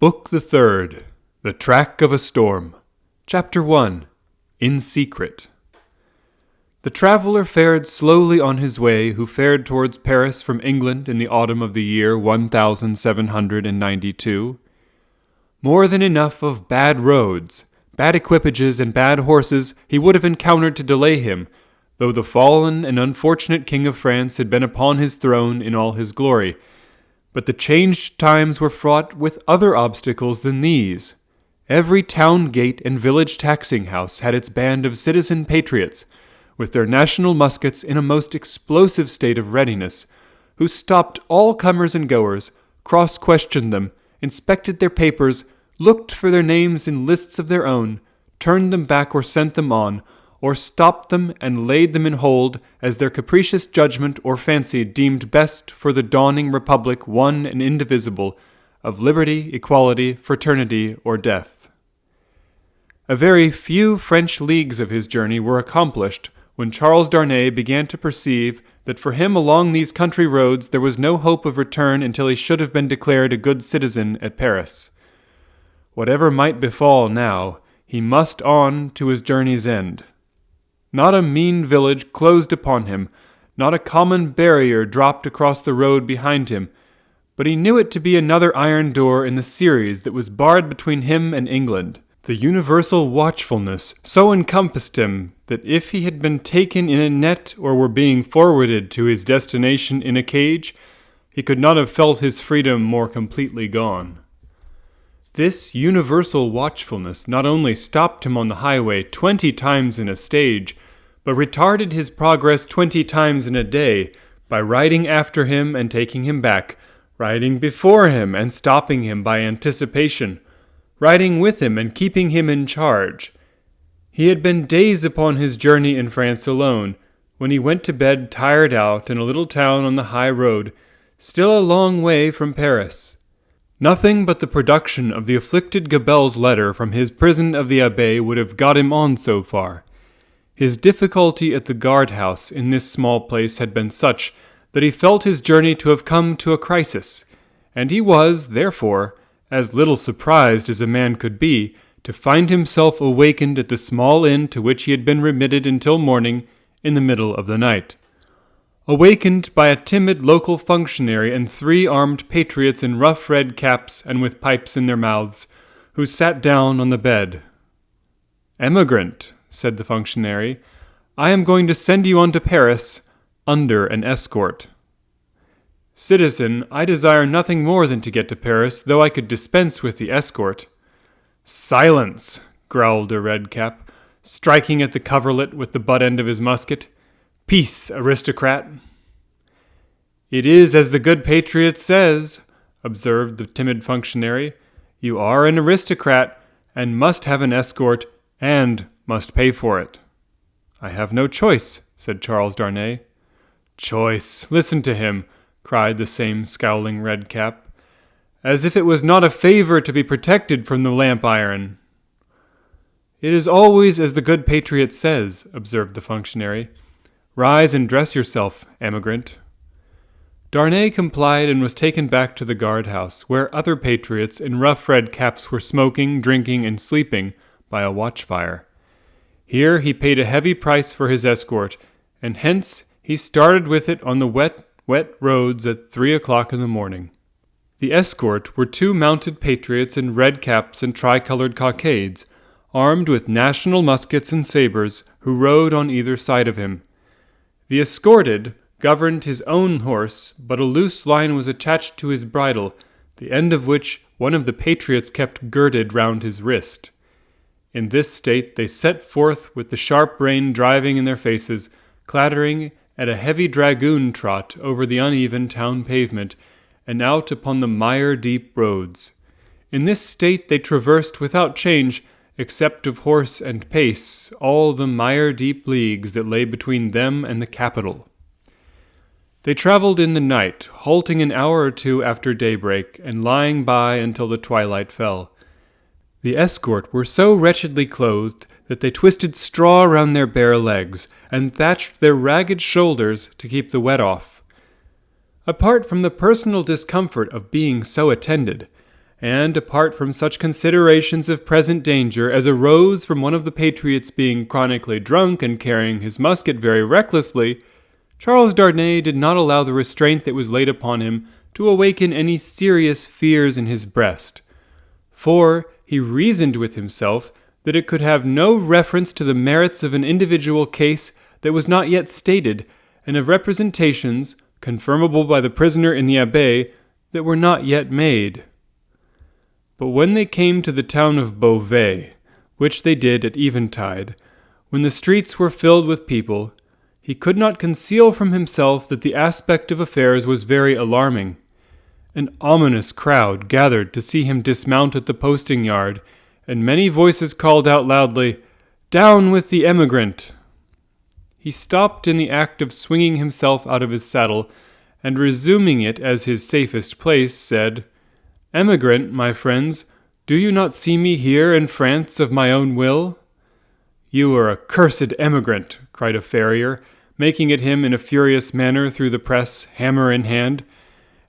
Book the Third, The Track of a Storm. Chapter 1, In Secret. The traveller fared slowly on his way who fared towards Paris from England in the autumn of the year 1792. More than enough of bad roads, bad equipages, and bad horses he would have encountered to delay him, though the fallen and unfortunate King of France had been upon his throne in all his glory. But the changed times were fraught with other obstacles than these. Every town gate and village taxing house had its band of citizen patriots, with their national muskets in a most explosive state of readiness, who stopped all comers and goers, cross-questioned them, inspected their papers, looked for their names in lists of their own, turned them back or sent them on, or stopped them and laid them in hold as their capricious judgment or fancy deemed best for the dawning republic one and indivisible, of liberty, equality, fraternity, or death. A very few French leagues of his journey were accomplished when Charles Darnay began to perceive that for him along these country roads there was no hope of return until he should have been declared a good citizen at Paris. Whatever might befall now, he must on to his journey's end. Not a mean village closed upon him, not a common barrier dropped across the road behind him, but he knew it to be another iron door in the series that was barred between him and England. The universal watchfulness so encompassed him that if he had been taken in a net or were being forwarded to his destination in a cage, he could not have felt his freedom more completely gone. This universal watchfulness not only stopped him on the highway 20 times in a stage, but retarded his progress 20 times in a day by riding after him and taking him back, riding before him and stopping him by anticipation, riding with him and keeping him in charge. He had been days upon his journey in France alone, when he went to bed tired out in a little town on the high road, still a long way from Paris. Nothing but the production of the afflicted Gabelle's letter from his prison of the Abbaye would have got him on so far. His difficulty at the guard-house in this small place had been such that he felt his journey to have come to a crisis, and he was, therefore, as little surprised as a man could be to find himself awakened at the small inn to which he had been remitted until morning in the middle of the night. Awakened by a timid local functionary and 3 armed patriots in rough red caps and with pipes in their mouths, who sat down on the bed. "Emigrant," said the functionary, "I am going to send you on to Paris under an escort." "Citizen, I desire nothing more than to get to Paris, though I could dispense with the escort." "Silence!" growled a red cap, striking at the coverlet with the butt end of his musket. "Peace, aristocrat!" "It is as the good patriot says," observed the timid functionary. "You are an aristocrat, and must have an escort, and must pay for it." "I have no choice," said Charles Darnay. "Choice! Listen to him!" cried the same scowling red cap. "As if it was not a favor to be protected from the lamp iron." "It is always as the good patriot says," observed the functionary. "Rise and dress yourself, emigrant." Darnay complied and was taken back to the guard-house, where other patriots in rough red caps were smoking, drinking, and sleeping by a watch-fire. Here he paid a heavy price for his escort, and hence he started with it on the wet roads at 3 o'clock in the morning. The escort were 2 mounted patriots in red caps and tricolored cockades, armed with national muskets and sabres, who rode on either side of him. The escorted governed his own horse, but a loose line was attached to his bridle, the end of which one of the patriots kept girded round his wrist. In this state they set forth with the sharp rain driving in their faces, clattering at a heavy dragoon trot over the uneven town pavement, and out upon the mire-deep roads. In this state they traversed without change, except of horse and pace, all the mire-deep leagues that lay between them and the capital. They travelled in the night, halting an hour or 2 after daybreak, and lying by until the twilight fell. The escort were so wretchedly clothed that they twisted straw round their bare legs, and thatched their ragged shoulders to keep the wet off. Apart from the personal discomfort of being so attended, and, apart from such considerations of present danger as arose from one of the patriots being chronically drunk and carrying his musket very recklessly, Charles Darnay did not allow the restraint that was laid upon him to awaken any serious fears in his breast, for he reasoned with himself that it could have no reference to the merits of an individual case that was not yet stated, and of representations, confirmable by the prisoner in the Abbaye, that were not yet made. But when they came to the town of Beauvais, which they did at eventide, when the streets were filled with people, he could not conceal from himself that the aspect of affairs was very alarming. An ominous crowd gathered to see him dismount at the posting-yard, and many voices called out loudly, "Down with the emigrant!" He stopped in the act of swinging himself out of his saddle, and resuming it as his safest place, said, "Emigrant, my friends, do you not see me here in France of my own will?" "You are a cursed emigrant," cried a farrier, making at him in a furious manner through the press, hammer in hand,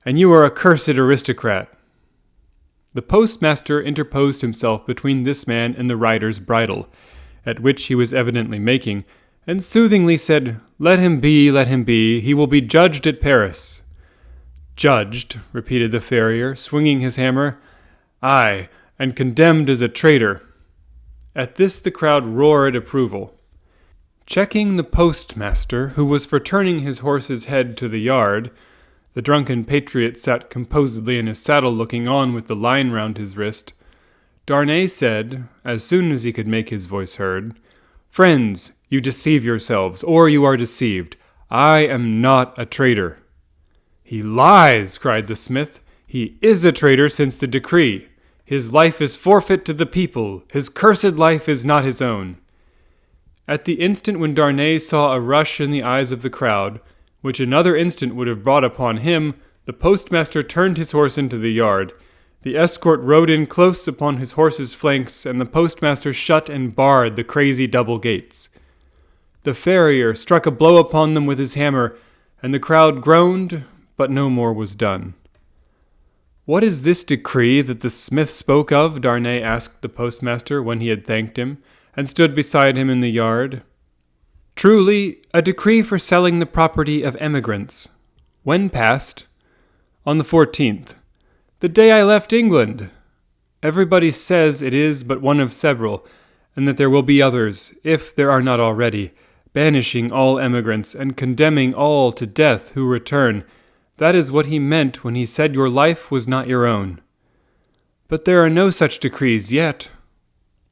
"and you are a cursed aristocrat." The postmaster interposed himself between this man and the rider's bridle, at which he was evidently making, and soothingly said, let him be, he will be judged at Paris." "Judged," repeated the farrier, swinging his hammer. "Aye, and condemned as a traitor." At this the crowd roared approval. Checking the postmaster, who was for turning his horse's head to the yard, the drunken patriot sat composedly in his saddle looking on with the line round his wrist, Darnay said, as soon as he could make his voice heard, "Friends, you deceive yourselves, or you are deceived. I am not a traitor." "He lies," cried the smith. "He is a traitor since the decree. His life is forfeit to the people. His cursed life is not his own." At the instant when Darnay saw a rush in the eyes of the crowd, which another instant would have brought upon him, the postmaster turned his horse into the yard. The escort rode in close upon his horse's flanks, and the postmaster shut and barred the crazy double gates. The farrier struck a blow upon them with his hammer, and the crowd groaned, but no more was done. "What is this decree that the smith spoke of?" Darnay asked the postmaster when he had thanked him, and stood beside him in the yard. "Truly, a decree for selling the property of emigrants." "When passed?" "On the 14th. The day I left England. Everybody says it is but one of several, and that there will be others, if there are not already, banishing all emigrants and condemning all to death who return. That is what he meant when he said your life was not your own." "But there are no such decrees yet."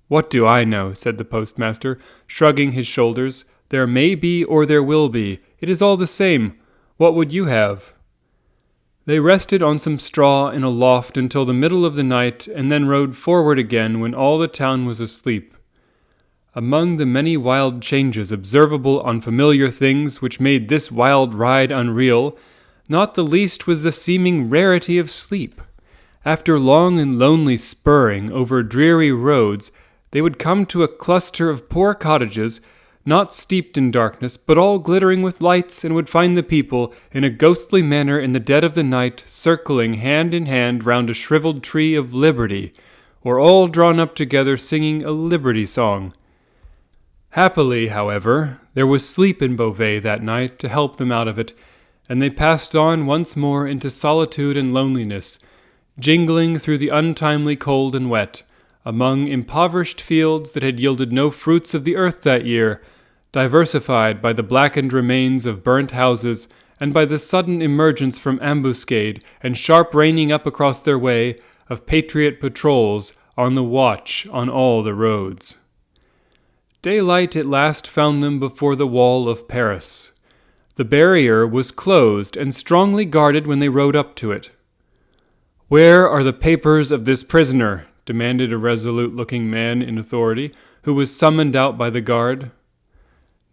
"What do I know?" said the postmaster, shrugging his shoulders. "There may be or there will be. It is all the same. What would you have?" They rested on some straw in a loft until the middle of the night, and then rode forward again when all the town was asleep. Among the many wild changes observable on familiar things which made this wild ride unreal, not the least was the seeming rarity of sleep. After long and lonely spurring over dreary roads, they would come to a cluster of poor cottages, not steeped in darkness, but all glittering with lights, and would find the people, in a ghostly manner in the dead of the night, circling hand in hand round a shriveled tree of liberty, or all drawn up together singing a liberty song. Happily, however, there was sleep in Beauvais that night to help them out of it, and they passed on once more into solitude and loneliness, jingling through the untimely cold and wet, among impoverished fields that had yielded no fruits of the earth that year, diversified by the blackened remains of burnt houses, and by the sudden emergence from ambuscade and sharp reining up across their way of patriot patrols on the watch on all the roads. Daylight at last found them before the wall of Paris. The barrier was closed and strongly guarded when they rode up to it. "Where are the papers of this prisoner?" demanded a resolute-looking man in authority, who was summoned out by the guard.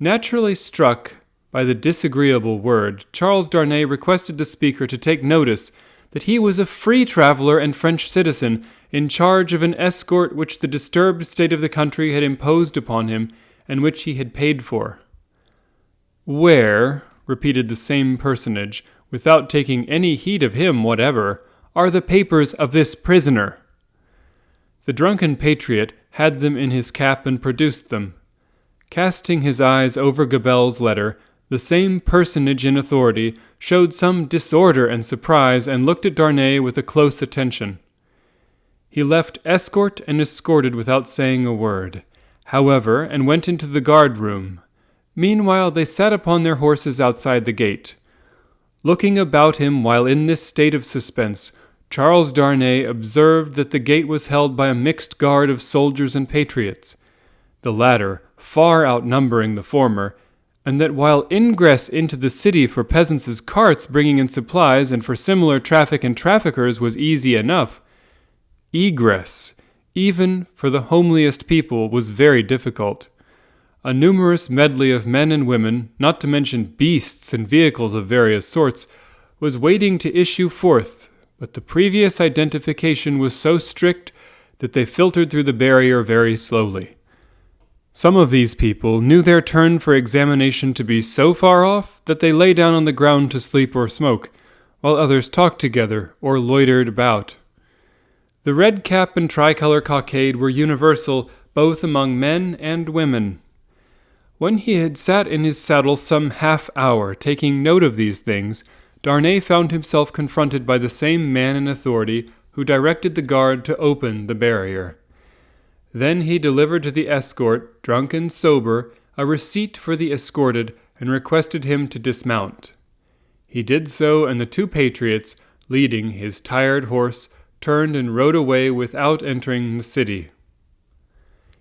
Naturally struck by the disagreeable word, Charles Darnay requested the speaker to take notice that he was a free traveler and French citizen, in charge of an escort which the disturbed state of the country had imposed upon him, and which he had paid for. "Where," repeated the same personage, without taking any heed of him whatever, are the papers of this prisoner?" The drunken patriot had them in his cap and produced them. Casting his eyes over Gabelle's letter, the same personage in authority showed some disorder and surprise and looked at Darnay with a close attention. He left escort and escorted without saying a word, however, and went into the guard-room. Meanwhile they sat upon their horses outside the gate. Looking about him while in this state of suspense, Charles Darnay observed that the gate was held by a mixed guard of soldiers and patriots, the latter far outnumbering the former, and that while ingress into the city for peasants' carts bringing in supplies and for similar traffic and traffickers was easy enough, egress, even for the homeliest people, was very difficult. A numerous medley of men and women, not to mention beasts and vehicles of various sorts, was waiting to issue forth, but the previous identification was so strict that they filtered through the barrier very slowly. Some of these people knew their turn for examination to be so far off that they lay down on the ground to sleep or smoke, while others talked together or loitered about. The red cap and tricolor cockade were universal both among men and women. When he had sat in his saddle some half-hour taking note of these things, Darnay found himself confronted by the same man in authority who directed the guard to open the barrier. Then he delivered to the escort, drunk and sober, a receipt for the escorted and requested him to dismount. He did so, and the two patriots, leading his tired horse, turned and rode away without entering the city.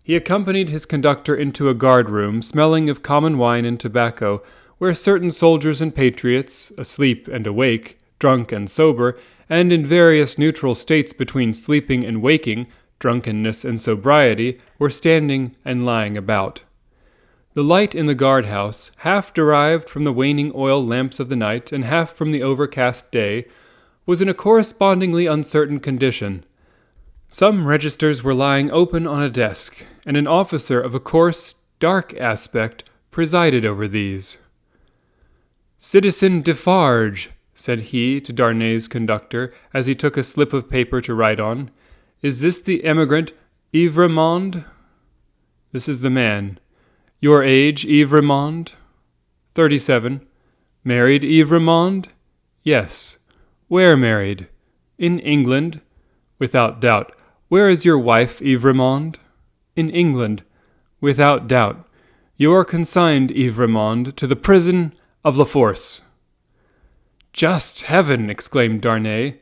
He accompanied his conductor into a guard-room smelling of common wine and tobacco, where certain soldiers and patriots, asleep and awake, drunk and sober, and in various neutral states between sleeping and waking, drunkenness and sobriety, were standing and lying about. The light in the guardhouse, half derived from the waning oil lamps of the night and half from the overcast day, was in a correspondingly uncertain condition. Some registers were lying open on a desk, and an officer of a coarse, dark aspect presided over these. "Citizen Defarge," said he to Darnay's conductor as he took a slip of paper to write on, "is this the emigrant Evrémonde?" "This is the man." "Your age, Evrémonde?" 37. "Married, Evrémonde?" "Yes." "Where married?" "In England." "Without doubt. Where is your wife, Evrémonde?" "In England." "Without doubt. You are consigned, Evrémonde, to the prison of La Force." "Just heaven!" exclaimed Darnay.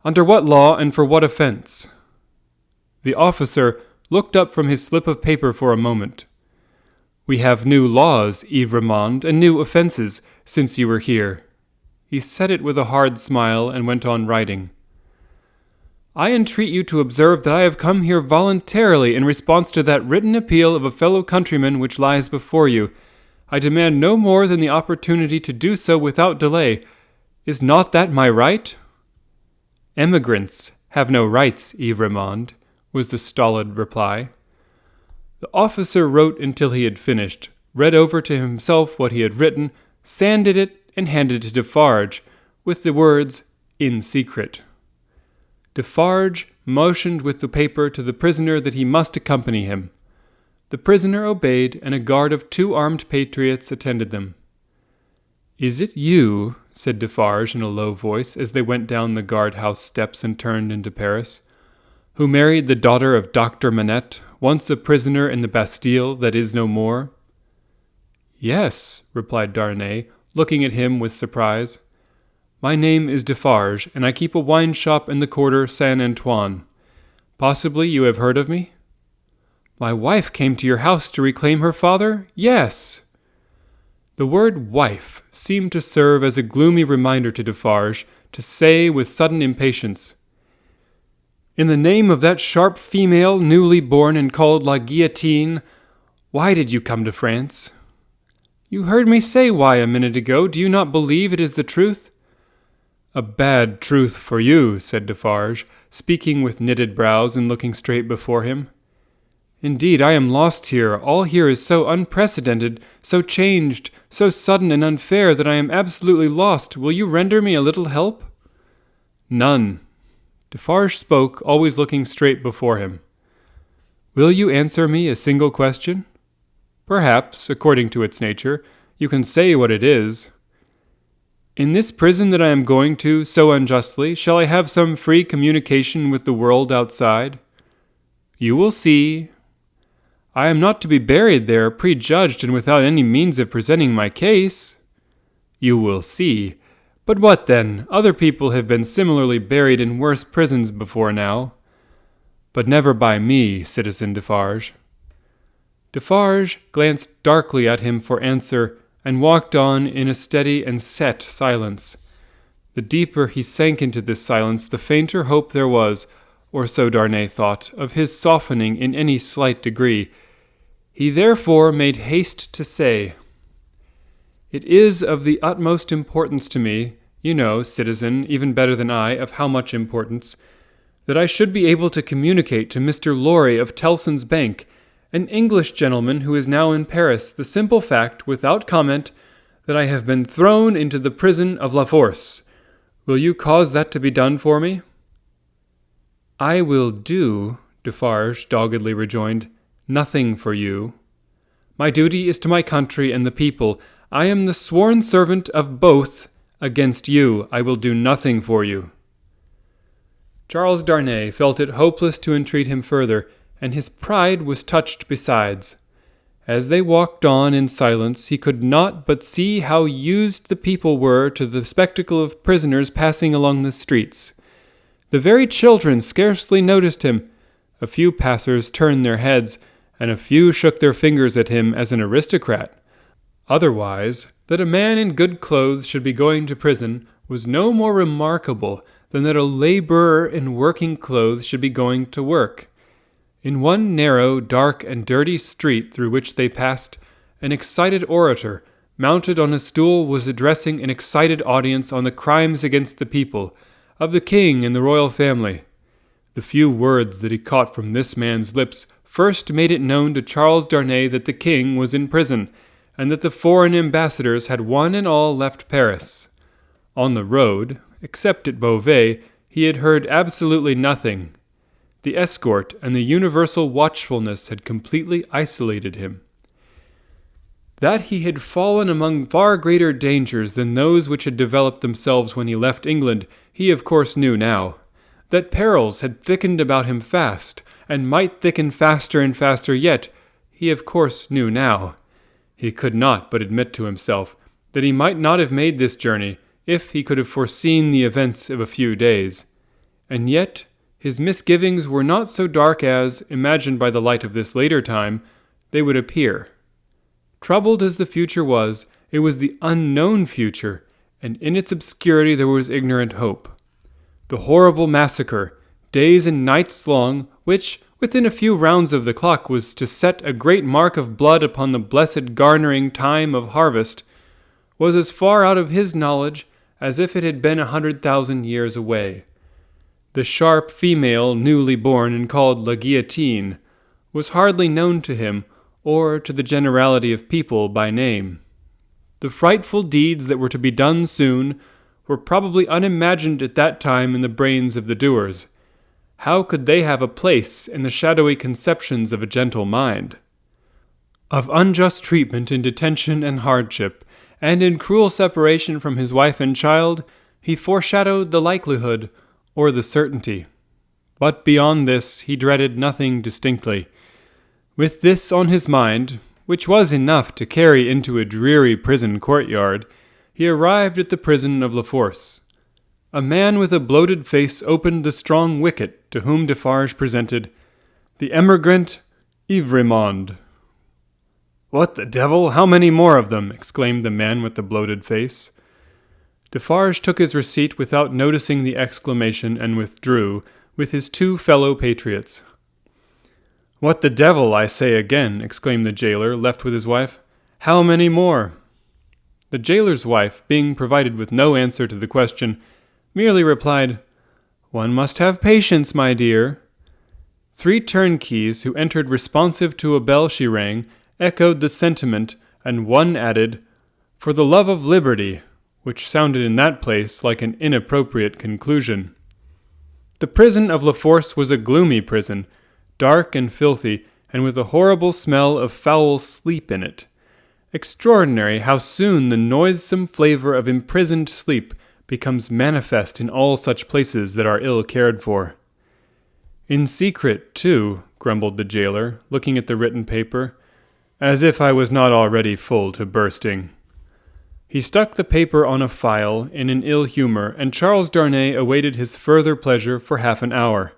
"Under what law and for what offense?" The officer looked up from his slip of paper for a moment. "We have new laws, Evrémonde, and new offenses, since you were here." He said it with a hard smile and went on writing. "I entreat you to observe that I have come here voluntarily in response to that written appeal of a fellow countryman which lies before you. I demand no more than the opportunity to do so without delay. Is not that my right?" "Emigrants have no rights, Evrémonde," was the stolid reply. The officer wrote until he had finished, read over to himself what he had written, sanded it, and handed it to Defarge, with the words, "In secret." Defarge motioned with the paper to the prisoner that he must accompany him. The prisoner obeyed, and a guard of 2 armed patriots attended them. "Is it you," said Defarge in a low voice, as they went down the guard-house steps and turned into Paris, "who married the daughter of Dr. Manette, once a prisoner in the Bastille that is no more?" "Yes," replied Darnay, looking at him with surprise. "My name is Defarge, and I keep a wine shop in the quarter Saint-Antoine. Possibly you have heard of me?" "My wife came to your house to reclaim her father? Yes." The word wife seemed to serve as a gloomy reminder to Defarge, to say with sudden impatience, "In the name of that sharp female newly born and called La Guillotine, why did you come to France?" "You heard me say why a minute ago. Do you not believe it is the truth?" "A bad truth for you," said Defarge, speaking with knitted brows and looking straight before him. "Indeed, I am lost here. All here is so unprecedented, so changed, so sudden and unfair that I am absolutely lost. Will you render me a little help?" "None." Defarge spoke, always looking straight before him. "Will you answer me a single question? Perhaps, according to its nature, you can say what it is. In this prison that I am going to so unjustly, shall I have some free communication with the world outside? You will see. I am not to be buried there, prejudged and without any means of presenting my case. You will see. But what then? Other people have been similarly buried in worse prisons before now. But never by me, Citizen Defarge." Defarge glanced darkly at him for answer, and walked on in a steady and set silence. The deeper he sank into this silence, the fainter hope there was, or so Darnay thought, of his softening in any slight degree. He therefore made haste to say, "It is of the utmost importance to me, you know, citizen, even better than I, of how much importance, that I should be able to communicate to Mr. Lorry of Tellson's Bank, an English gentleman who is now in Paris, the simple fact, without comment, that I have been thrown into the prison of La Force. Will you cause that to be done for me?" "I will do," Defarge doggedly rejoined, "nothing for you. My duty is to my country and the people. I am the sworn servant of both. Against you, I will do nothing for you." Charles Darnay felt it hopeless to entreat him further, and his pride was touched besides. As they walked on in silence, he could not but see how used the people were to the spectacle of prisoners passing along the streets. The very children scarcely noticed him. A few passers turned their heads, and a few shook their fingers at him as an aristocrat. Otherwise, that a man in good clothes should be going to prison was no more remarkable than that a laborer in working clothes should be going to work. In one narrow, dark, and dirty street through which they passed, an excited orator, mounted on a stool, was addressing an excited audience on the crimes against the people, of the king and the royal family. The few words that he caught from this man's lips first made it known to Charles Darnay that the king was in prison, and that the foreign ambassadors had one and all left Paris. On the road, except at Beauvais, he had heard absolutely nothing. The escort and the universal watchfulness had completely isolated him. That he had fallen among far greater dangers than those which had developed themselves when he left England, he of course knew now. That perils had thickened about him fast, and might thicken faster and faster yet, he of course knew now. He could not but admit to himself that he might not have made this journey if he could have foreseen the events of a few days. And yet his misgivings were not so dark as, imagined by the light of this later time, they would appear. Troubled as the future was, it was the unknown future, and in its obscurity there was ignorant hope. The horrible massacre, days and nights long, which, within a few rounds of the clock, was to set a great mark of blood upon the blessed garnering time of harvest, was as far out of his knowledge as if it had been 100,000 years away. The sharp female, newly born and called La Guillotine, was hardly known to him, or to the generality of people by name. The frightful deeds that were to be done soon were probably unimagined at that time in the brains of the doers. How could they have a place in the shadowy conceptions of a gentle mind? Of unjust treatment in detention and hardship, and in cruel separation from his wife and child, he foreshadowed the likelihood or the certainty. But beyond this he dreaded nothing distinctly. With this on his mind, which was enough to carry into a dreary prison courtyard, he arrived at the prison of La Force. A man with a bloated face opened the strong wicket, to whom Defarge presented the emigrant Evrémonde. "What the devil? How many more of them?" exclaimed the man with the bloated face. Defarge took his receipt without noticing the exclamation, and withdrew, with his two fellow patriots. "What the devil, I say again," exclaimed the jailer, left with his wife. "How many more?" The jailer's wife, being provided with no answer to the question, merely replied, "One must have patience, my dear." 3 turnkeys, who entered responsive to a bell she rang, echoed the sentiment, and one added, "For the love of liberty," which sounded in that place like an inappropriate conclusion. The prison of La Force was a gloomy prison, dark and filthy, and with a horrible smell of foul sleep in it. Extraordinary how soon the noisome flavor of imprisoned sleep becomes manifest in all such places that are ill cared for. In secret, too, grumbled the jailer, looking at the written paper, as if I was not already full to bursting. He stuck the paper on a file in an ill humor, and Charles Darnay awaited his further pleasure for half an hour,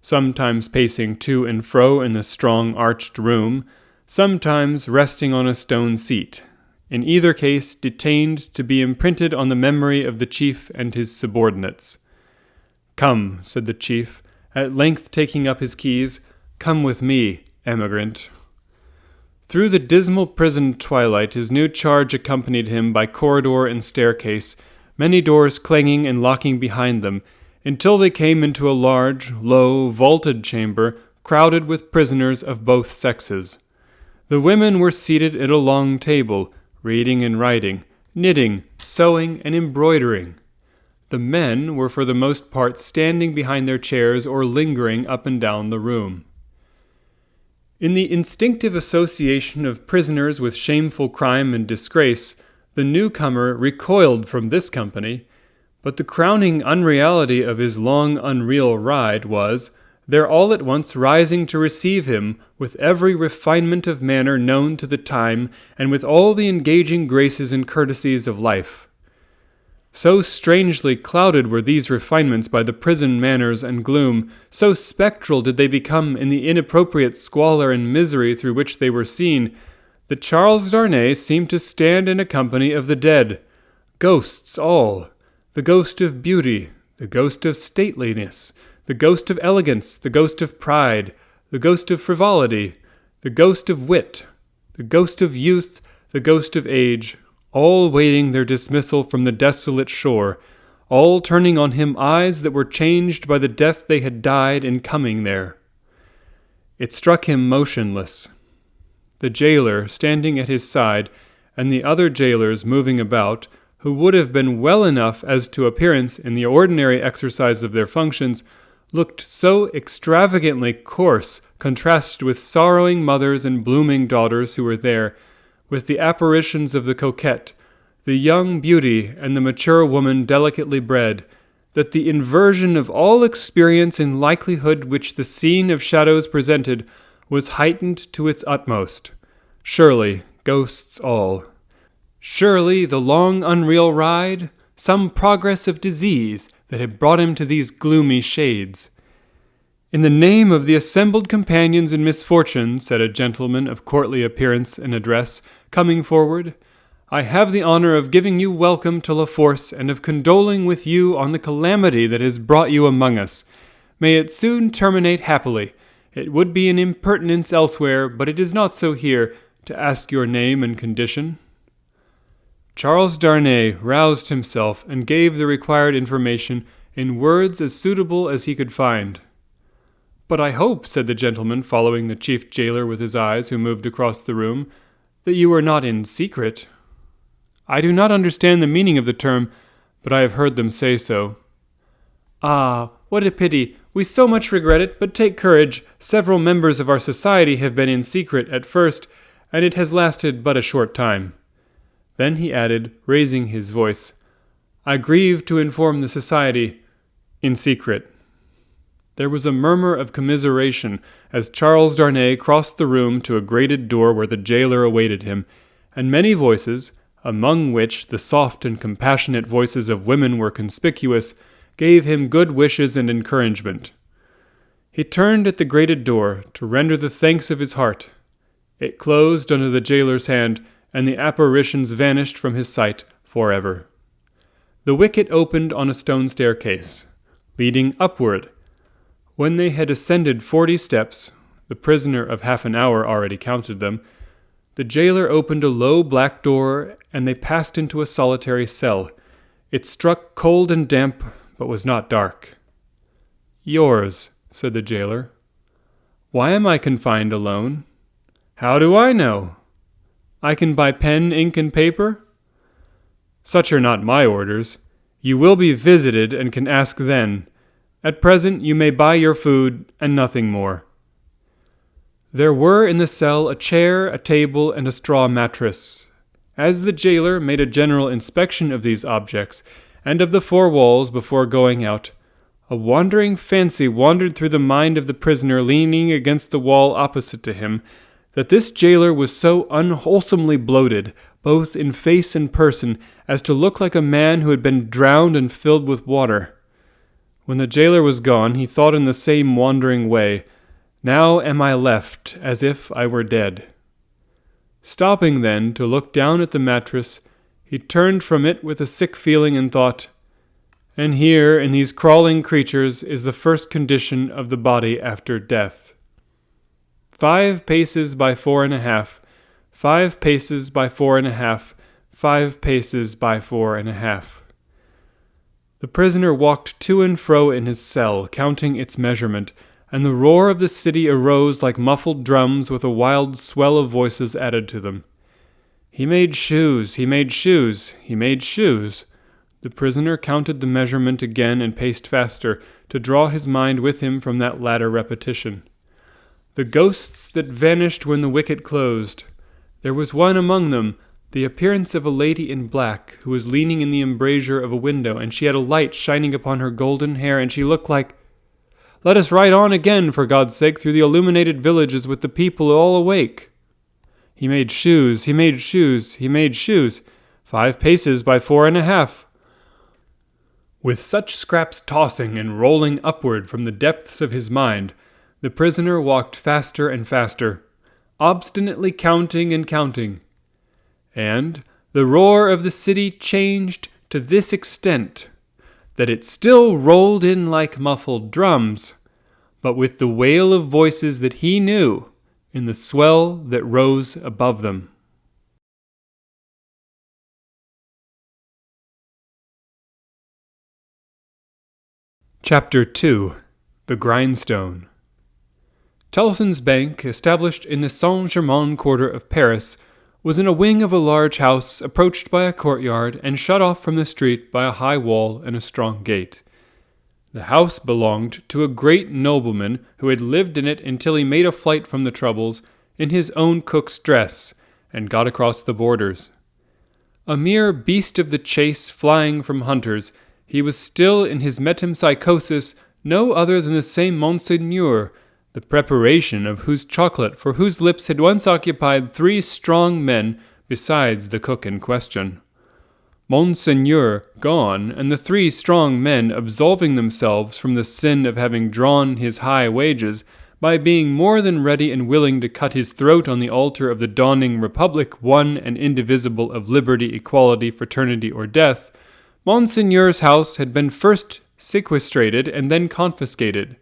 sometimes pacing to and fro in the strong arched room, sometimes resting on a stone seat, in either case detained to be imprinted on the memory of the chief and his subordinates. "Come," said the chief, at length taking up his keys, "come with me, emigrant." Through the dismal prison twilight his new charge accompanied him by corridor and staircase, many doors clanging and locking behind them, until they came into a large, low, vaulted chamber crowded with prisoners of both sexes. The women were seated at a long table, reading and writing, knitting, sewing, and embroidering. The men were for the most part standing behind their chairs or lingering up and down the room. In the instinctive association of prisoners with shameful crime and disgrace, the newcomer recoiled from this company, but the crowning unreality of his long unreal ride was, their all at once rising to receive him with every refinement of manner known to the time and with all the engaging graces and courtesies of life. So strangely clouded were these refinements by the prison manners and gloom, so spectral did they become in the inappropriate squalor and misery through which they were seen, that Charles Darnay seemed to stand in a company of the dead, ghosts all, the ghost of beauty, the ghost of stateliness, the ghost of elegance, the ghost of pride, the ghost of frivolity, the ghost of wit, the ghost of youth, the ghost of age, all waiting their dismissal from the desolate shore, all turning on him eyes that were changed by the death they had died in coming there. It struck him motionless. The jailer, standing at his side, and the other jailers moving about, who would have been well enough as to appearance in the ordinary exercise of their functions, looked so extravagantly coarse, contrasted with sorrowing mothers and blooming daughters who were there, with the apparitions of the coquette, the young beauty, and the mature woman delicately bred, that the inversion of all experience and likelihood which the scene of shadows presented was heightened to its utmost. Surely, ghosts all. Surely the long unreal ride, some progress of disease that had brought him to these gloomy shades. "In the name of the assembled companions in misfortune," said a gentleman of courtly appearance and address, coming forward, "I have the honor of giving you welcome to La Force and of condoling with you on the calamity that has brought you among us. May it soon terminate happily. It would be an impertinence elsewhere, but it is not so here, to ask your name and condition." Charles Darnay roused himself and gave the required information in words as suitable as he could find. "But I hope," said the gentleman, following the chief jailer with his eyes, who moved across the room, "that you are not in secret." "I do not understand the meaning of the term, but I have heard them say so." "Ah, what a pity! We so much regret it, but take courage. Several members of our society have been in secret at first, and it has lasted but a short time." Then he added, raising his voice, "I grieve to inform the society in secret." There was a murmur of commiseration as Charles Darnay crossed the room to a grated door where the jailer awaited him, and many voices, among which the soft and compassionate voices of women were conspicuous, gave him good wishes and encouragement. He turned at the grated door to render the thanks of his heart. It closed under the jailer's hand, and the apparitions vanished from his sight forever. The wicket opened on a stone staircase, leading upward. When they had ascended 40 steps, the prisoner of half an hour already counted them, the jailer opened a low black door, and they passed into a solitary cell. It struck cold and damp, but was not dark. "Yours," said the jailer. "Why am I confined alone?" "How do I know?" "I can buy pen, ink, and paper?" "Such are not my orders. You will be visited, and can ask then. At present you may buy your food and nothing more." There were in the cell a chair, a table, and a straw mattress. As the jailer made a general inspection of these objects, and of the four walls before going out, a wandering fancy wandered through the mind of the prisoner leaning against the wall opposite to him, that this jailer was so unwholesomely bloated, both in face and person, as to look like a man who had been drowned and filled with water. When the jailer was gone, he thought in the same wandering way, "Now am I left, as if I were dead." Stopping then to look down at the mattress, he turned from it with a sick feeling and thought, "And here, in these crawling creatures, is the first condition of the body after death. 5 paces by 4.5, 5 paces by 4.5, 5 paces by 4.5. The prisoner walked to and fro in his cell, counting its measurement, and the roar of the city arose like muffled drums with a wild swell of voices added to them. He made shoes, he made shoes, he made shoes. The prisoner counted the measurement again and paced faster, to draw his mind with him from that latter repetition. The ghosts that vanished when the wicket closed. There was one among them, the appearance of a lady in black, who was leaning in the embrasure of a window, and she had a light shining upon her golden hair, and she looked like— "Let us ride on again, for God's sake, through the illuminated villages with the people all awake." He made shoes, he made shoes, he made shoes, 5 paces by 4.5. With such scraps tossing and rolling upward from the depths of his mind, the prisoner walked faster and faster, obstinately counting and counting. And the roar of the city changed to this extent, that it still rolled in like muffled drums, but with the wail of voices that he knew in the swell that rose above them. Chapter 2. The Grindstone. Tellson's Bank, established in the Saint-Germain quarter of Paris, was in a wing of a large house approached by a courtyard and shut off from the street by a high wall and a strong gate. The house belonged to a great nobleman who had lived in it until he made a flight from the troubles in his own cook's dress and got across the borders. A mere beast of the chase flying from hunters, he was still in his metempsychosis no other than the same Monseigneur, the preparation of whose chocolate for whose lips had once occupied 3 strong men besides the cook in question. Monseigneur gone, and the 3 strong men absolving themselves from the sin of having drawn his high wages by being more than ready and willing to cut his throat on the altar of the dawning republic, one and indivisible of liberty, equality, fraternity, or death, Monseigneur's house had been first sequestrated and then confiscated.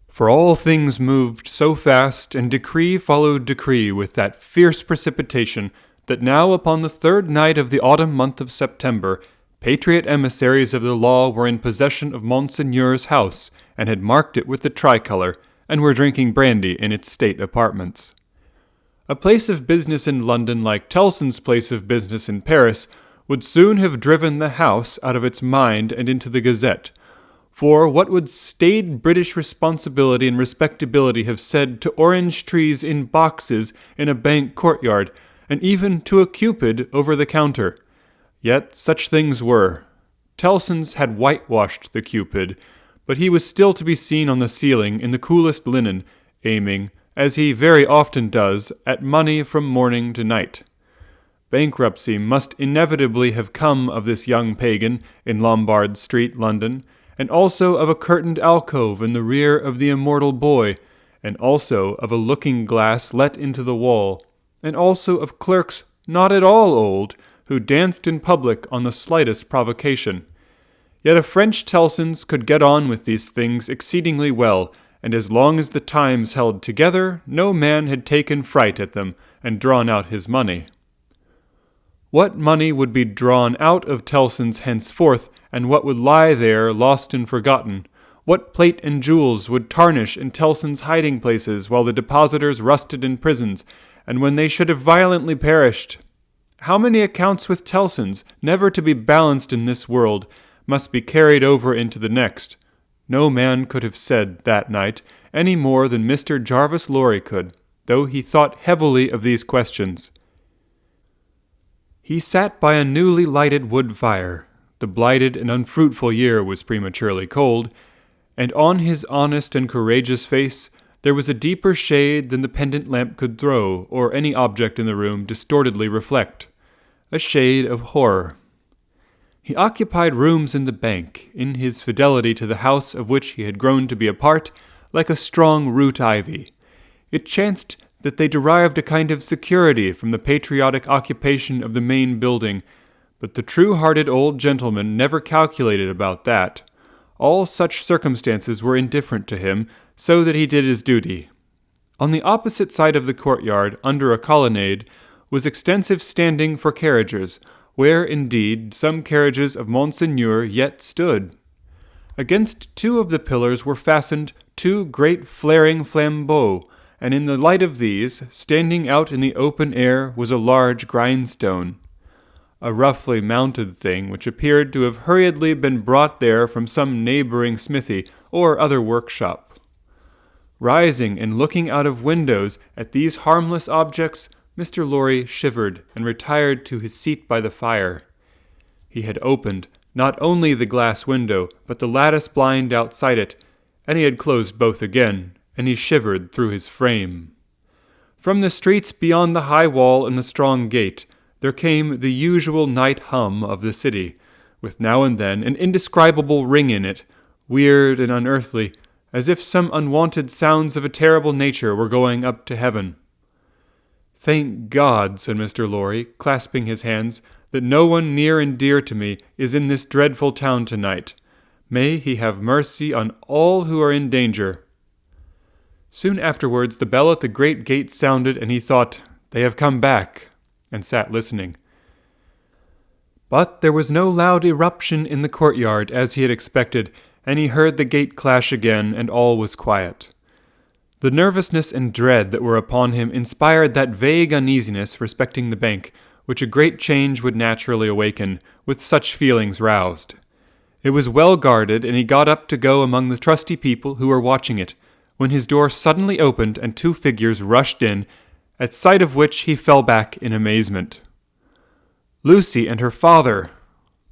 For all things moved so fast, and decree followed decree with that fierce precipitation, that now upon the 3rd night of the autumn month of September, patriot emissaries of the law were in possession of Monseigneur's house, and had marked it with the tricolour, and were drinking brandy in its state apartments. A place of business in London, like Tellson's place of business in Paris, would soon have driven the house out of its mind and into the Gazette. For what would staid British responsibility and respectability have said to orange trees in boxes in a bank courtyard, and even to a Cupid over the counter? Yet such things were. Tellson's had whitewashed the Cupid, but he was still to be seen on the ceiling in the coolest linen, aiming, as he very often does, at money from morning to night. Bankruptcy must inevitably have come of this young pagan in Lombard Street, London, and also of a curtained alcove in the rear of the immortal boy, and also of a looking-glass let into the wall, and also of clerks not at all old, who danced in public on the slightest provocation. Yet a French Tellson's could get on with these things exceedingly well, and as long as the times held together, no man had taken fright at them and drawn out his money. What money would be drawn out of Tellson's henceforth, and what would lie there lost and forgotten? What plate and jewels would tarnish in Tellson's hiding places while the depositors rusted in prisons, and when they should have violently perished? How many accounts with Tellson's, never to be balanced in this world, must be carried over into the next? No man could have said that night any more than Mr. Jarvis Lorry could, though he thought heavily of these questions. He sat by a newly lighted wood fire. The blighted and unfruitful year was prematurely cold, and on his honest and courageous face there was a deeper shade than the pendant lamp could throw, or any object in the room distortedly reflect, a shade of horror. He occupied rooms in the bank, in his fidelity to the house of which he had grown to be a part, like a strong root ivy. It chanced that they derived a kind of security from the patriotic occupation of the main building, but the true-hearted old gentleman never calculated about that. All such circumstances were indifferent to him, so that he did his duty. On the opposite side of the courtyard, under a colonnade, was extensive standing for carriages, where, indeed, some carriages of Monseigneur yet stood. Against two of the pillars were fastened two great flaring flambeaux, and in the light of these, standing out in the open air, was a large grindstone, a roughly mounted thing which appeared to have hurriedly been brought there from some neighboring smithy or other workshop. Rising and looking out of windows at these harmless objects, Mr. Lorry shivered and retired to his seat by the fire. He had opened not only the glass window, but the lattice blind outside it, and he had closed both again, and he shivered through his frame. From the streets beyond the high wall and the strong gate, there came the usual night hum of the city, with now and then an indescribable ring in it, weird and unearthly, as if some unwonted sounds of a terrible nature were going up to heaven. "Thank God," said Mr. Lorry, clasping his hands, "that no one near and dear to me is in this dreadful town tonight. May he have mercy on all who are in danger." Soon afterwards the bell at the great gate sounded, and he thought, "They have come back," and sat listening. But there was no loud eruption in the courtyard, as he had expected, and he heard the gate clash again, and all was quiet. The nervousness and dread that were upon him inspired that vague uneasiness respecting the bank, which a great change would naturally awaken, with such feelings roused. It was well guarded, and he got up to go among the trusty people who were watching it, when his door suddenly opened and two figures rushed in, at sight of which he fell back in amazement. Lucy and her father!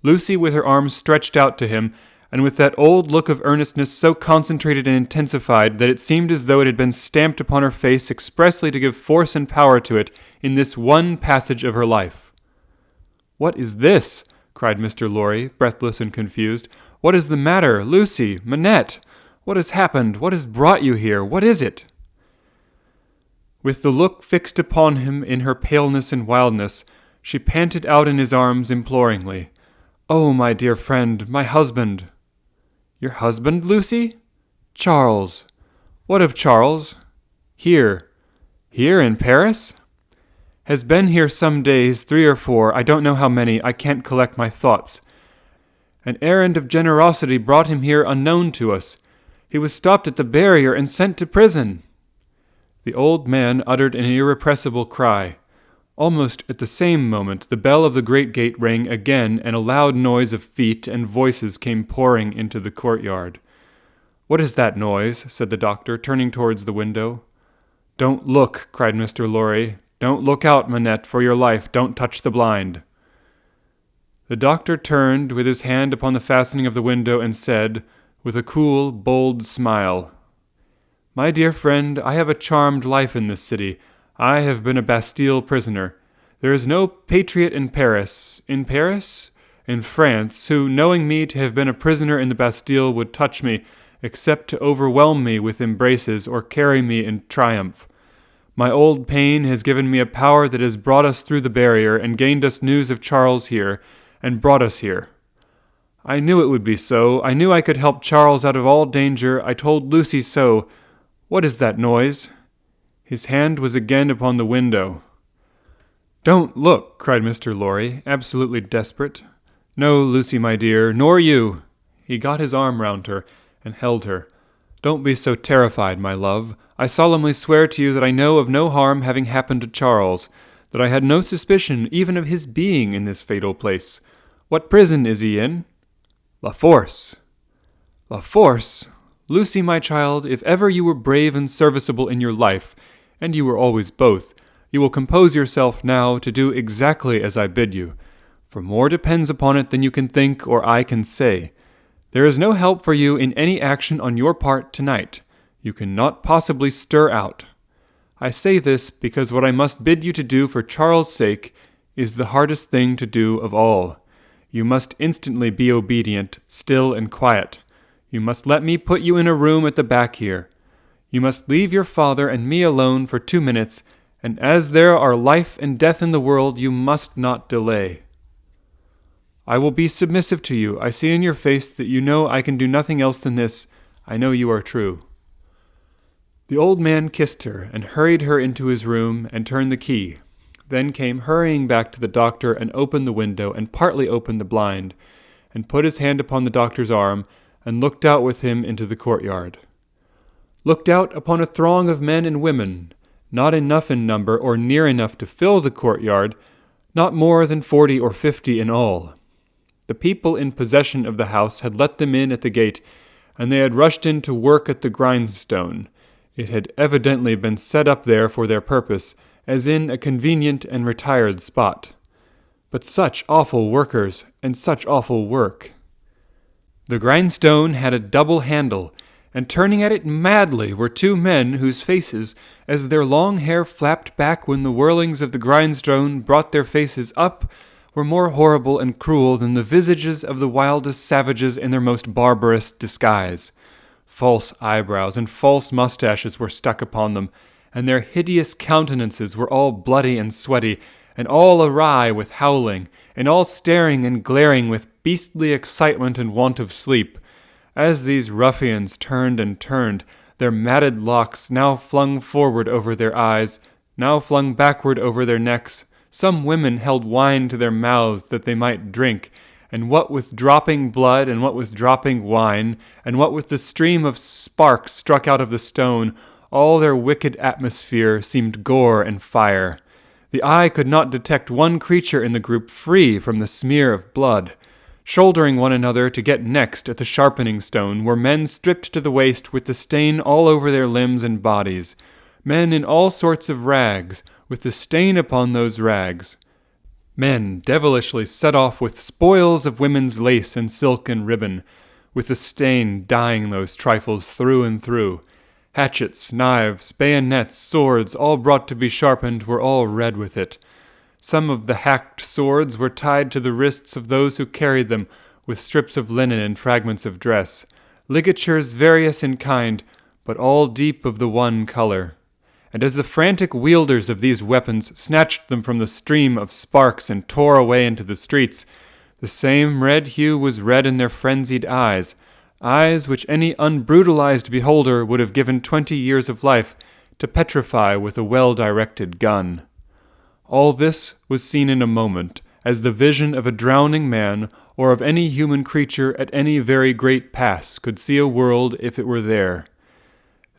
Lucy with her arms stretched out to him, and with that old look of earnestness so concentrated and intensified that it seemed as though it had been stamped upon her face expressly to give force and power to it in this one passage of her life. "What is this?" cried Mr. Lorry, breathless and confused. "What is the matter? Lucy! Manette! What has happened? What has brought you here? What is it?" With the look fixed upon him in her paleness and wildness, she panted out in his arms imploringly. "Oh, my dear friend, my husband!" "Your husband, Lucy?" "Charles." "What of Charles?" "Here." "Here in Paris?" "Has been here some days, 3 or 4, I don't know how many, I can't collect my thoughts. An errand of generosity brought him here unknown to us. He was stopped at the barrier and sent to prison." The old man uttered an irrepressible cry. Almost at the same moment the bell of the great gate rang again, and a loud noise of feet and voices came pouring into the courtyard. "What is that noise?" said the doctor, turning towards the window. "Don't look," cried Mr. Lorry. "Don't look out, Manette, for your life. Don't touch the blind." The doctor turned with his hand upon the fastening of the window and said, with a cool, bold smile, "My dear friend, I have a charmed life in this city. I have been a Bastille prisoner. There is no patriot in Paris, in France, who, knowing me to have been a prisoner in the Bastille, would touch me, except to overwhelm me with embraces or carry me in triumph. My old pain has given me a power that has brought us through the barrier and gained us news of Charles here, and brought us here. I knew it would be so. I knew I could help Charles out of all danger. I told Lucy so. What is that noise?" His hand was again upon the window. "Don't look," cried Mr. Lorry, absolutely desperate. "No, Lucy, my dear, nor you." He got his arm round her and held her. "Don't be so terrified, my love. I solemnly swear to you that I know of no harm having happened to Charles, that I had no suspicion even of his being in this fatal place. What prison is he in?" "La Force." La Force? Lucy, my child, if ever you were brave and serviceable in your life, and you were always both, you will compose yourself now to do exactly as I bid you, for more depends upon it than you can think or I can say. There is no help for you in any action on your part tonight. You cannot possibly stir out. I say this because what I must bid you to do for Charles' sake is the hardest thing to do of all. You must instantly be obedient, still and quiet. You must let me put you in a room at the back here. You must leave your father and me alone for 2 minutes, and as there are life and death in the world, you must not delay. I will be submissive to you. I see in your face that you know I can do nothing else than this. I know you are true." The old man kissed her and hurried her into his room and turned the key, then came hurrying back to the doctor and opened the window and partly opened the blind, and put his hand upon the doctor's arm and looked out with him into the courtyard. Looked out upon a throng of men and women, not enough in number or near enough to fill the courtyard, not more than 40 or 50 in all. The people in possession of the house had let them in at the gate, and they had rushed in to work at the grindstone. It had evidently been set up there for their purpose, as in a convenient and retired spot. But such awful workers, and such awful work! The grindstone had a double handle, and turning at it madly were 2 men whose faces, as their long hair flapped back when the whirlings of the grindstone brought their faces up, were more horrible and cruel than the visages of the wildest savages in their most barbarous disguise. False eyebrows and false mustaches were stuck upon them, and their hideous countenances were all bloody and sweaty, and all awry with howling, and all staring and glaring with beastly excitement and want of sleep. As these ruffians turned and turned, their matted locks now flung forward over their eyes, now flung backward over their necks. Some women held wine to their mouths that they might drink, and what with dropping blood, and what with dropping wine, and what with the stream of sparks struck out of the stone, all their wicked atmosphere seemed gore and fire. The eye could not detect one creature in the group free from the smear of blood. Shouldering one another to get next at the sharpening stone were men stripped to the waist with the stain all over their limbs and bodies, men in all sorts of rags, with the stain upon those rags, men devilishly set off with spoils of women's lace and silk and ribbon, with the stain dyeing those trifles through and through. Hatchets, knives, bayonets, swords, all brought to be sharpened, were all red with it. Some of the hacked swords were tied to the wrists of those who carried them with strips of linen and fragments of dress, ligatures various in kind, but all deep of the one color. And as the frantic wielders of these weapons snatched them from the stream of sparks and tore away into the streets, the same red hue was red in their frenzied eyes, eyes which any unbrutalized beholder would have given 20 years of life to petrify with a well-directed gun. All this was seen in a moment, as the vision of a drowning man or of any human creature at any very great pass could see a world if it were there.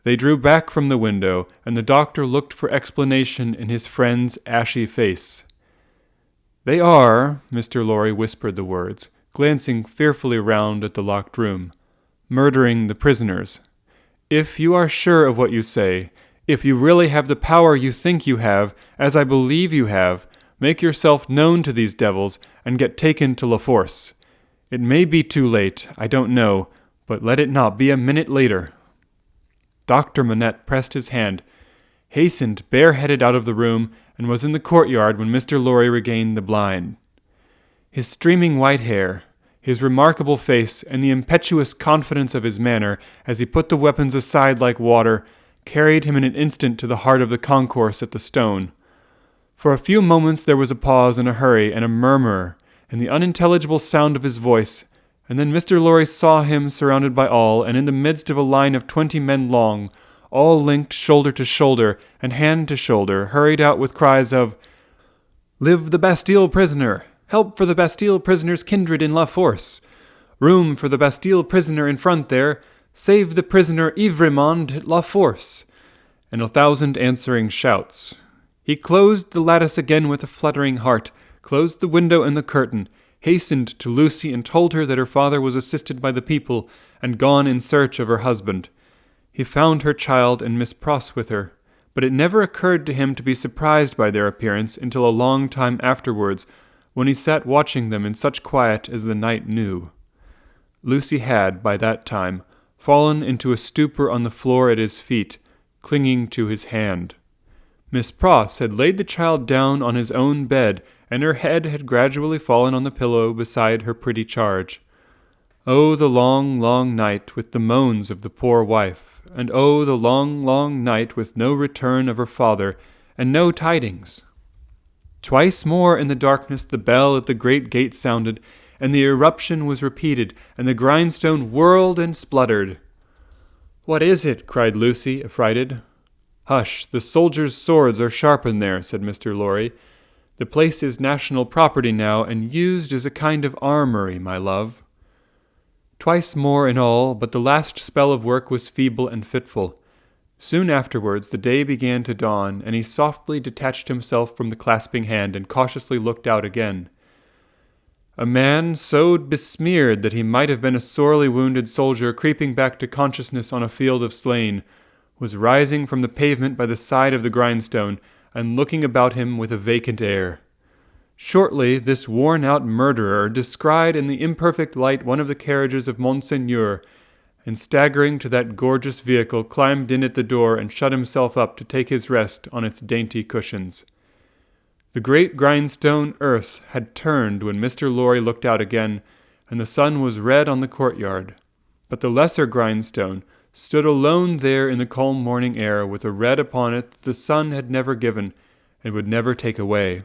They drew back from the window, and the doctor looked for explanation in his friend's ashy face. "They are," Mr. Lorry whispered the words, glancing fearfully round at the locked room, "murdering the prisoners. If you are sure of what you say, if you really have the power you think you have, as I believe you have, make yourself known to these devils, and get taken to La Force. It may be too late, I don't know, but let it not be a minute later." Dr. Manette pressed his hand, hastened bareheaded out of the room, and was in the courtyard when Mr. Lorry regained the blind. His streaming white hair, his remarkable face, and the impetuous confidence of his manner, as he put the weapons aside like water, carried him in an instant to the heart of the concourse at the stone. For a few moments there was a pause and a hurry and a murmur, and the unintelligible sound of his voice, and then Mr. Lorry saw him surrounded by all, and in the midst of a line of 20 men long, all linked shoulder to shoulder and hand to shoulder, hurried out with cries of, "Live the Bastille prisoner! Help for the Bastille prisoner's kindred in La Force! Room for the Bastille prisoner in front there! Save the prisoner Ivremond at La Force!" And 1,000 answering shouts. He closed the lattice again with a fluttering heart, closed the window and the curtain, hastened to Lucy and told her that her father was assisted by the people and gone in search of her husband. He found her child and Miss Pross with her, but it never occurred to him to be surprised by their appearance until a long time afterwards, when he sat watching them in such quiet as the night knew. Lucy had, by that time, fallen into a stupor on the floor at his feet, clinging to his hand. Miss Pross had laid the child down on his own bed, and her head had gradually fallen on the pillow beside her pretty charge. Oh, the long, long night with the moans of the poor wife, and oh, the long, long night with no return of her father, and no tidings. Twice more in the darkness the bell at the great gate sounded, and the eruption was repeated, and the grindstone whirled and spluttered. "What is it?" cried Lucy, affrighted. "Hush, the soldiers' swords are sharpened there," said Mr. Lorry. "The place is national property now, and used as a kind of armory, my love." Twice more in all, but the last spell of work was feeble and fitful. Soon afterwards the day began to dawn, and he softly detached himself from the clasping hand and cautiously looked out again. A man, so besmeared that he might have been a sorely wounded soldier creeping back to consciousness on a field of slain, was rising from the pavement by the side of the grindstone, and looking about him with a vacant air. Shortly this worn-out murderer descried in the imperfect light one of the carriages of Monseigneur, and staggering to that gorgeous vehicle, climbed in at the door and shut himself up to take his rest on its dainty cushions. The great grindstone earth had turned when Mr. Lorry looked out again, and the sun was red on the courtyard. But the lesser grindstone stood alone there in the calm morning air, with a red upon it that the sun had never given, and would never take away.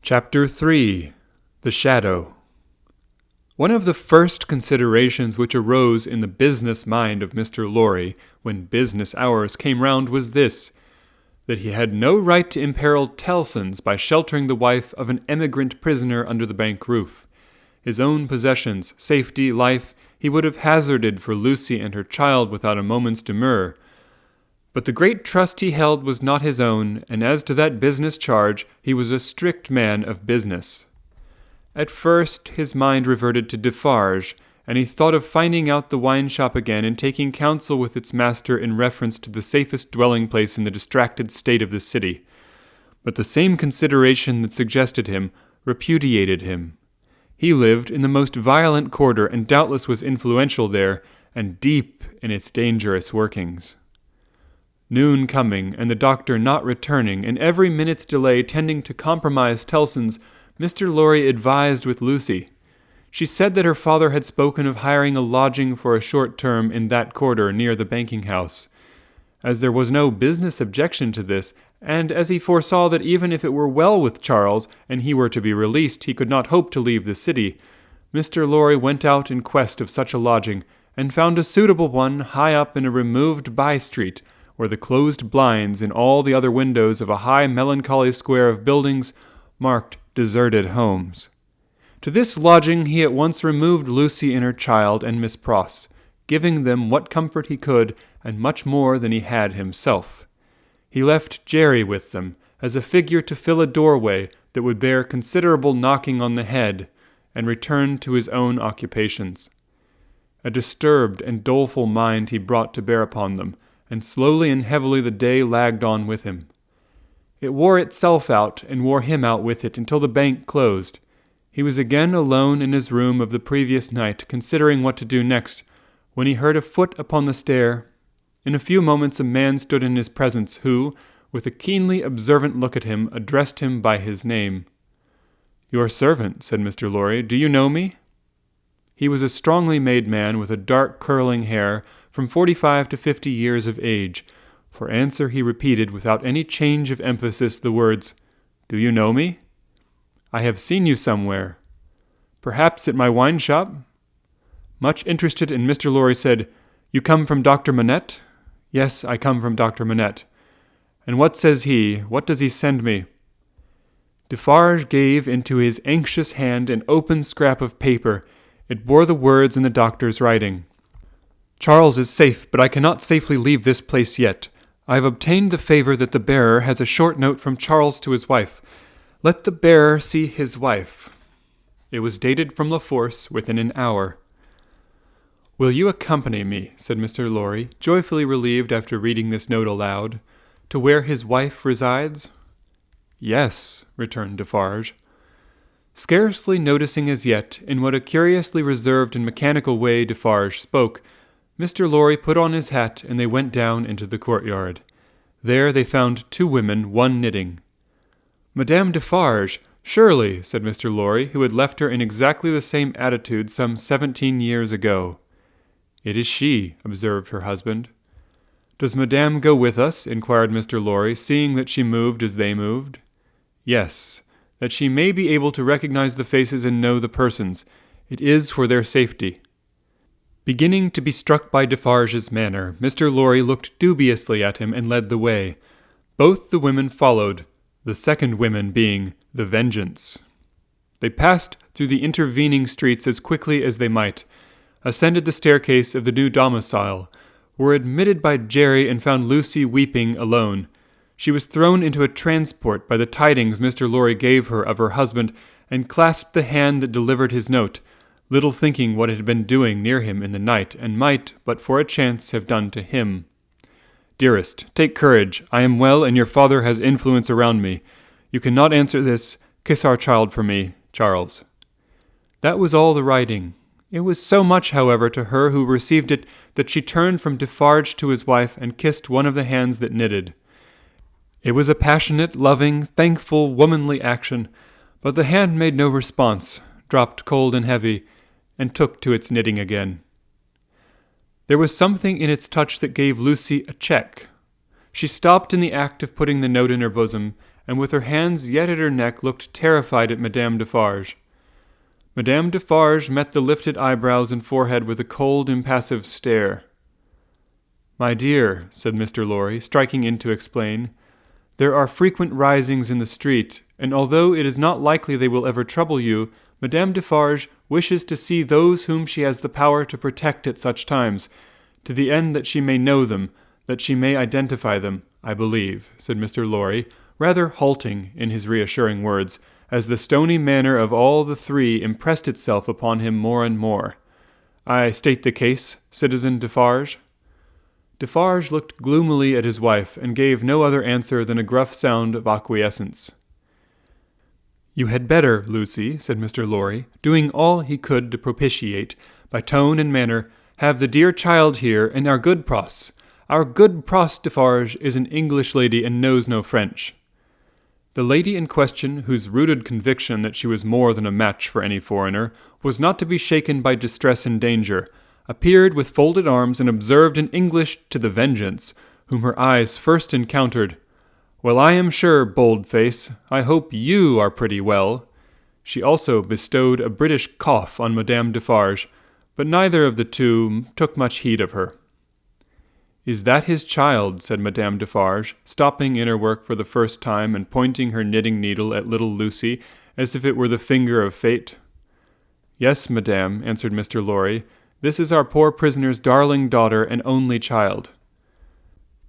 Chapter 3. The Shadow. One of the first considerations which arose in the business mind of Mr. Lorry, when business hours came round, was this, that he had no right to imperil Tellson's by sheltering the wife of an emigrant prisoner under the bank roof. His own possessions, safety, life, he would have hazarded for Lucy and her child without a moment's demur. But the great trust he held was not his own, and as to that business charge, he was a strict man of business. At first his mind reverted to Defarge, and he thought of finding out the wine-shop again and taking counsel with its master in reference to the safest dwelling-place in the distracted state of the city. But the same consideration that suggested him repudiated him. He lived in the most violent quarter, and doubtless was influential there, and deep in its dangerous workings. Noon coming, and the doctor not returning, and every minute's delay tending to compromise Tellson's, Mr. Lorry advised with Lucy. She said that her father had spoken of hiring a lodging for a short term in that quarter near the banking-house. As there was no business objection to this, and as he foresaw that even if it were well with Charles, and he were to be released, he could not hope to leave the city, Mr. Lorry went out in quest of such a lodging, and found a suitable one high up in a removed by-street, where the closed blinds in all the other windows of a high melancholy square of buildings marked deserted homes. To this lodging he at once removed Lucy and her child and Miss Pross, giving them what comfort he could, and much more than he had himself. He left Jerry with them, as a figure to fill a doorway that would bear considerable knocking on the head, and returned to his own occupations. A disturbed and doleful mind he brought to bear upon them, and slowly and heavily the day lagged on with him. It wore itself out, and wore him out with it, until the bank closed. He was again alone in his room of the previous night, considering what to do next, when he heard a foot upon the stair. In a few moments a man stood in his presence, who, with a keenly observant look at him, addressed him by his name. "Your servant," said Mr. Lorry. "Do you know me?" He was a strongly made man with a dark curling hair, from 45 to 50 years of age. For answer he repeated, without any change of emphasis, the words, "Do you know me?" "I have seen you somewhere." "Perhaps at my wine-shop?" Much interested, and Mr. Lorry said, "You come from Dr. Manette?" "Yes, I come from Dr. Manette." "And what says he? What does he send me?" Defarge gave into his anxious hand an open scrap of paper. It bore the words in the doctor's writing. "Charles is safe, but I cannot safely leave this place yet. I have obtained the favor that the bearer has a short note from Charles to his wife. Let the bearer see his wife. It was dated from La Force within an hour. Will you accompany me, said Mr. Lorry, joyfully relieved after reading this note aloud, to where his wife resides? Yes, returned Defarge. Scarcely noticing as yet in what a curiously reserved and mechanical way Defarge spoke, Mr. Lorry put on his hat and they went down into the courtyard. There they found two women, one knitting. Madame Defarge, surely, said Mr. Lorry, who had left her in exactly the same attitude some 17 years ago. It is she, observed her husband. Does Madame go with us? Inquired Mr. Lorry, seeing that she moved as they moved. Yes, that she may be able to recognize the faces and know the persons. It is for their safety. Beginning to be struck by Defarge's manner, Mr. Lorry looked dubiously at him and led the way. Both the women followed, the second woman being the Vengeance. They passed through the intervening streets as quickly as they might, ascended the staircase of the new domicile, were admitted by Jerry and found Lucy weeping alone. She was thrown into a transport by the tidings Mr. Lorry gave her of her husband, and clasped the hand that delivered his note, little thinking what it had been doing near him in the night, and might, but for a chance, have done to him. Dearest, take courage. I am well, and your father has influence around me. You cannot answer this. Kiss our child for me, Charles. That was all the writing. It was so much, however, to her who received it, that she turned from Defarge to his wife and kissed one of the hands that knitted. It was a passionate, loving, thankful, womanly action, but the hand made no response, dropped cold and heavy, and took to its knitting again. There was something in its touch that gave Lucy a check. She stopped in the act of putting the note in her bosom, and with her hands yet at her neck looked terrified at Madame Defarge. Madame Defarge met the lifted eyebrows and forehead with a cold, impassive stare. "My dear," said Mr. Lorry, striking in to explain, "there are frequent risings in the street, and although it is not likely they will ever trouble you, Madame Defarge wishes to see those whom she has the power to protect at such times, to the end that she may know them, that she may identify them, I believe," said Mr. Lorry, rather halting in his reassuring words, as the stony manner of all the three impressed itself upon him more and more. "I state the case, Citizen Defarge." Defarge looked gloomily at his wife, and gave no other answer than a gruff sound of acquiescence. "You had better, Lucy," said Mr. Lorry, doing all he could to propitiate, by tone and manner, "have the dear child here, and our good Pross. Our good Pross Defarge is an English lady and knows no French." The lady in question, whose rooted conviction that she was more than a match for any foreigner, was not to be shaken by distress and danger, appeared with folded arms and observed in English to the Vengeance, whom her eyes first encountered, "Well, I am sure, bold face, I hope you are pretty well." She also bestowed a British cough on Madame Defarge, but neither of the two took much heed of her. "Is that his child?" said Madame Defarge, stopping in her work for the first time and pointing her knitting needle at little Lucy, as if it were the finger of fate. "Yes, madame," answered Mr. Lorry. "This is our poor prisoner's darling daughter and only child."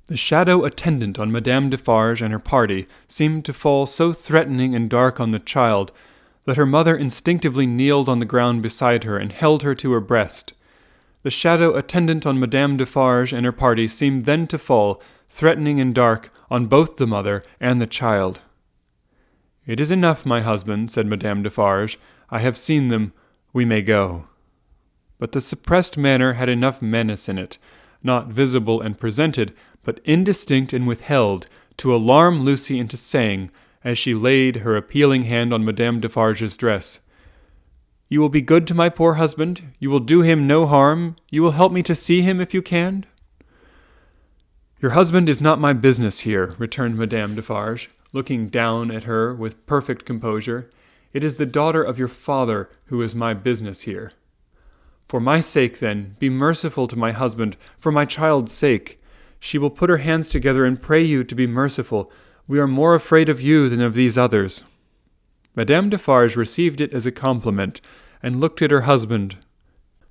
The shadow attendant on Madame Defarge and her party seemed to fall so threatening and dark on the child that her mother instinctively kneeled on the ground beside her and held her to her breast. The shadow attendant on Madame Defarge and her party seemed then to fall, threatening and dark, on both the mother and the child. "It is enough, my husband," said Madame Defarge. "I have seen them. We may go." But the suppressed manner had enough menace in it, not visible and presented, but indistinct and withheld, to alarm Lucy into saying, as she laid her appealing hand on Madame Defarge's dress, "You will be good to my poor husband? You will do him no harm? You will help me to see him if you can?" "Your husband is not my business here," returned Madame Defarge, looking down at her with perfect composure. "It is the daughter of your father who is my business here. For my sake, then, be merciful to my husband, for my child's sake. She will put her hands together and pray you to be merciful. We are more afraid of you than of these others." Madame Defarge received it as a compliment, and looked at her husband.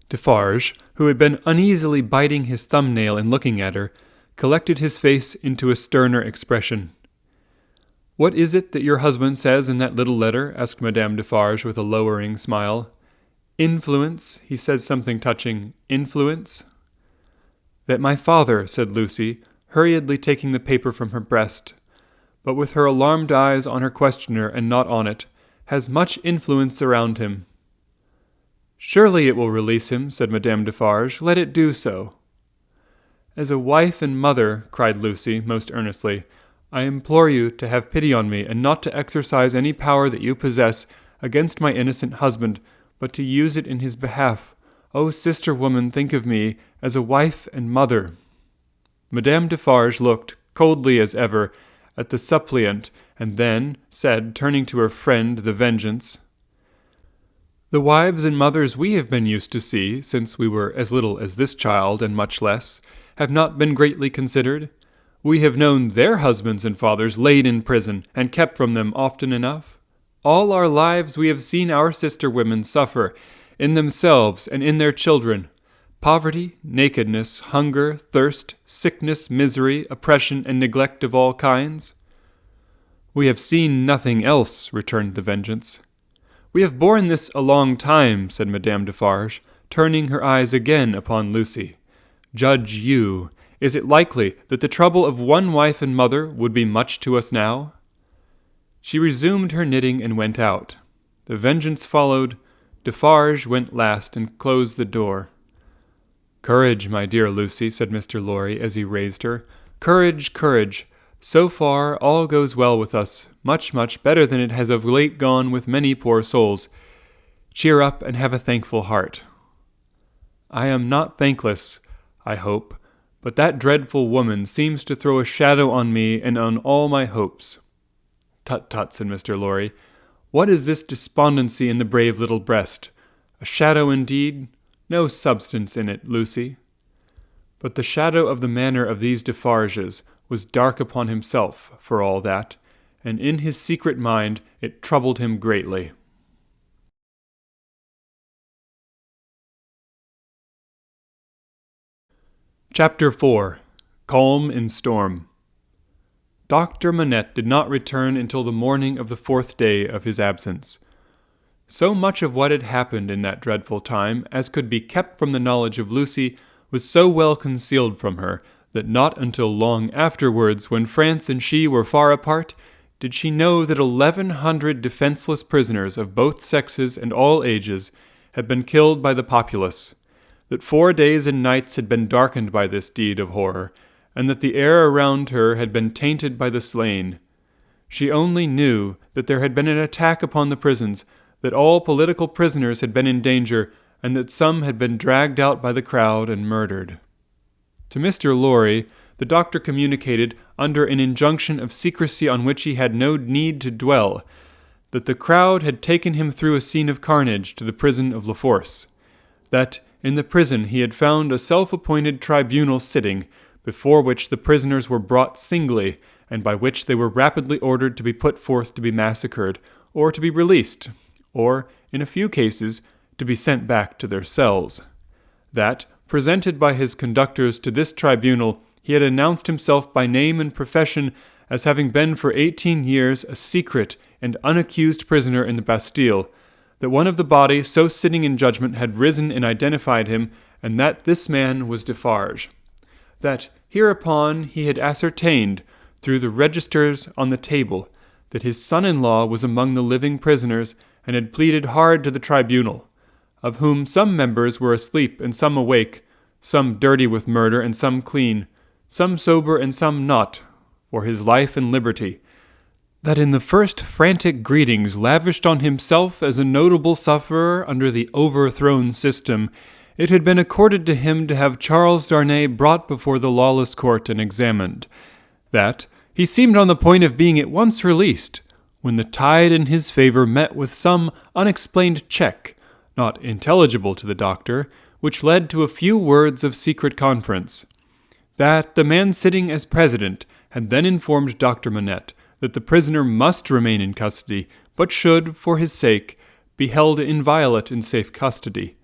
Defarge, who had been uneasily biting his thumbnail and looking at her, collected his face into a sterner expression. "What is it that your husband says in that little letter?" asked Madame Defarge with a lowering smile. "Influence. He says something touching influence." "That my father," said Lucy, hurriedly taking the paper from her breast, but with her alarmed eyes on her questioner and not on it, "has much influence around him." "Surely it will release him," said Madame Defarge. "Let it do so." "As a wife and mother," cried Lucy, most earnestly, "I implore you to have pity on me, and not to exercise any power that you possess against my innocent husband, but to use it in his behalf. O sister woman, think of me as a wife and mother." Madame Defarge looked, coldly as ever, at the suppliant, and then said, turning to her friend the Vengeance, "The wives and mothers we have been used to see, since we were as little as this child, and much less, have not been greatly considered. We have known their husbands and fathers laid in prison, and kept from them often enough. All our lives we have seen our sister women suffer, in themselves and in their children, poverty, nakedness, hunger, thirst, sickness, misery, oppression, and neglect of all kinds." "We have seen nothing else," returned the Vengeance. "We have borne this a long time," said Madame Defarge, turning her eyes again upon Lucy. "Judge you. Is it likely that the trouble of one wife and mother would be much to us now?" She resumed her knitting and went out. The Vengeance followed. Defarge went last and closed the door. "Courage, my dear Lucy," said Mr. Lorry, as he raised her. "Courage, courage. So far all goes well with us, much, much better than it has of late gone with many poor souls. Cheer up and have a thankful heart." "I am not thankless, I hope, but that dreadful woman seems to throw a shadow on me and on all my hopes." "Tut, tut," said Mr. Lorry. "What is this despondency in the brave little breast? A shadow indeed? No substance in it, Lucy." But the shadow of the manner of these Defarges was dark upon himself, for all that, and in his secret mind it troubled him greatly. Chapter 4. Calm in Storm. Dr. Manette did not return until the morning of the 4th day of his absence. So much of what had happened in that dreadful time as could be kept from the knowledge of Lucy was so well concealed from her that not until long afterwards, when France and she were far apart, did she know that 1,100 defenceless prisoners of both sexes and all ages had been killed by the populace, that 4 days and nights had been darkened by this deed of horror, and that the air around her had been tainted by the slain. She only knew that there had been an attack upon the prisons, that all political prisoners had been in danger, and that some had been dragged out by the crowd and murdered. To Mr. Lorry, the doctor communicated, under an injunction of secrecy on which he had no need to dwell, that the crowd had taken him through a scene of carnage to the prison of La Force, that in the prison he had found a self-appointed tribunal sitting, before which the prisoners were brought singly, and by which they were rapidly ordered to be put forth to be massacred, or to be released, or, in a few cases, to be sent back to their cells. That, presented by his conductors to this tribunal, he had announced himself by name and profession as having been for 18 years a secret and unaccused prisoner in the Bastille, that one of the body so sitting in judgment had risen and identified him, and that this man was Defarge. That hereupon he had ascertained, through the registers on the table, that his son-in-law was among the living prisoners, and had pleaded hard to the tribunal, of whom some members were asleep and some awake, some dirty with murder and some clean, some sober and some not, for his life and liberty, that in the first frantic greetings lavished on himself as a notable sufferer under the overthrown system, it had been accorded to him to have Charles Darnay brought before the lawless court and examined, that he seemed on the point of being at once released, when the tide in his favor met with some unexplained check, not intelligible to the doctor, which led to a few words of secret conference, that the man sitting as president had then informed Dr. Manette that the prisoner must remain in custody, but should, for his sake, be held inviolate in safe custody,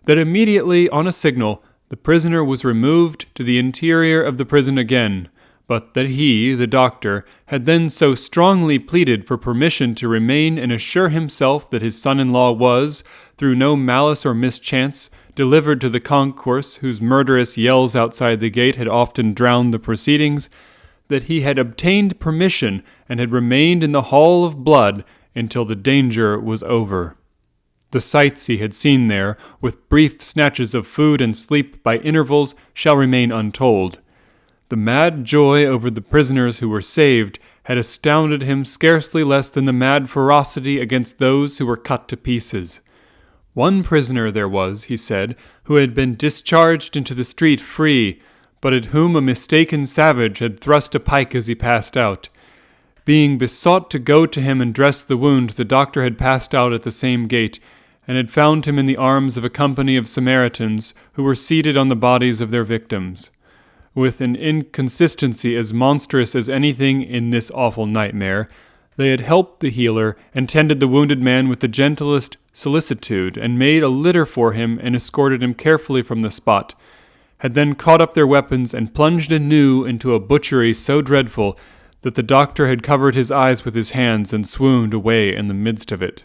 that immediately on a signal The prisoner was removed to the interior of the prison again, but that he, the doctor, had then so strongly pleaded for permission to remain and assure himself that his son-in-law was, through no malice or mischance, delivered to the concourse whose murderous yells outside the gate had often drowned the proceedings, that he had obtained permission and had remained in the Hall of Blood until the danger was over. The sights he had seen there, with brief snatches of food and sleep by intervals, shall remain untold. The mad joy over the prisoners who were saved had astounded him scarcely less than the mad ferocity against those who were cut to pieces. One prisoner there was, he said, who had been discharged into the street free, but at whom a mistaken savage had thrust a pike as he passed out. Being besought to go to him and dress the wound, the doctor had passed out at the same gate, and had found him in the arms of a company of Samaritans who were seated on the bodies of their victims. With an inconsistency as monstrous as anything in this awful nightmare, they had helped the healer and tended the wounded man with the gentlest solicitude, and made a litter for him and escorted him carefully from the spot, had then caught up their weapons and plunged anew into a butchery so dreadful that the doctor had covered his eyes with his hands and swooned away in the midst of it.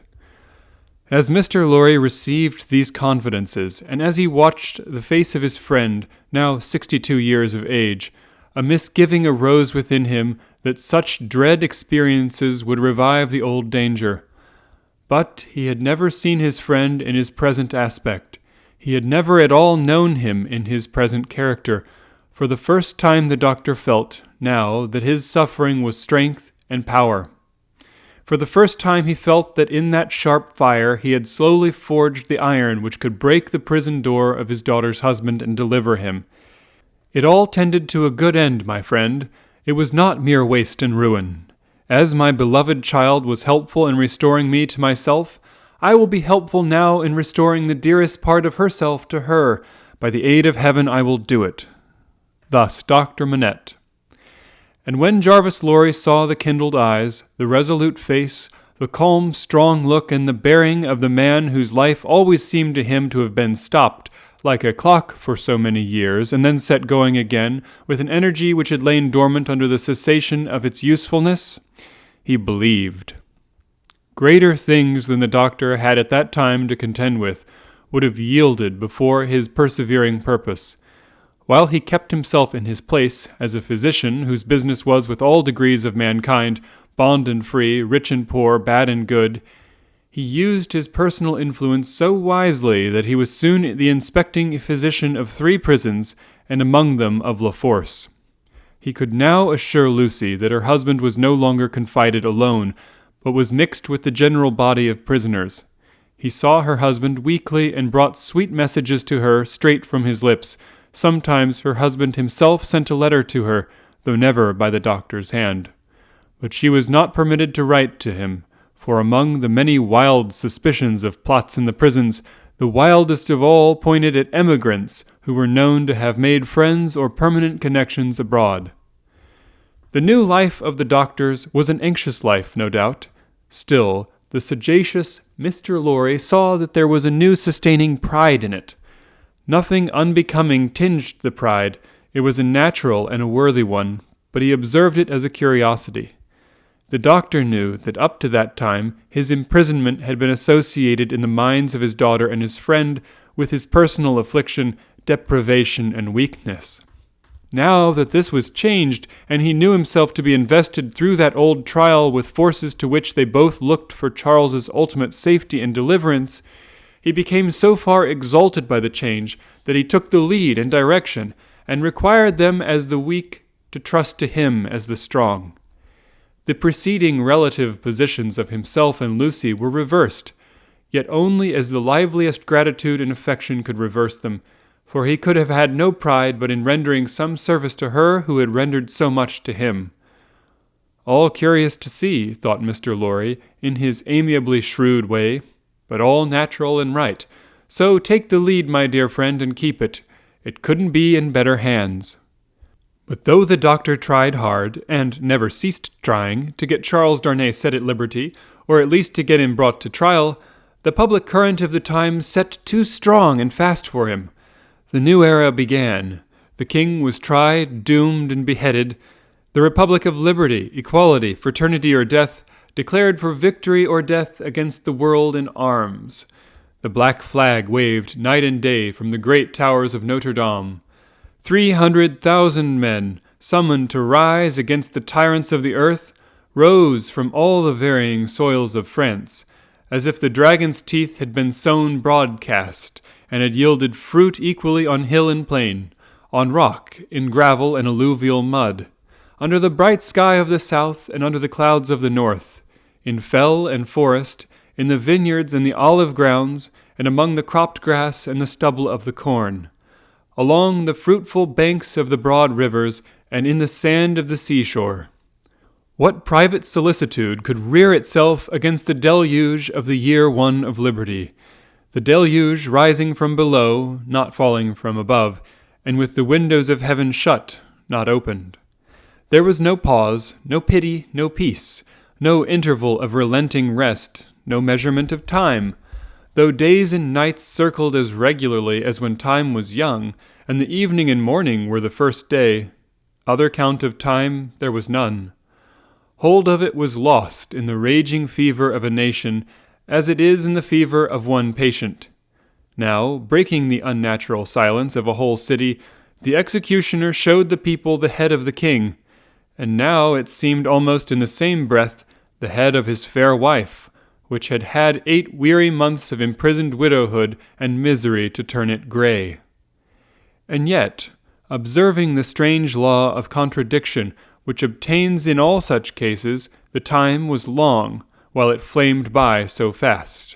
As Mr. Lorry received these confidences, and as he watched the face of his friend, now 62 years of age, a misgiving arose within him that such dread experiences would revive the old danger. But he had never seen his friend in his present aspect. He had never at all known him in his present character. For the first time the doctor felt, now, that his suffering was strength and power. For the first time he felt that in that sharp fire he had slowly forged the iron which could break the prison door of his daughter's husband and deliver him. It all tended to a good end, my friend. It was not mere waste and ruin. As my beloved child was helpful in restoring me to myself, I will be helpful now in restoring the dearest part of herself to her. By the aid of heaven I will do it. Thus Dr. Manette. And when Jarvis Lorry saw the kindled eyes, the resolute face, the calm, strong look, and the bearing of the man whose life always seemed to him to have been stopped, like a clock for so many years, and then set going again, with an energy which had lain dormant under the cessation of its usefulness, he believed. Greater things than the doctor had at that time to contend with would have yielded before his persevering purpose. While he kept himself in his place as a physician whose business was with all degrees of mankind, bond and free, rich and poor, bad and good, he used his personal influence so wisely that he was soon the inspecting physician of 3 prisons, and among them of La Force. He could now assure Lucy that her husband was no longer confided alone, but was mixed with the general body of prisoners. He saw her husband weekly and brought sweet messages to her straight from his lips. Sometimes her husband himself sent a letter to her, though never by the doctor's hand. But she was not permitted to write to him, for among the many wild suspicions of plots in the prisons, the wildest of all pointed at emigrants who were known to have made friends or permanent connections abroad. The new life of the doctor's was an anxious life, no doubt. Still, the sagacious Mr. Lorry saw that there was a new sustaining pride in it. Nothing unbecoming tinged the pride. It was a natural and a worthy one, but he observed it as a curiosity. The doctor knew that up to that time his imprisonment had been associated in the minds of his daughter and his friend with his personal affliction, deprivation, and weakness. Now that this was changed, and he knew himself to be invested through that old trial with forces to which they both looked for Charles's ultimate safety and deliverance, he became so far exalted by the change that he took the lead and direction, and required them as the weak to trust to him as the strong. The preceding relative positions of himself and Lucy were reversed, yet only as the liveliest gratitude and affection could reverse them, for he could have had no pride but in rendering some service to her who had rendered so much to him. All curious to see, thought Mr. Lorry, in his amiably shrewd way, but all natural and right. So take the lead, my dear friend, and keep it. It couldn't be in better hands. But though the doctor tried hard, and never ceased trying, to get Charles Darnay set at liberty, or at least to get him brought to trial, the public current of the times set too strong and fast for him. The new era began. The king was tried, doomed, and beheaded. The Republic of Liberty, Equality, Fraternity, or Death declared for victory or death against the world in arms. The black flag waved night and day from the great towers of Notre Dame. 300,000 men, summoned to rise against the tyrants of the earth, rose from all the varying soils of France, as if the dragon's teeth had been sown broadcast, and had yielded fruit equally on hill and plain, on rock, in gravel and alluvial mud, under the bright sky of the south and under the clouds of the north, in fell and forest, in the vineyards and the olive grounds, and among the cropped grass and the stubble of the corn, along the fruitful banks of the broad rivers, and in the sand of the seashore. What private solicitude could rear itself against the deluge of the year one of liberty, the deluge rising from below, not falling from above, and with the windows of heaven shut, not opened? There was no pause, no pity, no peace, no interval of relenting rest, no measurement of time. Though days and nights circled as regularly as when time was young, and the evening and morning were the first day, other count of time there was none. Hold of it was lost in the raging fever of a nation, as it is in the fever of one patient. Now, breaking the unnatural silence of a whole city, the executioner showed the people the head of the king, and now it seemed almost in the same breath the head of his fair wife, which had had 8 weary months of imprisoned widowhood and misery to turn it gray. And yet, observing the strange law of contradiction which obtains in all such cases, the time was long, while it flamed by so fast.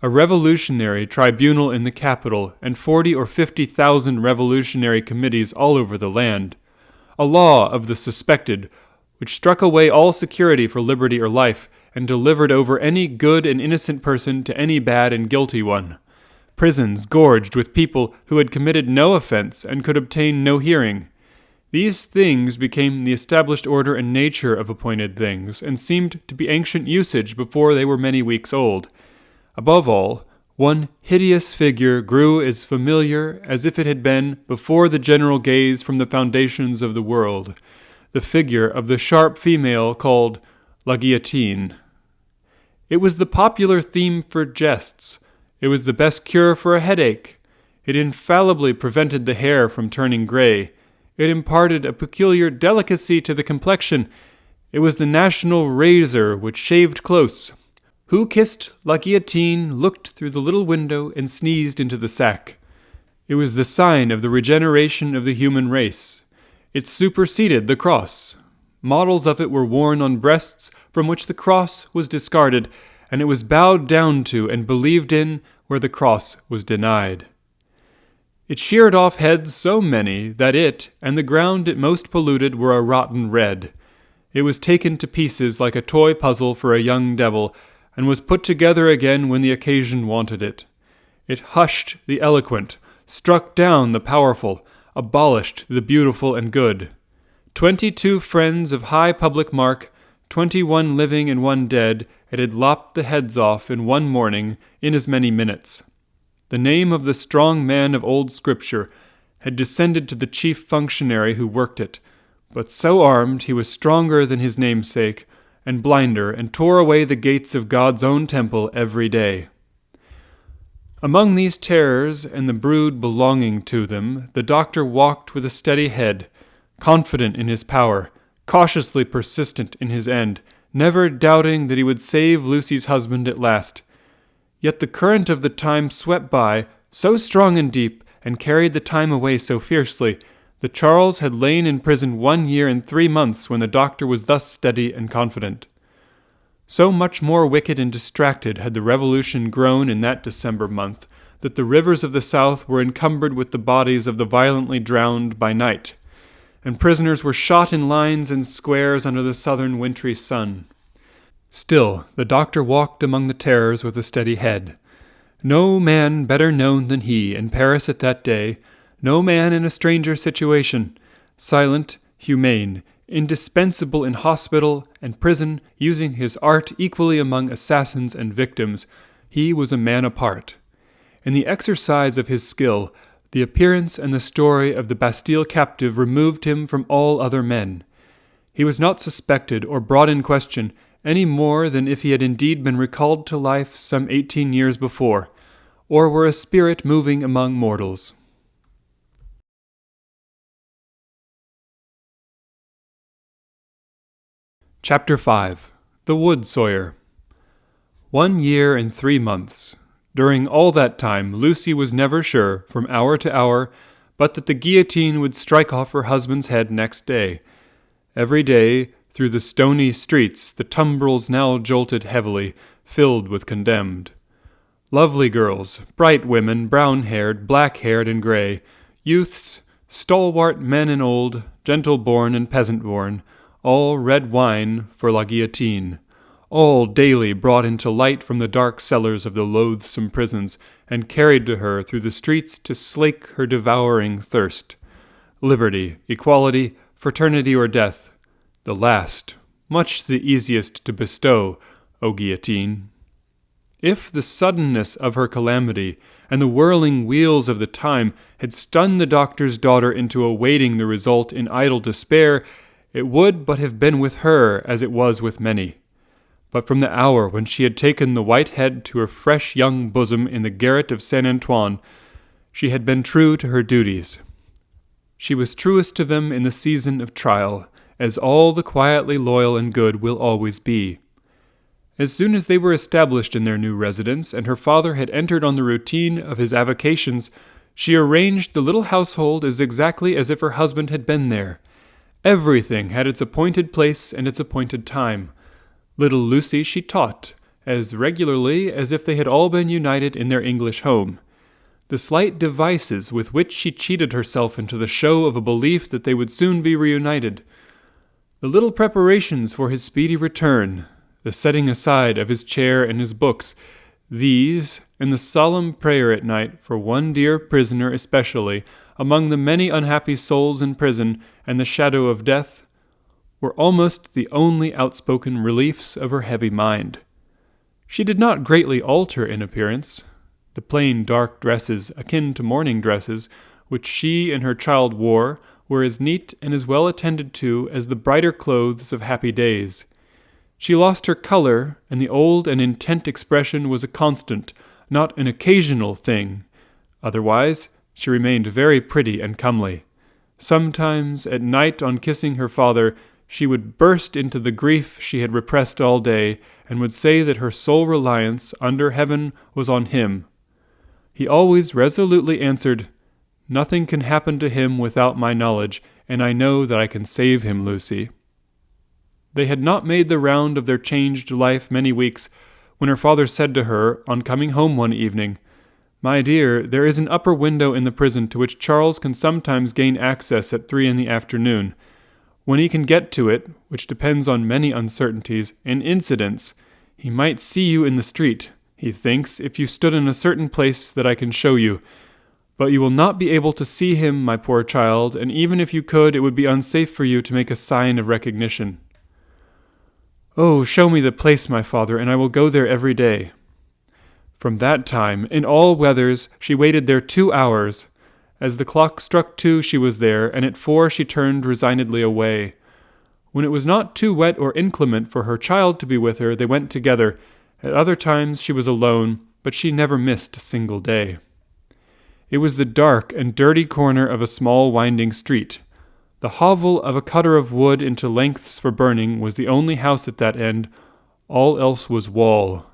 A revolutionary tribunal in the capital, and 40 or 50,000 revolutionary committees all over the land. A law of the suspected, which struck away all security for liberty or life, and delivered over any good and innocent person to any bad and guilty one. Prisons gorged with people who had committed no offense and could obtain no hearing. These things became the established order and nature of appointed things, and seemed to be ancient usage before they were many weeks old. Above all, one hideous figure grew as familiar as if it had been before the general gaze from the foundations of the world, the figure of the sharp female called La Guillotine. It was the popular theme for jests. It was the best cure for a headache. It infallibly prevented the hair from turning gray. It imparted a peculiar delicacy to the complexion. It was the national razor which shaved close. Who kissed La Guillotine looked through the little window and sneezed into the sack. It was the sign of the regeneration of the human race. It superseded the cross. Models of it were worn on breasts from which the cross was discarded, and it was bowed down to and believed in where the cross was denied. It sheared off heads so many that it and the ground it most polluted were a rotten red. It was taken to pieces like a toy puzzle for a young devil, and was put together again when the occasion wanted it. It hushed the eloquent, struck down the powerful, abolished the beautiful and good. 22 friends of high public mark, 21 living and 1 dead, it had lopped the heads off in one morning in as many minutes. The name of the strong man of old Scripture had descended to the chief functionary who worked it, but so armed he was stronger than his namesake, and blinder, and tore away the gates of God's own temple every day. Among these terrors and the brood belonging to them, the doctor walked with a steady head, confident in his power, cautiously persistent in his end, never doubting that he would save Lucy's husband at last. Yet the current of the time swept by, so strong and deep, and carried the time away so fiercely, that Charles had lain in prison 1 year and 3 months when the doctor was thus steady and confident. So much more wicked and distracted had the revolution grown in that December month, that the rivers of the south were encumbered with the bodies of the violently drowned by night, and prisoners were shot in lines and squares under the southern wintry sun. Still, the doctor walked among the terrors with a steady head. No man better known than he in Paris at that day, no man in a stranger situation, silent, humane, indispensable in hospital and prison, using his art equally among assassins and victims, he was a man apart. In the exercise of his skill, The appearance and the story of the Bastille captive removed him from all other men. He was not suspected or brought in question any more than if he had indeed been recalled to life some 18 years before, or were a spirit moving among mortals. Chapter 5. The Wood Sawyer. 1 year and 3 months. During all that time, Lucy was never sure, from hour to hour, but that the guillotine would strike off her husband's head next day. Every day, through the stony streets, the tumbrils now jolted heavily, filled with condemned. Lovely girls, bright women, brown-haired, black-haired, and gray, youths, stalwart men and old, gentle-born and peasant-born, all red wine for la guillotine, all daily brought into light from the dark cellars of the loathsome prisons, and carried to her through the streets to slake her devouring thirst. Liberty, equality, fraternity, or death, the last, much the easiest to bestow, O guillotine. If the suddenness of her calamity and the whirling wheels of the time had stunned the doctor's daughter into awaiting the result in idle despair, it would but have been with her as it was with many. But from the hour when she had taken the white head to her fresh young bosom in the garret of Saint Antoine, she had been true to her duties. She was truest to them in the season of trial, as all the quietly loyal and good will always be. As soon as they were established in their new residence, and her father had entered on the routine of his avocations, she arranged the little household as exactly as if her husband had been there. Everything had its appointed place and its appointed time. Little Lucy she taught, as regularly as if they had all been united in their English home. The slight devices with which she cheated herself into the show of a belief that they would soon be reunited, the little preparations for his speedy return, the setting aside of his chair and his books, these, and the solemn prayer at night for one dear prisoner especially, among the many unhappy souls in prison and the shadow of death, were almost the only outspoken reliefs of her heavy mind. She did not greatly alter in appearance. The plain dark dresses, akin to mourning dresses, which she and her child wore, were as neat and as well attended to as the brighter clothes of happy days. She lost her color, and the old and intent expression was a constant, not an occasional thing. Otherwise, she remained very pretty and comely. Sometimes, at night, on kissing her father, she would burst into the grief she had repressed all day, and would say that her sole reliance under heaven was on him. He always resolutely answered, "Nothing can happen to him without my knowledge, and I know that I can save him, Lucy." They had not made the round of their changed life many weeks, when her father said to her, on coming home one evening, "My dear, there is an upper window in the prison to which Charles can sometimes gain access at 3 in the afternoon. When he can get to it, which depends on many uncertainties and incidents, he might see you in the street, he thinks, if you stood in a certain place that I can show you. But you will not be able to see him, my poor child, and even if you could, it would be unsafe for you to make a sign of recognition." "Oh, show me the place, my father, and I will go there every day." From that time, in all weathers, she waited there 2 hours. As the clock struck 2, she was there, and at 4 she turned resignedly away. When it was not too wet or inclement for her child to be with her, they went together. At other times she was alone, but she never missed a single day. It was the dark and dirty corner of a small winding street. The hovel of a cutter of wood into lengths for burning was the only house at that end. All else was wall.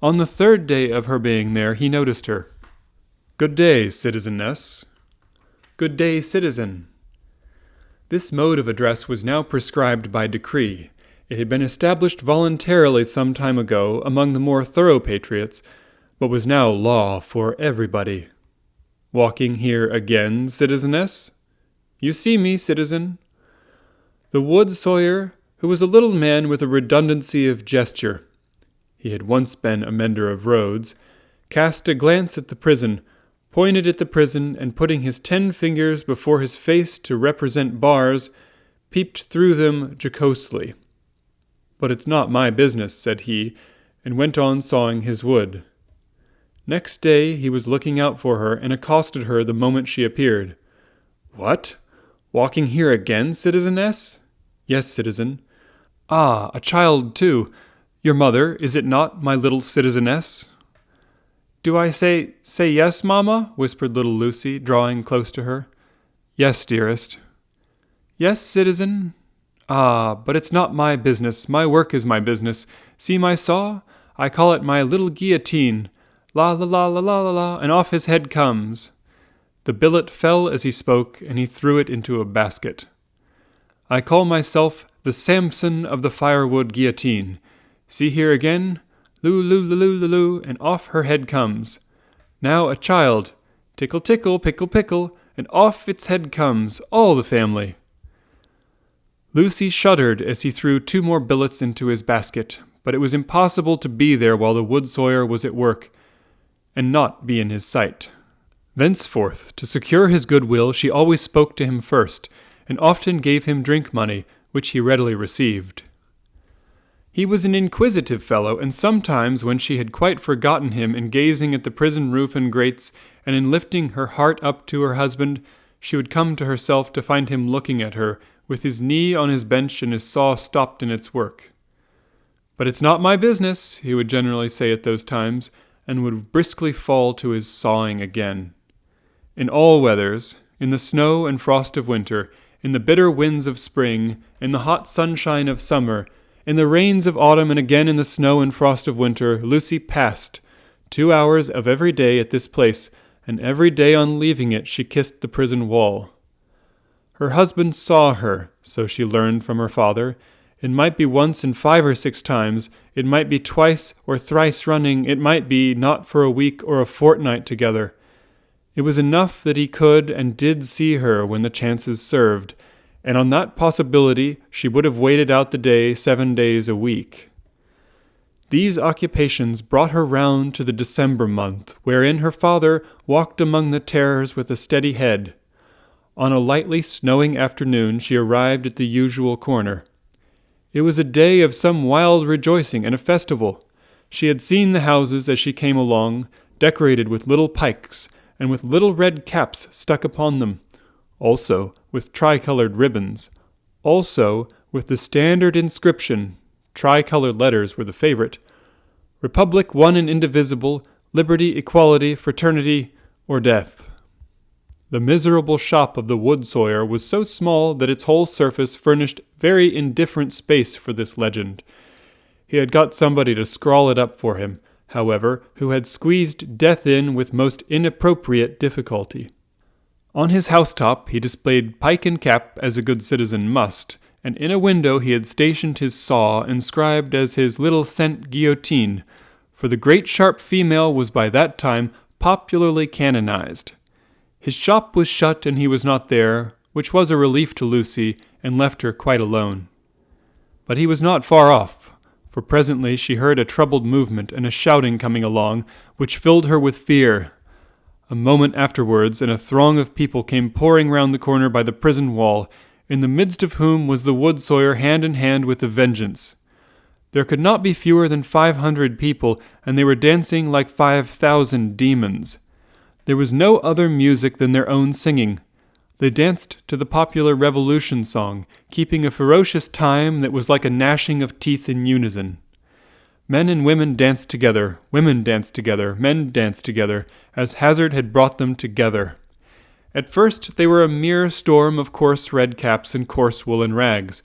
On the 3rd day of her being there, he noticed her. "Good day, citizeness." "Good day, citizen." This mode of address was now prescribed by decree. It had been established voluntarily some time ago among the more thorough patriots, but was now law for everybody. "Walking here again, citizeness?" "You see me, citizen." The wood sawyer, who was a little man with a redundancy of gesture, he had once been a mender of roads, cast a glance at the prison, pointed at the prison, and putting his 10 fingers before his face to represent bars, peeped through them jocosely. "But it's not my business," said he, and went on sawing his wood. Next day he was looking out for her and accosted her the moment she appeared. "What? Walking here again, citizeness?" "Yes, citizen." "Ah, a child too. Your mother, is it not, my little citizeness?" "Do I say yes, mamma?" whispered little Lucy, drawing close to her. "Yes, dearest." "Yes, citizen. Ah, but it's not my business. My work is my business. See my saw? I call it my little guillotine. La la la la la la la, and off his head comes." The billet fell as he spoke, and he threw it into a basket. "I call myself the Samson of the firewood guillotine. See here again? Loo loo loo loo loo loo, and off her head comes. Now a child. Tickle tickle, pickle pickle, and off its head comes, all the family." Lucy shuddered as he threw 2 more billets into his basket, but it was impossible to be there while the wood sawyer was at work, and not be in his sight. Thenceforth, to secure his goodwill, she always spoke to him first, and often gave him drink money, which he readily received. He was an inquisitive fellow, and sometimes, when she had quite forgotten him in gazing at the prison roof and grates, and in lifting her heart up to her husband, she would come to herself to find him looking at her, with his knee on his bench and his saw stopped in its work. "But it's not my business," he would generally say at those times, and would briskly fall to his sawing again. In all weathers, in the snow and frost of winter, in the bitter winds of spring, in the hot sunshine of summer, in the rains of autumn, and again in the snow and frost of winter, Lucy passed 2 hours of every day at this place, and every day on leaving it she kissed the prison wall. Her husband saw her, so she learned from her father. It might be once and 5 or 6 times, it might be twice or thrice running, it might be not for a week or a fortnight together. It was enough that he could and did see her when the chances served, and on that possibility she would have waited out the day 7 days a week. These occupations brought her round to the December month, wherein her father walked among the terrors with a steady head. On a lightly snowing afternoon she arrived at the usual corner. It was a day of some wild rejoicing and a festival. She had seen the houses as she came along, decorated with little pikes, and with little red caps stuck upon them, also with tricolored ribbons, also with the standard inscription, tricolored letters were the favorite, "Republic one and indivisible, liberty, equality, fraternity, or death." The miserable shop of the wood sawyer was so small that its whole surface furnished very indifferent space for this legend. He had got somebody to scrawl it up for him, however, who had squeezed death in with most inappropriate difficulty. On his housetop he displayed pike and cap as a good citizen must, and in a window he had stationed his saw, inscribed as his little cent guillotine, for the great sharp female was by that time popularly canonized. His shop was shut and he was not there, which was a relief to Lucy, and left her quite alone. But he was not far off, for presently she heard a troubled movement and a shouting coming along, which filled her with fear. A moment afterwards, and a throng of people came pouring round the corner by the prison wall, in the midst of whom was the wood sawyer hand in hand with the vengeance. There could not be fewer than 500 people, and they were dancing like 5,000 demons. There was no other music than their own singing. They danced to the popular Revolution song, keeping a ferocious time that was like a gnashing of teeth in unison. Men and women danced together, women danced together, men danced together, as hazard had brought them together. At first they were a mere storm of coarse red caps and coarse woolen rags.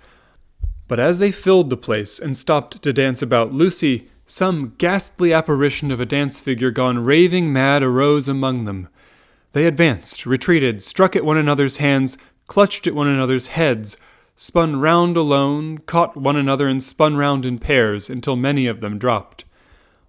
But as they filled the place and stopped to dance about Lucy, some ghastly apparition of a dance figure gone raving mad arose among them. They advanced, retreated, struck at one another's hands, clutched at one another's heads, spun round alone, caught one another and spun round in pairs, until many of them dropped.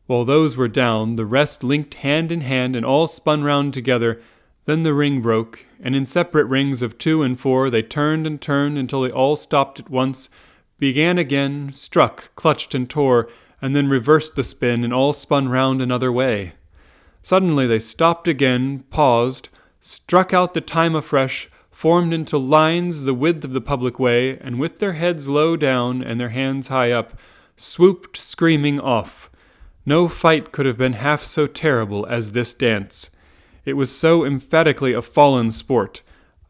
While those were down, the rest linked hand in hand and all spun round together. Then the ring broke, and in separate rings of 2 and 4 they turned and turned until they all stopped at once, began again, struck, clutched and tore, and then reversed the spin and all spun round another way. Suddenly they stopped again, paused, struck out the time afresh, formed into lines the width of the public way, and with their heads low down and their hands high up, swooped screaming off. No fight could have been half so terrible as this dance. It was so emphatically a fallen sport,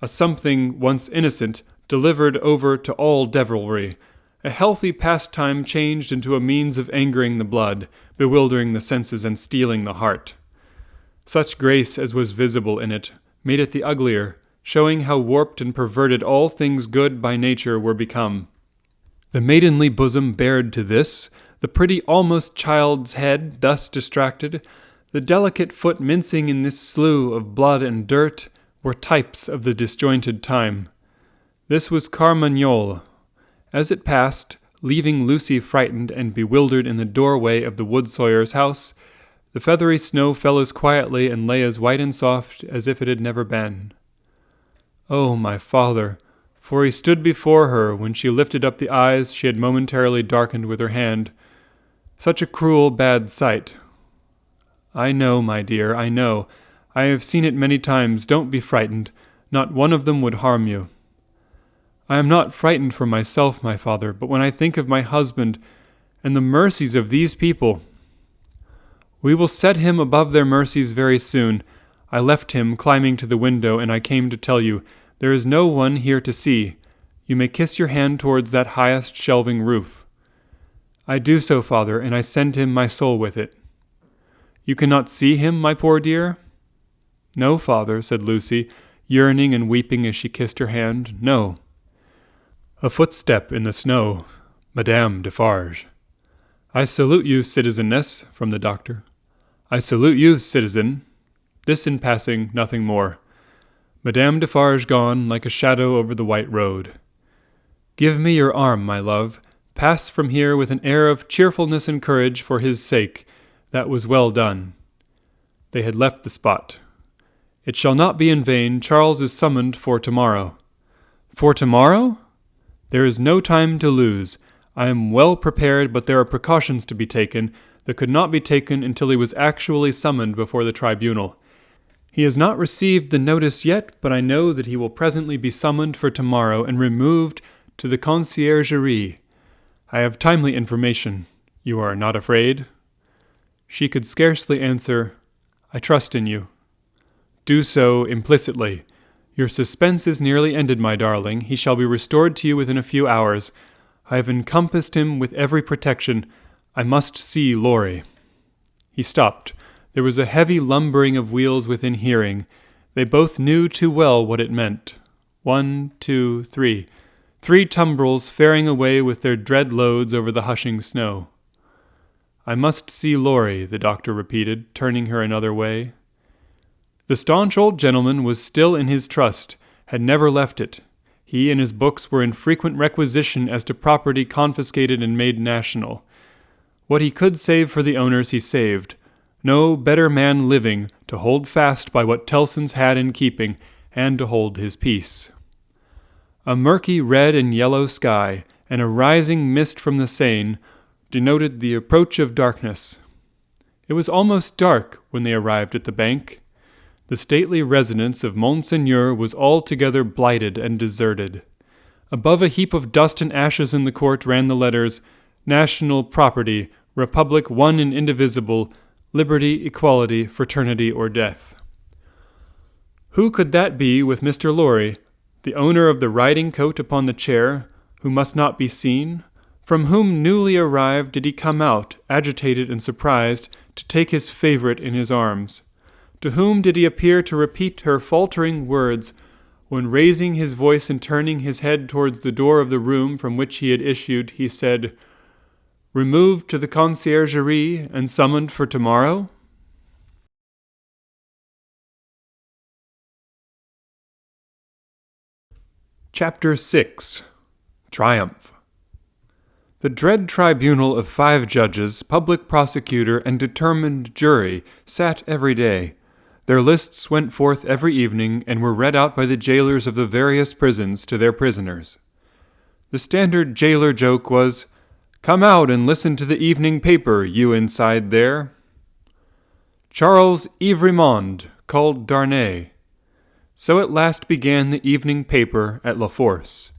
a something once innocent delivered over to all devilry, a healthy pastime changed into a means of angering the blood, bewildering the senses, and stealing the heart. Such grace as was visible in it made it the uglier, showing how warped and perverted all things good by nature were become. The maidenly bosom bared to this, the pretty almost child's head thus distracted, the delicate foot mincing in this slough of blood and dirt, were types of the disjointed time. This was Carmagnole. As it passed, leaving Lucy frightened and bewildered in the doorway of the wood sawyer's house, the feathery snow fell as quietly and lay as white and soft as if it had never been. Oh, my father! For he stood before her when she lifted up the eyes she had momentarily darkened with her hand. Such a cruel, bad sight. I know, my dear, I know. I have seen it many times. Don't be frightened. Not one of them would harm you. I am not frightened for myself, my father, but when I think of my husband and the mercies of these people. We will set him above their mercies very soon. I left him climbing to the window, and I came to tell you, there is no one here to see. You may kiss your hand towards that highest shelving roof. I do so, father, and I send him my soul with it. You cannot see him, my poor dear? No, father, said Lucy, yearning and weeping as she kissed her hand. No. A footstep in the snow. Madame Defarge. I salute you, citizeness, from the doctor. I salute you, citizen. This in passing, nothing more. Madame Defarge gone like a shadow over the white road. Give me your arm, my love. Pass from here with an air of cheerfulness and courage for his sake. That was well done. They had left the spot. It shall not be in vain. Charles is summoned for tomorrow. For tomorrow? There is no time to lose. I am well prepared, but there are precautions to be taken that could not be taken until he was actually summoned before the tribunal. He has not received the notice yet, but I know that he will presently be summoned for tomorrow and removed to the conciergerie. I have timely information. You are not afraid? She could scarcely answer, I trust in you. Do so implicitly. Your suspense is nearly ended, my darling. He shall be restored to you within a few hours. I have encompassed him with every protection. I must see Laurie. He stopped. There was a heavy lumbering of wheels within hearing. They both knew too well what it meant. 1, 2, 3. 3 tumbrils faring away with their dread loads over the hushing snow. I must see Laurie, the doctor repeated, turning her another way. The staunch old gentleman was still in his trust, had never left it. He and his books were in frequent requisition as to property confiscated and made national. What he could save for the owners he saved. No better man living to hold fast by what Tellson's had in keeping, and to hold his peace. A murky red and yellow sky, and a rising mist from the Seine, denoted the approach of darkness. It was almost dark when they arrived at the bank. The stately residence of Monseigneur was altogether blighted and deserted. Above a heap of dust and ashes in the court ran the letters, National Property, Republic one and indivisible, Liberty, Equality, Fraternity, or Death. Who could that be with Mr. Laurie, the owner of the riding coat upon the chair, who must not be seen? From whom newly arrived did he come out, agitated and surprised, to take his favourite in his arms? To whom did he appear to repeat her faltering words, when raising his voice and turning his head towards the door of the room from which he had issued, he said, Removed to the conciergerie and summoned for tomorrow? Chapter 6. Triumph. The dread tribunal of 5 judges, public prosecutor, and determined jury sat every day. Their lists went forth every evening and were read out by the jailers of the various prisons to their prisoners. The standard jailer joke was, Come out and listen to the evening paper, you inside there. Charles Ivrimond, called Darnay. So at last began the evening paper at La Force.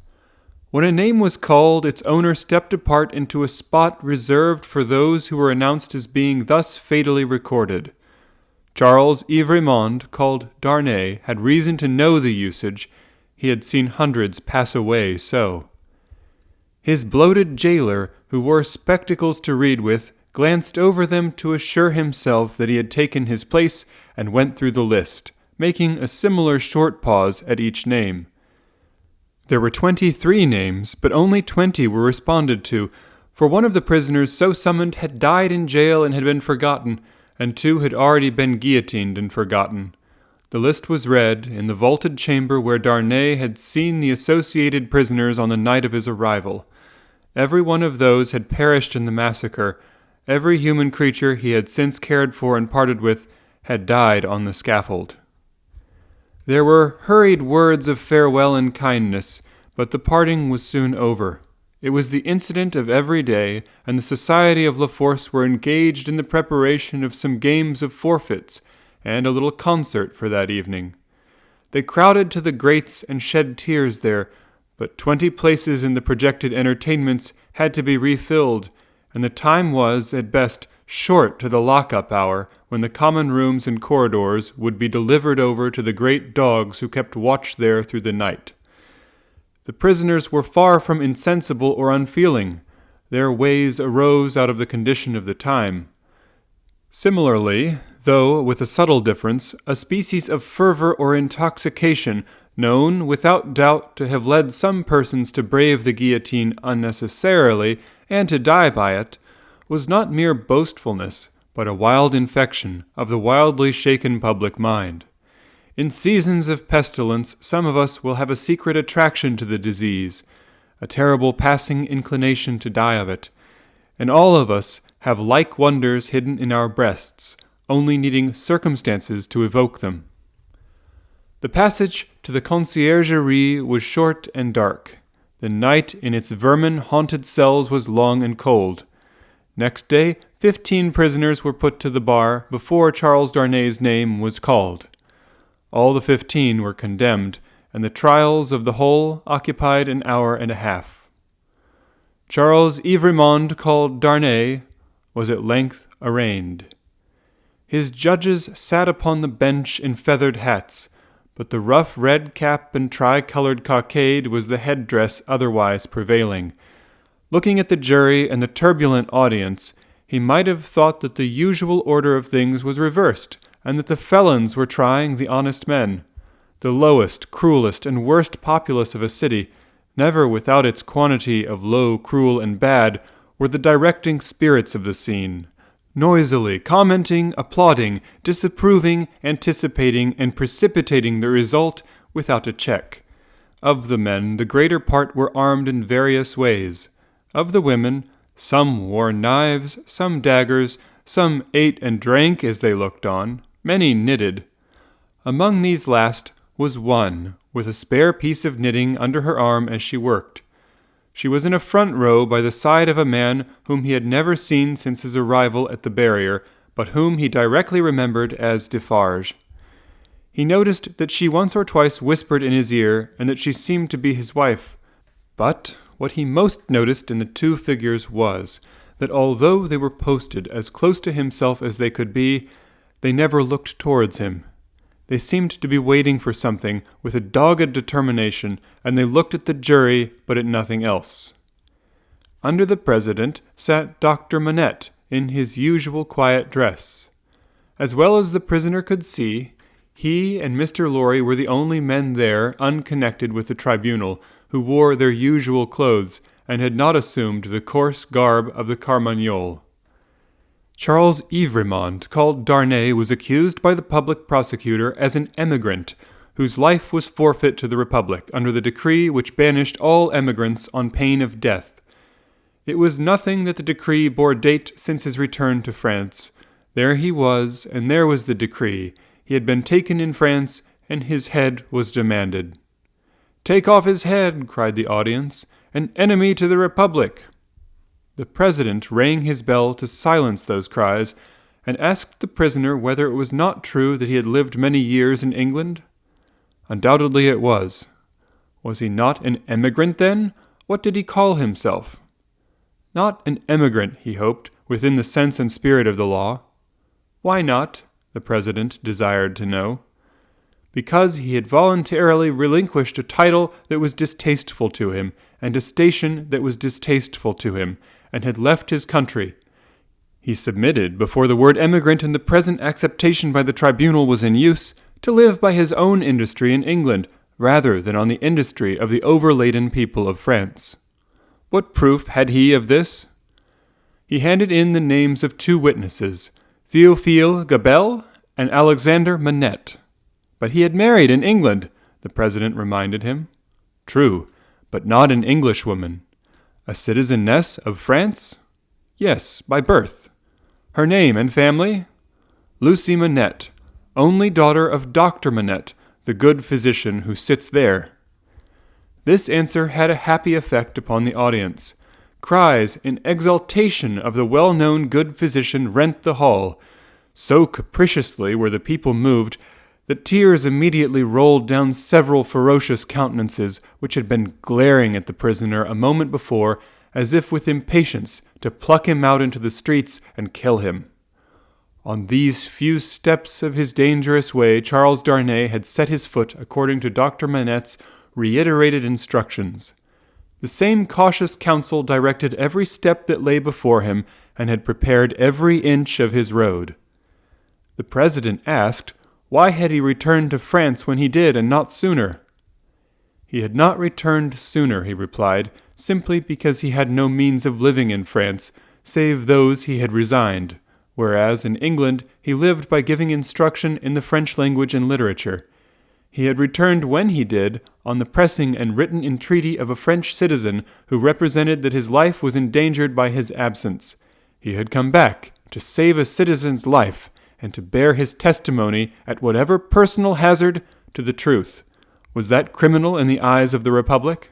When a name was called, its owner stepped apart into a spot reserved for those who were announced as being thus fatally recorded. Charles Yvremond, called Darnay, had reason to know the usage. He had seen hundreds pass away so. His bloated jailer, who wore spectacles to read with, glanced over them to assure himself that he had taken his place and went through the list, making a similar short pause at each name. There were 23 names, but only 20 were responded to, for one of the prisoners so summoned had died in jail and had been forgotten, and 2 had already been guillotined and forgotten. The list was read in the vaulted chamber where Darnay had seen the associated prisoners on the night of his arrival. Every one of those had perished in the massacre. Every human creature he had since cared for and parted with had died on the scaffold. There were hurried words of farewell and kindness, but the parting was soon over. It was the incident of every day, and the society of La Force were engaged in the preparation of some games of forfeits and a little concert for that evening. They crowded to the grates and shed tears there, but 20 places in the projected entertainments had to be refilled, and the time was, at best, short to the lock-up hour, when the common rooms and corridors would be delivered over to the great dogs who kept watch there through the night. The prisoners were far from insensible or unfeeling. Their ways arose out of the condition of the time. Similarly, though with a subtle difference, a species of fervor or intoxication, known without doubt to have led some persons to brave the guillotine unnecessarily and to die by it, was not mere boastfulness, but a wild infection of the wildly shaken public mind. In seasons of pestilence, some of us will have a secret attraction to the disease, a terrible passing inclination to die of it, and all of us have like wonders hidden in our breasts, only needing circumstances to evoke them. The passage to the conciergerie was short and dark. The night in its vermin-haunted cells was long and cold. Next day, 15 prisoners were put to the bar before Charles Darnay's name was called. All the 15 were condemned, and the trials of the whole occupied an hour and a half. Charles Yvremond, called Darnay, was at length arraigned. His judges sat upon the bench in feathered hats, but the rough red cap and tricolored cockade was the headdress otherwise prevailing. Looking at the jury and the turbulent audience, he might have thought that the usual order of things was reversed, and that the felons were trying the honest men. The lowest, cruelest, and worst populace of a city, never without its quantity of low, cruel, and bad, were the directing spirits of the scene, noisily commenting, applauding, disapproving, anticipating, and precipitating the result without a check. Of the men, the greater part were armed in various ways. Of the women, some wore knives, some daggers, some ate and drank as they looked on, many knitted. Among these last was one, with a spare piece of knitting under her arm as she worked. She was in a front row by the side of a man whom he had never seen since his arrival at the barrier, but whom he directly remembered as Defarge. He noticed that she once or twice whispered in his ear, and that she seemed to be his wife. But what he most noticed in the 2 figures was that although they were posted as close to himself as they could be, they never looked towards him. They seemed to be waiting for something with a dogged determination, and they looked at the jury, but at nothing else. Under the president sat Dr. Manette, in his usual quiet dress. As well as the prisoner could see, he and Mr. Lorry were the only men there unconnected with the tribunal who wore their usual clothes and had not assumed the coarse garb of the Carmagnole. Charles Yvremond, called Darnay, was accused by the public prosecutor as an emigrant, whose life was forfeit to the Republic under the decree which banished all emigrants on pain of death. It was nothing that the decree bore date since his return to France. There he was, and there was the decree. He had been taken in France, and his head was demanded. "Take off his head," cried the audience, "an enemy to the Republic." The president rang his bell to silence those cries, and asked the prisoner whether it was not true that he had lived many years in England. Undoubtedly it was. Was he not an emigrant then, What did he call himself? Not an emigrant, he hoped, within the sense and spirit of the law. Why not? The president desired to know. Because he had voluntarily relinquished a title that was distasteful to him, and a station that was distasteful to him, and had left his country. He submitted, before the word emigrant in the present acceptation by the tribunal was in use, to live by his own industry in England, rather than on the industry of the overladen people of France. What proof had he of this? He handed in the names of 2 witnesses, Théophile Gabelle and Alexander Manette. But he had married in England, the president reminded him. True, but not an Englishwoman. A citizeness of France? Yes, by birth. Her name and family? Lucy Manette, only daughter of Dr. Manette, the good physician who sits there. This answer had a happy effect upon the audience. Cries in exultation of the well-known good physician rent the hall. So capriciously were the people moved that tears immediately rolled down several ferocious countenances which had been glaring at the prisoner a moment before, as if with impatience to pluck him out into the streets and kill him. On these few steps of his dangerous way Charles Darnay had set his foot according to Dr. Manette's reiterated instructions. The same cautious counsel directed every step that lay before him, and had prepared every inch of his road. The president asked, why had he returned to France when he did, and not sooner? He had not returned sooner, he replied, simply because he had no means of living in France, save those he had resigned, whereas in England he lived by giving instruction in the French language and literature. He had returned when he did, on the pressing and written entreaty of a French citizen who represented that his life was endangered by his absence. He had come back to save a citizen's life, and to bear his testimony, at whatever personal hazard, to the truth. Was that criminal in the eyes of the Republic?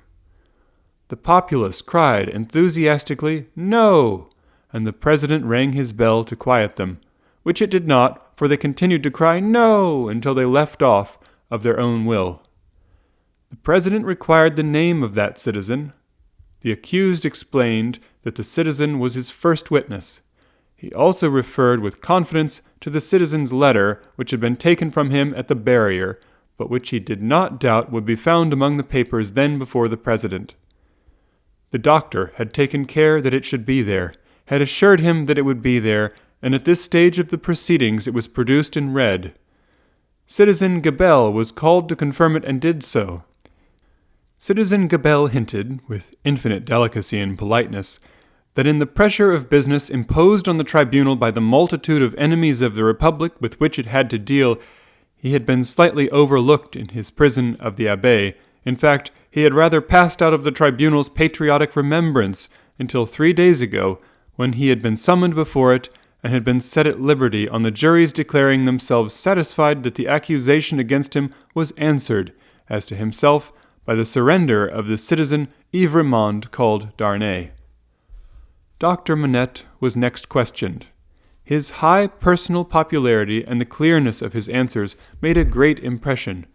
The populace cried enthusiastically, "No!" and the president rang his bell to quiet them, which it did not, for they continued to cry "No!" until they left off of their own will. The president required the name of that citizen. The accused explained that the citizen was his first witness. He also referred with confidence to the citizen's letter, which had been taken from him at the barrier, but which he did not doubt would be found among the papers then before the president. The doctor had taken care that it should be there, had assured him that it would be there, and at this stage of the proceedings it was produced and read. Citizen Gabelle was called to confirm it and did so. Citizen Gabelle hinted, with infinite delicacy and politeness, that in the pressure of business imposed on the tribunal by the multitude of enemies of the Republic with which it had to deal, he had been slightly overlooked in his prison of the Abbaye. In fact, he had rather passed out of the tribunal's patriotic remembrance until 3 days ago, when he had been summoned before it and had been set at liberty on the jury's declaring themselves satisfied that the accusation against him was answered, as to himself, by the surrender of the citizen Ivrémonde called Darnay. Dr. Manette was next questioned. His high personal popularity and the clearness of his answers made a great impression,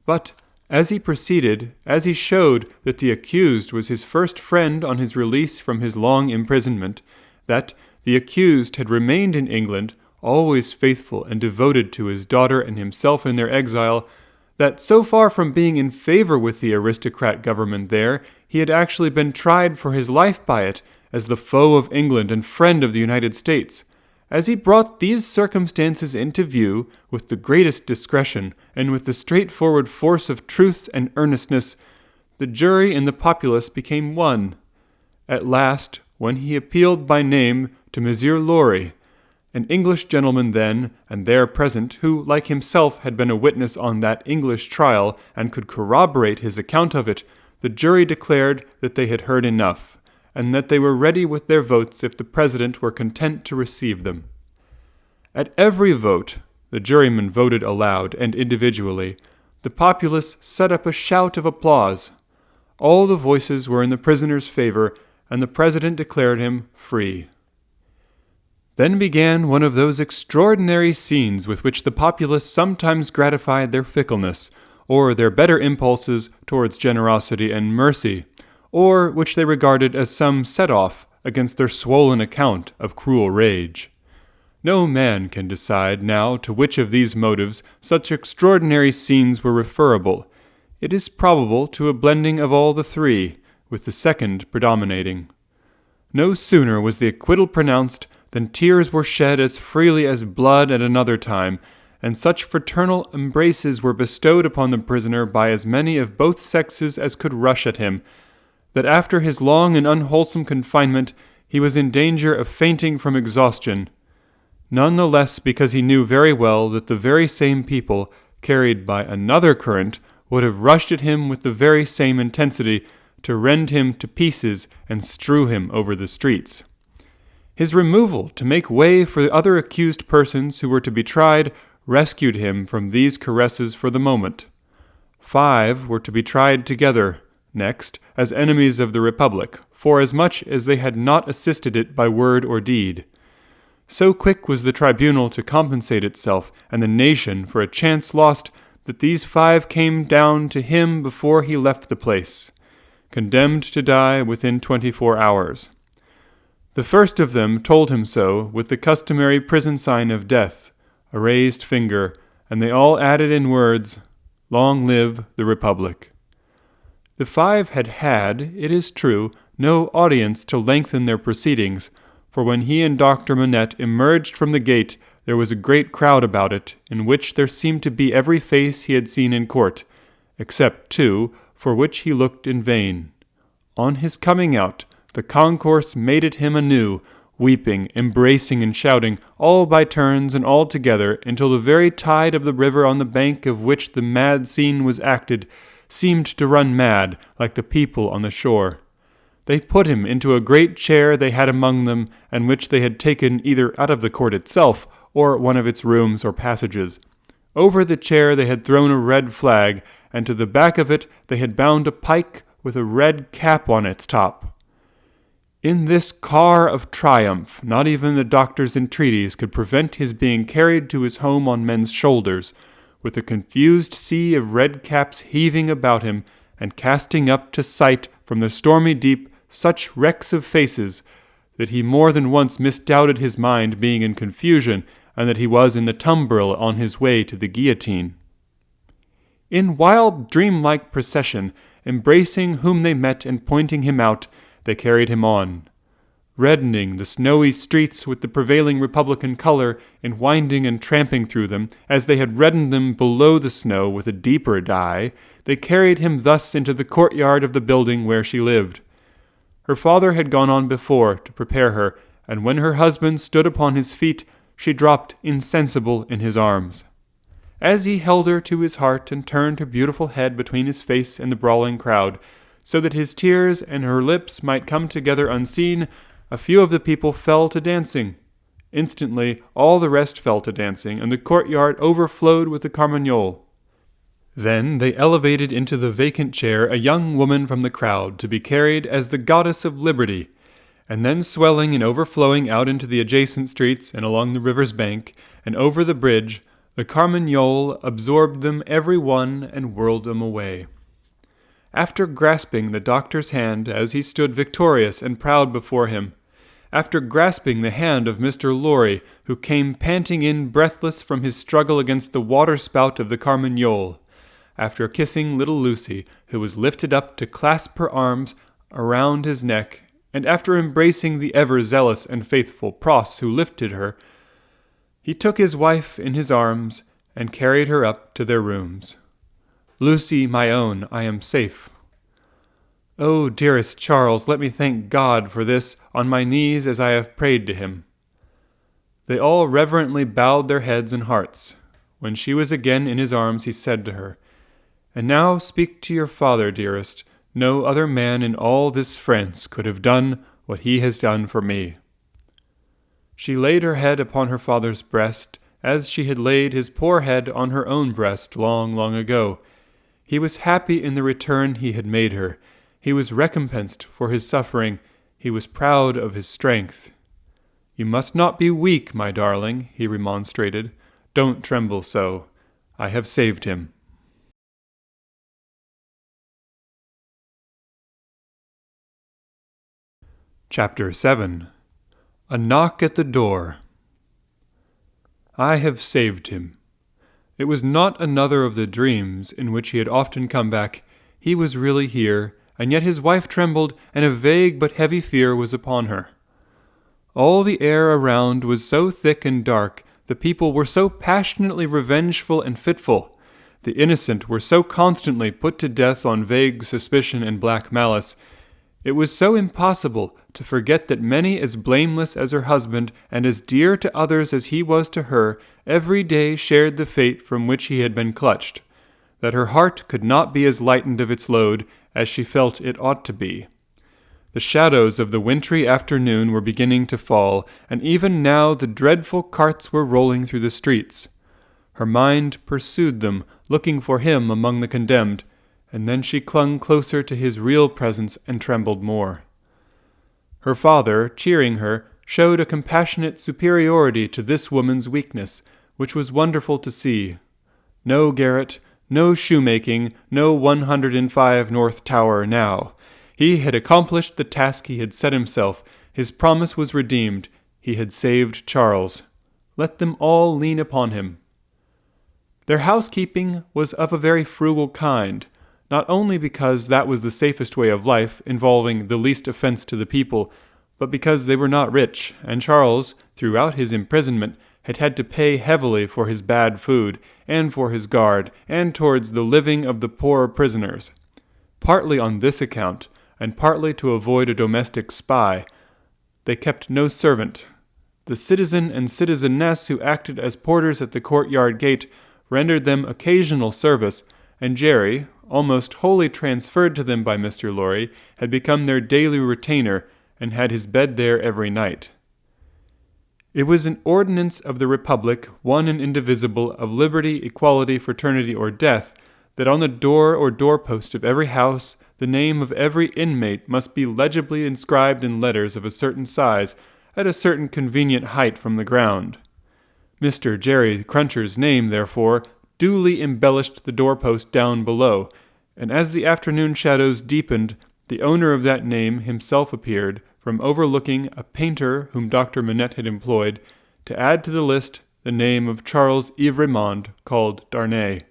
but as he proceeded, as he showed that the accused was his first friend on his release from his long imprisonment, that the accused had remained in England, always faithful and devoted to his daughter and himself in their exile, that so far from being in favor with the aristocrat government there, he had actually been tried for his life by it as the foe of England and friend of the United States. As he brought these circumstances into view with the greatest discretion and with the straightforward force of truth and earnestness, the jury and the populace became one. At last, when he appealed by name to Monsieur Lorry, an English gentleman then and there present, who, like himself, had been a witness on that English trial and could corroborate his account of it, the jury declared that they had heard enough, and that they were ready with their votes if the president were content to receive them. At every vote, the jurymen voted aloud and individually, the populace set up a shout of applause. All the voices were in the prisoner's favor, and the president declared him free. Then began one of those extraordinary scenes with which the populace sometimes gratified their fickleness, or their better impulses towards generosity and mercy, or which they regarded as some set-off against their swollen account of cruel rage. No man can decide now to which of these motives such extraordinary scenes were referable. It is probable to a blending of all the three, with the second predominating. No sooner was the acquittal pronounced than tears were shed as freely as blood at another time, and such fraternal embraces were bestowed upon the prisoner by as many of both sexes as could rush at him, that after his long and unwholesome confinement he was in danger of fainting from exhaustion, none the less because he knew very well that the very same people, carried by another current, would have rushed at him with the very same intensity to rend him to pieces and strew him over the streets. His removal to make way for the other accused persons who were to be tried rescued him from these caresses for the moment. 5 were to be tried together, next, as enemies of the Republic, forasmuch as they had not assisted it by word or deed. So quick was the tribunal to compensate itself and the nation for a chance lost that these 5 came down to him before he left the place, condemned to die within 24 hours. The first of them told him so with the customary prison sign of death, a raised finger, and they all added in words, "Long live the Republic." The 5 had, it is true, no audience to lengthen their proceedings, for when he and Dr. Manette emerged from the gate, there was a great crowd about it, in which there seemed to be every face he had seen in court, except 2, for which he looked in vain. On his coming out, the concourse made at him anew, weeping, embracing, and shouting, all by turns and all together, until the very tide of the river on the bank of which the mad scene was acted seemed to run mad, like the people on the shore. They put him into a great chair they had among them, and which they had taken either out of the court itself, or one of its rooms or passages. Over the chair they had thrown a red flag, and to the back of it they had bound a pike with a red cap on its top. In this car of triumph, not even the doctor's entreaties could prevent his being carried to his home on men's shoulders, with a confused sea of red caps heaving about him, and casting up to sight from the stormy deep such wrecks of faces, that he more than once misdoubted his mind being in confusion, and that he was in the tumbril on his way to the guillotine. In wild dream-like procession, embracing whom they met and pointing him out, they carried him on, reddening the snowy streets with the prevailing Republican color in winding and tramping through them, as they had reddened them below the snow with a deeper dye. They carried him thus into the courtyard of the building where she lived. Her father had gone on before to prepare her, and when her husband stood upon his feet, she dropped insensible in his arms. As he held her to his heart and turned her beautiful head between his face and the brawling crowd, so that his tears and her lips might come together unseen, a few of the people fell to dancing. Instantly all the rest fell to dancing, and the courtyard overflowed with the carmagnole. Then they elevated into the vacant chair a young woman from the crowd to be carried as the goddess of liberty, and then swelling and overflowing out into the adjacent streets and along the river's bank and over the bridge, the carmagnole absorbed them every one and whirled them away. After grasping the doctor's hand as he stood victorious and proud before him, after grasping the hand of Mr. Lorry, who came panting in breathless from his struggle against the water-spout of the carmagnole, after kissing little Lucy, who was lifted up to clasp her arms around his neck, and after embracing the ever-zealous and faithful Pross, who lifted her, he took his wife in his arms and carried her up to their rooms. "Lucy, my own, I am safe." "Oh, dearest Charles, let me thank God for this on my knees as I have prayed to him." They all reverently bowed their heads and hearts. When she was again in his arms, he said to her, "And now speak to your father, dearest. No other man in all this France could have done what he has done for me." She laid her head upon her father's breast, as she had laid his poor head on her own breast long, long ago. He was happy in the return he had made her. He was recompensed for his suffering. He was proud of his strength. "You must not be weak, my darling," he remonstrated. "Don't tremble so. I have saved him." Chapter 7. A Knock at the Door. I have saved him. It was not another of the dreams in which he had often come back. He was really here, and yet his wife trembled, and a vague but heavy fear was upon her. All the air around was so thick and dark, the people were so passionately revengeful and fitful, the innocent were so constantly put to death on vague suspicion and black malice. It was so impossible to forget that many as blameless as her husband, and as dear to others as he was to her, every day shared the fate from which he had been clutched, that her heart could not be as lightened of its load as she felt it ought to be. The shadows of the wintry afternoon were beginning to fall, and even now the dreadful carts were rolling through the streets. Her mind pursued them, looking for him among the condemned, and then she clung closer to his real presence and trembled more. Her father, cheering her, showed a compassionate superiority to this woman's weakness, which was wonderful to see. No garret, no shoemaking, no 105 North Tower now. He had accomplished the task he had set himself. His promise was redeemed. He had saved Charles. Let them all lean upon him. Their housekeeping was of a very frugal kind, not only because that was the safest way of life, involving the least offense to the people, but because they were not rich, and Charles, throughout his imprisonment, had had to pay heavily for his bad food, and for his guard, and towards the living of the poorer prisoners. Partly on this account, and partly to avoid a domestic spy, they kept no servant. The citizen and citizeness who acted as porters at the courtyard gate rendered them occasional service, and Jerry, almost wholly transferred to them by Mr. Lorry, had become their daily retainer, and had his bed there every night. It was an ordinance of the Republic, one and indivisible, of liberty, equality, fraternity, or death, that on the door or doorpost of every house the name of every inmate must be legibly inscribed in letters of a certain size, at a certain convenient height from the ground. Mr. Jerry Cruncher's name, therefore, duly embellished the doorpost down below, and as the afternoon shadows deepened, the owner of that name himself appeared, from overlooking a painter whom Dr. Manette had employed, to add to the list the name of Charles Evrémonde, called Darnay.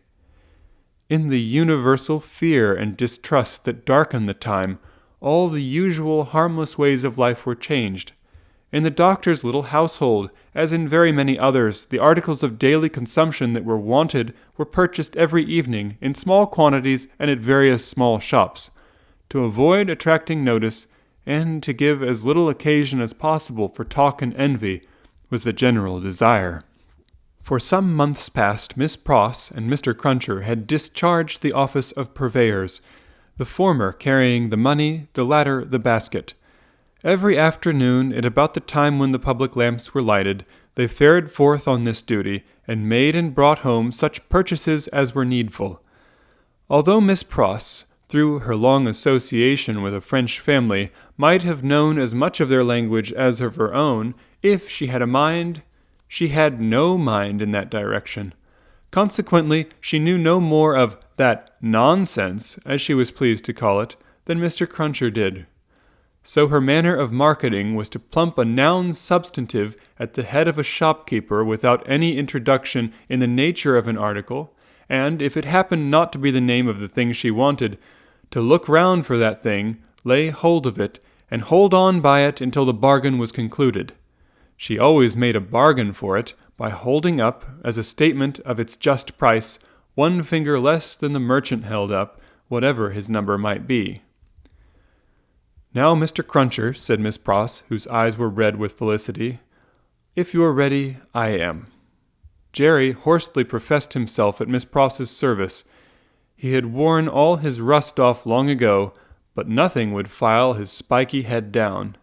In the universal fear and distrust that darkened the time, all the usual harmless ways of life were changed. In the doctor's little household, as in very many others, the articles of daily consumption that were wanted were purchased every evening, in small quantities and at various small shops. To avoid attracting notice, and to give as little occasion as possible for talk and envy, was the general desire. For some months past, Miss Pross and Mr. Cruncher had discharged the office of purveyors, the former carrying the money, the latter the basket. Every afternoon, at about the time when the public lamps were lighted, they fared forth on this duty, and made and brought home such purchases as were needful. Although Miss Pross, through her long association with a French family, might have known as much of their language as of her own, if she had a mind, she had no mind in that direction. Consequently, she knew no more of that nonsense, as she was pleased to call it, than Mr. Cruncher did. So her manner of marketing was to plump a noun substantive at the head of a shopkeeper without any introduction in the nature of an article, and, if it happened not to be the name of the thing she wanted, to look round for that thing, lay hold of it, and hold on by it until the bargain was concluded. She always made a bargain for it by holding up, as a statement of its just price, one finger less than the merchant held up, whatever his number might be. "Now, Mr. Cruncher," said Miss Pross, whose eyes were red with felicity, "if you are ready, I am." Jerry hoarsely professed himself at Miss Pross's service. He had worn all his rust off long ago, but nothing would file his spiky head down.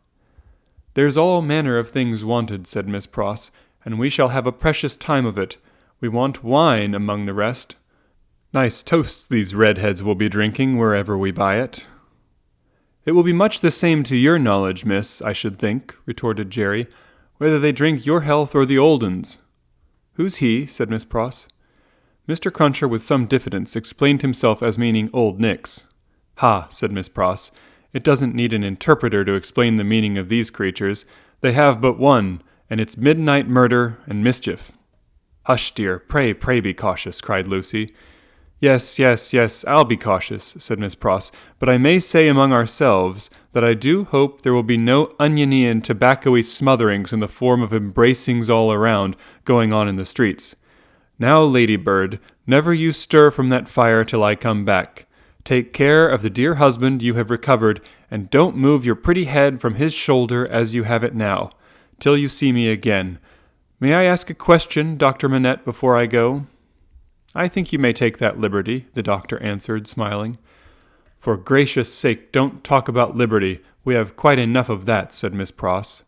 "There's all manner of things wanted," said Miss Pross, "and we shall have a precious time of it. We want wine among the rest. Nice toasts these redheads will be drinking wherever we buy it." "It will be much the same to your knowledge, miss, I should think," retorted Jerry, "whether they drink your health or the old un's." "Who's he?" said Miss Pross. Mr. Cruncher, with some diffidence, explained himself as meaning Old Nick's. "Ha," said Miss Pross, It doesn't need an interpreter to explain the meaning of these creatures. They have but one, and it's midnight murder and mischief." "Hush, dear, pray be cautious," cried Lucy. Yes, I'll be cautious," said Miss Pross, "but I may say among ourselves that I do hope there will be no oniony and tobacco-y smotherings in the form of embracings all around going on in the streets. Now, Ladybird, never you stir from that fire till I come back. Take care of the dear husband you have recovered, and don't move your pretty head from his shoulder as you have it now, till you see me again. May I ask a question, Dr. Manette, before I go?" "I think you may take that liberty," the doctor answered, smiling. "For gracious sake, don't talk about liberty. We have quite enough of that," said Miss Pross.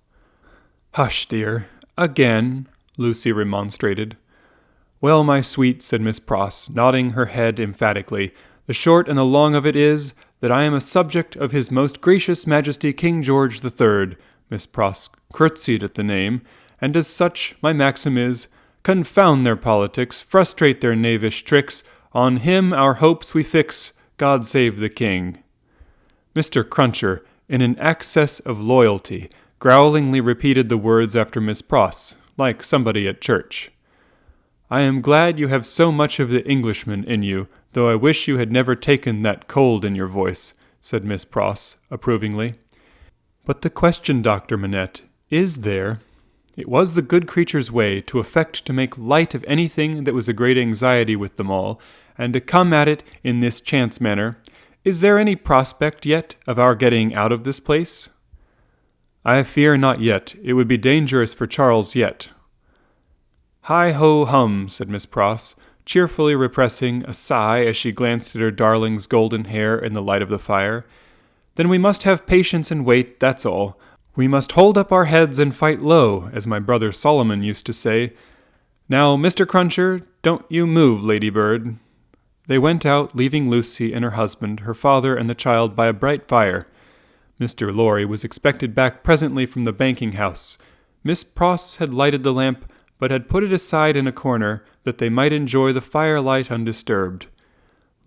"Hush, dear. Again," Lucy remonstrated. "Well, my sweet," said Miss Pross, nodding her head emphatically, "the short and the long of it is that I am a subject of His Most Gracious Majesty King George the Third." Miss Pross curtsied at the name, "and as such my maxim is, confound their politics, frustrate their knavish tricks, on him our hopes we fix, God save the King." Mr. Cruncher, in an access of loyalty, growlingly repeated the words after Miss Pross, like somebody at church. "I am glad you have so much of the Englishman in you, though I wish you had never taken that cold in your voice," said Miss Pross, approvingly. "But the question, Dr. Manette, is there? It was the good creature's way to affect to make light of anything that was a great anxiety with them all, and to come at it in this chance manner. Is there any prospect yet of our getting out of this place?" "I fear not yet. It would be dangerous for Charles yet." "Hi-ho-hum," said Miss Pross, cheerfully repressing a sigh as she glanced at her darling's golden hair in the light of the fire. "Then we must have patience and wait, that's all. We must hold up our heads and fight low, as my brother Solomon used to say. Now, Mr. Cruncher, don't you move, Ladybird." They went out, leaving Lucy and her husband, her father, and the child by a bright fire. Mr. Lorry was expected back presently from the banking-house. Miss Pross had lighted the lamp, but had put it aside in a corner, that they might enjoy the firelight undisturbed.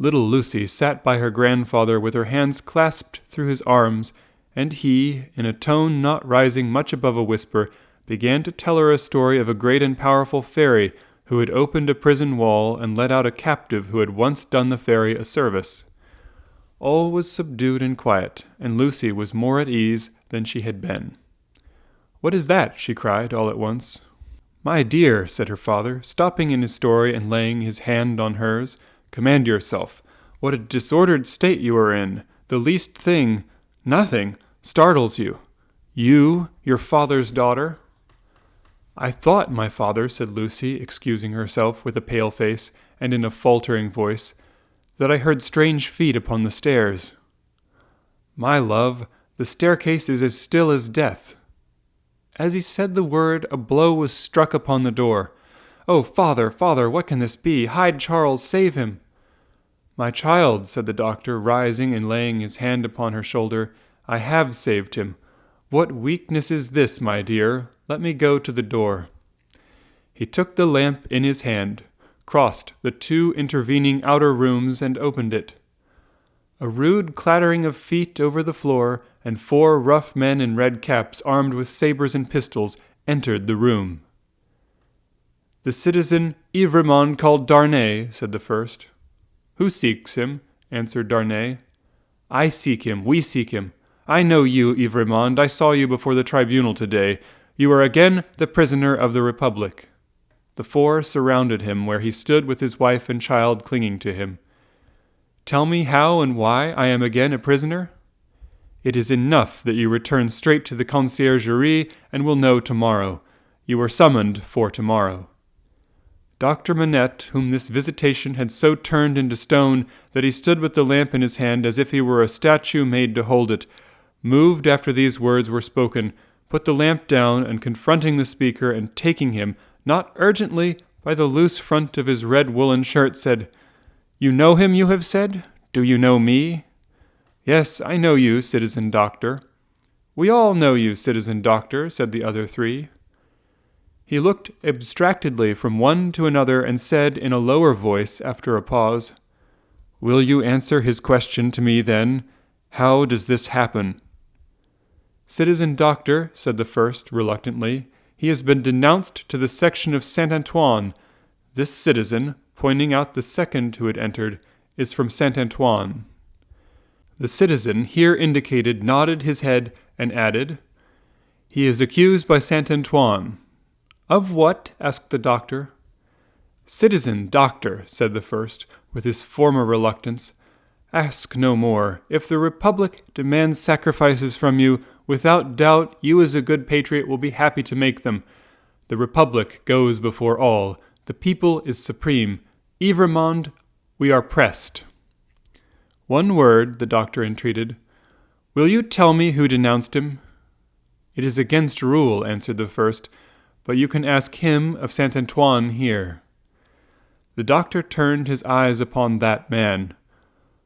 Little Lucy sat by her grandfather with her hands clasped through his arms, and he, in a tone not rising much above a whisper, began to tell her a story of a great and powerful fairy who had opened a prison wall and let out a captive who had once done the fairy a service. All was subdued and quiet, and Lucy was more at ease than she had been. "What is that?" she cried all at once. "My dear," said her father, stopping in his story and laying his hand on hers, "command yourself. What a disordered state you are in! The least thing, nothing, startles you. You, your father's daughter?" "I thought, my father," said Lucy, excusing herself with a pale face and in a faltering voice, "that I heard strange feet upon the stairs." "My love, the staircase is as still as death." As he said the word, a blow was struck upon the door. "Oh, father, what can this be? Hide Charles, save him!" "My child," said the doctor, rising and laying his hand upon her shoulder, "I have saved him. What weakness is this, my dear? Let me go to the door." He took the lamp in his hand, crossed the two intervening outer rooms, and opened it. A rude clattering of feet over the floor, and 4 rough men in red caps, armed with sabres and pistols, entered the room. "The citizen Evrémonde called Darnay," said the first. "Who seeks him?" answered Darnay. "I seek him, we seek him. I know you, Evrémonde. I saw you before the tribunal today. You are again the prisoner of the Republic." The 4 surrounded him where he stood with his wife and child clinging to him. "Tell me how and why I am again a prisoner?" "It is enough that you return straight to the conciergerie and will know tomorrow. You were summoned for tomorrow." Dr. Manette, whom this visitation had so turned into stone that he stood with the lamp in his hand as if he were a statue made to hold it, moved after these words were spoken, put the lamp down, and confronting the speaker and taking him, not urgently, by the loose front of his red woolen shirt, said, "You know him, you have said? Do you know me?" "Yes, I know you, citizen doctor." "We all know you, citizen doctor," said the other 3. He looked abstractedly from one to another and said in a lower voice after a pause, "Will you answer his question to me then? How does this happen?" "Citizen Doctor," said the first, reluctantly, "he has been denounced to the section of Saint-Antoine. This citizen," pointing out the second who had entered, "is from Saint-Antoine." The citizen here indicated nodded his head and added, "He is accused by Saint-Antoine." "Of what?" asked the doctor. "Citizen Doctor," said the first, with his former reluctance, "ask no more. If the Republic demands sacrifices from you, without doubt you as a good patriot will be happy to make them. The Republic goes before all. The people is supreme. Evrémonde, we are pressed." "One word," the doctor entreated. "Will you tell me who denounced him?" "It is against rule," answered the first, "but you can ask him of Saint-Antoine here." The doctor turned his eyes upon that man,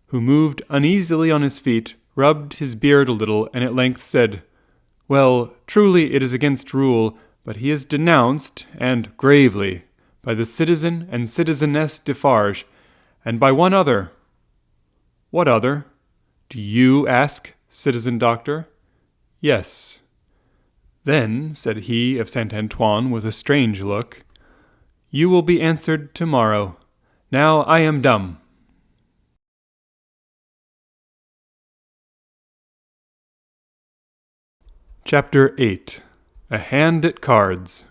who moved uneasily on his feet, rubbed his beard a little, and at length said, "Well, truly it is against rule, but he is denounced, and gravely, by the citizen and citizeness Defarge, and by one other." "What other? Do you ask, Citizen Doctor?" "Yes." "Then," said he of Saint-Antoine with a strange look, "you will be answered tomorrow. Now I am dumb." Chapter 8. A Hand at Cards.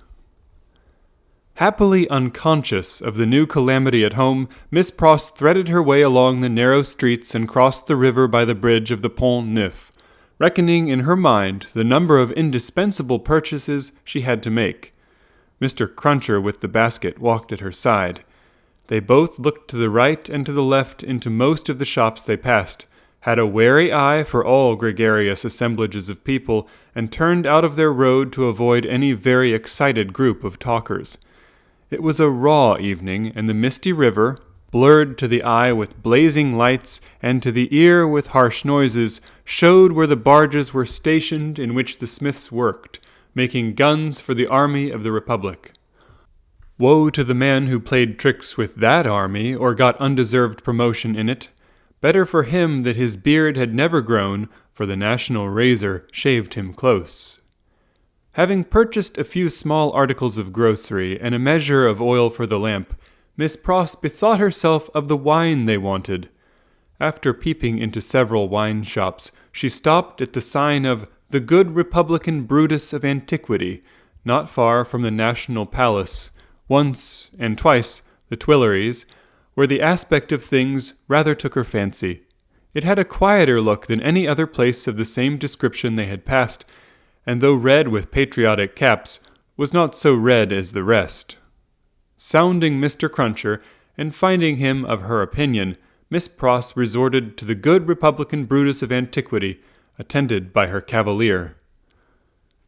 Happily unconscious of the new calamity at home, Miss Pross threaded her way along the narrow streets and crossed the river by the bridge of the Pont Neuf, reckoning in her mind the number of indispensable purchases she had to make. Mr. Cruncher with the basket walked at her side. They both looked to the right and to the left into most of the shops they passed, had a wary eye for all gregarious assemblages of people, and turned out of their road to avoid any very excited group of talkers. It was a raw evening, and the misty river, blurred to the eye with blazing lights and to the ear with harsh noises, showed where the barges were stationed in which the smiths worked, making guns for the army of the Republic. Woe to the man who played tricks with that army, or got undeserved promotion in it. Better for him that his beard had never grown, for the national razor shaved him close. Having purchased a few small articles of grocery and a measure of oil for the lamp, Miss Pross bethought herself of the wine they wanted. After peeping into several wine shops, she stopped at the sign of "The Good Republican Brutus of Antiquity," not far from the National Palace, once and twice the Tuileries, where the aspect of things rather took her fancy. It had a quieter look than any other place of the same description they had passed, and though red with patriotic caps, was not so red as the rest. Sounding Mr. Cruncher, and finding him of her opinion, Miss Pross resorted to the Good Republican Brutus of Antiquity, attended by her cavalier.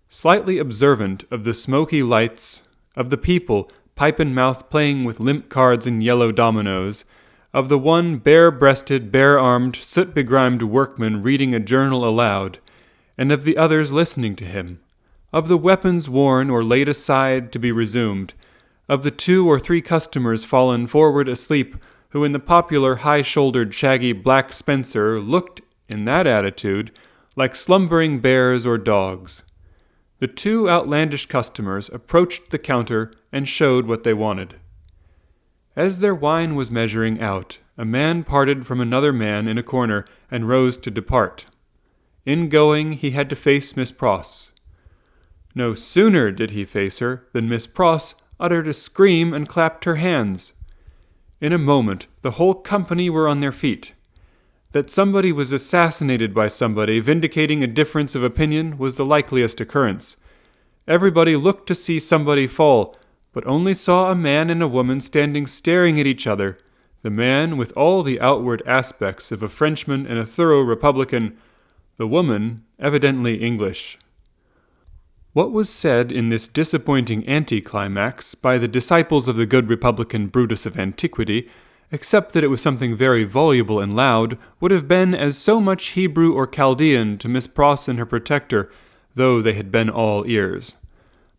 Slightly observant of the smoky lights, of the people, pipe in mouth, playing with limp cards and yellow dominoes, of the one bare-breasted, bare-armed, soot-begrimed workman reading a journal aloud, and of the others listening to him, of the weapons worn or laid aside to be resumed, of the 2 or 3 customers fallen forward asleep, who in the popular high-shouldered shaggy black spencer looked, in that attitude, like slumbering bears or dogs. The 2 outlandish customers approached the counter and showed what they wanted. As their wine was measuring out, a man parted from another man in a corner and rose to depart. In going, he had to face Miss Pross. No sooner did he face her than Miss Pross uttered a scream and clapped her hands. In a moment, the whole company were on their feet. That somebody was assassinated by somebody, vindicating a difference of opinion, was the likeliest occurrence. Everybody looked to see somebody fall, but only saw a man and a woman standing staring at each other, the man with all the outward aspects of a Frenchman and a thorough Republican, the woman evidently English. What was said in this disappointing anticlimax by the disciples of the good Republican Brutus of Antiquity, except that it was something very voluble and loud, would have been as so much Hebrew or Chaldean to Miss Pross and her protector, though they had been all ears.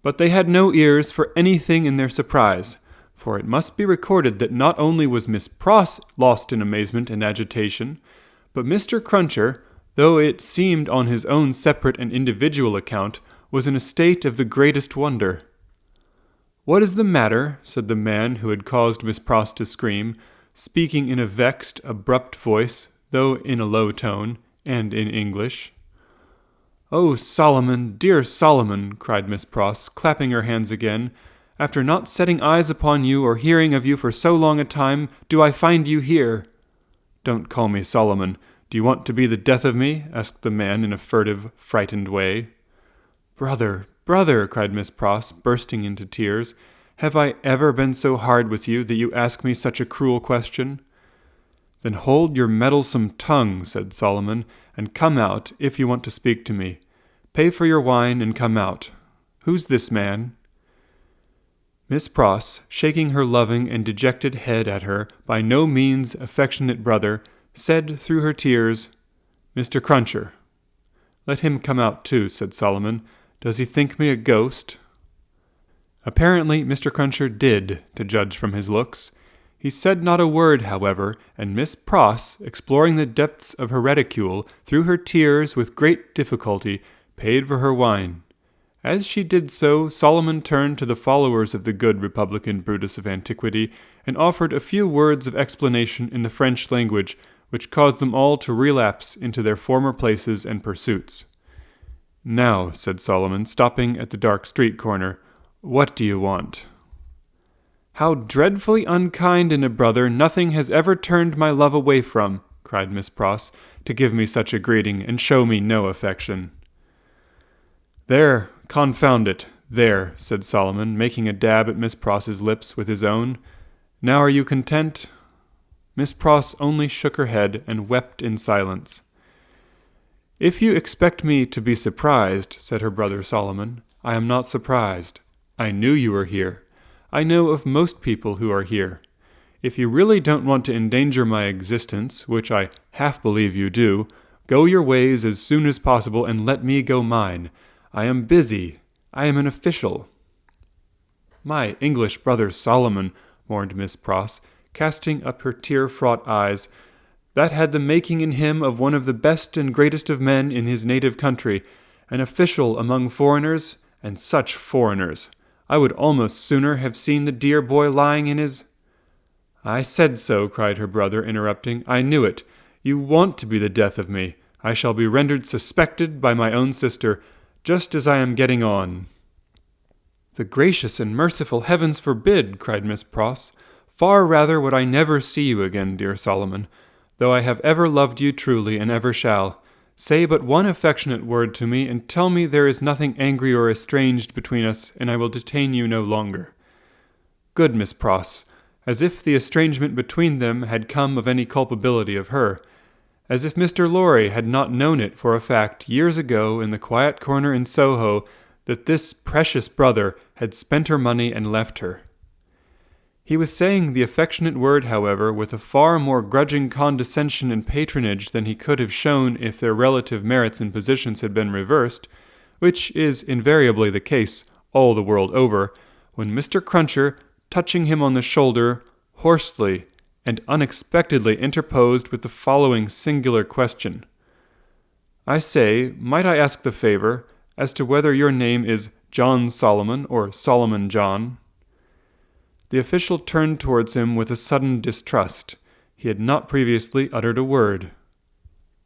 But they had no ears for anything in their surprise, for it must be recorded that not only was Miss Pross lost in amazement and agitation, but Mr. Cruncher, though it seemed on his own separate and individual account, was in a state of the greatest wonder. "What is the matter?" said the man who had caused Miss Pross to scream, speaking in a vexed, abrupt voice, though in a low tone, and in English. "Oh, Solomon, dear Solomon," cried Miss Pross, clapping her hands again, "after not setting eyes upon you or hearing of you for so long a time, do I find you here?" "Don't call me Solomon. Do you want to be the death of me?" asked the man in a furtive, frightened way. "Brother, brother," cried Miss Pross, bursting into tears, "have I ever been so hard with you that you ask me such a cruel question?" "Then hold your meddlesome tongue," said Solomon, "and come out, if you want to speak to me. Pay for your wine and come out. Who's this man?" Miss Pross, shaking her loving and dejected head at her by no means affectionate brother, said through her tears, "Mr. Cruncher." "Let him come out too," said Solomon. "Does he think me a ghost?" Apparently Mr. Cruncher did, to judge from his looks. He said not a word, however, and Miss Pross, exploring the depths of her reticule, through her tears with great difficulty, paid for her wine. As she did so, Solomon turned to the followers of the good Republican Brutus of antiquity, and offered a few words of explanation in the French language, which caused them all to relapse into their former places and pursuits. "Now," said Solomon, stopping at the dark street corner, "what do you want?" "How dreadfully unkind in a brother nothing has ever turned my love away from," cried Miss Pross, "to give me such a greeting, and show me no affection." "There, confound it, there," said Solomon, making a dab at Miss Pross's lips with his own. "Now are you content?" Miss Pross only shook her head and wept in silence. "If you expect me to be surprised," said her brother Solomon, "I am not surprised. I knew you were here. I know of most people who are here. If you really don't want to endanger my existence, which I half believe you do, go your ways as soon as possible and let me go mine. I am busy. I am an official." "My English brother Solomon," mourned Miss Pross, casting up her tear-fraught eyes, "that had the making in him of one of the best and greatest of men in his native country, an official among foreigners, and such foreigners. I would almost sooner have seen the dear boy lying in his—" "I said so," cried her brother, interrupting. "I knew it. You want to be the death of me. I shall be rendered suspected by my own sister, just as I am getting on." "The gracious and merciful heavens forbid!" cried Miss Pross. "Far rather would I never see you again, dear Solomon, though I have ever loved you truly and ever shall. Say but one affectionate word to me, and tell me there is nothing angry or estranged between us, and I will detain you no longer." Good Miss Pross, as if the estrangement between them had come of any culpability of her, as if Mr. Lorry had not known it for a fact years ago in the quiet corner in Soho that this precious brother had spent her money and left her. He was saying the affectionate word, however, with a far more grudging condescension and patronage than he could have shown if their relative merits and positions had been reversed, which is invariably the case all the world over, when Mr. Cruncher, touching him on the shoulder, hoarsely and unexpectedly interposed with the following singular question. "I say, might I ask the favor, as to whether your name is John Solomon or Solomon John?" The official turned towards him with a sudden distrust. He had not previously uttered a word.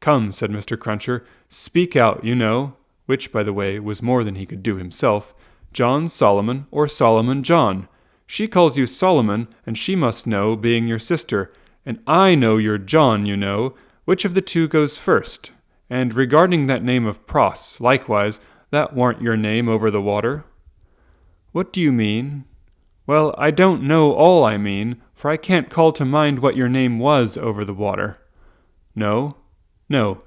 "Come," said Mr. Cruncher, "speak out, you know," which, by the way, was more than he could do himself. "John Solomon or Solomon John? She calls you Solomon, and she must know, being your sister, and I know you're John, you know. Which of the two goes first? And regarding that name of Pross, likewise, that warn't your name over the water." "What do you mean?" "Well, I don't know all I mean, for I can't call to mind what your name was over the water." "No? No,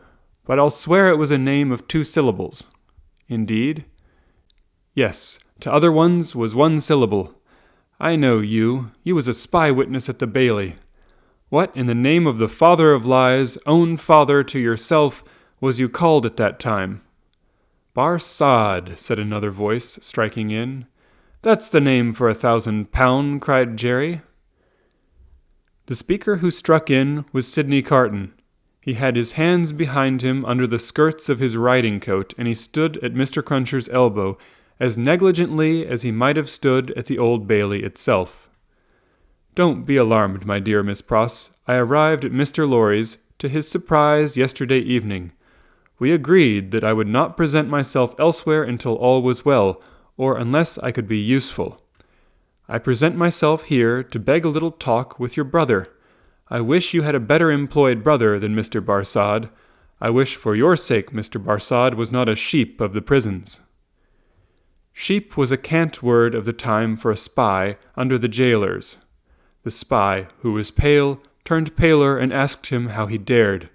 but I'll swear it was a name of 2 syllables. "Indeed?" "Yes, to other ones was 1 syllable. I know you. You was a spy witness at the Bailey. What, in the name of the father of lies, own father to yourself, was you called at that time?" "Bar Sod," said another voice, striking in. "That's the name for £1,000, cried Jerry. The speaker who struck in was Sidney Carton. He had his hands behind him under the skirts of his riding-coat, and he stood at Mr. Cruncher's elbow as negligently as he might have stood at the Old Bailey itself. "Don't be alarmed, my dear Miss Pross. I arrived at Mr. Lorry's, to his surprise, yesterday evening. We agreed that I would not present myself elsewhere until all was well, or unless I could be useful. I present myself here to beg a little talk with your brother. I wish you had a better employed brother than Mr. Barsad. I wish for your sake Mr. Barsad was not a sheep of the prisons." Sheep was a cant word of the time for a spy under the jailers. The spy, who was pale, turned paler and asked him how he dared.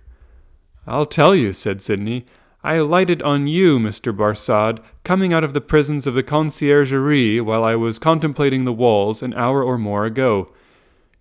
"I'll tell you," said Sidney. "I alighted on you, Mr. Barsad, coming out of the prisons of the Conciergerie while I was contemplating the walls an hour or more ago.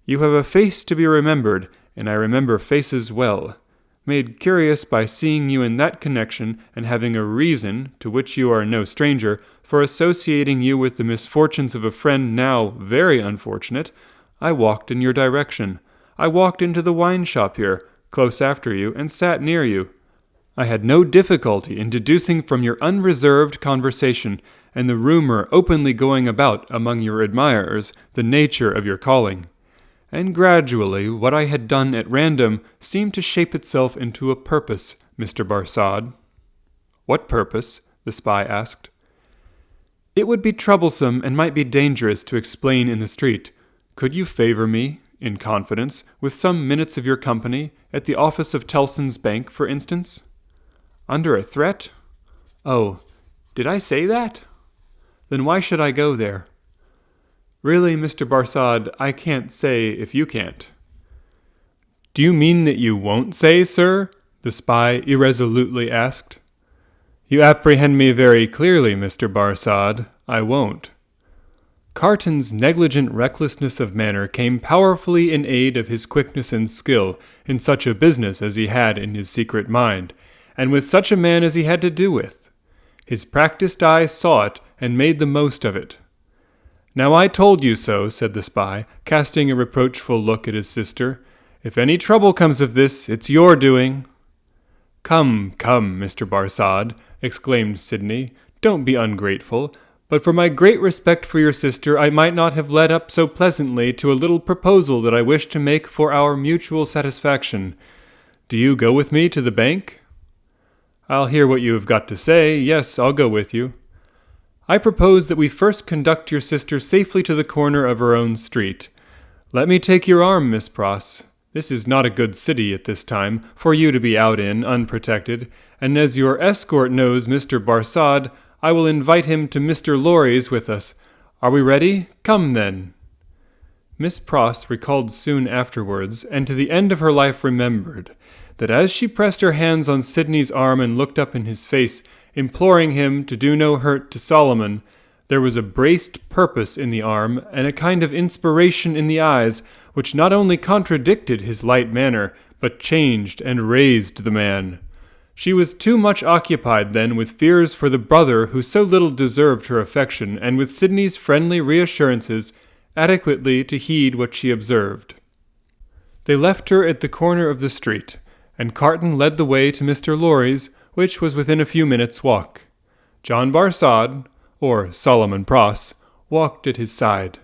You have a face to be remembered, and I remember faces well. Made curious by seeing you in that connection, and having a reason, to which you are no stranger, for associating you with the misfortunes of a friend now very unfortunate, I walked in your direction. I walked into the wine-shop here, close after you, and sat near you. I had no difficulty in deducing from your unreserved conversation, and the rumor openly going about among your admirers, the nature of your calling. And gradually what I had done at random seemed to shape itself into a purpose, Mr. Barsad." "What purpose?" the spy asked. "It would be troublesome and might be dangerous to explain in the street. Could you favor me, in confidence, with some minutes of your company, at the office of Tellson's Bank, for instance?" "Under a threat? Oh, did I say that? Then why should I go there?" "Really, Mr. Barsad, I can't say if you can't." "Do you mean that you won't say, sir?" the spy irresolutely asked. "You apprehend me very clearly, Mr. Barsad. I won't." Carton's negligent recklessness of manner came powerfully in aid of his quickness and skill in such a business as he had in his secret mind, and with such a man as he had to do with. His practised eye saw it and made the most of it. "Now I told you so," said the spy, casting a reproachful look at his sister. "If any trouble comes of this, it's your doing." "Come, come, Mr. Barsad," exclaimed Sidney, "don't be ungrateful. But for my great respect for your sister, I might not have led up so pleasantly to a little proposal that I wish to make for our mutual satisfaction. Do you go with me to the bank?" "I'll hear what you have got to say. Yes, I'll go with you." "I propose that we first conduct your sister safely to the corner of her own street. Let me take your arm, Miss Pross. This is not a good city at this time for you to be out in unprotected, and as your escort knows Mr. Barsad, I will invite him to Mr. Lorry's with us. Are we ready? Come, then." Miss Pross recalled soon afterwards, and to the end of her life remembered, that as she pressed her hands on Sidney's arm and looked up in his face, imploring him to do no hurt to Solomon, there was a braced purpose in the arm and a kind of inspiration in the eyes, which not only contradicted his light manner, but changed and raised the man. She was too much occupied then with fears for the brother who so little deserved her affection, and with Sidney's friendly reassurances, adequately to heed what she observed. They left her at the corner of the street, and Carton led the way to Mr. Lorry's, which was within a few minutes' walk. John Barsad, or Solomon Pross, walked at his side.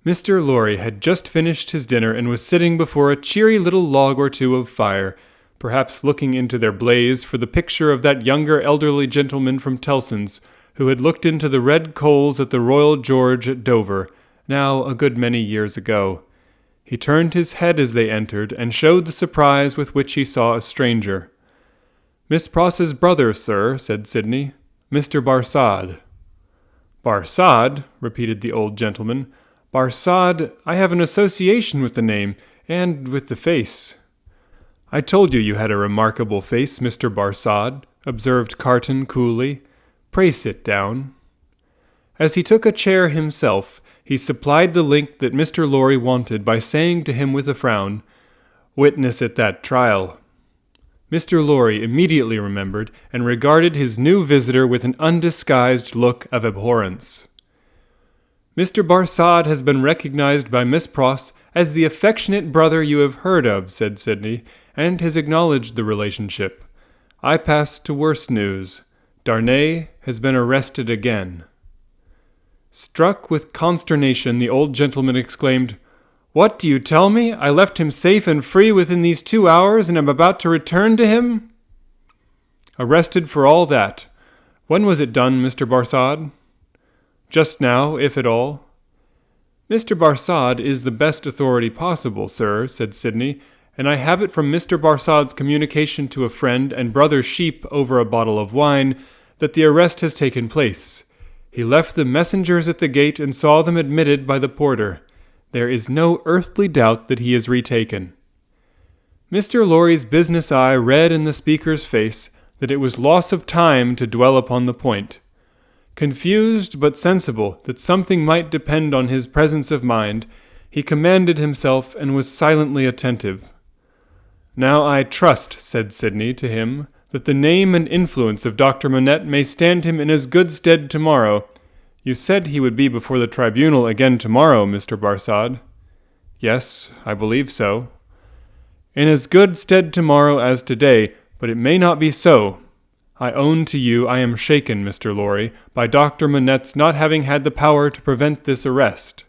Mr. Lorry had just finished his dinner and was sitting before a cheery little log or two of fire, perhaps looking into their blaze for the picture of that younger elderly gentleman from Tellson's, who had looked into the red coals at the Royal George at Dover, now a good many years ago. He turned his head as they entered, and showed the surprise with which he saw a stranger. "Miss Pross's brother, sir," said Sidney. "Mr. Barsad." "Barsad?" repeated the old gentleman. "Barsad, I have an association with the name, and with the face." "I told you had a remarkable face, Mr. Barsad," observed Carton coolly. "Pray sit down." As he took a chair himself, he supplied the link that Mr. Lorry wanted by saying to him with a frown, "Witness at that trial." Mr. Lorry immediately remembered, and regarded his new visitor with an undisguised look of abhorrence. Mr. Barsad has been recognized by Miss Pross as the affectionate brother you have heard of, said Sidney, and has acknowledged the relationship. I pass to worse news. Darnay has been arrested again. Struck with consternation, the old gentleman exclaimed, "What do you tell me? I left him safe and free within these 2 hours, and am about to return to him?" "Arrested for all that. When was it done, Mr. Barsad?" "Just now, if at all." "Mr. Barsad is the best authority possible, sir," said Sidney, "and I have it from Mr. Barsad's communication to a friend and brother Sheep over a bottle of wine that the arrest has taken place. He left the messengers at the gate and saw them admitted by the porter. There is no earthly doubt that he is retaken." Mr. Lorry's business eye read in the speaker's face that it was loss of time to dwell upon the point. Confused but sensible that something might depend on his presence of mind, he commanded himself and was silently attentive. "Now I trust," said Sidney to him, "that the name and influence of Dr. Manette may stand him in as good stead tomorrow. You said he would be before the tribunal again tomorrow, Mr. Barsad." "Yes, I believe so." "In as good stead tomorrow as today, but it may not be so. I own to you I am shaken, Mr. Lorry, by Dr. Manette's not having had the power to prevent this arrest."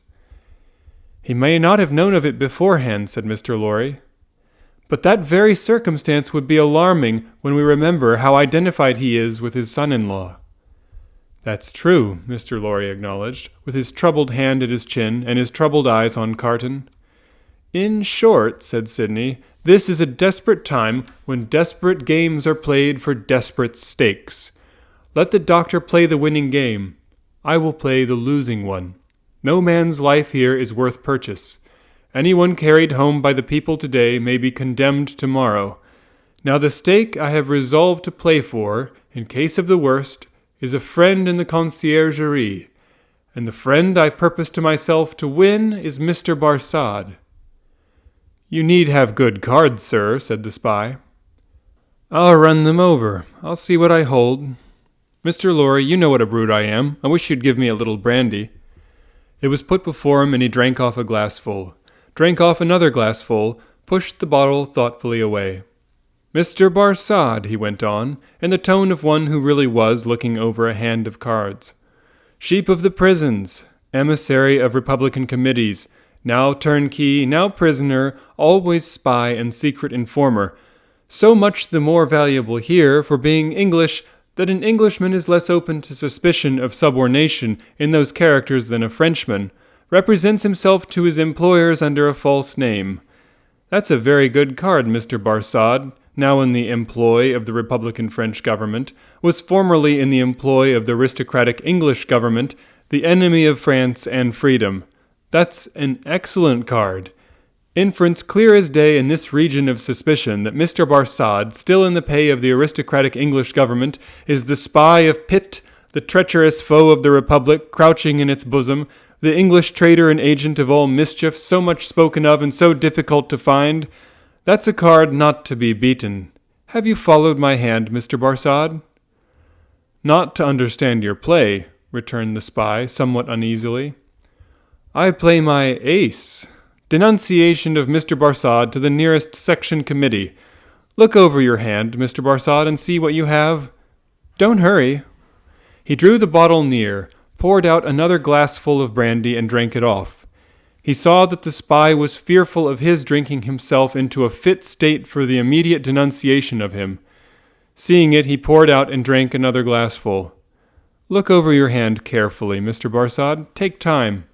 "He may not have known of it beforehand," said Mr. Lorry. "But that very circumstance would be alarming when we remember how identified he is with his son-in-law." "That's true," Mr. Lorry acknowledged, with his troubled hand at his chin and his troubled eyes on Carton. "In short," said Sidney, "this is a desperate time when desperate games are played for desperate stakes. Let the doctor play the winning game. I will play the losing one. No man's life here is worth purchase. Anyone carried home by the people today may be condemned tomorrow. Now the stake I have resolved to play for, in case of the worst, is a friend in the conciergerie, and the friend I purpose to myself to win is Mr. Barsad." "You need have good cards, sir," said the spy. "I'll run them over. I'll see what I hold. Mr. Lorry, you know what a brute I am. I wish you'd give me a little brandy." It was put before him, and he drank off a glassful, drank off another glassful, pushed the bottle thoughtfully away. "Mr. Barsad," he went on, in the tone of one who really was looking over a hand of cards. "Sheep of the prisons, emissary of Republican committees, now turnkey, now prisoner, always spy and secret informer. So much the more valuable here for being English that an Englishman is less open to suspicion of subornation in those characters than a Frenchman, represents himself to his employers under a false name. That's a very good card, Mr. Barsad, now in the employ of the Republican French government, was formerly in the employ of the aristocratic English government, the enemy of France and freedom. That's an excellent card. Inference clear as day in this region of suspicion that Mr. Barsad, still in the pay of the aristocratic English government, is the spy of Pitt, the treacherous foe of the Republic, crouching in its bosom, the English traitor and agent of all mischief, so much spoken of and so difficult to find. That's a card not to be beaten. Have you followed my hand, Mr. Barsad?" "Not to understand your play," returned the spy, somewhat uneasily. "I play my ace. Denunciation of Mr. Barsad to the nearest section committee. Look over your hand, Mr. Barsad, and see what you have. Don't hurry." He drew the bottle near, poured out another glassful of brandy, and drank it off. He saw that the spy was fearful of his drinking himself into a fit state for the immediate denunciation of him. Seeing it, he poured out and drank another glassful. "Look over your hand carefully, Mr. Barsad. Take time."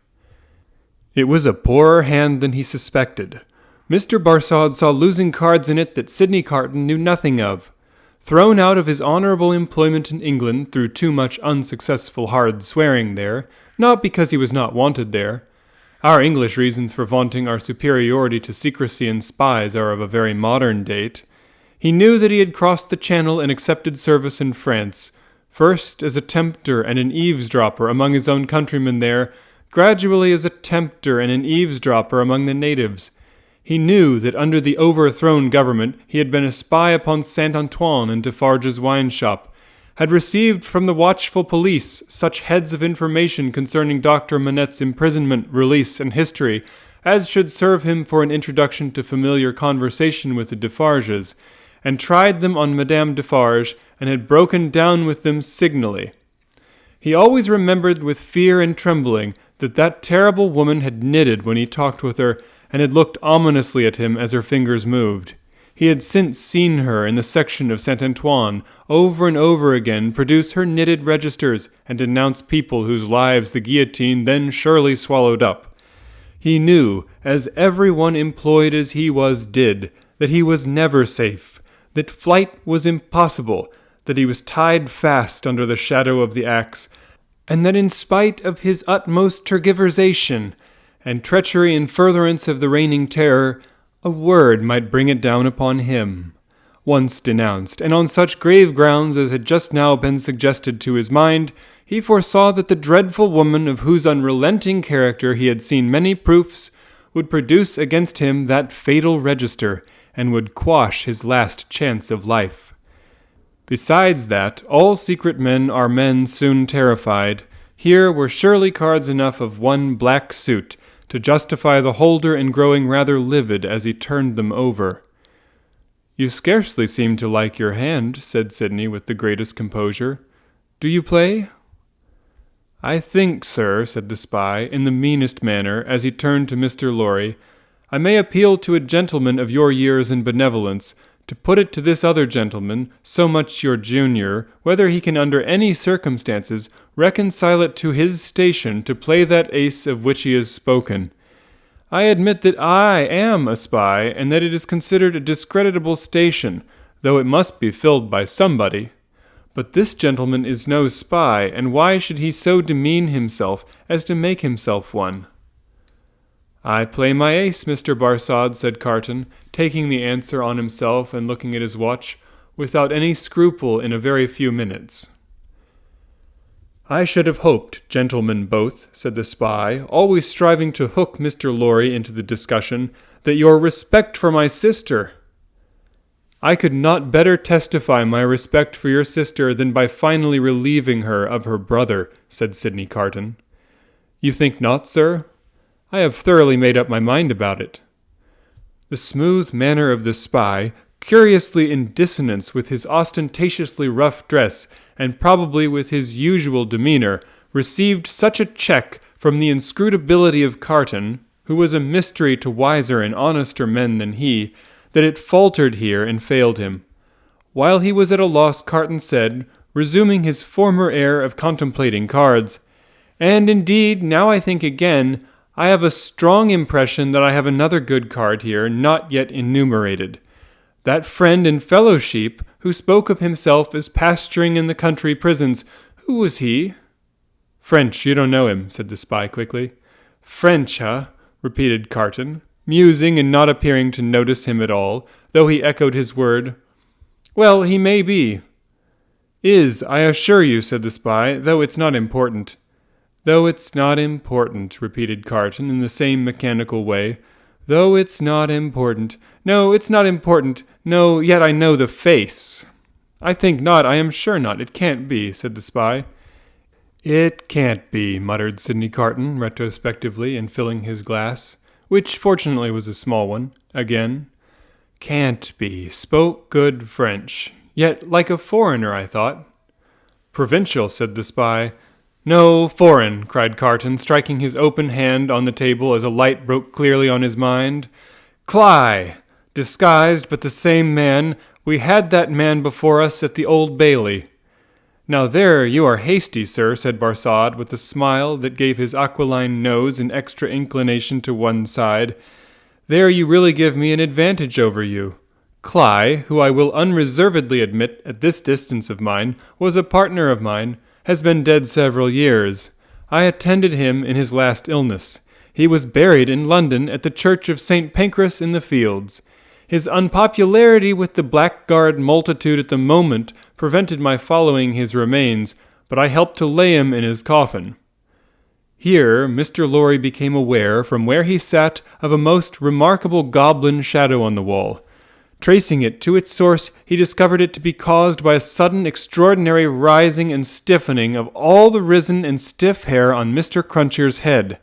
It was a poorer hand than he suspected. Mr. Barsad saw losing cards in it that Sidney Carton knew nothing of. Thrown out of his honourable employment in England through too much unsuccessful hard swearing there, not because he was not wanted there. Our English reasons for vaunting our superiority to secrecy and spies are of a very modern date. He knew that he had crossed the Channel and accepted service in France, first as a tempter and an eavesdropper among his own countrymen there, gradually as a tempter and an eavesdropper among the natives. He knew that under the overthrown government he had been a spy upon Saint-Antoine and Defarge's wine shop, had received from the watchful police such heads of information concerning Dr. Manette's imprisonment, release, and history as should serve him for an introduction to familiar conversation with the Defarges, and tried them on Madame Defarge, and had broken down with them signally. He always remembered with fear and trembling that terrible woman had knitted when he talked with her, and had looked ominously at him as her fingers moved. He had since seen her in the section of Saint Antoine over and over again produce her knitted registers and denounce people whose lives the guillotine then surely swallowed up. He knew, as every one employed as he was did, that he was never safe, that flight was impossible, that he was tied fast under the shadow of the axe, and that in spite of his utmost tergiversation and treachery in furtherance of the reigning terror, a word might bring it down upon him. Once denounced, and on such grave grounds as had just now been suggested to his mind, he foresaw that the dreadful woman of whose unrelenting character he had seen many proofs would produce against him that fatal register, and would quash his last chance of life. Besides that, all secret men are men soon terrified. Here were surely cards enough of one black suit to justify the holder in growing rather livid as he turned them over. "You scarcely seem to like your hand," said Sidney with the greatest composure. "Do you play?" "I think, sir," said the spy, in the meanest manner, as he turned to Mr. Lorry, "I may appeal to a gentleman of your years and benevolence, to put it to this other gentleman, so much your junior, whether he can under any circumstances reconcile it to his station to play that ace of which he has spoken. I admit that I am a spy, and that it is considered a discreditable station, though it must be filled by somebody. But this gentleman is no spy, and why should he so demean himself as to make himself one?" "I play my ace, Mr. Barsad," said Carton, taking the answer on himself and looking at his watch, without any scruple in a very few minutes. "I should have hoped, gentlemen both," said the spy, always striving to hook Mr. Lorry into the discussion, "that your respect for my sister—" "I could not better testify my respect for your sister than by finally relieving her of her brother," said Sidney Carton. "You think not, sir? I have thoroughly made up my mind about it." The smooth manner of the spy, curiously in dissonance with his ostentatiously rough dress, and probably with his usual demeanor, received such a check from the inscrutability of Carton, who was a mystery to wiser and honester men than he, that it faltered here and failed him. While he was at a loss, Carton said, resuming his former air of contemplating cards, "And indeed, now I think again, I have a strong impression that I have another good card here, not yet enumerated. That friend and fellow sheep who spoke of himself as pasturing in the country prisons, who was he?" "French, you don't know him," said the spy quickly. "French, huh?" repeated Carton, musing and not appearing to notice him at all, though he echoed his word. "Well, he may be." "Is, I assure you," said the spy, "though it's not important." "Though it's not important," repeated Carton in the same mechanical way. "Though it's not important. No, it's not important. No, yet I know the face." "I think not. I am sure not. It can't be," said the spy. "It can't be," muttered Sidney Carton, retrospectively, and filling his glass, which fortunately was a small one, again. "Can't be. Spoke good French. Yet like a foreigner, I thought." "Provincial," said the spy. "No, foreign," cried Carton, striking his open hand on the table as a light broke clearly on his mind. "Cly! Disguised, but the same man. We had that man before us at the Old Bailey." "Now there you are hasty, sir," said Barsad, with a smile that gave his aquiline nose an extra inclination to one side. "There you really give me an advantage over you. Cly, who I will unreservedly admit at this distance of mine, was a partner of mine, has been dead several years. I attended him in his last illness. He was buried in London at the church of St. Pancras in the Fields. His unpopularity with the blackguard multitude at the moment prevented my following his remains, but I helped to lay him in his coffin." Here Mr. Lorry became aware, from where he sat, of a most remarkable goblin shadow on the wall. Tracing it to its source, he discovered it to be caused by a sudden extraordinary rising and stiffening of all the risen and stiff hair on Mr. Cruncher's head.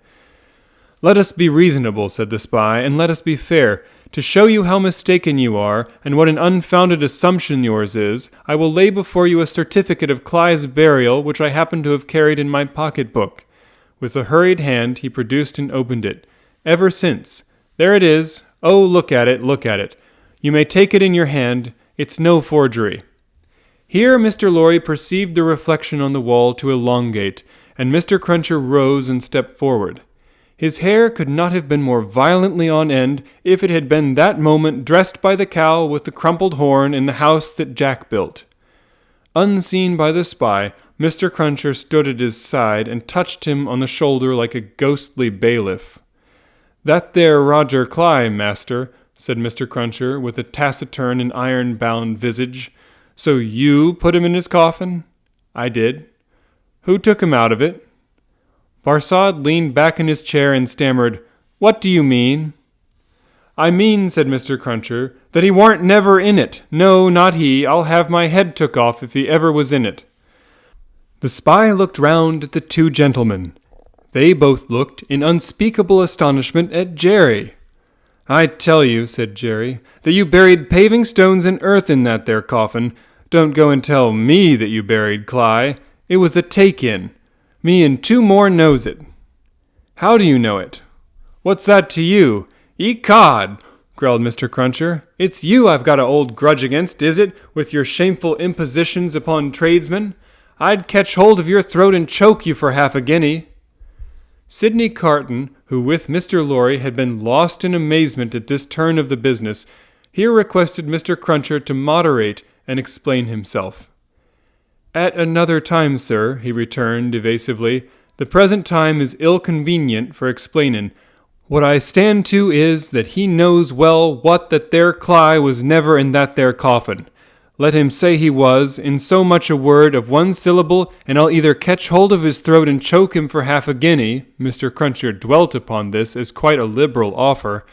"Let us be reasonable," said the spy, "and let us be fair. To show you how mistaken you are, and what an unfounded assumption yours is, I will lay before you a certificate of Cly's burial which I happen to have carried in my pocket-book." With a hurried hand he produced and opened it. "Ever since. There it is. Oh, look at it, look at it. You may take it in your hand. It's no forgery." Here Mr. Lorry perceived the reflection on the wall to elongate, and Mr. Cruncher rose and stepped forward. His hair could not have been more violently on end if it had been that moment dressed by the cow with the crumpled horn in the house that Jack built. Unseen by the spy, Mr. Cruncher stood at his side and touched him on the shoulder like a ghostly bailiff. "That there Roger Cly, master," said Mr. Cruncher, with a taciturn and iron-bound visage. "So you put him in his coffin?" "I did." "Who took him out of it?" Barsad leaned back in his chair and stammered, "What do you mean?" "I mean," said Mr. Cruncher, "that he warn't never in it. No, not he. I'll have my head took off if he ever was in it." The spy looked round at the two gentlemen. They both looked in unspeakable astonishment at Jerry. "I tell you," said Jerry, "that you buried paving stones and earth in that there coffin. Don't go and tell me that you buried Cly. It was a take-in. Me and two more knows it." "How do you know it?" "What's that to you?" "Ecod!" growled Mr. Cruncher. "It's you I've got a old grudge against, is it, with your shameful impositions upon tradesmen? I'd catch hold of your throat and choke you for half a guinea." Sidney Carton, who with Mr. Lorry had been lost in amazement at this turn of the business, here requested Mr. Cruncher to moderate and explain himself. "At another time, sir," he returned evasively. "The present time is ill-convenient for explainin'. What I stand to is that he knows well what that there Cly was never in that there coffin. Let him say he was, in so much a word of one syllable, and I'll either catch hold of his throat and choke him for half a guinea," Mr. Cruncher dwelt upon this as quite a liberal offer,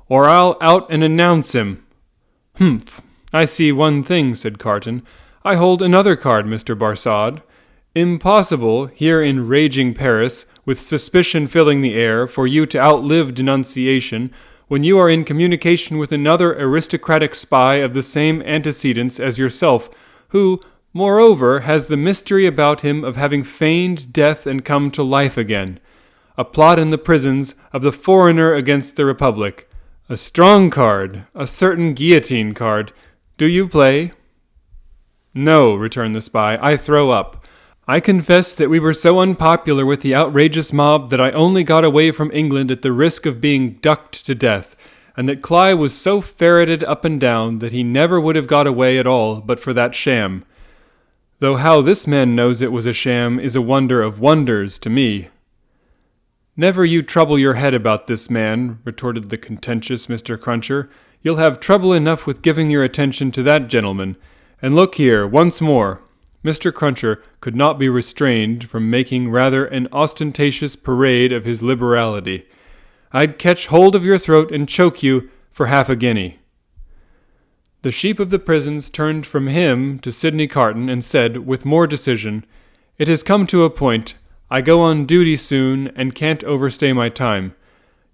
"or I'll out and announce him." "Humph! I see one thing," said Carton. "I hold another card, Mr. Barsad. Impossible, here in raging Paris, with suspicion filling the air, for you to outlive denunciation, when you are in communication with another aristocratic spy of the same antecedents as yourself, who, moreover, has the mystery about him of having feigned death and come to life again. A plot in the prisons of the foreigner against the Republic. A strong card, a certain guillotine card. Do you play?" "No," returned the spy, "I throw up. I confess that we were so unpopular with the outrageous mob that I only got away from England at the risk of being ducked to death, and that Cly was so ferreted up and down that he never would have got away at all but for that sham. Though how this man knows it was a sham is a wonder of wonders to me." "Never you trouble your head about this man," retorted the contentious Mr. Cruncher. "You'll have trouble enough with giving your attention to that gentleman. And look here, once more." Mr. Cruncher could not be restrained from making rather an ostentatious parade of his liberality. "I'd catch hold of your throat and choke you for half a guinea." The sheep of the prisons turned from him to Sidney Carton and said, with more decision, "It has come to a point. I go on duty soon and can't overstay my time.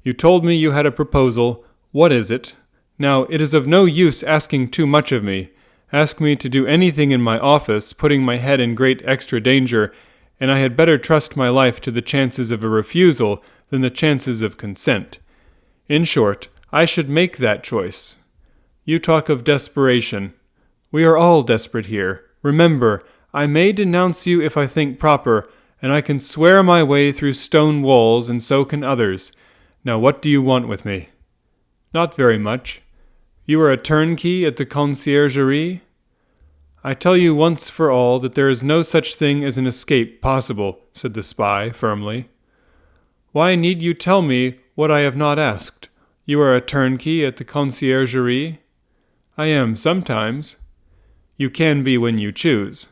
You told me you had a proposal. What is it? Now, it is of no use asking too much of me. Ask me to do anything in my office, putting my head in great extra danger, and I had better trust my life to the chances of a refusal than the chances of consent. In short, I should make that choice. You talk of desperation. We are all desperate here. Remember, I may denounce you if I think proper, and I can swear my way through stone walls, and so can others. Now what do you want with me?" "Not very much. You are a turnkey at the conciergerie? I tell you once for all that there is no such thing as an escape possible," said the spy firmly. "Why need you tell me what I have not asked? You are a turnkey at the conciergerie?" "I am sometimes." "You can be when you choose."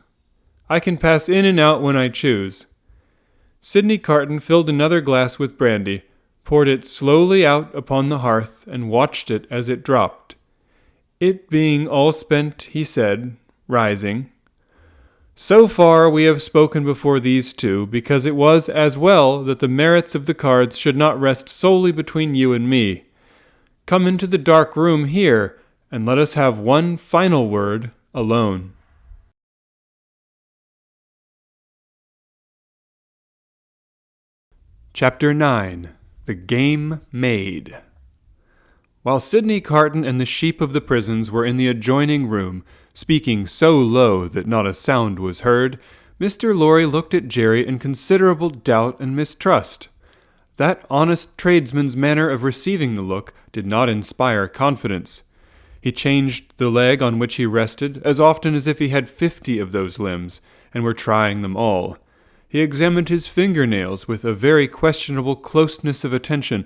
"I can pass in and out when I choose." Sidney Carton filled another glass with brandy, poured it slowly out upon the hearth, and watched it as it dropped. It being all spent, he said, rising, "So far we have spoken before these two, because it was as well that the merits of the cards should not rest solely between you and me. Come into the dark room here, and let us have one final word alone." Chapter 9. The Game Made. While Sidney Carton and the sheep of the prisons were in the adjoining room, speaking so low that not a sound was heard, Mr. Lorry looked at Jerry in considerable doubt and mistrust. That honest tradesman's manner of receiving the look did not inspire confidence. He changed the leg on which he rested as often as if he had 50 of those limbs, and were trying them all. He examined his fingernails with a very questionable closeness of attention,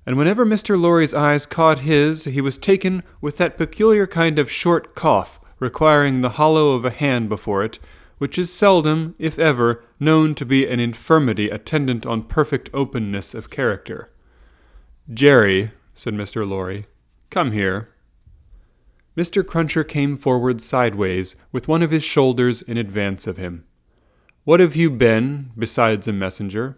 and whenever Mr. Lorry's eyes caught his, he was taken with that peculiar kind of short cough, requiring the hollow of a hand before it, which is seldom, if ever, known to be an infirmity attendant on perfect openness of character. "Jerry," said Mr. Lorry, "come here." Mr. Cruncher came forward sideways, with one of his shoulders in advance of him. "What have you been, besides a messenger?"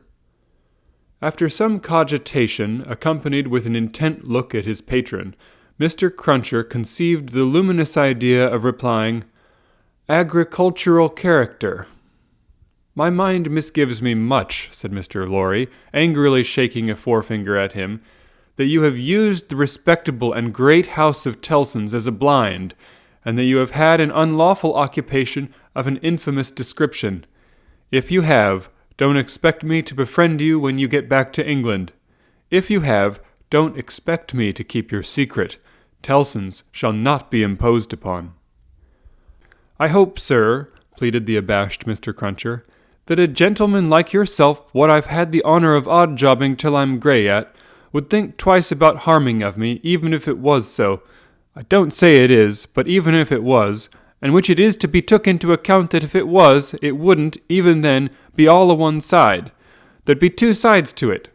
After some cogitation, accompanied with an intent look at his patron, Mr. Cruncher conceived the luminous idea of replying, "Agricultural character." "My mind misgives me much," said Mr. Lorry, angrily shaking a forefinger at him, "that you have used the respectable and great house of Tellson's as a blind, and that you have had an unlawful occupation of an infamous description. If you have, don't expect me to befriend you when you get back to England. If you have, don't expect me to keep your secret. Tellson's shall not be imposed upon." "I hope, sir," pleaded the abashed Mr. Cruncher, "that a gentleman like yourself, what I've had the honour of odd-jobbing till I'm grey at, would think twice about harming of me, even if it was so. I don't say it is, but even if it was, and which it is to be took into account that if it was, it wouldn't, even then, be all o' one side. There'd be two sides to it.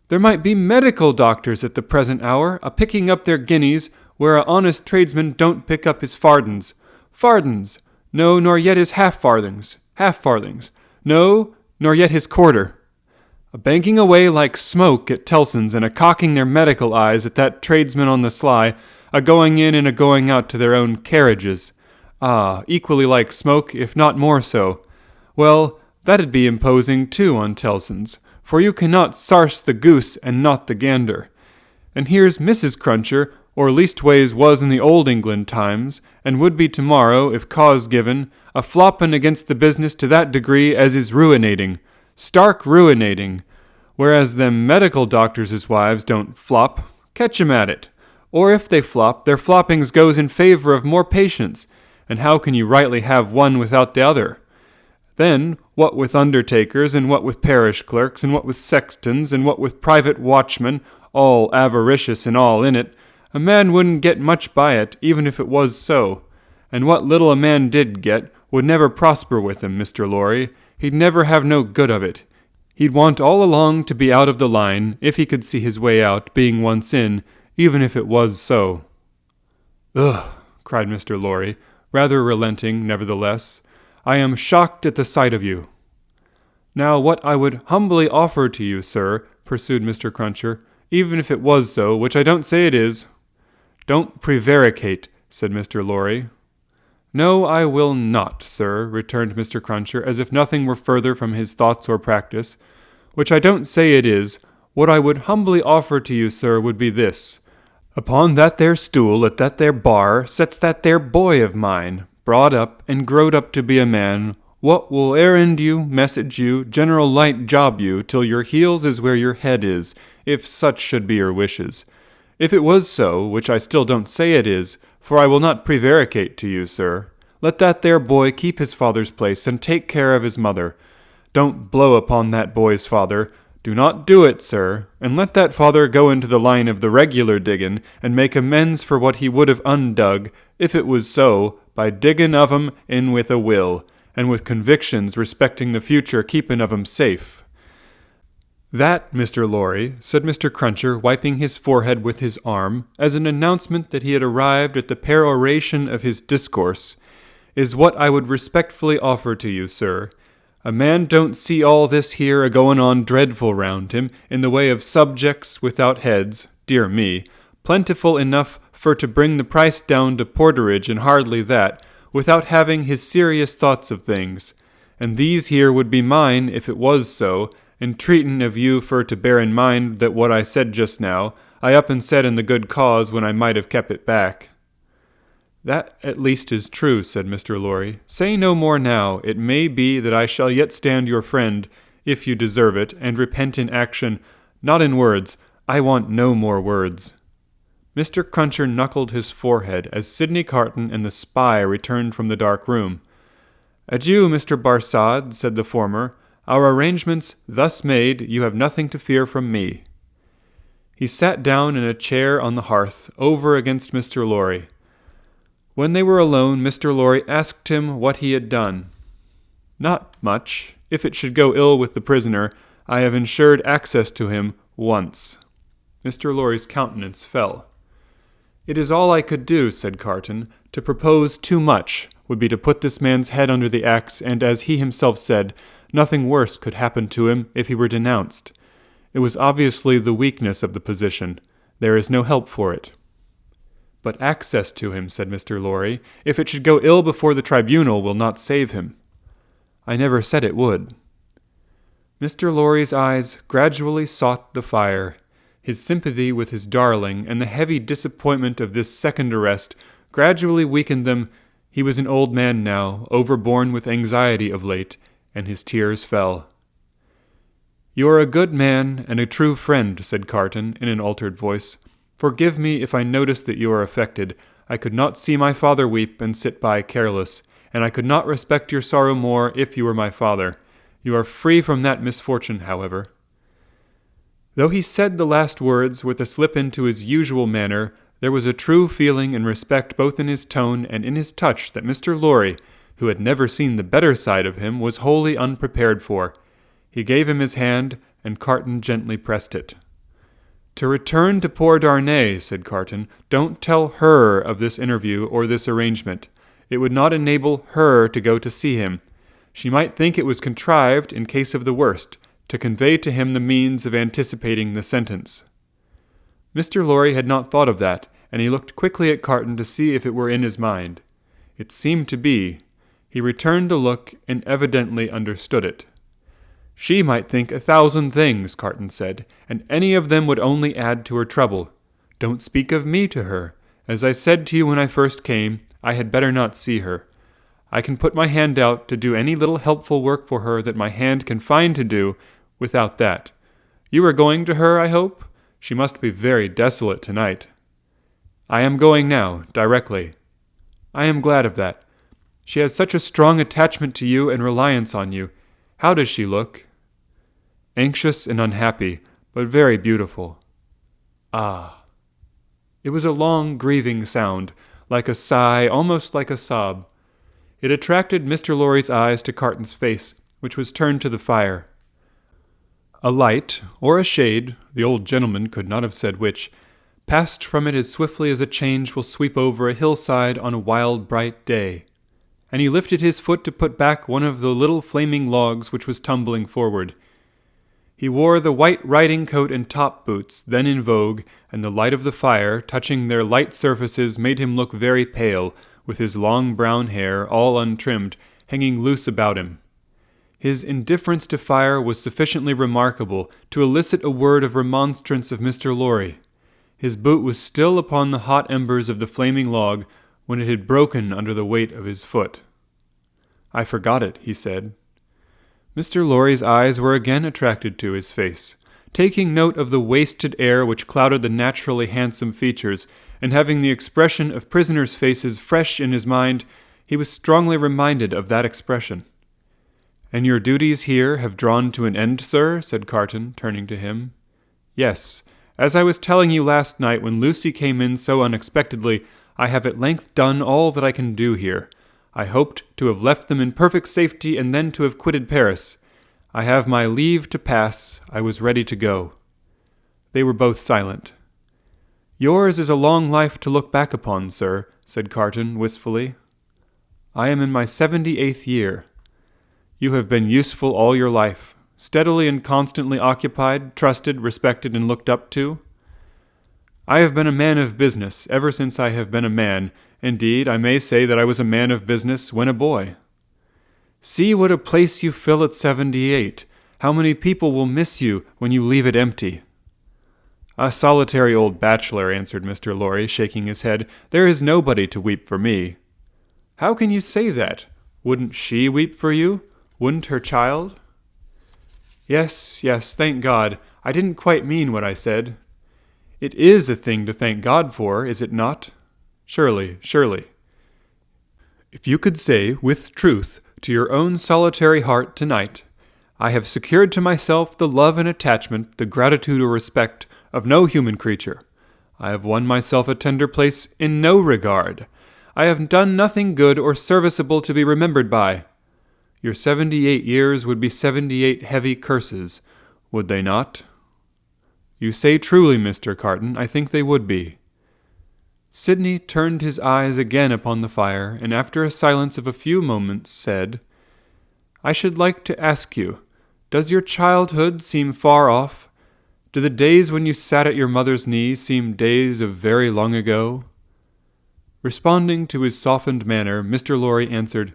There might be medical doctors at the present hour, a-picking up their guineas, where a honest tradesman don't pick up his fardens. Fardens! No, nor yet his half-farthings. Half-farthings. No, nor yet his quarter. A-banking away like smoke at Tellson's, and a-cocking their medical eyes at that tradesman on the sly, a-going in and a-going out to their own carriages. Ah, equally like smoke, if not more so. Well, that'd be imposing, too, on Tellson's, for you cannot sarse the goose and not the gander. And here's Mrs. Cruncher, or leastways was in the old England times, and would be tomorrow, if cause given, a-floppin' against the business to that degree as is ruinating, stark ruinating, whereas them medical doctors' wives don't flop, catch 'em at it, or if they flop, their floppings goes in favour of more patients, and how can you rightly have one without the other? Then, what with undertakers, and what with parish clerks, and what with sextons, and what with private watchmen, all avaricious and all in it, a man wouldn't get much by it, even if it was so. And what little a man did get would never prosper with him, Mr. Lorry. He'd never have no good of it. He'd want all along to be out of the line, if he could see his way out, being once in, even if it was so." "Ugh!" cried Mr. Lorry, rather relenting, nevertheless. "I am shocked at the sight of you." "Now what I would humbly offer to you, sir," pursued Mr. Cruncher, "even if it was so, which I don't say it is—" "Don't prevaricate," said Mr. Lorry. "No, I will not, sir," returned Mr. Cruncher, as if nothing were further from his thoughts or practice, "which I don't say it is. What I would humbly offer to you, sir, would be this. Upon that there stool at that there bar sets that there boy of mine, brought up and growed up to be a man, what will errand you, message you, general light job you, till your heels is where your head is, if such should be your wishes. If it was so, which I still don't say it is, for I will not prevaricate to you, sir, let that there boy keep his father's place and take care of his mother. Don't blow upon that boy's father. Do not do it, sir, and let that father go into the line of the regular diggin', and make amends for what he would have undug, if it was so, by diggin' of 'em in with a will, and with convictions respecting the future keepin' of 'em safe. "That, Mr. Lorry," said Mr. Cruncher, wiping his forehead with his arm, as an announcement that he had arrived at the peroration of his discourse, "is what I would respectfully offer to you, sir. A man don't see all this here a-goin' on dreadful round him, in the way of subjects without heads, dear me, plentiful enough for to bring the price down to porterage and hardly that, without having his serious thoughts of things. And these here would be mine if it was so, entreatin' of you for to bear in mind that what I said just now, I up and said in the good cause when I might have kept it back." "That at least is true," said Mr. Lorry. "Say no more now. It may be that I shall yet stand your friend, if you deserve it, and repent in action, not in words. I want no more words." Mr. Cruncher knuckled his forehead as Sidney Carton and the spy returned from the dark room. "Adieu, Mr. Barsad," said the former. "Our arrangements thus made, you have nothing to fear from me." He sat down in a chair on the hearth, over against Mr. Lorry. When they were alone, Mr. Lorry asked him what he had done. "Not much. If it should go ill with the prisoner, I have ensured access to him once." Mr. Lorry's countenance fell. "It is all I could do," said Carton. "To propose too much would be to put this man's head under the axe, and as he himself said, nothing worse could happen to him if he were denounced. It was obviously the weakness of the position. There is no help for it." "But access to him," said Mr. Lorry, "if it should go ill before the tribunal, will not save him." "I never said it would." Mr. Lorry's eyes gradually sought the fire. His sympathy with his darling and the heavy disappointment of this second arrest gradually weakened them. He was an old man now, overborne with anxiety of late, and his tears fell. "You are a good man and a true friend," said Carton in an altered voice. "Forgive me if I notice that you are affected. I could not see my father weep and sit by careless, and I could not respect your sorrow more if you were my father. You are free from that misfortune, however." Though he said the last words with a slip into his usual manner, there was a true feeling and respect both in his tone and in his touch that Mr. Lorry, who had never seen the better side of him, was wholly unprepared for. He gave him his hand, and Carton gently pressed it. "To return to poor Darnay," said Carton, "don't tell her of this interview or this arrangement. It would not enable her to go to see him. She might think it was contrived, in case of the worst, to convey to him the means of anticipating the sentence." Mr. Lorry had not thought of that, and he looked quickly at Carton to see if it were in his mind. It seemed to be. He returned the look and evidently understood it. "She might think 1,000 things," Carton said, "and any of them would only add to her trouble. Don't speak of me to her. As I said to you when I first came, I had better not see her. I can put my hand out to do any little helpful work for her that my hand can find to do without that. You are going to her, I hope? She must be very desolate tonight." "I am going now, directly." "I am glad of that. She has such a strong attachment to you and reliance on you. How does she look?" "Anxious and unhappy, but very beautiful." "Ah." It was a long, grieving sound, like a sigh, almost like a sob. It attracted Mr. Lorry's eyes to Carton's face, which was turned to the fire. A light, or a shade, the old gentleman could not have said which, passed from it as swiftly as a change will sweep over a hillside on a wild, bright day, and he lifted his foot to put back one of the little flaming logs which was tumbling forward. He wore the white riding-coat and top boots then in vogue, and the light of the fire, touching their light surfaces, made him look very pale, with his long brown hair, all untrimmed, hanging loose about him. His indifference to fire was sufficiently remarkable to elicit a word of remonstrance of Mr. Lorry. His boot was still upon the hot embers of the flaming log when it had broken under the weight of his foot. "I forgot it," he said. Mr. Lorry's eyes were again attracted to his face. Taking note of the wasted air which clouded the naturally handsome features, and having the expression of prisoners' faces fresh in his mind, he was strongly reminded of that expression. "And your duties here have drawn to an end, sir?" said Carton, turning to him. "Yes. As I was telling you last night when Lucy came in so unexpectedly, I have at length done all that I can do here. I hoped to have left them in perfect safety and then to have quitted Paris. I have my leave to pass. I was ready to go." They were both silent. "Yours is a long life to look back upon, sir," said Carton wistfully. "I am in my 78th year. You have been useful all your life, steadily and constantly occupied, trusted, respected, and looked up to. I have been a man of business ever since I have been a man. Indeed, I may say that I was a man of business when a boy. See what a place you fill at 78. How many people will miss you when you leave it empty." "A solitary old bachelor," answered Mr. Lorry, shaking his head. "There is nobody to weep for me." "How can you say that? Wouldn't she weep for you? Wouldn't her child?" Yes, thank God. I didn't quite mean what I said." "It is a thing to thank God for, is it not?" Surely. "If you could say, with truth, to your own solitary heart tonight, 'I have secured to myself the love and attachment, the gratitude or respect of no human creature. I have won myself a tender place in no regard. I have done nothing good or serviceable to be remembered by,' your 78 years would be 78 heavy curses, would they not?" "You say truly, Mr. Carton. I think they would be." Sidney turned his eyes again upon the fire, and after a silence of a few moments said, "I should like to ask you, does your childhood seem far off? Do the days when you sat at your mother's knee seem days of very long ago?" Responding to his softened manner, Mr. Lorry answered,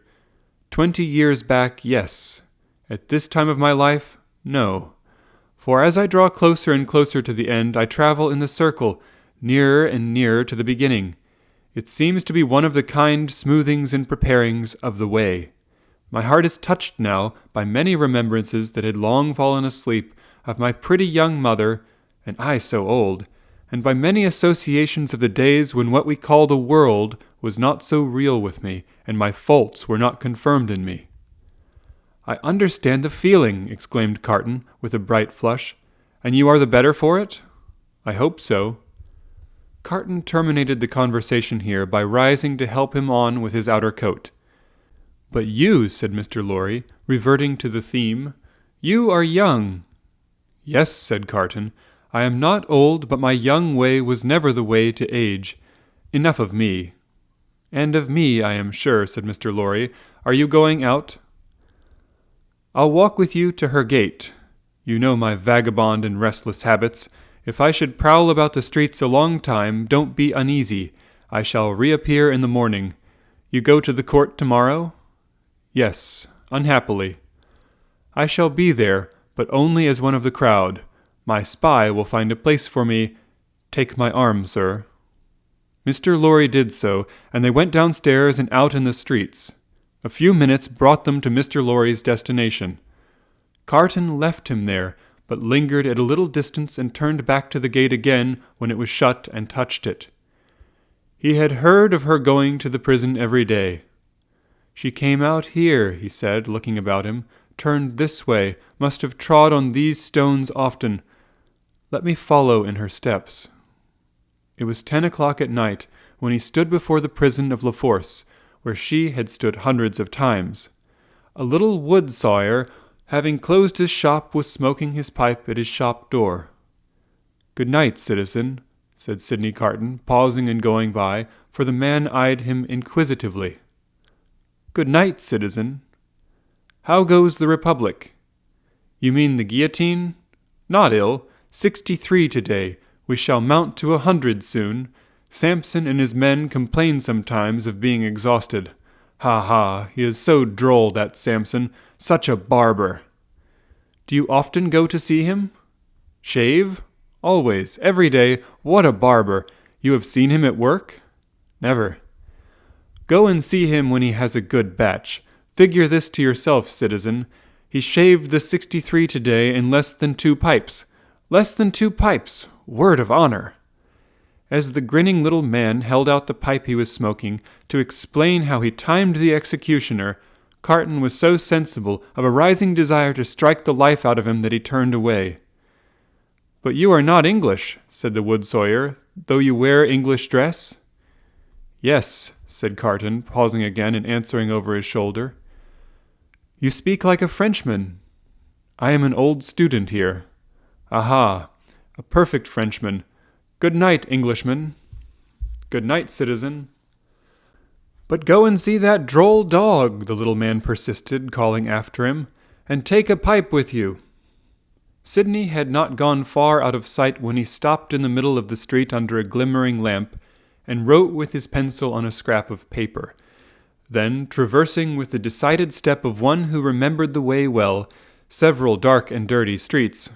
20 years back, yes. At this time of my life, no. For as I draw closer and closer to the end, I travel in the circle, nearer and nearer to the beginning. It seems to be one of the kind smoothings and preparings of the way. My heart is touched now by many remembrances that had long fallen asleep of my pretty young mother, and I so old, and by many associations of the days when what we call the world was not so real with me, and my faults were not confirmed in me." "I understand the feeling," exclaimed Carton, with a bright flush. "And you are the better for it?" "I hope so." Carton terminated the conversation here by rising to help him on with his outer coat. "But you," said Mr. Lorry, reverting to the theme, "you are young." "Yes," said Carton, "I am not old, but my young way was never the way to age. Enough of me." "And of me, I am sure," said Mr. Lorry. "Are you going out?" "I'll walk with you to her gate. You know my vagabond and restless habits. If I should prowl about the streets a long time, don't be uneasy. I shall reappear in the morning. You go to the court tomorrow?" "Yes, unhappily." "I shall be there, but only as one of the crowd. My spy will find a place for me. Take my arm, sir." Mr. Lorry did so, and they went downstairs and out in the streets. A few minutes brought them to Mr. Lorry's destination. Carton left him there, but lingered at a little distance and turned back to the gate again when it was shut and touched it. He had heard of her going to the prison every day. "She came out here," he said, looking about him, "turned this way, must have trod on these stones often. Let me follow in her steps." It was 10 o'clock at night when he stood before the prison of La Force, where she had stood hundreds of times. A little wood sawyer, having closed his shop, was smoking his pipe at his shop door. "Good night, citizen," said Sidney Carton, pausing and going by, for the man eyed him inquisitively. "Good night, citizen." "How goes the Republic?" "You mean the guillotine? Not ill. 63 today. We shall mount to 100 soon. Samson and his men complain sometimes of being exhausted. Ha! He is so droll, that Samson. Such a barber." "Do you often go to see him?" "Shave? Always. Every day. What a barber! You have seen him at work?" "Never." "Go and see him when he has a good batch. Figure this to yourself, citizen. He shaved the 63 today in less than 2 pipes. Less than 2 pipes! Word of honor!" As the grinning little man held out the pipe he was smoking to explain how he timed the executioner, Carton was so sensible of a rising desire to strike the life out of him that he turned away. "But you are not English," said the wood sawyer, "though you wear English dress?" "Yes," said Carton, pausing again and answering over his shoulder. "You speak like a Frenchman." I am an old student here. Aha, a perfect Frenchman. Good night, Englishman. Good night, citizen. But go and see that droll dog, the little man persisted, calling after him, and take a pipe with you. Sidney had not gone far out of sight when he stopped in the middle of the street under a glimmering lamp, and wrote with his pencil on a scrap of paper. Then, traversing with the decided step of one who remembered the way well, several dark and dirty streets,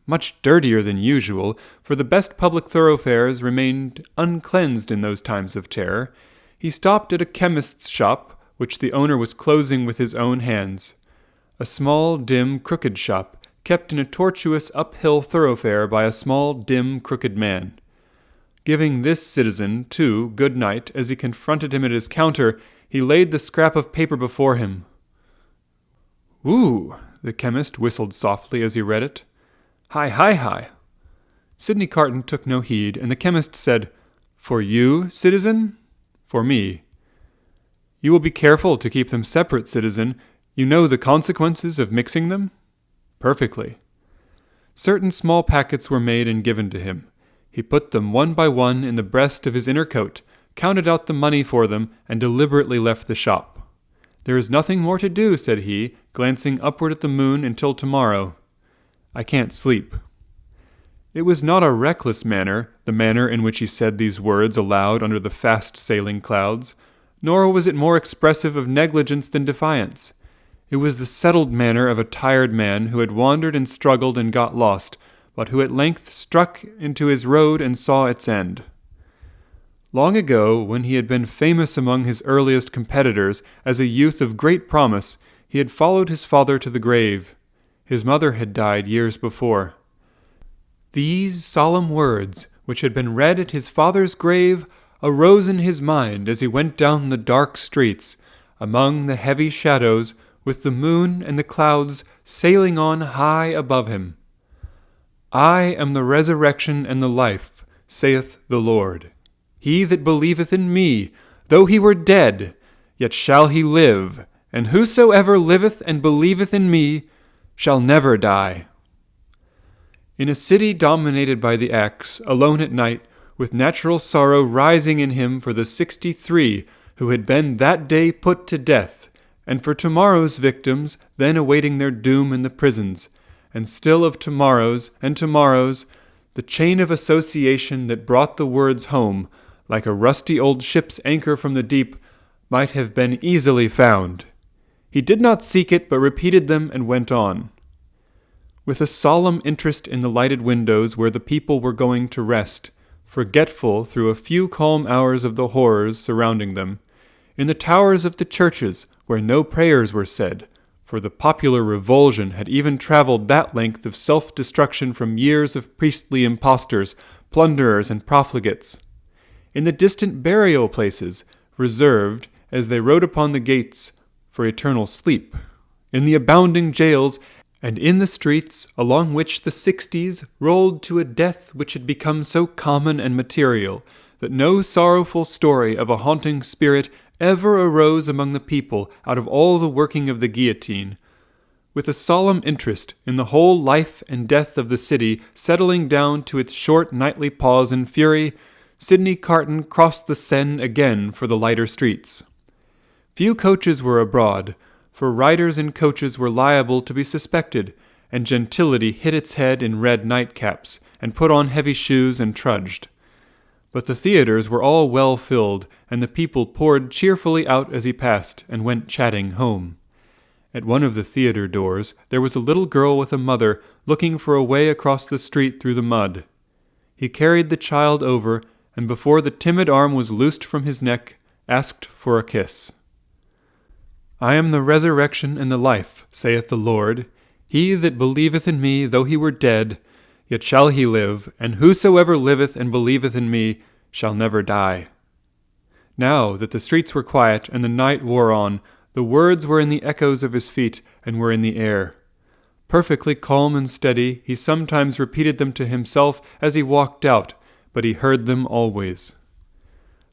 much dirtier than usual, for the best public thoroughfares remained uncleansed in those times of terror, he stopped at a chemist's shop, which the owner was closing with his own hands. A small, dim, crooked shop, kept in a tortuous uphill thoroughfare by a small, dim, crooked man. Giving this citizen, too, good night as he confronted him at his counter, he laid the scrap of paper before him. "Ooh," the chemist whistled softly as he read it. "Hi, hi, hi." Sidney Carton took no heed, and the chemist said, "For you, citizen?" "For me." "You will be careful to keep them separate, citizen. You know the consequences of mixing them?" "Perfectly." Certain small packets were made and given to him. He put them one by one in the breast of his inner coat, counted out the money for them, and deliberately left the shop. "There is nothing more to do," said he, glancing upward at the moon, "until tomorrow. I can't sleep." It was not a reckless manner, the manner in which he said these words aloud under the fast-sailing clouds, nor was it more expressive of negligence than defiance. It was the settled manner of a tired man who had wandered and struggled and got lost, but who at length struck into his road and saw its end. Long ago, when he had been famous among his earliest competitors as a youth of great promise, he had followed his father to the grave. His mother had died years before. These solemn words, which had been read at his father's grave, arose in his mind as he went down the dark streets, among the heavy shadows, with the moon and the clouds sailing on high above him. "I am the resurrection and the life, saith the Lord. He that believeth in me, though he were dead, yet shall he live, and whosoever liveth and believeth in me shall never die." In a city dominated by the axe, alone at night, with natural sorrow rising in him for the 63 who had been that day put to death, and for tomorrow's victims then awaiting their doom in the prisons, and still of tomorrows and tomorrows, the chain of association that brought the words home, like a rusty old ship's anchor from the deep, might have been easily found. He did not seek it, but repeated them and went on. With a solemn interest in the lighted windows where the people were going to rest, forgetful through a few calm hours of the horrors surrounding them, in the towers of the churches where no prayers were said, for the popular revulsion had even traveled that length of self-destruction from years of priestly impostors, plunderers, and profligates. In the distant burial places, reserved, as they wrote upon the gates, for eternal sleep, in the abounding jails, and in the streets along which the 60s rolled to a death which had become so common and material that no sorrowful story of a haunting spirit ever arose among the people out of all the working of the guillotine. With a solemn interest in the whole life and death of the city settling down to its short nightly pause in fury, Sidney Carton crossed the Seine again for the lighter streets. Few coaches were abroad, for riders in coaches were liable to be suspected, and gentility hid its head in red nightcaps, and put on heavy shoes and trudged. But the theatres were all well filled, and the people poured cheerfully out as he passed, and went chatting home. At one of the theatre doors there was a little girl with a mother looking for a way across the street through the mud. He carried the child over, and before the timid arm was loosed from his neck, asked for a kiss. "I am the resurrection and the life, saith the Lord. He that believeth in me, though he were dead, yet shall he live, and whosoever liveth and believeth in me shall never die." Now that the streets were quiet and the night wore on, the words were in the echoes of his feet and were in the air. Perfectly calm and steady, he sometimes repeated them to himself as he walked out, but he heard them always.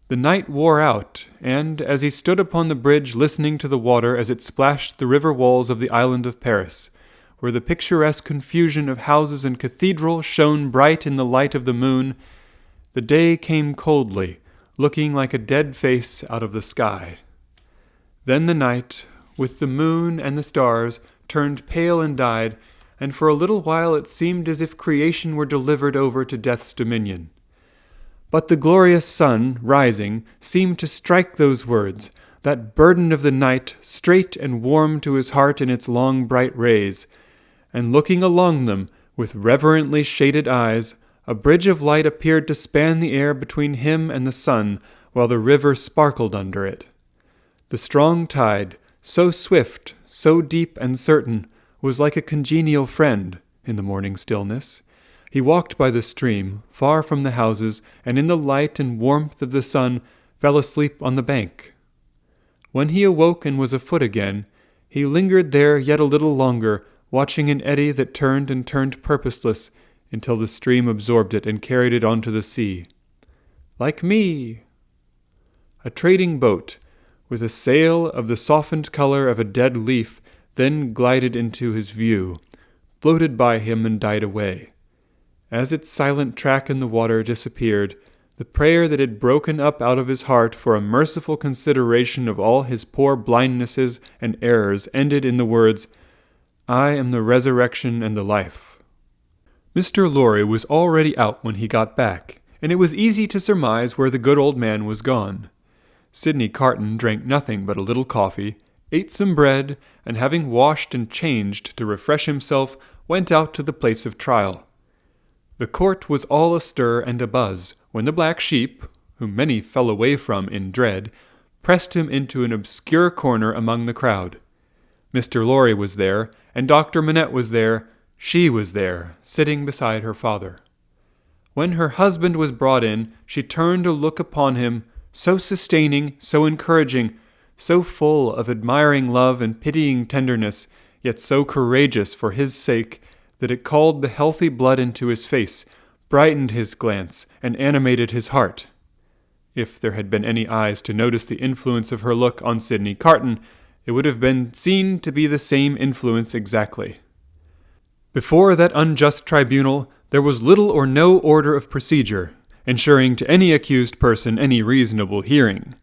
The night wore out, and, as he stood upon the bridge listening to the water as it splashed the river walls of the island of Paris, where the picturesque confusion of houses and cathedral shone bright in the light of the moon, the day came coldly, looking like a dead face out of the sky. Then the night, with the moon and the stars, turned pale and died, and for a little while it seemed as if creation were delivered over to death's dominion. But the glorious sun, rising, seemed to strike those words, that burden of the night, straight and warm to his heart in its long bright rays, and looking along them, with reverently shaded eyes, a bridge of light appeared to span the air between him and the sun, while the river sparkled under it. The strong tide, so swift, so deep and certain, was like a congenial friend in the morning stillness. He walked by the stream, far from the houses, and in the light and warmth of the sun fell asleep on the bank. When he awoke and was afoot again, he lingered there yet a little longer, watching an eddy that turned and turned purposeless, until the stream absorbed it and carried it on to the sea. Like me! A trading boat, with a sail of the softened color of a dead leaf, then glided into his view, floated by him and died away. As its silent track in the water disappeared, the prayer that had broken up out of his heart for a merciful consideration of all his poor blindnesses and errors ended in the words, "I am the resurrection and the life." Mr. Lorry was already out when he got back, and it was easy to surmise where the good old man was gone. Sidney Carton drank nothing but a little coffee, ate some bread, and having washed and changed to refresh himself, went out to the place of trial. The court was all astir and abuzz, when the black sheep, whom many fell away from in dread, pressed him into an obscure corner among the crowd. Mr. Lorry was there, and Dr. Manette was there. She was there, sitting beside her father. When her husband was brought in, she turned to look upon him, so sustaining, so encouraging, so full of admiring love and pitying tenderness, yet so courageous for his sake, that it called the healthy blood into his face, brightened his glance, and animated his heart. If there had been any eyes to notice the influence of her look on Sidney Carton, it would have been seen to be the same influence exactly. Before that unjust tribunal, there was little or no order of procedure, ensuring to any accused person any reasonable hearing.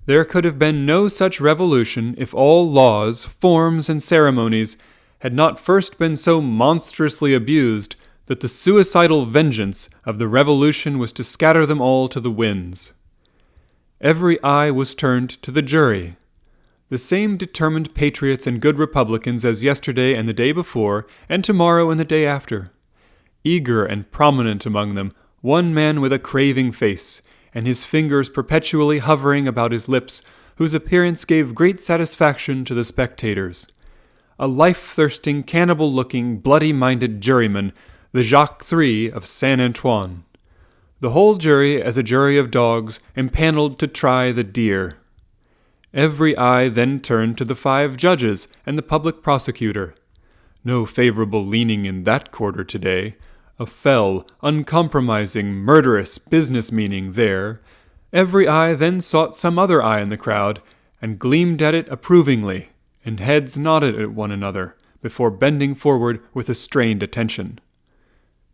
There could have been no such revolution if all laws, forms, and ceremonies had not first been so monstrously abused that the suicidal vengeance of the revolution was to scatter them all to the winds. Every eye was turned to the jury. The same determined patriots and good republicans as yesterday and the day before, and tomorrow and the day after. Eager and prominent among them, one man with a craving face, and his fingers perpetually hovering about his lips, whose appearance gave great satisfaction to the spectators. A life-thirsting, cannibal-looking, bloody-minded juryman, the Jacques III of Saint Antoine. The whole jury as a jury of dogs, empaneled to try the deer. Every eye then turned to the 5 judges and the public prosecutor. No favorable leaning in that quarter today. A fell, uncompromising, murderous business meaning there. Every eye then sought some other eye in the crowd, and gleamed at it approvingly, and heads nodded at one another, before bending forward with a strained attention.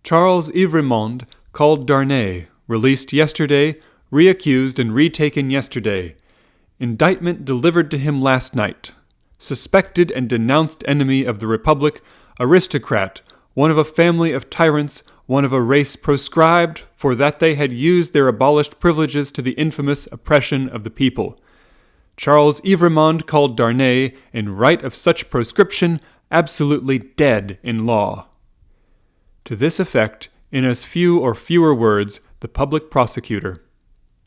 Charles Ivremond, called Darnay, released yesterday, reaccused and retaken yesterday. Indictment delivered to him last night. Suspected and denounced enemy of the Republic, aristocrat, one of a family of tyrants, one of a race proscribed for that they had used their abolished privileges to the infamous oppression of the people. Charles Ivremond called Darnay, in right of such proscription, absolutely dead in law. To this effect, in as few or fewer words, the public prosecutor.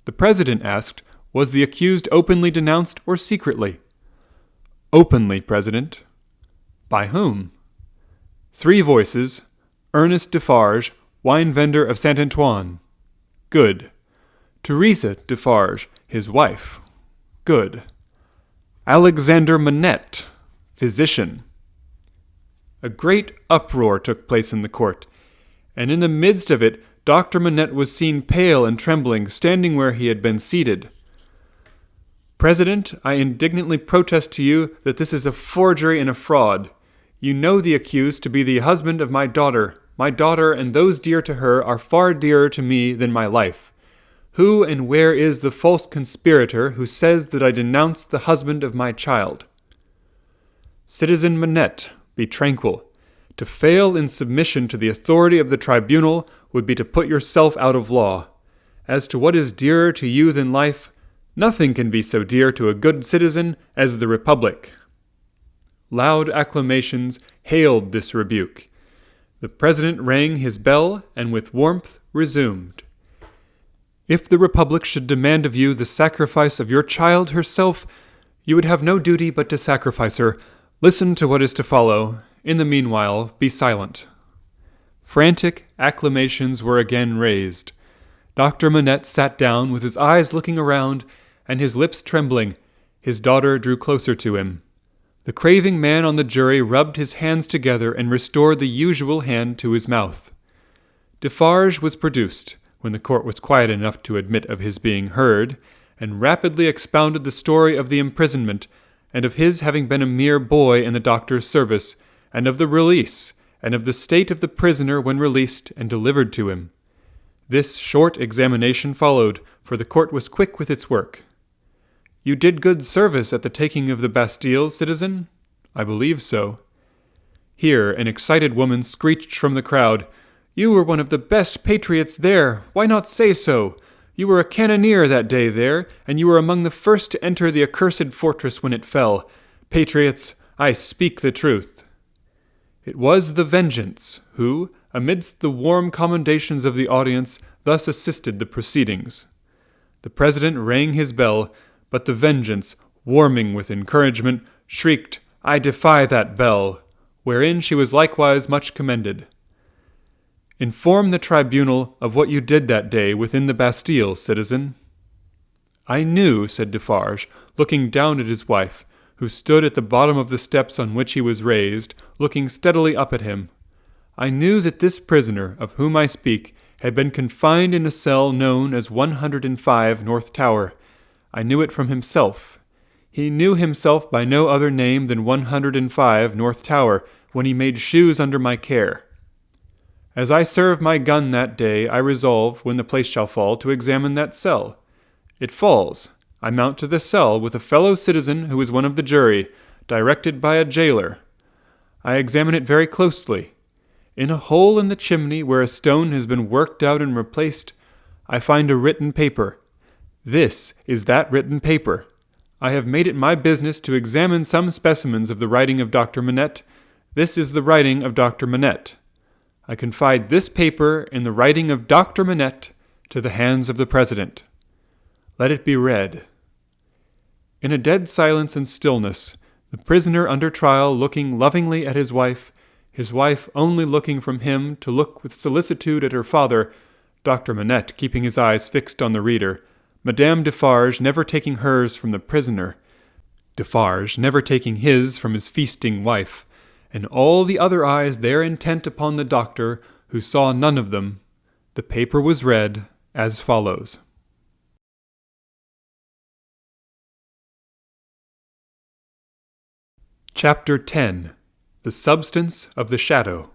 The president asked, was the accused openly denounced or secretly? Openly, President. By whom? 3 voices. Ernest Defarge, wine vendor of Saint Antoine. Good. Teresa Defarge, his wife. Good. Alexander Manette, physician. A great uproar took place in the court, and in the midst of it Dr. Manette was seen pale and trembling, standing where he had been seated. President, I indignantly protest to you that this is a forgery and a fraud. You know the accused to be the husband of my daughter. My daughter and those dear to her are far dearer to me than my life. Who and where is the false conspirator who says that I denounce the husband of my child? Citizen Manette, be tranquil. To fail in submission to the authority of the tribunal would be to put yourself out of law. As to what is dearer to you than life, nothing can be so dear to a good citizen as the Republic. Loud acclamations hailed this rebuke. The President rang his bell and with warmth resumed. If the Republic should demand of you the sacrifice of your child herself, you would have no duty but to sacrifice her. Listen to what is to follow. In the meanwhile, be silent. Frantic acclamations were again raised. Dr. Manette sat down with his eyes looking around and his lips trembling. His daughter drew closer to him. The craving man on the jury rubbed his hands together and restored the usual hand to his mouth. Defarge was produced, when the court was quiet enough to admit of his being heard, and rapidly expounded the story of the imprisonment, and of his having been a mere boy in the doctor's service, and of the release, and of the state of the prisoner when released and delivered to him. This short examination followed, for the court was quick with its work. You did good service at the taking of the Bastille, citizen? I believe so. Here an excited woman screeched from the crowd, You were one of the best patriots there. Why not say so? You were a cannoneer that day there, and you were among the first to enter the accursed fortress when it fell. Patriots, I speak the truth. It was the Vengeance who, amidst the warm commendations of the audience, thus assisted the proceedings. The President rang his bell, but the Vengeance, warming with encouragement, shrieked, I defy that bell, wherein she was likewise much commended. Inform the tribunal of what you did that day within the Bastille, citizen. I knew, said Defarge, looking down at his wife, who stood at the bottom of the steps on which he was raised, looking steadily up at him. I knew that this prisoner, of whom I speak, had been confined in a cell known as 105 North Tower. I knew it from himself. He knew himself by no other name than 105 North Tower, when he made shoes under my care. As I serve my gun that day, I resolve, when the place shall fall, to examine that cell. It falls. I mount to the cell with a fellow citizen who is one of the jury, directed by a jailer. I examine it very closely. In a hole in the chimney where a stone has been worked out and replaced, I find a written paper. This is that written paper. I have made it my business to examine some specimens of the writing of Dr. Manette. This is the writing of Dr. Manette. I confide this paper in the writing of Dr. Manette to the hands of the President. Let it be read. In a dead silence and stillness, the prisoner under trial looking lovingly at his wife only looking from him to look with solicitude at her father, Dr. Manette keeping his eyes fixed on the reader, Madame Defarge never taking hers from the prisoner, Defarge never taking his from his feasting wife, and all the other eyes there intent upon the doctor, who saw none of them, the paper was read as follows. Chapter 10. The Substance of the Shadow.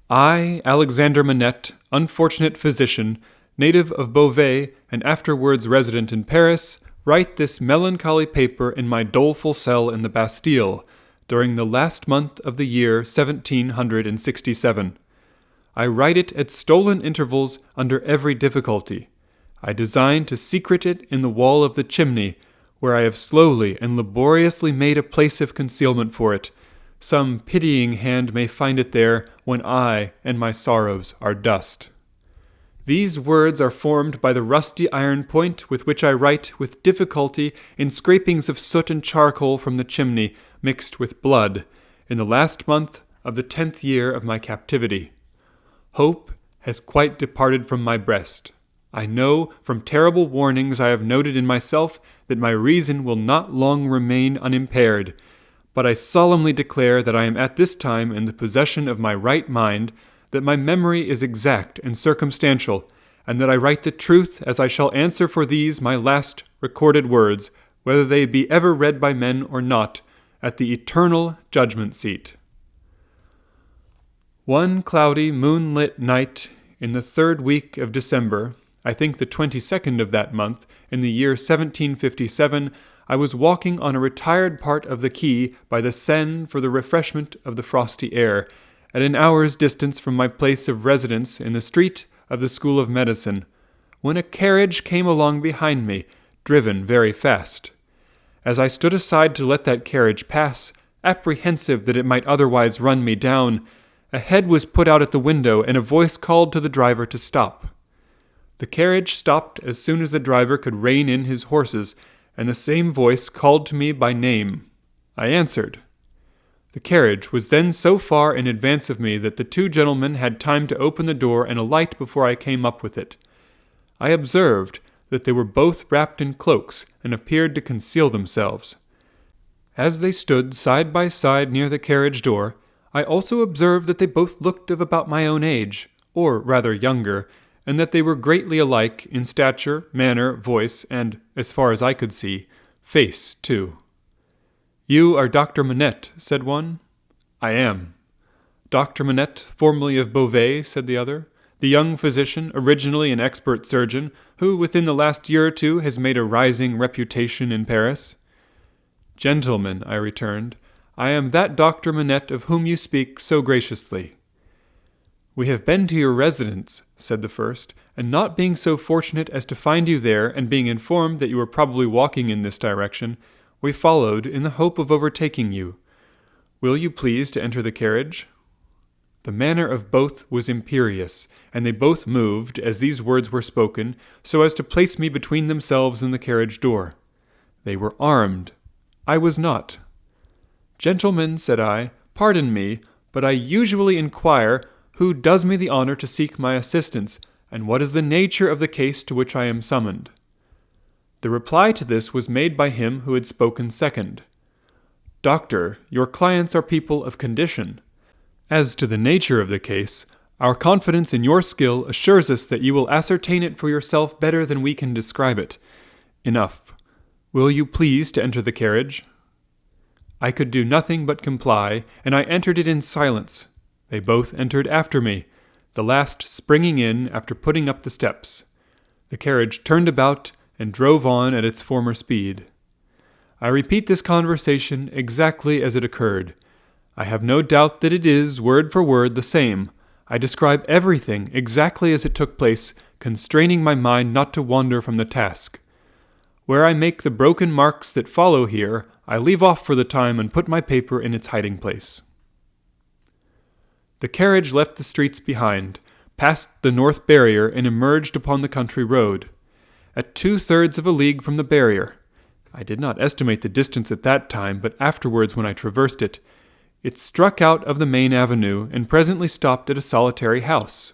I, Alexander Manette, unfortunate physician, native of Beauvais and afterwards resident in Paris, write this melancholy paper in my doleful cell in the Bastille, during the last month of the year 1767. I write it at stolen intervals under every difficulty. I design to secrete it in the wall of the chimney, where I have slowly and laboriously made a place of concealment for it. Some pitying hand may find it there when I and my sorrows are dust. These words are formed by the rusty iron point with which I write with difficulty in scrapings of soot and charcoal from the chimney, mixed with blood, in the last month of the 10th year of my captivity. Hope has quite departed from my breast. I know from terrible warnings I have noted in myself that my reason will not long remain unimpaired, but I solemnly declare that I am at this time in the possession of my right mind, that my memory is exact and circumstantial, and that I write the truth as I shall answer for these my last recorded words, whether they be ever read by men or not, at the eternal judgment seat. One cloudy, moonlit night in the 3rd week of December, I think the 22nd of that month, in the year 1757, I was walking on a retired part of the quay by the Seine for the refreshment of the frosty air, at an hour's distance from my place of residence in the street of the School of Medicine, when a carriage came along behind me, driven very fast. As I stood aside to let that carriage pass, apprehensive that it might otherwise run me down, a head was put out at the window, and a voice called to the driver to stop. The carriage stopped as soon as the driver could rein in his horses, and the same voice called to me by name. I answered. The carriage was then so far in advance of me that the 2 gentlemen had time to open the door and alight before I came up with it. I observed that they were both wrapped in cloaks, and appeared to conceal themselves. As they stood side by side near the carriage door, I also observed that they both looked of about my own age, or rather younger, and that they were greatly alike in stature, manner, voice, and, as far as I could see, face too. "You are Dr. Manette," said one. "I am." "Dr. Manette, formerly of Beauvais," said the other, "the young physician, originally an expert surgeon, who within the last year or 2 has made a rising reputation in Paris." "Gentlemen," I returned, "I am that Dr. Manette of whom you speak so graciously." "We have been to your residence," said the first, "and not being so fortunate as to find you there, and being informed that you were probably walking in this direction, we followed in the hope of overtaking you. Will you please to enter the carriage?" The manner of both was imperious, and they both moved, as these words were spoken, so as to place me between themselves and the carriage door. They were armed. I was not. "Gentlemen," said I, "pardon me, but I usually inquire who does me the honor to seek my assistance, and what is the nature of the case to which I am summoned?" The reply to this was made by him who had spoken second. "Doctor, your clients are people of condition. As to the nature of the case, our confidence in your skill assures us that you will ascertain it for yourself better than we can describe it. Enough. Will you please to enter the carriage?" I could do nothing but comply, and I entered it in silence. They both entered after me, the last springing in after putting up the steps. The carriage turned about and drove on at its former speed. I repeat this conversation exactly as it occurred. I have no doubt that it is, word for word, the same. I describe everything exactly as it took place, constraining my mind not to wander from the task. Where I make the broken marks that follow here, I leave off for the time and put my paper in its hiding place. The carriage left the streets behind, passed the north barrier, and emerged upon the country road. At 2/3 of a league from the barrier, I did not estimate the distance at that time, but afterwards when I traversed it, it struck out of the main avenue, and presently stopped at a solitary house.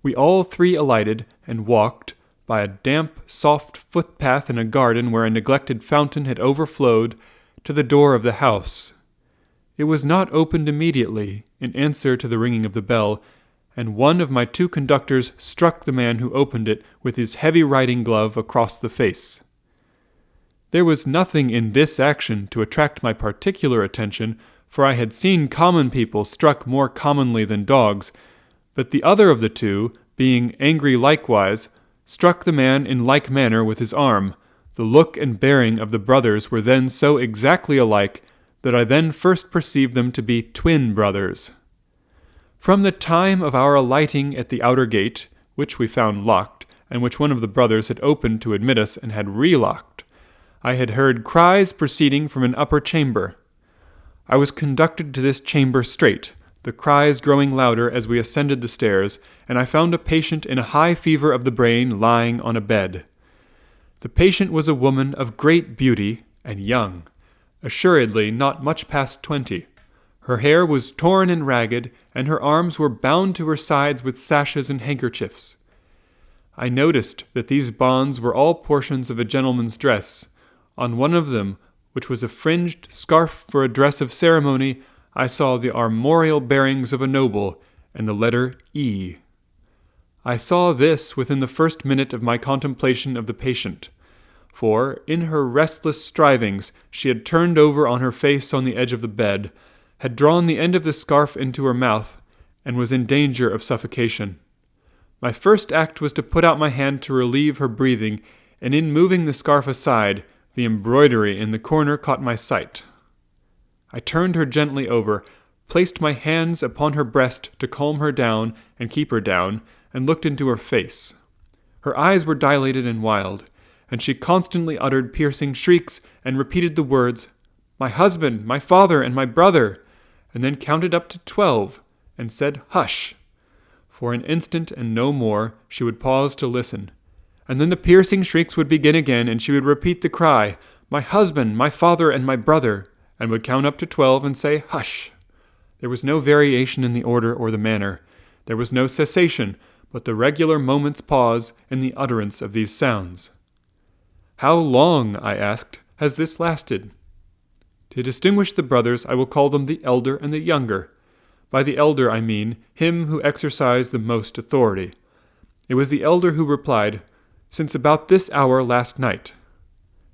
We all 3 alighted, and walked, by a damp, soft footpath in a garden where a neglected fountain had overflowed, to the door of the house. It was not opened immediately, in answer to the ringing of the bell, and one of my 2 conductors struck the man who opened it with his heavy riding glove across the face. There was nothing in this action to attract my particular attention, for I had seen common people struck more commonly than dogs, but the other of the 2, being angry likewise, struck the man in like manner with his arm. The look and bearing of the brothers were then so exactly alike that I then first perceived them to be twin brothers. From the time of our alighting at the outer gate, which we found locked, and which one of the brothers had opened to admit us and had relocked, I had heard cries proceeding from an upper chamber. I was conducted to this chamber straight, the cries growing louder as we ascended the stairs, and I found a patient in a high fever of the brain lying on a bed. The patient was a woman of great beauty and young, assuredly not much past 20. Her hair was torn and ragged, and her arms were bound to her sides with sashes and handkerchiefs. I noticed that these bonds were all portions of a gentleman's dress. On one of them, which was a fringed scarf for a dress of ceremony, I saw the armorial bearings of a noble, and the letter E. I saw this within the first minute of my contemplation of the patient. for, in her restless strivings, she had turned over on her face on the edge of the bed, had drawn the end of the scarf into her mouth, and was in danger of suffocation. My first act was to put out my hand to relieve her breathing, and in moving the scarf aside, the embroidery in the corner caught my sight. I turned her gently over, placed my hands upon her breast to calm her down and keep her down, and looked into her face. Her eyes were dilated and wild, and she constantly uttered piercing shrieks and repeated the words, "My husband, my father, and my brother," and then counted up to 12, and said, "Hush!" For an instant and no more she would pause to listen, and then the piercing shrieks would begin again, and she would repeat the cry, "My husband, my father, and my brother," and would count up to 12 and say, "Hush!" There was no variation in the order or the manner. There was no cessation, but the regular moment's pause in the utterance of these sounds. "How long," I asked, "has this lasted?" To distinguish the brothers, I will call them the elder and the younger. By the elder I mean him who exercised the most authority. It was the elder who replied, "Since about this hour last night."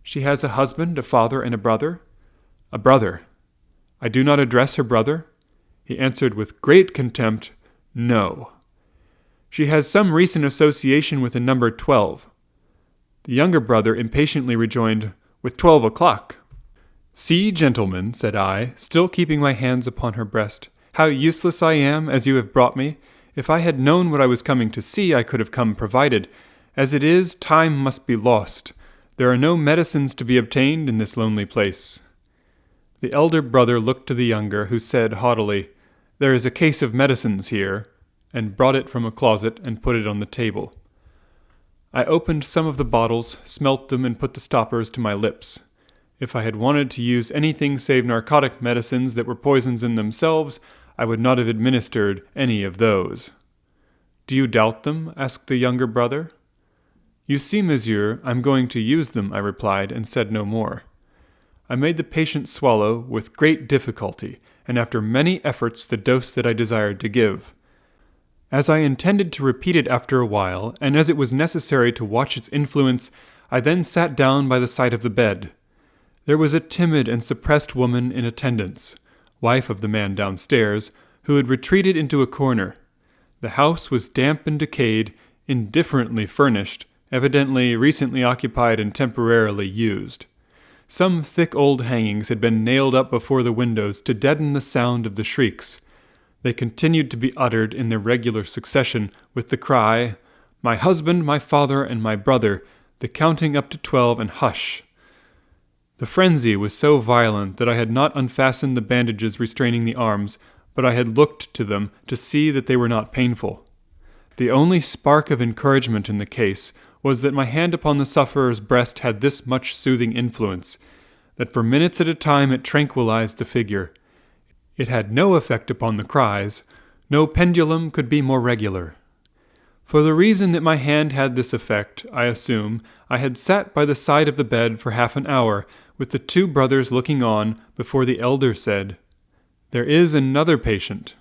"She has a husband, a father, and a brother?" "A brother." "I do not address her brother?" He answered with great contempt, "No." "She has some recent association with the number 12. The younger brother impatiently rejoined, "With 12 o'clock." "See, gentlemen," said I, still keeping my hands upon her breast, "how useless I am, as you have brought me. If I had known what I was coming to see, I could have come provided. As it is, time must be lost. There are no medicines to be obtained in this lonely place." The elder brother looked to the younger, who said haughtily, "There is a case of medicines here," and brought it from a closet and put it on the table. I opened some of the bottles, smelt them, and put the stoppers to my lips. If I had wanted to use anything save narcotic medicines that were poisons in themselves, I would not have administered any of those. "Do you doubt them?" asked the younger brother. "You see, monsieur, I'm going to use them," I replied, and said no more. I made the patient swallow, with great difficulty, and after many efforts, the dose that I desired to give. As I intended to repeat it after a while, and as it was necessary to watch its influence, I then sat down by the side of the bed. There was a timid and suppressed woman in attendance, wife of the man downstairs, who had retreated into a corner. The house was damp and decayed, indifferently furnished, evidently recently occupied and temporarily used. Some thick old hangings had been nailed up before the windows to deaden the sound of the shrieks. They continued to be uttered in their regular succession, with the cry, "My husband, my father, and my brother," the counting up to 12, and "Hush!" The frenzy was so violent that I had not unfastened the bandages restraining the arms, but I had looked to them to see that they were not painful. The only spark of encouragement in the case was that my hand upon the sufferer's breast had this much soothing influence, that for minutes at a time it tranquilized the figure. It had no effect upon the cries. No pendulum could be more regular. For the reason that my hand had this effect, I assume, I had sat by the side of the bed for half an hour, with the two brothers looking on, before the elder said, "There is another patient."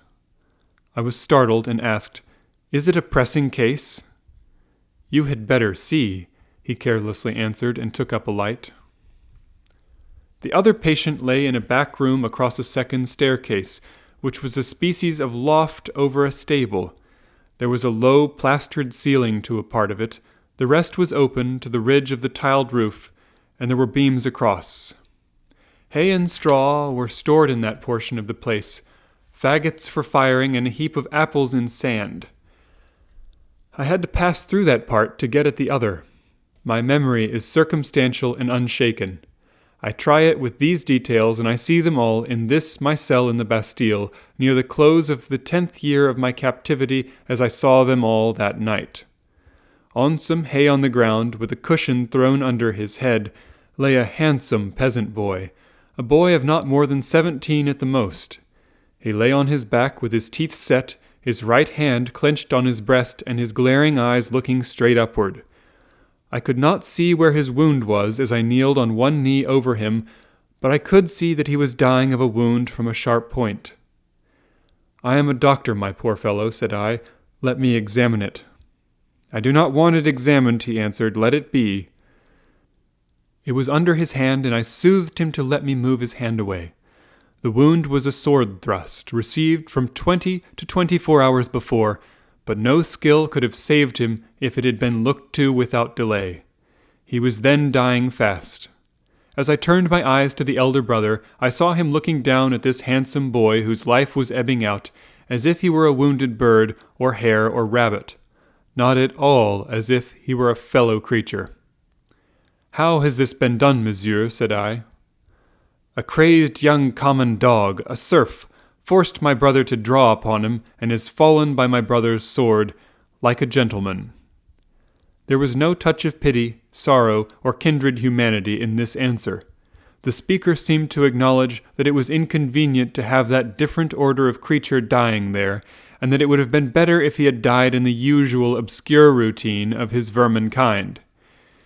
I was startled and asked, "Is it a pressing case?" "You had better see," he carelessly answered, and took up a light. The other patient lay in a back room across a second staircase, which was a species of loft over a stable. There was a low plastered ceiling to a part of it, the rest was open to the ridge of the tiled roof, and there were beams across. Hay and straw were stored in that portion of the place, faggots for firing, and a heap of apples in sand. I had to pass through that part to get at the other. My memory is circumstantial and unshaken. I try it with these details, and I see them all in this my cell in the Bastille, near the close of the 10th year of my captivity, as I saw them all that night. On some hay on the ground, with a cushion thrown under his head, lay a handsome peasant boy, a boy of not more than 17 at the most. He lay on his back with his teeth set, his right hand clenched on his breast, and his glaring eyes looking straight upward. I could not see where his wound was as I kneeled on one knee over him, but I could see that he was dying of a wound from a sharp point. "I am a doctor, my poor fellow," said I. "Let me examine it." "I do not want it examined," he answered. "Let it be." It was under his hand, and I soothed him to let me move his hand away. The wound was a sword thrust, received from 20 to 24 hours before, but no skill could have saved him if it had been looked to without delay. He was then dying fast. As I turned my eyes to the elder brother, I saw him looking down at this handsome boy whose life was ebbing out, as if he were a wounded bird, or hare, or rabbit, not at all as if he were a fellow creature. "How has this been done, monsieur?" said I. "A crazed young common dog, a serf, forced my brother to draw upon him, and has fallen by my brother's sword, like a gentleman." There was no touch of pity, sorrow, or kindred humanity in this answer. The speaker seemed to acknowledge that it was inconvenient to have that different order of creature dying there, and that it would have been better if he had died in the usual obscure routine of his vermin kind.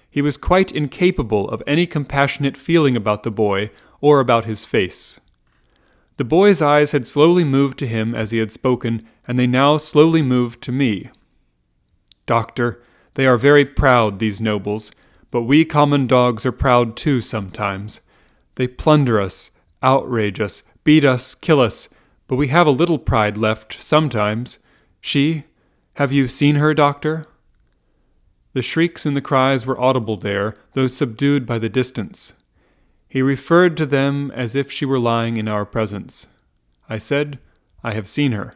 He was quite incapable of any compassionate feeling about the boy or about his face. The boy's eyes had slowly moved to him as he had spoken, and they now slowly moved to me. "Doctor, they are very proud, these nobles, but we common dogs are proud too sometimes. They plunder us, outrage us, beat us, kill us, but we have a little pride left sometimes. Have you seen her, doctor?" The shrieks and the cries were audible there, though subdued by the distance. He referred to them as if she were lying in our presence. I said, "I have seen her."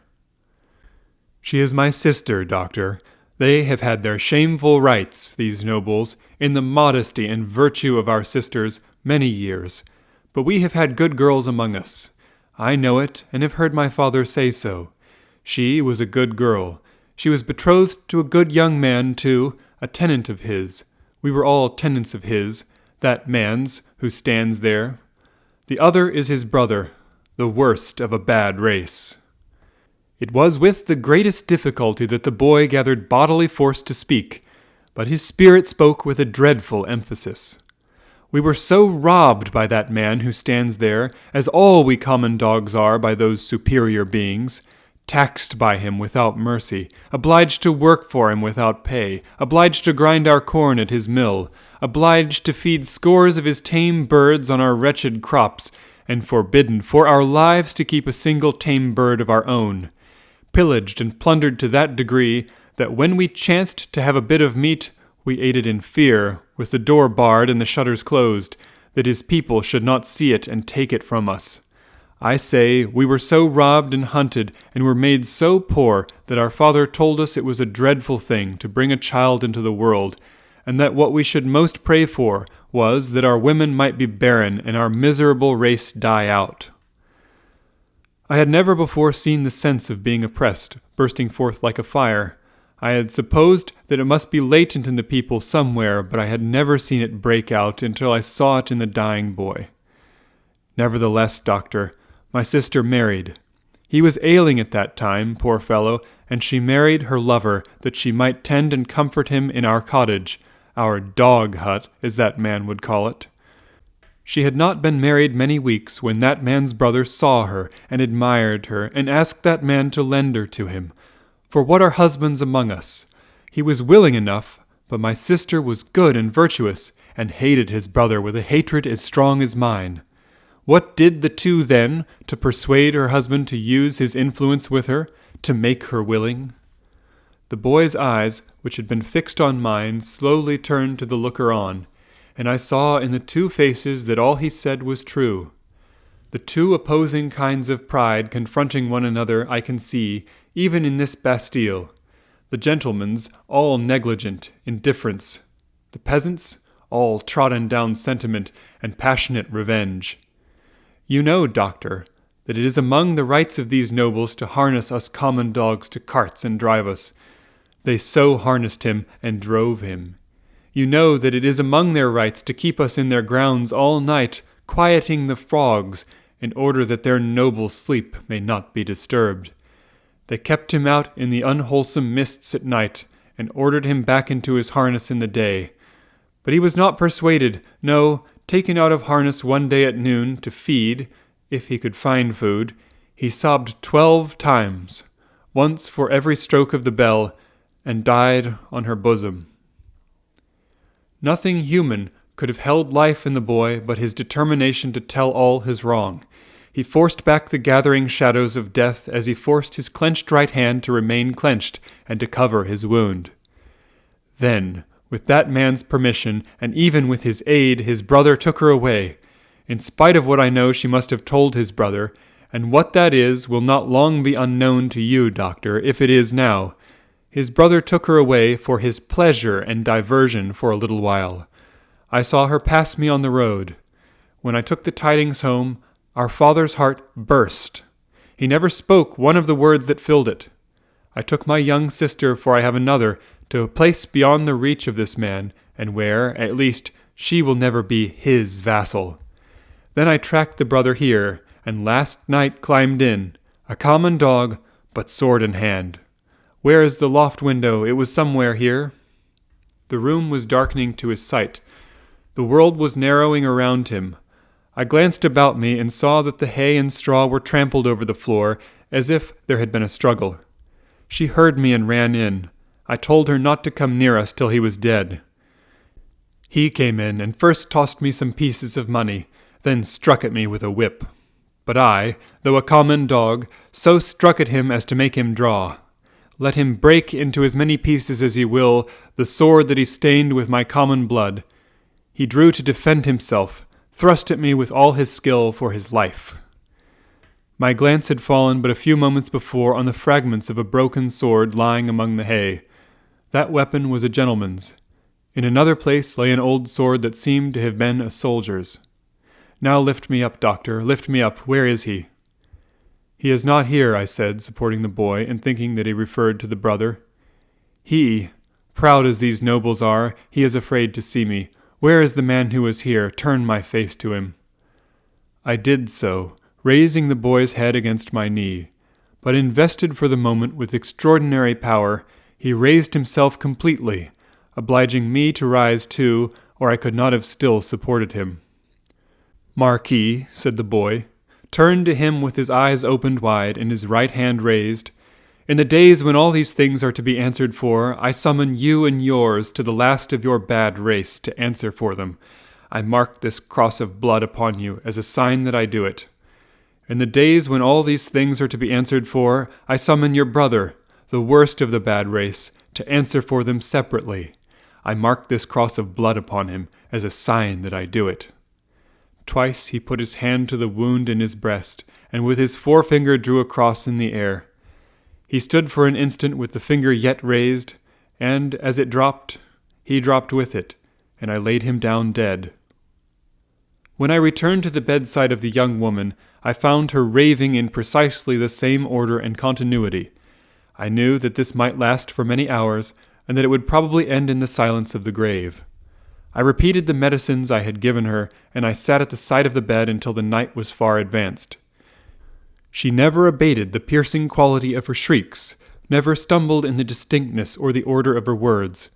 "She is my sister, doctor. They have had their shameful rights, these nobles, in the modesty and virtue of our sisters, many years. But we have had good girls among us. I know it, and have heard my father say so. She was a good girl. She was betrothed to a good young man, too, a tenant of his. We were all tenants of his, that man's, who stands there. The other is his brother, the worst of a bad race." It was with the greatest difficulty that the boy gathered bodily force to speak, but his spirit spoke with a dreadful emphasis. "We were so robbed by that man who stands there, as all we common dogs are by those superior beings, taxed by him without mercy, obliged to work for him without pay, obliged to grind our corn at his mill, obliged to feed scores of his tame birds on our wretched crops, and forbidden for our lives to keep a single tame bird of our own, pillaged and plundered to that degree that when we chanced to have a bit of meat, we ate it in fear, with the door barred and the shutters closed, that his people should not see it and take it from us. I say, we were so robbed and hunted, and were made so poor, that our father told us it was a dreadful thing to bring a child into the world, and that what we should most pray for was that our women might be barren and our miserable race die out." I had never before seen the sense of being oppressed bursting forth like a fire. I had supposed that it must be latent in the people somewhere, but I had never seen it break out until I saw it in the dying boy. "Nevertheless, doctor, my sister married. He was ailing at that time, poor fellow, and she married her lover that she might tend and comfort him in our cottage, our dog hut, as that man would call it. She had not been married many weeks when that man's brother saw her and admired her and asked that man to lend her to him. For what are husbands among us? He was willing enough, but my sister was good and virtuous, and hated his brother with a hatred as strong as mine. What did the two then, to persuade her husband to use his influence with her, to make her willing?" The boy's eyes, which had been fixed on mine, slowly turned to the looker-on, and I saw in the two faces that all he said was true. The two opposing kinds of pride confronting one another I can see, even in this Bastille. The gentleman's all negligent indifference. The peasant's all trodden-down sentiment and passionate revenge. You know, doctor, that it is among the rights of these nobles to harness us common dogs to carts and drive us. They so harnessed him and drove him. You know that it is among their rights to keep us in their grounds all night, quieting the frogs, in order that their noble sleep may not be disturbed. They kept him out in the unwholesome mists at night, and ordered him back into his harness in the day. But he was not persuaded, no, taken out of harness one day at noon to feed, if he could find food, he sobbed 12 times, once for every stroke of the bell, and died on her bosom. Nothing human could have held life in the boy but his determination to tell all his wrong. He forced back the gathering shadows of death as he forced his clenched right hand to remain clenched and to cover his wound. Then, with that man's permission, and even with his aid, his brother took her away. In spite of what I know she must have told his brother, and what that is will not long be unknown to you, Doctor, if it is now. His brother took her away for his pleasure and diversion for a little while. I saw her pass me on the road. When I took the tidings home, our father's heart burst. He never spoke one of the words that filled it. I took my young sister, for I have another, to a place beyond the reach of this man, and where, at least, she will never be his vassal. Then I tracked the brother here, and last night climbed in, a common dog, but sword in hand. Where is the loft window? It was somewhere here. The room was darkening to his sight. The world was narrowing around him. I glanced about me and saw that the hay and straw were trampled over the floor, as if there had been a struggle. She heard me and ran in. I told her not to come near us till he was dead. He came in and first tossed me some pieces of money, then struck at me with a whip. But I, though a common dog, so struck at him as to make him draw. Let him break into as many pieces as he will the sword that he stained with my common blood. He drew to defend himself, thrust at me with all his skill for his life. My glance had fallen but a few moments before on the fragments of a broken sword lying among the hay. That weapon was a gentleman's. In another place lay an old sword that seemed to have been a soldier's. Now lift me up, Doctor, lift me up. Where is he? He is not here, I said, supporting the boy, and thinking that he referred to the brother. He, proud as these nobles are, he is afraid to see me. Where is the man who was here? Turn my face to him. I did so, raising the boy's head against my knee. But invested for the moment with extraordinary power, he raised himself completely, obliging me to rise too, or I could not have still supported him. Marquis, said the boy, turned to him with his eyes opened wide and his right hand raised. In the days when all these things are to be answered for, I summon you and yours to the last of your bad race to answer for them. I mark this cross of blood upon you as a sign that I do it. In the days when all these things are to be answered for, I summon your brother, the worst of the bad race, to answer for them separately. I mark this cross of blood upon him as a sign that I do it. Twice he put his hand to the wound in his breast, and with his forefinger drew a cross in the air. He stood for an instant with the finger yet raised, and as it dropped, he dropped with it, and I laid him down dead. When I returned to the bedside of the young woman, I found her raving in precisely the same order and continuity. I knew that this might last for many hours, and that it would probably end in the silence of the grave. I repeated the medicines I had given her, and I sat at the side of the bed until the night was far advanced. She never abated the piercing quality of her shrieks, never stumbled in the distinctness or the order of her words.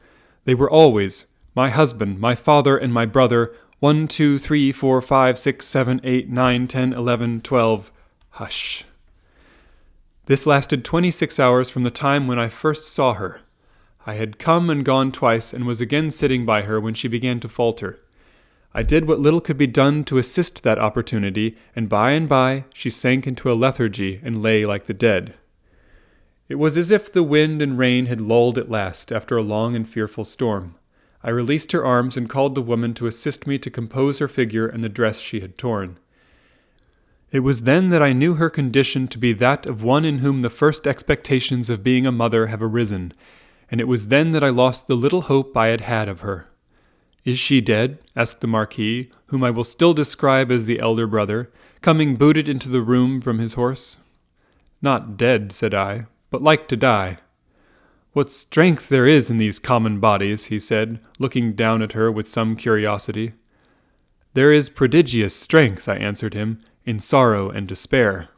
They were always, my husband, my father, and my brother, 1, 2, 3, 4, 5, 6, 7, 8, 9, 10, 11, 12. Hush. This lasted 26 hours from the time when I first saw her. I had come and gone twice and was again sitting by her when she began to falter. I did what little could be done to assist that opportunity, and by she sank into a lethargy and lay like the dead. It was as if the wind and rain had lulled at last after a long and fearful storm. I released her arms and called the woman to assist me to compose her figure and the dress she had torn. It was then that I knew her condition to be that of one in whom the first expectations of being a mother have arisen, and it was then that I lost the little hope I had had of her. Is she dead? Asked the Marquis, whom I will still describe as the elder brother, coming booted into the room from his horse. Not dead, said I, but like to die. What strength there is in these common bodies, he said, looking down at her with some curiosity. There is prodigious strength, I answered him, in sorrow and despair.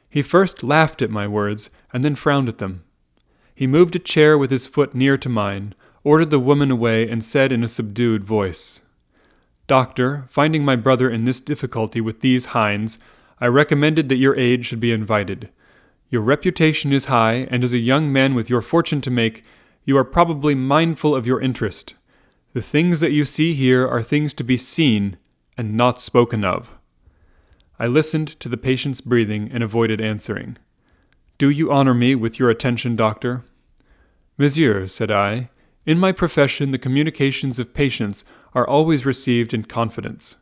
He first laughed at my words, and then frowned at them. He moved a chair with his foot near to mine, ordered the woman away, and said in a subdued voice, Doctor, finding my brother in this difficulty with these hinds, I recommended that your aid should be invited. Your reputation is high, and as a young man with your fortune to make, you are probably mindful of your interest. The things that you see here are things to be seen and not spoken of." I listened to the patient's breathing and avoided answering. "Do you honor me with your attention, doctor?" "Monsieur," said I, "in my profession the communications of patients are always received in confidence."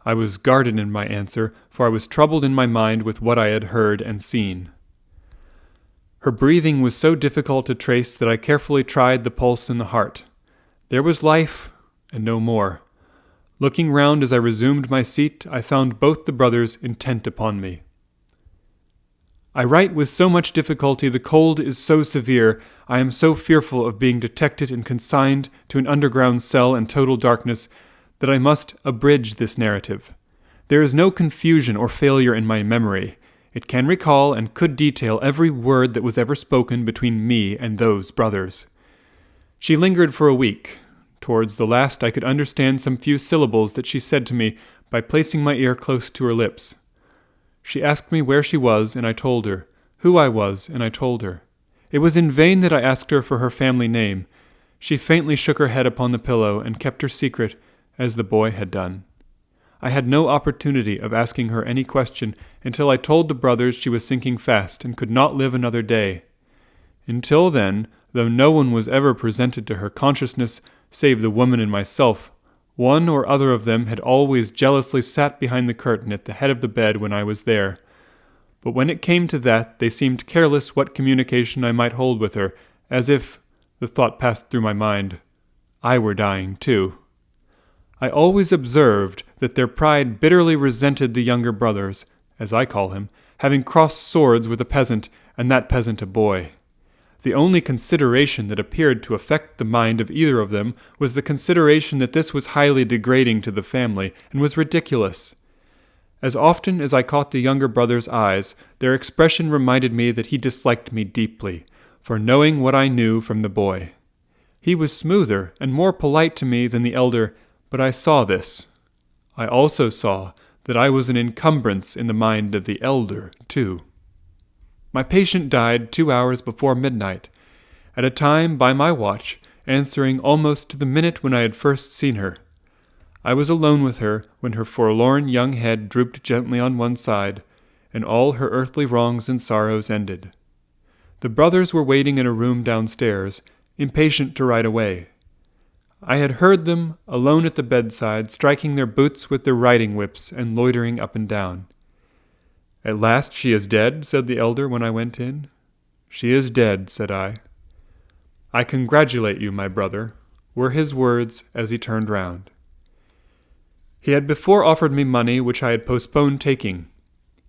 I was guarded in my answer, for I was troubled in my mind with what I had heard and seen. Her breathing was so difficult to trace that I carefully tried the pulse and the heart. There was life, and no more. Looking round as I resumed my seat, I found both the brothers intent upon me. "I write with so much difficulty, the cold is so severe, I am so fearful of being detected and consigned to an underground cell in total darkness, that I must abridge this narrative. There is no confusion or failure in my memory. It can recall and could detail every word that was ever spoken between me and those brothers. She lingered for a week. Towards the last I could understand some few syllables that she said to me by placing my ear close to her lips. She asked me where she was, and I told her. Who I was, and I told her. It was in vain that I asked her for her family name. She faintly shook her head upon the pillow and kept her secret, as the boy had done. I had no opportunity of asking her any question until I told the brothers she was sinking fast and could not live another day. Until then, though no one was ever presented to her consciousness save the woman and myself, one or other of them had always jealously sat behind the curtain at the head of the bed when I was there. But when it came to that, they seemed careless what communication I might hold with her, as if, the thought passed through my mind, I were dying too. I always observed that their pride bitterly resented the younger brothers, as I call him, having crossed swords with a peasant, and that peasant a boy. The only consideration that appeared to affect the mind of either of them was the consideration that this was highly degrading to the family, and was ridiculous. As often as I caught the younger brother's eyes, their expression reminded me that he disliked me deeply, for knowing what I knew from the boy. He was smoother and more polite to me than the elder, but I saw this. I also saw that I was an encumbrance in the mind of the elder, too. My patient died 2 hours before midnight, at a time by my watch, answering almost to the minute when I had first seen her. I was alone with her when her forlorn young head drooped gently on one side, and all her earthly wrongs and sorrows ended. The brothers were waiting in a room downstairs, impatient to ride away. I had heard them, alone at the bedside, striking their boots with their riding whips and loitering up and down. "At last she is dead?" said the elder when I went in. "She is dead," said I. "I congratulate you, my brother," were his words as he turned round. He had before offered me money which I had postponed taking.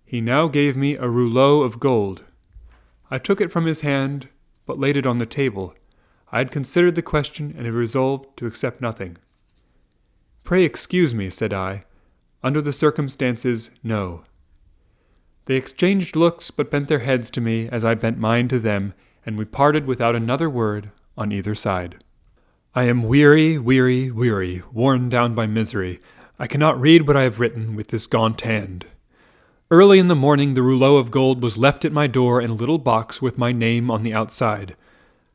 He now gave me a rouleau of gold. I took it from his hand, but laid it on the table. I had considered the question and had resolved to accept nothing. "Pray excuse me," said I. "Under the circumstances, no." They exchanged looks, but bent their heads to me as I bent mine to them, and we parted without another word on either side. I am weary, weary, weary, worn down by misery. I cannot read what I have written with this gaunt hand. Early in the morning the rouleau of gold was left at my door in a little box with my name on the outside.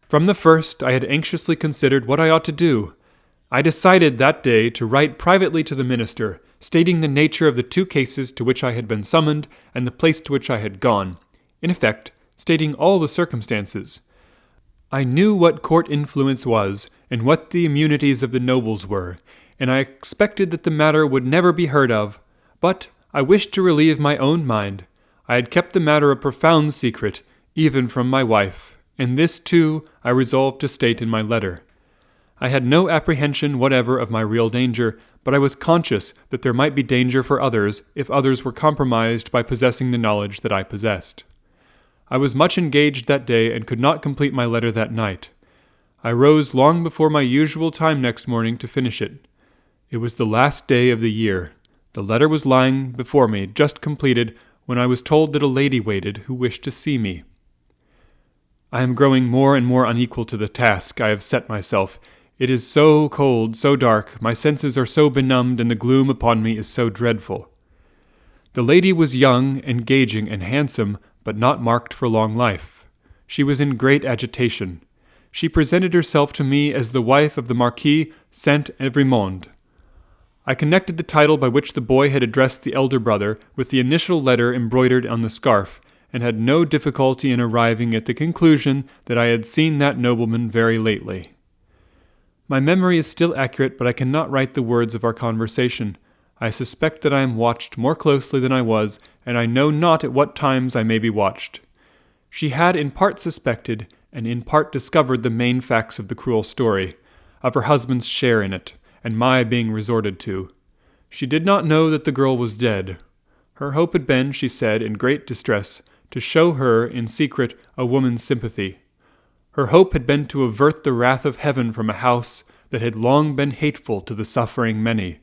From the first I had anxiously considered what I ought to do. I decided that day to write privately to the minister, stating the nature of the 2 cases to which I had been summoned and the place to which I had gone, in effect, stating all the circumstances. I knew what court influence was, and what the immunities of the nobles were, and I expected that the matter would never be heard of, but I wished to relieve my own mind. I had kept the matter a profound secret, even from my wife, and this, too, I resolved to state in my letter. I had no apprehension whatever of my real danger, but I was conscious that there might be danger for others if others were compromised by possessing the knowledge that I possessed. I was much engaged that day and could not complete my letter that night. I rose long before my usual time next morning to finish it. It was the last day of the year. The letter was lying before me, just completed, when I was told that a lady waited who wished to see me. I am growing more and more unequal to the task I have set myself. It is so cold, so dark, my senses are so benumbed, and the gloom upon me is so dreadful. The lady was young, engaging, and handsome, but not marked for long life. She was in great agitation. she presented herself to me as the wife of the Marquis Saint-Evremond. I connected the title by which the boy had addressed the elder brother with the initial letter embroidered on the scarf, and had no difficulty in arriving at the conclusion that I had seen that nobleman very lately. My memory is still accurate, but I cannot write the words of our conversation. I suspect that I am watched more closely than I was, and I know not at what times I may be watched. She had in part suspected, and in part discovered the main facts of the cruel story, of her husband's share in it, and my being resorted to. She did not know that the girl was dead. Her hope had been, she said, in great distress, to show her, in secret, a woman's sympathy. Her hope had been to avert the wrath of heaven from a house that had long been hateful to the suffering many.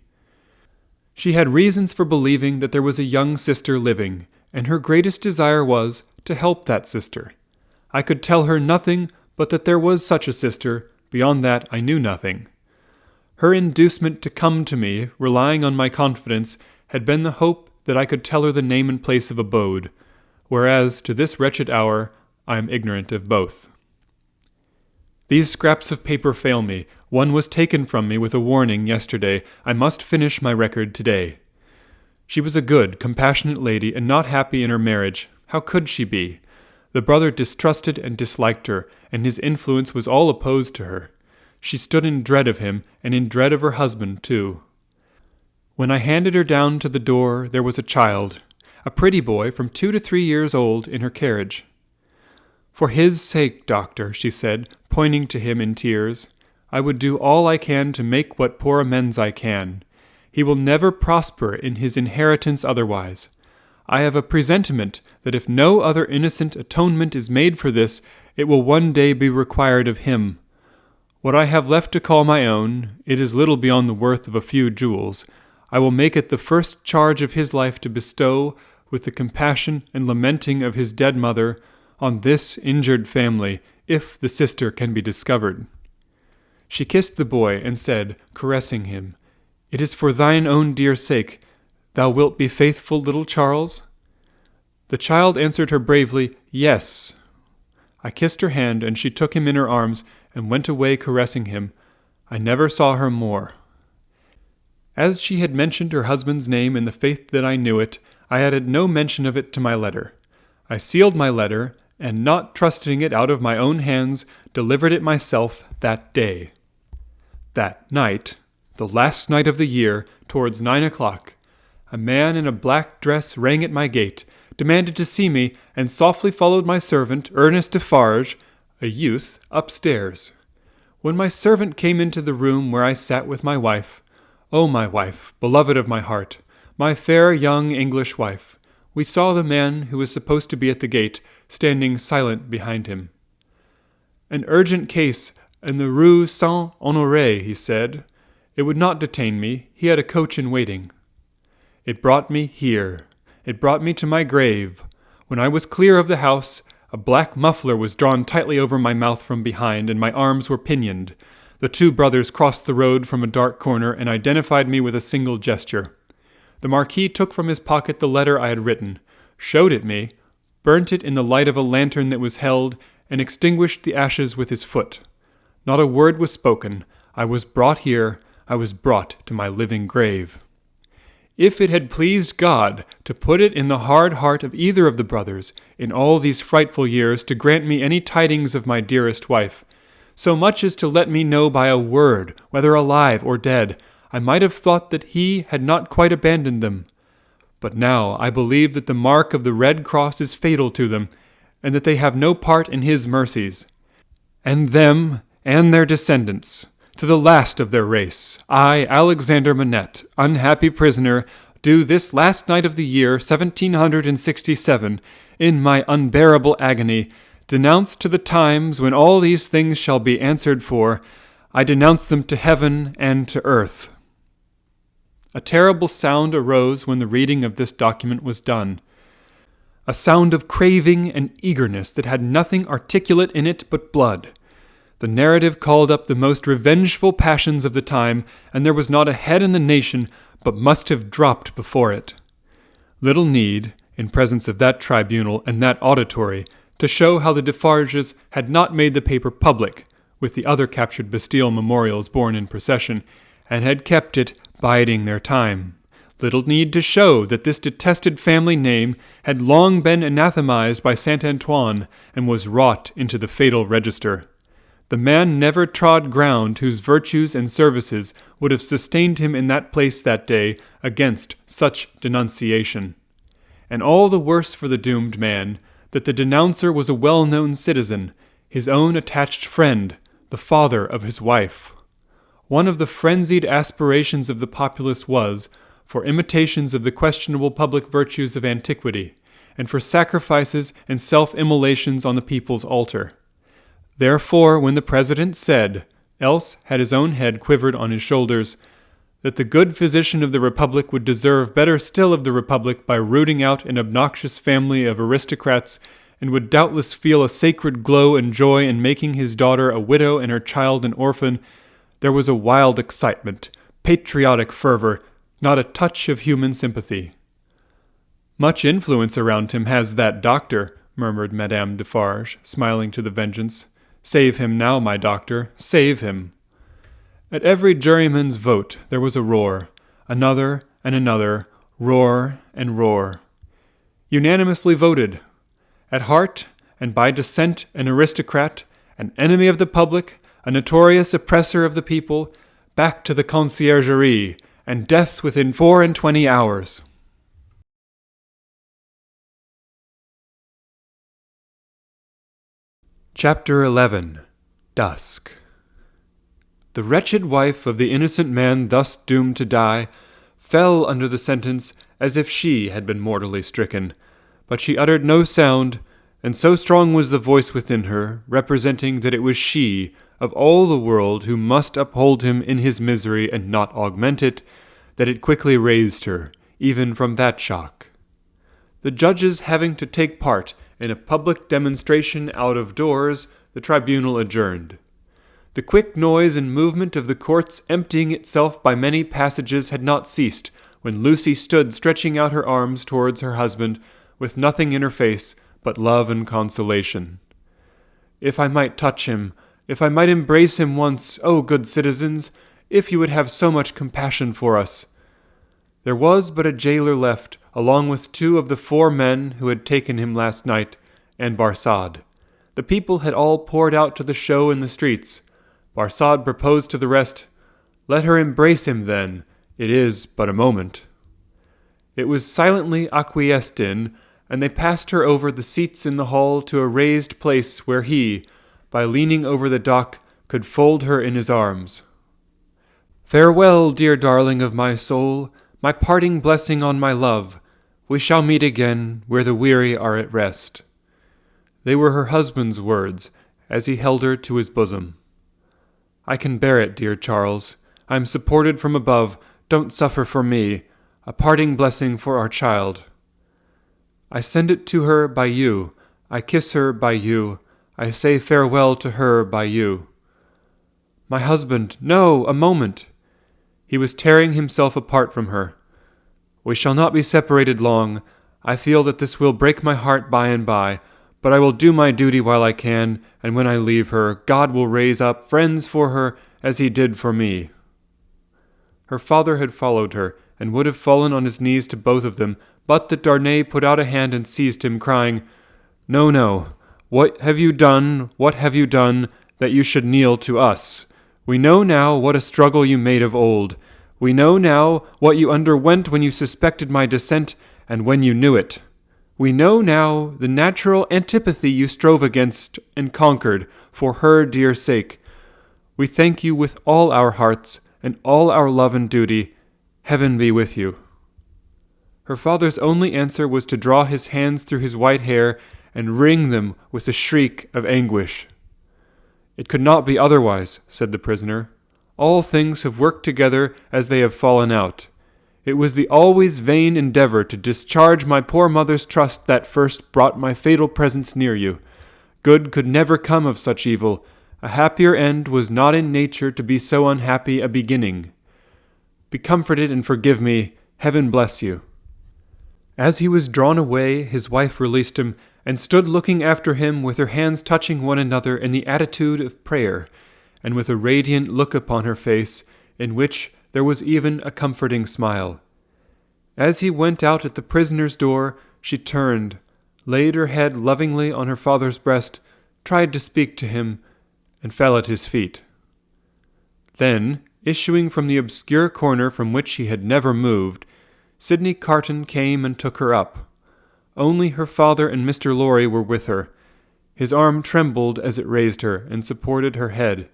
She had reasons for believing that there was a young sister living, and her greatest desire was to help that sister. I could tell her nothing but that there was such a sister. Beyond that I knew nothing. Her inducement to come to me, relying on my confidence, had been the hope that I could tell her the name and place of abode, whereas to this wretched hour I am ignorant of both. These scraps of paper fail me. One was taken from me with a warning yesterday. I must finish my record today. She was a good, compassionate lady, and not happy in her marriage. How could she be? The brother distrusted and disliked her, and his influence was all opposed to her. She stood in dread of him, and in dread of her husband, too. When I handed her down to the door, there was a child, a pretty boy from 2 to 3 years old, in her carriage. "For his sake, doctor," she said, pointing to him in tears, "I would do all I can to make what poor amends I can. He will never prosper in his inheritance otherwise. I have a presentiment that if no other innocent atonement is made for this, it will one day be required of him. What I have left to call my own, it is little beyond the worth of a few jewels. I will make it the first charge of his life to bestow, with the compassion and lamenting of his dead mother, on this injured family, if the sister can be discovered." She kissed the boy and said, caressing him, "It is for thine own dear sake. Thou wilt be faithful, little Charles?" The child answered her bravely, "Yes." I kissed her hand, and she took him in her arms and went away caressing him. I never saw her more. As she had mentioned her husband's name in the faith that I knew it, I added no mention of it to my letter. I sealed my letter, and not trusting it out of my own hands, delivered it myself that day. That night, the last night of the year, towards 9 o'clock, a man in a black dress rang at my gate, demanded to see me, and softly followed my servant, Ernest Defarge, a youth, upstairs. When my servant came into the room where I sat with my wife, oh, my wife, beloved of my heart, my fair young English wife, we saw the man who was supposed to be at the gate, standing silent behind him. "An urgent case in the Rue Saint-Honoré," he said. "It would not detain me. He had a coach in waiting." It brought me here. It brought me to my grave. When I was clear of the house, a black muffler was drawn tightly over my mouth from behind, and my arms were pinioned. The two brothers crossed the road from a dark corner and identified me with a single gesture. The Marquis took from his pocket the letter I had written, showed it me, burnt it in the light of a lantern that was held, and extinguished the ashes with his foot. Not a word was spoken. I was brought here. I was brought to my living grave. If it had pleased God to put it in the hard heart of either of the brothers, in all these frightful years, to grant me any tidings of my dearest wife, so much as to let me know by a word, whether alive or dead, I might have thought that he had not quite abandoned them. But now I believe that the mark of the Red Cross is fatal to them, and that they have no part in his mercies. And them, and their descendants, to the last of their race, I, Alexander Manette, unhappy prisoner, do this last night of the year 1767, in my unbearable agony, denounce to the times when all these things shall be answered for, I denounce them to heaven and to earth. A terrible sound arose when the reading of this document was done. A sound of craving and eagerness that had nothing articulate in it but blood. The narrative called up the most revengeful passions of the time, and there was not a head in the nation but must have dropped before it. Little need, in presence of that tribunal and that auditory, to show how the Defarges had not made the paper public, with the other captured Bastille memorials borne in procession, and had kept it, biding their time. Little need to show that this detested family name had long been anathematized by Saint Antoine and was wrought into the fatal register. The man never trod ground whose virtues and services would have sustained him in that place that day against such denunciation. And all the worse for the doomed man, that the denouncer was a well-known citizen, his own attached friend, the father of his wife. One of the frenzied aspirations of the populace was, for imitations of the questionable public virtues of antiquity, and for sacrifices and self-immolations on the people's altar. Therefore, when the president said, else had his own head quivered on his shoulders, that the good physician of the Republic would deserve better still of the Republic by rooting out an obnoxious family of aristocrats, and would doubtless feel a sacred glow and joy in making his daughter a widow and her child an orphan, there was a wild excitement, patriotic fervor, not a touch of human sympathy. "Much influence around him has that doctor," murmured Madame Defarge, smiling to the Vengeance. "Save him now, my doctor, save him." At every juryman's vote there was a roar, another and another, roar and roar. Unanimously voted. At heart, and by descent an aristocrat, an enemy of the public, a notorious oppressor of the people, back to the Conciergerie, and death within 24 hours. Chapter 11. Dusk. The wretched wife of the innocent man thus doomed to die fell under the sentence as if she had been mortally stricken, but she uttered no sound, and so strong was the voice within her, representing that it was she, of all the world, who must uphold him in his misery and not augment it, that it quickly raised her, even from that shock. The judges having to take part in a public demonstration out of doors, the tribunal adjourned. The quick noise and movement of the courts emptying itself by many passages had not ceased, when Lucy stood stretching out her arms towards her husband, with nothing in her face but love and consolation. "If I might touch him, if I might embrace him once, O good citizens, if you would have so much compassion for us." There was but a jailer left, along with 2 of the 4 men who had taken him last night, and Barsad. The people had all poured out to the show in the streets. Barsad proposed to the rest, "Let her embrace him, then. It is but a moment." It was silently acquiesced in, and they passed her over the seats in the hall to a raised place where he, by leaning over the dock, could fold her in his arms. "Farewell, dear darling of my soul, my parting blessing on my love. We shall meet again where the weary are at rest." They were her husband's words, as he held her to his bosom. "I can bear it, dear Charles. I am supported from above. Don't suffer for me. A parting blessing for our child. I send it to her by you. I kiss her by you. I say farewell to her by you." "My husband, no, a moment." He was tearing himself apart from her. "We shall not be separated long. I feel that this will break my heart by and by, but I will do my duty while I can, and when I leave her, God will raise up friends for her as he did for me." Her father had followed her, and would have fallen on his knees to both of them, but that Darnay put out a hand and seized him, crying, "No, no. What have you done, that you should kneel to us? We know now what a struggle you made of old. We know now what you underwent when you suspected my descent, and when you knew it. We know now the natural antipathy you strove against and conquered for her dear sake. We thank you with all our hearts and all our love and duty. Heaven be with you." Her father's only answer was to draw his hands through his white hair and wring them with a shriek of anguish. "It could not be otherwise," said the prisoner. "All things have worked together as they have fallen out. It was the always vain endeavor to discharge my poor mother's trust that first brought my fatal presence near you. Good could never come of such evil. A happier end was not in nature to be so unhappy a beginning. Be comforted and forgive me. Heaven bless you." As he was drawn away, his wife released him, and stood looking after him with her hands touching one another in the attitude of prayer, and with a radiant look upon her face, in which there was even a comforting smile. As he went out at the prisoner's door, she turned, laid her head lovingly on her father's breast, tried to speak to him, and fell at his feet. Then, issuing from the obscure corner from which he had never moved, Sidney Carton came and took her up. Only her father and Mr. Lorry were with her. His arm trembled as it raised her and supported her head,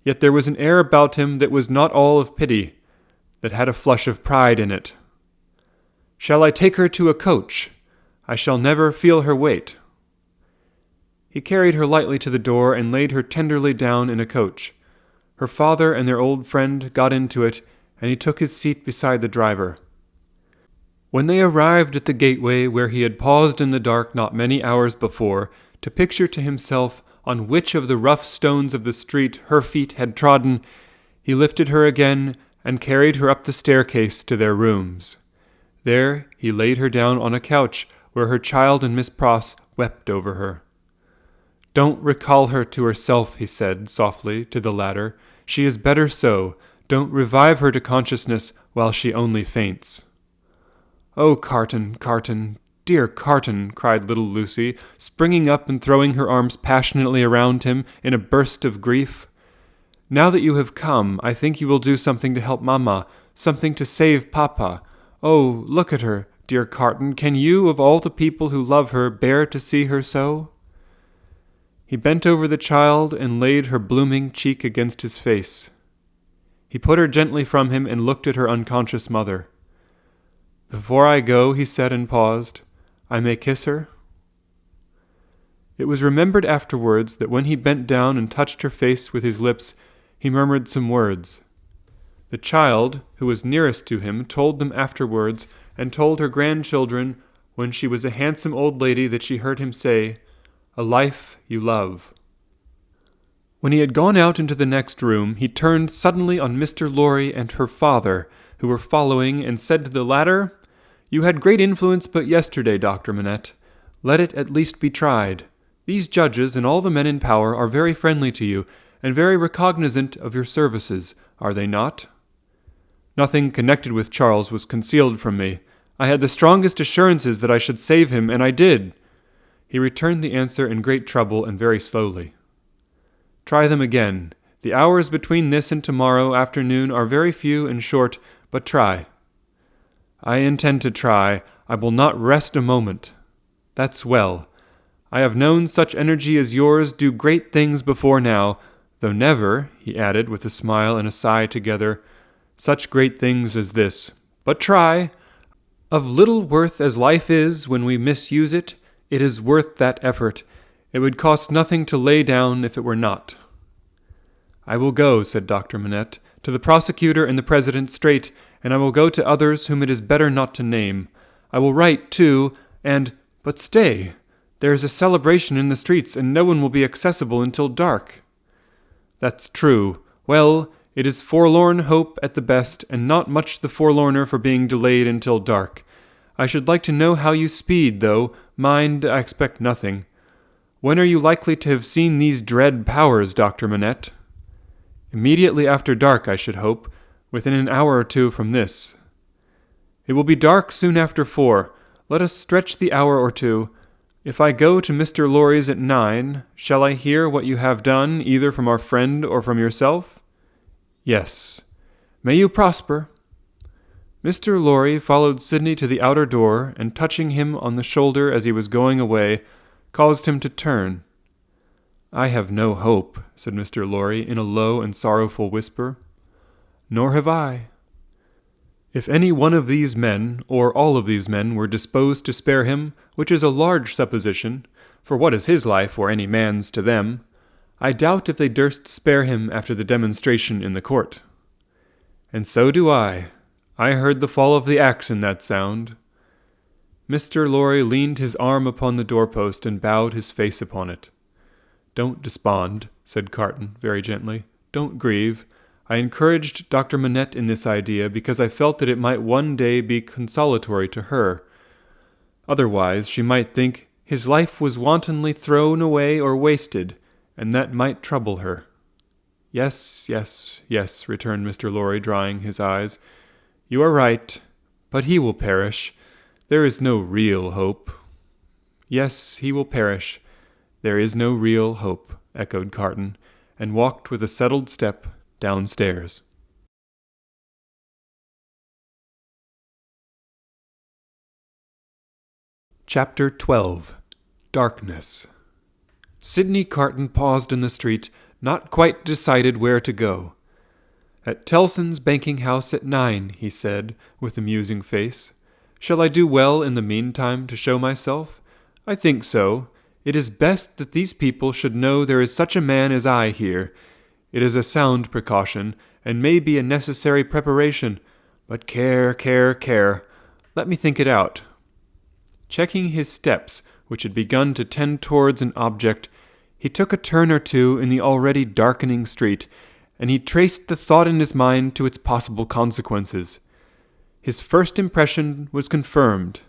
yet there was an air about him that was not all of pity, that had a flush of pride in it. "Shall I take her to a coach? I shall never feel her weight." He carried her lightly to the door and laid her tenderly down in a coach. Her father and their old friend got into it, and he took his seat beside the driver. When they arrived at the gateway where he had paused in the dark not many hours before, to picture to himself on which of the rough stones of the street her feet had trodden, he lifted her again and carried her up the staircase to their rooms. There he laid her down on a couch where her child and Miss Pross wept over her. "Don't recall her to herself," he said softly to the latter. "She is better so. Don't revive her to consciousness while she only faints." "Oh, Carton, Carton, dear Carton," cried little Lucy, springing up and throwing her arms passionately around him in a burst of grief. "Now that you have come, I think you will do something to help Mamma, something to save Papa. Oh, look at her, dear Carton. Can you, of all the people who love her, bear to see her so?" He bent over the child and laid her blooming cheek against his face. He put her gently from him and looked at her unconscious mother. "Before I go," he said and paused, "I may kiss her?" It was remembered afterwards that when he bent down and touched her face with his lips, he murmured some words. The child, who was nearest to him, told them afterwards, and told her grandchildren when she was a handsome old lady that she heard him say, "A life you love." When he had gone out into the next room, he turned suddenly on Mr. Lorry and her father, who were following, and said to the latter, "You had great influence but yesterday, Dr. Manette. Let it at least be tried. These judges and all the men in power are very friendly to you, and very recognizant of your services, are they not?" "Nothing connected with Charles was concealed from me. I had the strongest assurances that I should save him, and I did." He returned the answer in great trouble and very slowly. "Try them again. The hours between this and tomorrow afternoon are very few and short, but try." "I intend to try. I will not rest a moment." "That's well. I have known such energy as yours do great things before now, though never," he added with a smile and a sigh together, "such great things as this. But try. Of little worth as life is when we misuse it, it is worth that effort. It would cost nothing to lay down if it were not." "I will go," said Dr. Manette, "to the prosecutor and the president straight, and I will go to others whom it is better not to name. I will write, too, but stay! There is a celebration in the streets, and no one will be accessible until dark." "That's true. Well, it is forlorn hope at the best, and not much the forlorner for being delayed until dark. I should like to know how you speed, though. Mind, I expect nothing. When are you likely to have seen these dread powers, Dr. Manette?" "Immediately after dark, I should hope, within an hour or two from this." "It will be dark soon after 4. Let us stretch the hour or two. If I go to Mr. Lorry's at 9, shall I hear what you have done, either from our friend or from yourself?" "Yes. May you prosper." Mr. Lorry followed Sidney to the outer door, and touching him on the shoulder as he was going away, caused him to turn. "I have no hope," said Mr. Lorry in a low and sorrowful whisper. "Nor have I." If any one of these men, or all of these men, were disposed to spare him, which is a large supposition, for what is his life or any man's to them, I doubt if they durst spare him after the demonstration in the court. And so do I. I heard the fall of the axe in that sound. Mr. Lorry leaned his arm upon the doorpost and bowed his face upon it. "Don't despond," said Carton very gently. "Don't grieve. I encouraged Dr. Manette in this idea because I felt that it might one day be consolatory to her. Otherwise, she might think his life was wantonly thrown away or wasted, and that might trouble her." Yes, yes, yes, returned Mr. Lorry, drying his eyes. You are right, but he will perish. There is no real hope. Yes, he will perish. There is no real hope, echoed Carton, and walked with a settled step downstairs. Chapter 12. Darkness. Sidney Carton paused in the street, not quite decided where to go. At Tellson's banking house at 9, he said, with a musing face. Shall I do well in the meantime to show myself? I think so. It is best that these people should know there is such a man as I here. It is a sound precaution, and may be a necessary preparation. But care, care, care. Let me think it out. Checking his steps, which had begun to tend towards an object, he took a turn or two in the already darkening street, and he traced the thought in his mind to its possible consequences. His first impression was confirmed.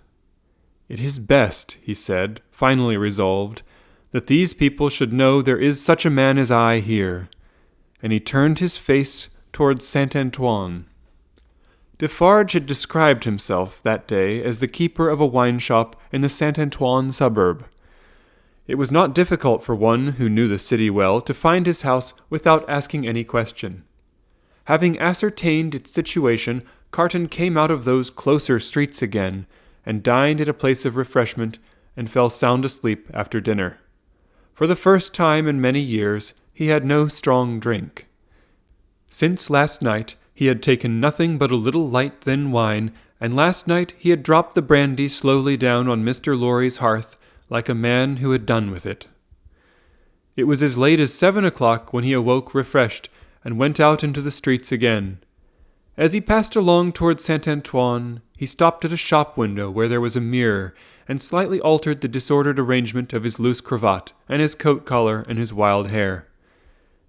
It is best, he said, finally resolved, that these people should know there is such a man as I here. And he turned his face towards Saint-Antoine. Defarge had described himself that day as the keeper of a wine-shop in the Saint-Antoine suburb. It was not difficult for one who knew the city well to find his house without asking any question. Having ascertained its situation, Carton came out of those closer streets again, and dined at a place of refreshment, and fell sound asleep after dinner. For the first time in many years, he had no strong drink. Since last night, he had taken nothing but a little light thin wine, and last night he had dropped the brandy slowly down on Mr. Lorry's hearth, like a man who had done with it. It was as late as 7 o'clock when he awoke refreshed, and went out into the streets again. As he passed along towards Saint-Antoine, he stopped at a shop window where there was a mirror, and slightly altered the disordered arrangement of his loose cravat, and his coat collar, and his wild hair.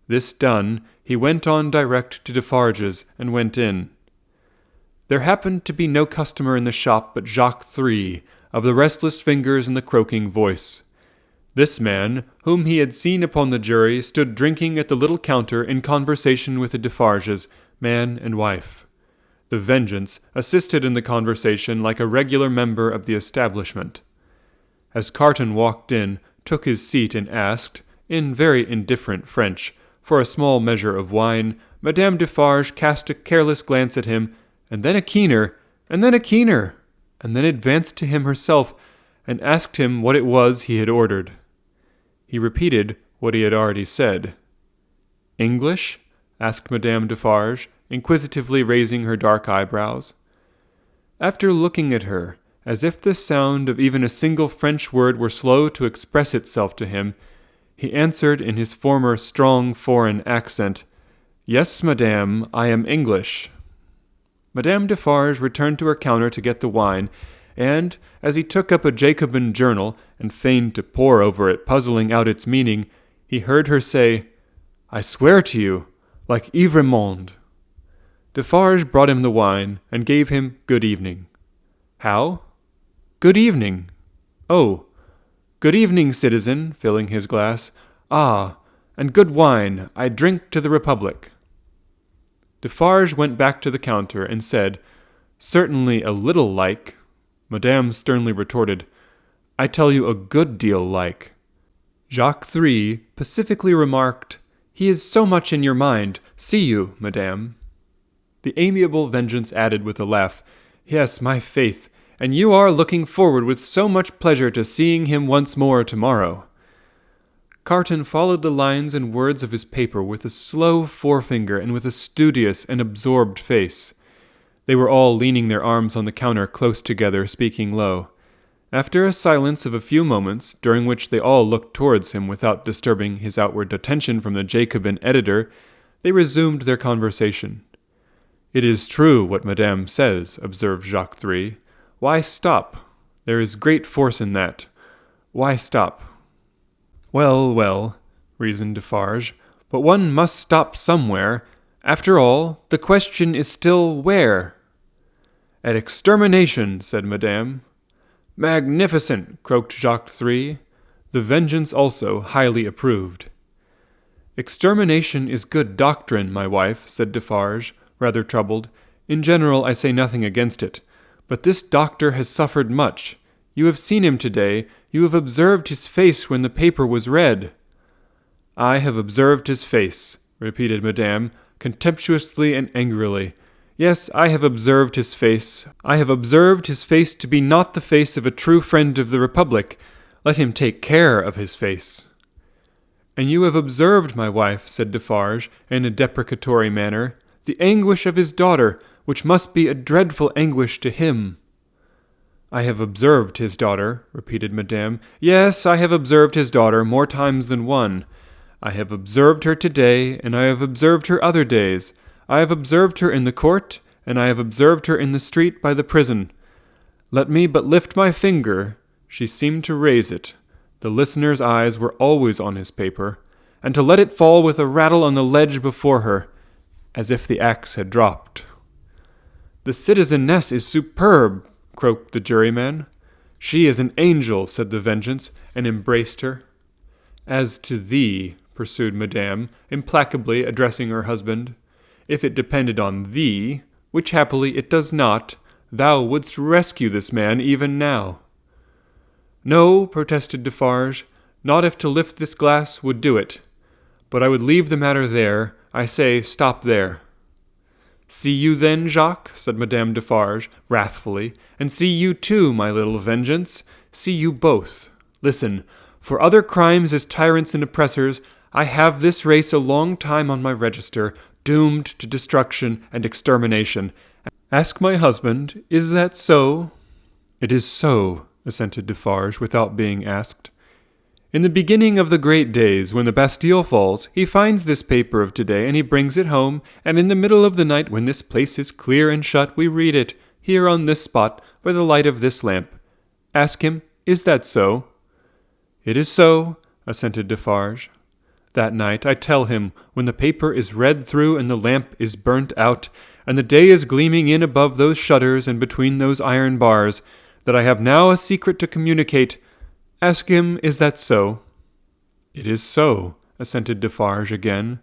This done, he went on direct to Defarge's, and went in. There happened to be no customer in the shop but Jacques Three, of the restless fingers and the croaking voice. This man, whom he had seen upon the jury, stood drinking at the little counter in conversation with the Defarges, man and wife. The Vengeance assisted in the conversation like a regular member of the establishment. As Carton walked in, took his seat, and asked, in very indifferent French, for a small measure of wine, Madame Defarge cast a careless glance at him, and then a keener, and then a keener, and then advanced to him herself, and asked him what it was he had ordered. He repeated what he had already said. "English?" asked Madame Defarge, inquisitively raising her dark eyebrows. After looking at her, as if the sound of even a single French word were slow to express itself to him, he answered in his former strong foreign accent, "Yes, madame, I am English." Madame Defarge returned to her counter to get the wine, and, as he took up a Jacobin journal, and feigned to pore over it, puzzling out its meaning, he heard her say, "I swear to you, like Ivremonde." Defarge brought him the wine, and gave him good evening. "How? Good evening. Oh, good evening, citizen," filling his glass. "Ah, and good wine. I drink to the Republic." Defarge went back to the counter, and said, "Certainly a little like." Madame sternly retorted, "I tell you a good deal like." Jacques Three pacifically remarked, "He is so much in your mind. See you, madame." The amiable Vengeance added with a laugh, "Yes, my faith, and you are looking forward with so much pleasure to seeing him once more tomorrow." Carton followed the lines and words of his paper with a slow forefinger and with a studious and absorbed face. They were all leaning their arms on the counter close together, speaking low. After a silence of a few moments, during which they all looked towards him without disturbing his outward attention from the Jacobin editor, they resumed their conversation. "It is true what Madame says," observed Jacques Three. "Why stop? There is great force in that. Why stop?" "Well, well," reasoned Defarge, "but one must stop somewhere. After all, the question is still where?" "At extermination," said Madame. "Magnificent!" croaked Jacques Three. The Vengeance also highly approved. Extermination is good doctrine, my wife, said Defarge, rather troubled. In general, I say nothing against it. But this doctor has suffered much. You have seen him today. You have observed his face when the paper was read. I have observed his face, repeated Madame, contemptuously and angrily. Yes, I have observed his face. I have observed his face to be not the face of a true friend of the Republic. Let him take care of his face. And you have observed, my wife, said Defarge, in a deprecatory manner, the anguish of his daughter, which must be a dreadful anguish to him. I have observed his daughter, repeated Madame. Yes, I have observed his daughter more times than one. I have observed her today, and I have observed her other days. I have observed her in the court, and I have observed her in the street by the prison. Let me but lift my finger. She seemed to raise it. The listener's eyes were always on his paper, and to let it fall with a rattle on the ledge before her, as if the axe had dropped. The citizeness is superb, croaked the juryman. She is an angel, said the Vengeance, and embraced her. As to thee, pursued Madame, implacably addressing her husband, if it depended on thee, which happily it does not, thou wouldst rescue this man even now. No, protested Defarge, not if to lift this glass would do it. But I would leave the matter there. I say, stop there. See you then, Jacques, said Madame Defarge, wrathfully, and see you too, my little Vengeance. See you both. Listen, for other crimes as tyrants and oppressors, I have this race a long time on my register, doomed to destruction and extermination. Ask my husband, is that so? It is so, assented Defarge, without being asked. In the beginning of the great days, when the Bastille falls, he finds this paper of today, and he brings it home, and in the middle of the night, when this place is clear and shut, we read it, here on this spot, by the light of this lamp. Ask him, is that so? It is so, assented Defarge. That night I tell him, when the paper is read through and the lamp is burnt out, and the day is gleaming in above those shutters and between those iron bars, that I have now a secret to communicate. Ask him, is that so? It is so, assented Defarge again.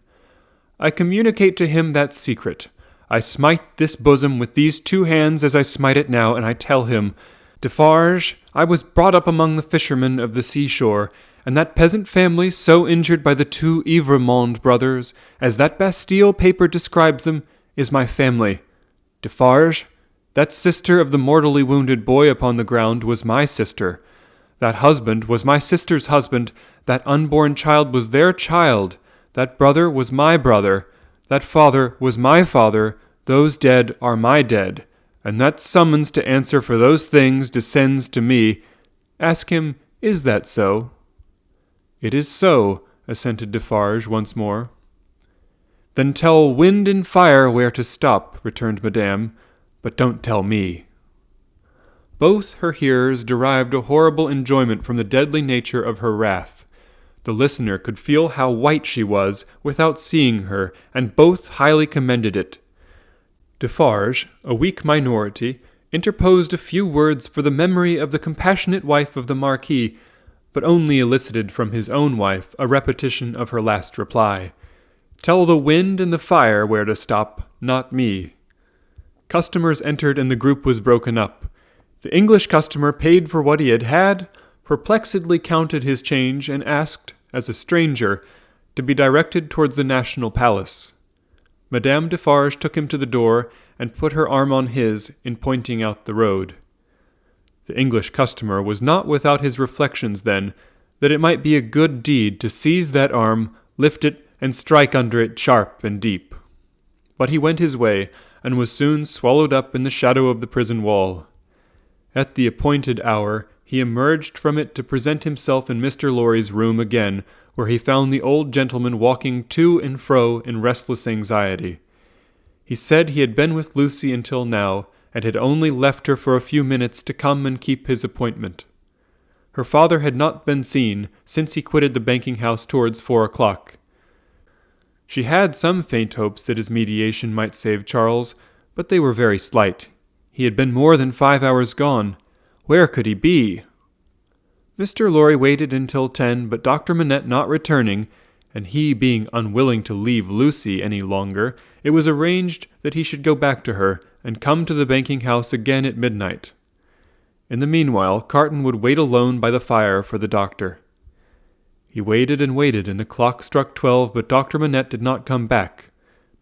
I communicate to him that secret. I smite this bosom with these two hands as I smite it now, and I tell him, Defarge, I was brought up among the fishermen of the seashore, and that peasant family so injured by the two Evremond brothers, as that Bastille paper describes them, is my family. Defarge, that sister of the mortally wounded boy upon the ground was my sister. That husband was my sister's husband. That unborn child was their child. That brother was my brother. That father was my father. Those dead are my dead. And that summons to answer for those things descends to me. Ask him, is that so? It is so, assented Defarge once more. Then tell wind and fire where to stop, returned Madame, but don't tell me. Both her hearers derived a horrible enjoyment from the deadly nature of her wrath. The listener could feel how white she was without seeing her, and both highly commended it. Defarge, a weak minority, interposed a few words for the memory of the compassionate wife of the Marquis, but only elicited from his own wife a repetition of her last reply. Tell the wind and the fire where to stop, not me. Customers entered and the group was broken up. The English customer paid for what he had had, perplexedly counted his change, and asked, as a stranger, to be directed towards the National Palace. Madame Defarge took him to the door and put her arm on his in pointing out the road. The English customer was not without his reflections then, that it might be a good deed to seize that arm, lift it, and strike under it sharp and deep. But he went his way, and was soon swallowed up in the shadow of the prison wall. At the appointed hour, he emerged from it to present himself in Mr. Lorry's room again, where he found the old gentleman walking to and fro in restless anxiety. He said he had been with Lucy until now, and had only left her for a few minutes to come and keep his appointment. Her father had not been seen since he quitted the banking-house towards 4 o'clock. She had some faint hopes that his mediation might save Charles, but they were very slight. He had been more than 5 hours gone. Where could he be? Mr. Lorry waited until 10, but Dr. Manette not returning, and he being unwilling to leave Lucy any longer, it was arranged that he should go back to her and come to the banking-house again at midnight. In the meanwhile, Carton would wait alone by the fire for the doctor. He waited, and the clock struck 12, but Dr. Manette did not come back.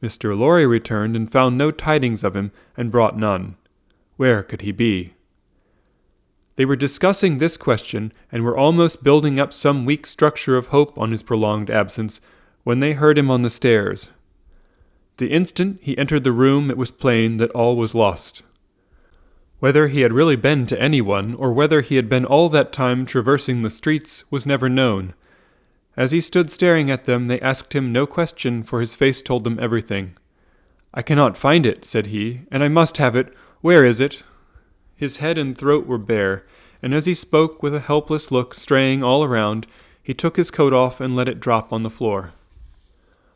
Mr. Lorry returned and found no tidings of him, and brought none. Where could he be? They were discussing this question, and were almost building up some weak structure of hope on his prolonged absence, when they heard him on the stairs. The instant he entered the room, it was plain that all was lost. Whether he had really been to anyone, or whether he had been all that time traversing the streets, was never known. As he stood staring at them, they asked him no question, for his face told them everything. "I cannot find it," said he, "and I must have it. Where is it?" His head and throat were bare, and as he spoke with a helpless look straying all around, he took his coat off and let it drop on the floor.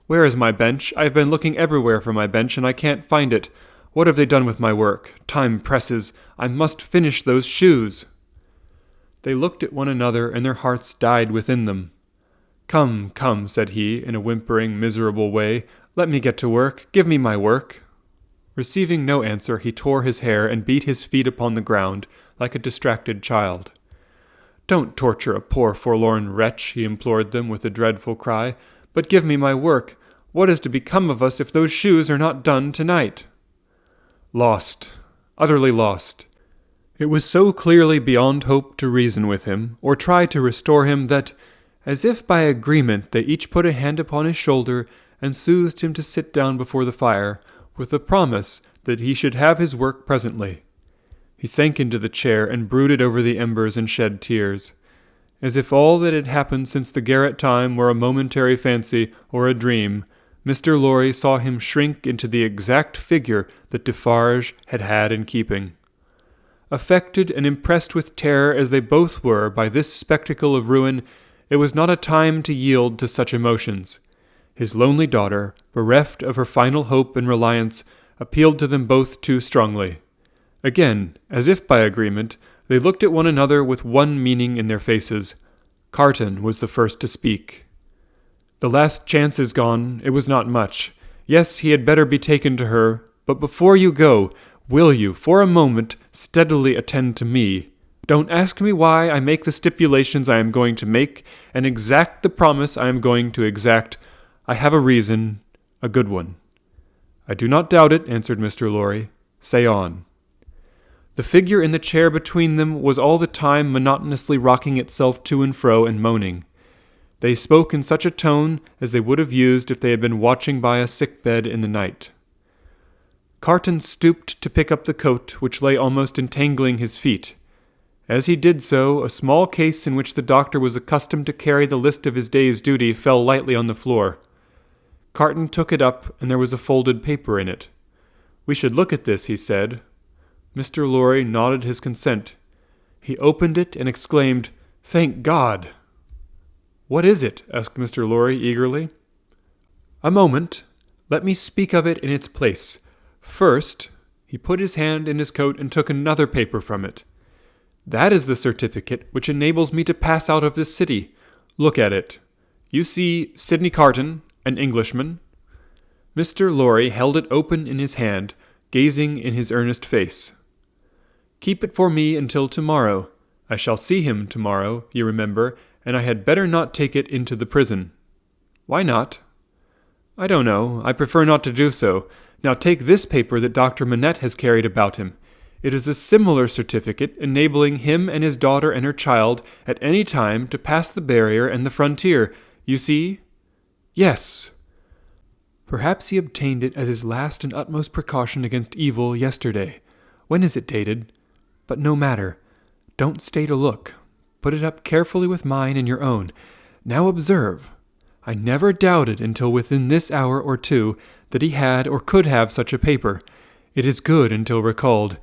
"Where is my bench? I have been looking everywhere for my bench, and I can't find it. What have they done with my work? Time presses. I must finish those shoes." They looked at one another, and their hearts died within them. "Come, come," said he, in a whimpering, miserable way. "Let me get to work. Give me my work." Receiving no answer, he tore his hair and beat his feet upon the ground, like a distracted child. "Don't torture a poor forlorn wretch," he implored them with a dreadful cry, "but give me my work. What is to become of us if those shoes are not done tonight?" Lost, utterly lost. It was so clearly beyond hope to reason with him, or try to restore him, that, as if by agreement, they each put a hand upon his shoulder and soothed him to sit down before the fire, with the promise that he should have his work presently. He sank into the chair and brooded over the embers and shed tears, as if all that had happened since the garret time were a momentary fancy or a dream. Mr. Lorry saw him shrink into the exact figure that Defarge had had in keeping. Affected and impressed with terror as they both were by this spectacle of ruin, it was not a time to yield to such emotions. His lonely daughter, bereft of her final hope and reliance, appealed to them both too strongly. Again, as if by agreement, they looked at one another with one meaning in their faces. Carton was the first to speak. "The last chance is gone. It was not much. Yes, he had better be taken to her. But before you go, will you, for a moment, steadily attend to me? Don't ask me why I make the stipulations I am going to make, and exact the promise I am going to exact. I have a reason, a good one." "I do not doubt it," answered Mr. Lorry. "Say on." The figure in the chair between them was all the time monotonously rocking itself to and fro and moaning. They spoke in such a tone as they would have used if they had been watching by a sick bed in the night. Carton stooped to pick up the coat, which lay almost entangling his feet. As he did so, a small case in which the doctor was accustomed to carry the list of his day's duty fell lightly on the floor. Carton took it up, and there was a folded paper in it. "We should look at this," he said. Mr. Lorry nodded his consent. He opened it and exclaimed, "Thank God!" "What is it?" asked Mr. Lorry eagerly. "A moment. Let me speak of it in its place. First," he put his hand in his coat and took another paper from it. "That is the certificate which enables me to pass out of this city. Look at it. You see Sidney Carton, an Englishman." Mr. Lorry held it open in his hand, gazing in his earnest face. "Keep it for me until tomorrow. I shall see him tomorrow, you remember, and I had better not take it into the prison." "Why not?" "I don't know. I prefer not to do so. Now take this paper that Dr. Manette has carried about him. It is a similar certificate enabling him and his daughter and her child at any time to pass the barrier and the frontier. You see?" "Yes." "Perhaps he obtained it as his last and utmost precaution against evil yesterday. When is it dated? But no matter. Don't stay to look. Put it up carefully with mine and your own. Now observe. I never doubted until within this hour or two that he had or could have such a paper. It is good until recalled,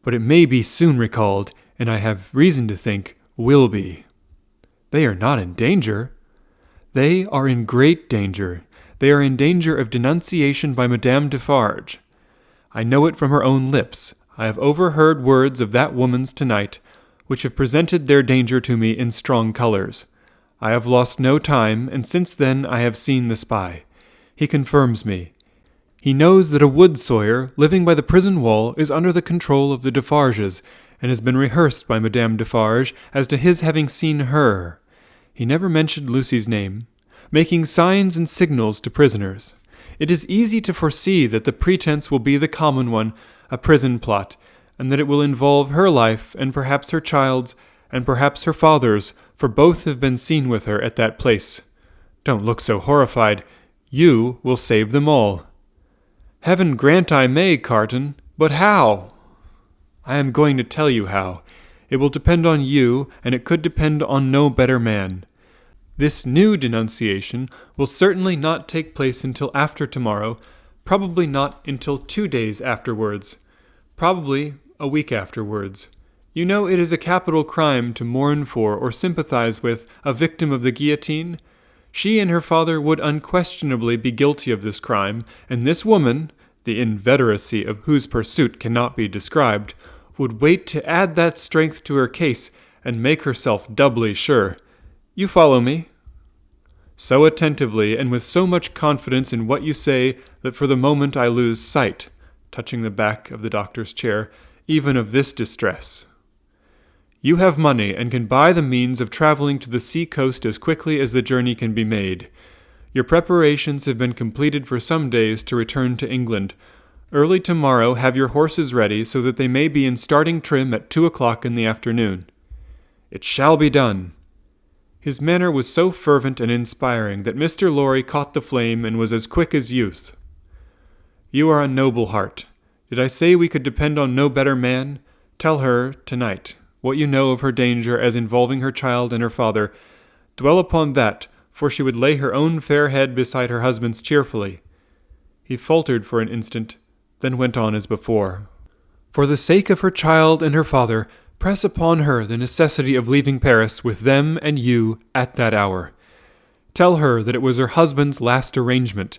but it may be soon recalled, and I have reason to think will be." "They are not in danger." "They are in great danger. They are in danger of denunciation by Madame Defarge. I know it from her own lips. I have overheard words of that woman's tonight, which have presented their danger to me in strong colours. I have lost no time, and since then I have seen the spy. He confirms me. He knows that a wood sawyer, living by the prison wall, is under the control of the Defarges, and has been rehearsed by Madame Defarge as to his having seen her. He never mentioned Lucy's name, making signs and signals to prisoners. It is easy to foresee that the pretense will be the common one, a prison plot, and that it will involve her life, and perhaps her child's, and perhaps her father's, for both have been seen with her at that place. Don't look so horrified. You will save them all. Heaven grant I may, Carton, but how? I am going to tell you how. It will depend on you, and it could depend on no better man. This new denunciation will certainly not take place until after tomorrow, probably not until 2 days afterwards, probably a week afterwards. You know it is a capital crime to mourn for or sympathize with a victim of the guillotine. She and her father would unquestionably be guilty of this crime, and this woman, the inveteracy of whose pursuit cannot be described, would wait to add that strength to her case and make herself doubly sure. You follow me? So attentively and with so much confidence in what you say that for the moment I lose sight, touching the back of the doctor's chair, even of this distress. You have money and can buy the means of traveling to the sea-coast as quickly as the journey can be made. Your preparations have been completed for some days to return to England. Early tomorrow have your horses ready so that they may be in starting trim at 2 o'clock in the afternoon. It shall be done. His manner was so fervent and inspiring that Mr. Lorry caught the flame and was as quick as youth. You are a noble heart. Did I say we could depend on no better man? Tell her, tonight, what you know of her danger as involving her child and her father. Dwell upon that, for she would lay her own fair head beside her husband's cheerfully. He faltered for an instant, then went on as before. For the sake of her child and her father, press upon her the necessity of leaving Paris with them and you at that hour. Tell her that it was her husband's last arrangement.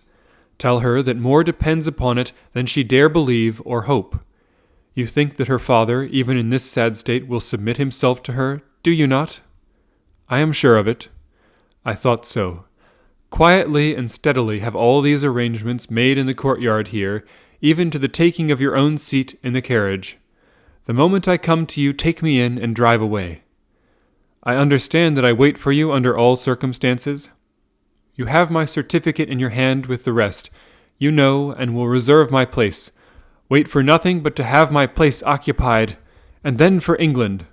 Tell her that more depends upon it than she dare believe or hope. You think that her father, even in this sad state, will submit himself to her, do you not? I am sure of it. I thought so. Quietly and steadily have all these arrangements made in the courtyard here, even to the taking of your own seat in the carriage. The moment I come to you, take me in and drive away. I understand that I wait for you under all circumstances. You have my certificate in your hand with the rest. You know and will reserve my place. Wait for nothing but to have my place occupied, and then for England.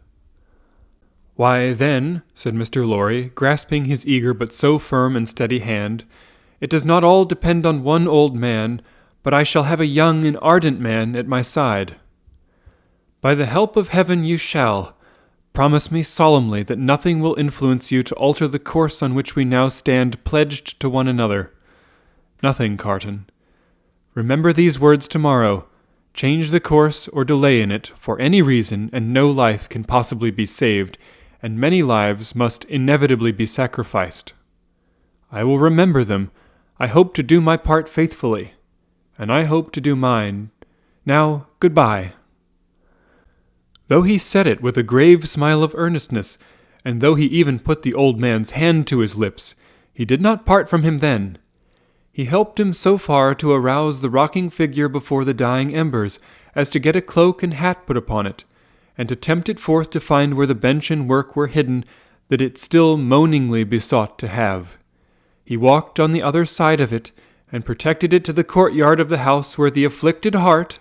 Why, then, said Mr. Lorry, grasping his eager but so firm and steady hand, it does not all depend on one old man, but I shall have a young and ardent man at my side. By the help of heaven you shall. Promise me solemnly that nothing will influence you to alter the course on which we now stand pledged to one another. Nothing, Carton. Remember these words tomorrow. Change the course or delay in it for any reason, and no life can possibly be saved, and many lives must inevitably be sacrificed. I will remember them. I hope to do my part faithfully, and I hope to do mine. Now, good-bye. Though he said it with a grave smile of earnestness, and though he even put the old man's hand to his lips, he did not part from him then. He helped him so far to arouse the rocking figure before the dying embers, as to get a cloak and hat put upon it, and to tempt it forth to find where the bench and work were hidden that it still moaningly besought to have. He walked on the other side of it, and protected it to the courtyard of the house where the afflicted heart,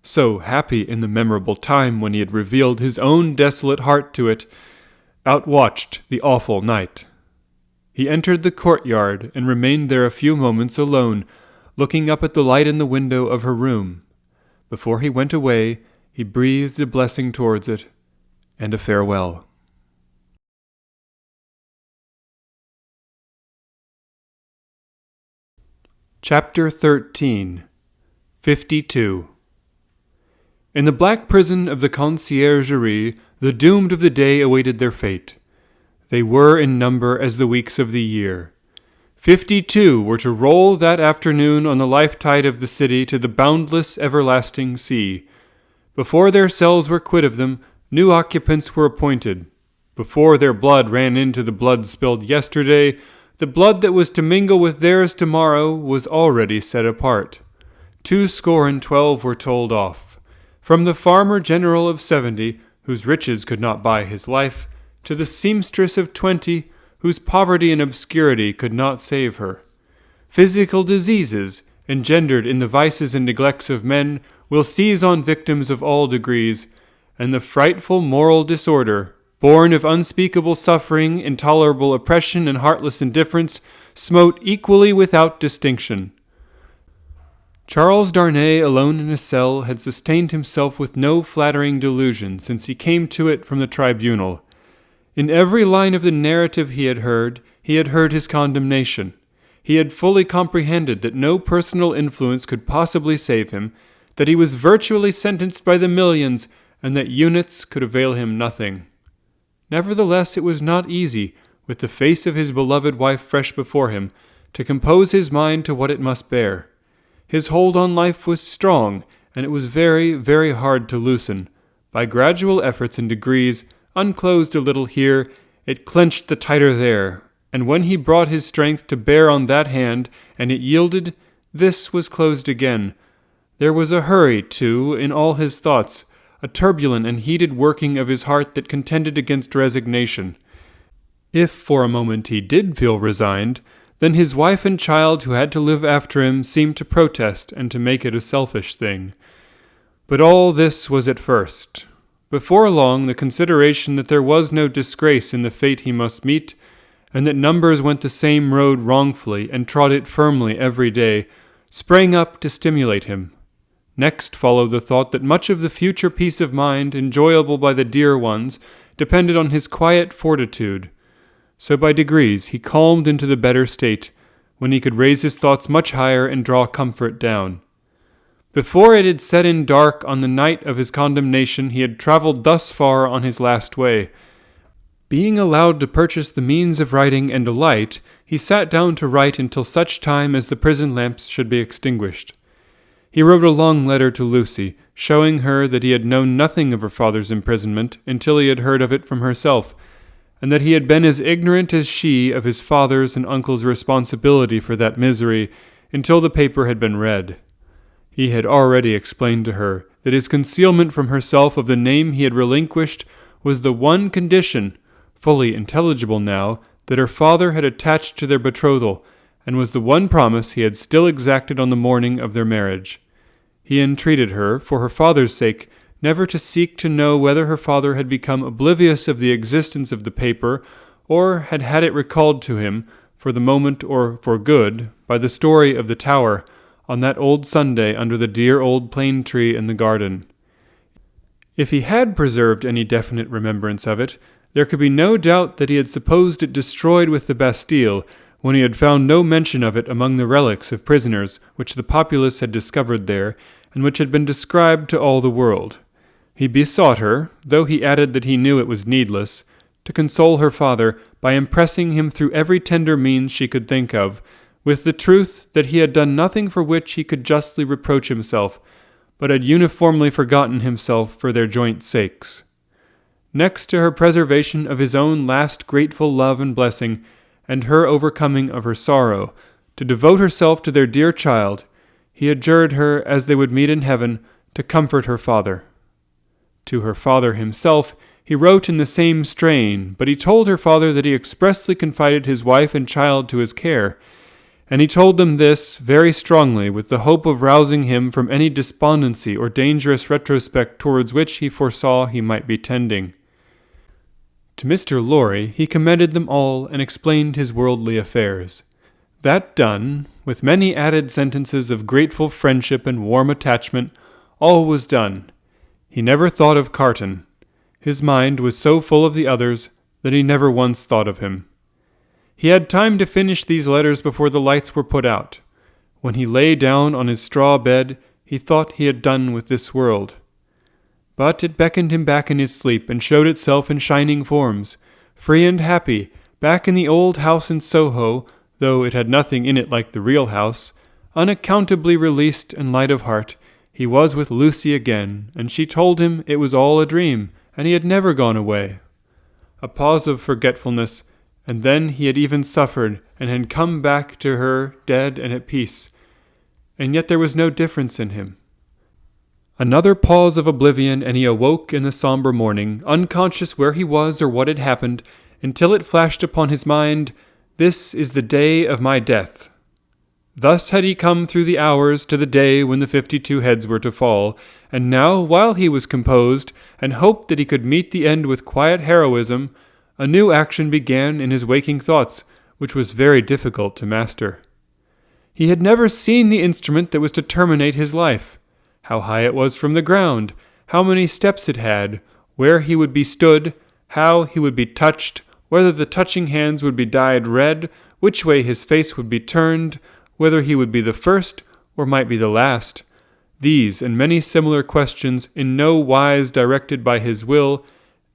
so happy in the memorable time when he had revealed his own desolate heart to it, outwatched the awful night. He entered the courtyard and remained there a few moments alone, looking up at the light in the window of her room. Before he went away, he breathed a blessing towards it, and a farewell. Chapter 13. 52. In the black prison of the Conciergerie, the doomed of the day awaited their fate. They were in number as the weeks of the year. 52 were to roll that afternoon on the life tide of the city to the boundless, everlasting sea. Before their cells were quit of them, new occupants were appointed. Before their blood ran into the blood spilled yesterday, the blood that was to mingle with theirs tomorrow was already set apart. 212 were told off, from the farmer general of 70, whose riches could not buy his life, to the seamstress of 20, whose poverty and obscurity could not save her. Physical diseases, engendered in the vices and neglects of men, will seize on victims of all degrees, and the frightful moral disorder, born of unspeakable suffering, intolerable oppression, and heartless indifference, smote equally without distinction. Charles Darnay, alone in a cell, had sustained himself with no flattering delusion since he came to it from the tribunal. In every line of the narrative he had heard his condemnation. He had fully comprehended that no personal influence could possibly save him, that he was virtually sentenced by the millions, and that units could avail him nothing. Nevertheless, it was not easy, with the face of his beloved wife fresh before him, to compose his mind to what it must bear. His hold on life was strong, and it was very, very hard to loosen. By gradual efforts and degrees, unclosed a little here, it clenched the tighter there, and when he brought his strength to bear on that hand, and it yielded, this was closed again. There was a hurry, too, in all his thoughts, a turbulent and heated working of his heart that contended against resignation. If for a moment he did feel resigned, then his wife and child who had to live after him seemed to protest and to make it a selfish thing. But all this was at first. Before long, the consideration that there was no disgrace in the fate he must meet, and that numbers went the same road wrongfully and trod it firmly every day, sprang up to stimulate him. Next followed the thought that much of the future peace of mind, enjoyable by the dear ones, depended on his quiet fortitude. So by degrees he calmed into the better state, when he could raise his thoughts much higher and draw comfort down. Before it had set in dark on the night of his condemnation, he had travelled thus far on his last way. Being allowed to purchase the means of writing and a light, he sat down to write until such time as the prison lamps should be extinguished. He wrote a long letter to Lucy, showing her that he had known nothing of her father's imprisonment until he had heard of it from herself, and that he had been as ignorant as she of his father's and uncle's responsibility for that misery until the paper had been read. He had already explained to her that his concealment from herself of the name he had relinquished was the one condition, fully intelligible now, that her father had attached to their betrothal, and was the one promise he had still exacted on the morning of their marriage. He entreated her, for her father's sake, never to seek to know whether her father had become oblivious of the existence of the paper, or had had it recalled to him, for the moment or for good, by the story of the tower, on that old Sunday under the dear old plane tree in the garden. If he had preserved any definite remembrance of it, there could be no doubt that he had supposed it destroyed with the Bastille, when he had found no mention of it among the relics of prisoners which the populace had discovered there, and which had been described to all the world. He besought her, though he added that he knew it was needless, to console her father by impressing him through every tender means she could think of, with the truth that he had done nothing for which he could justly reproach himself, but had uniformly forgotten himself for their joint sakes. Next to her preservation of his own last grateful love and blessing, and her overcoming of her sorrow, to devote herself to their dear child, he adjured her, as they would meet in heaven, to comfort her father. To her father himself he wrote in the same strain, but he told her father that he expressly confided his wife and child to his care, and he told them this very strongly with the hope of rousing him from any despondency or dangerous retrospect towards which he foresaw he might be tending. To Mr. Lorry he commended them all and explained his worldly affairs. That done, with many added sentences of grateful friendship and warm attachment, all was done. He never thought of Carton. His mind was so full of the others that he never once thought of him. He had time to finish these letters before the lights were put out. When he lay down on his straw bed, he thought he had done with this world. But it beckoned him back in his sleep and showed itself in shining forms, free and happy, back in the old house in Soho, though it had nothing in it like the real house. Unaccountably released and light of heart, he was with Lucy again, and she told him it was all a dream, and he had never gone away. a pause of forgetfulness, and then he had even suffered and had come back to her dead and at peace. And yet there was no difference in him. Another pause of oblivion, and he awoke in the somber morning, unconscious where he was or what had happened, until it flashed upon his mind, "This is the day of my death." Thus had he come through the hours to the day when the 52 heads were to fall, and now, while he was composed, and hoped that he could meet the end with quiet heroism, a new action began in his waking thoughts, which was very difficult to master. He had never seen the instrument that was to terminate his life. How high it was from the ground, how many steps it had, where he would be stood, how he would be touched, whether the touching hands would be dyed red, which way his face would be turned, whether he would be the first or might be the last. These and many similar questions, in no wise directed by his will,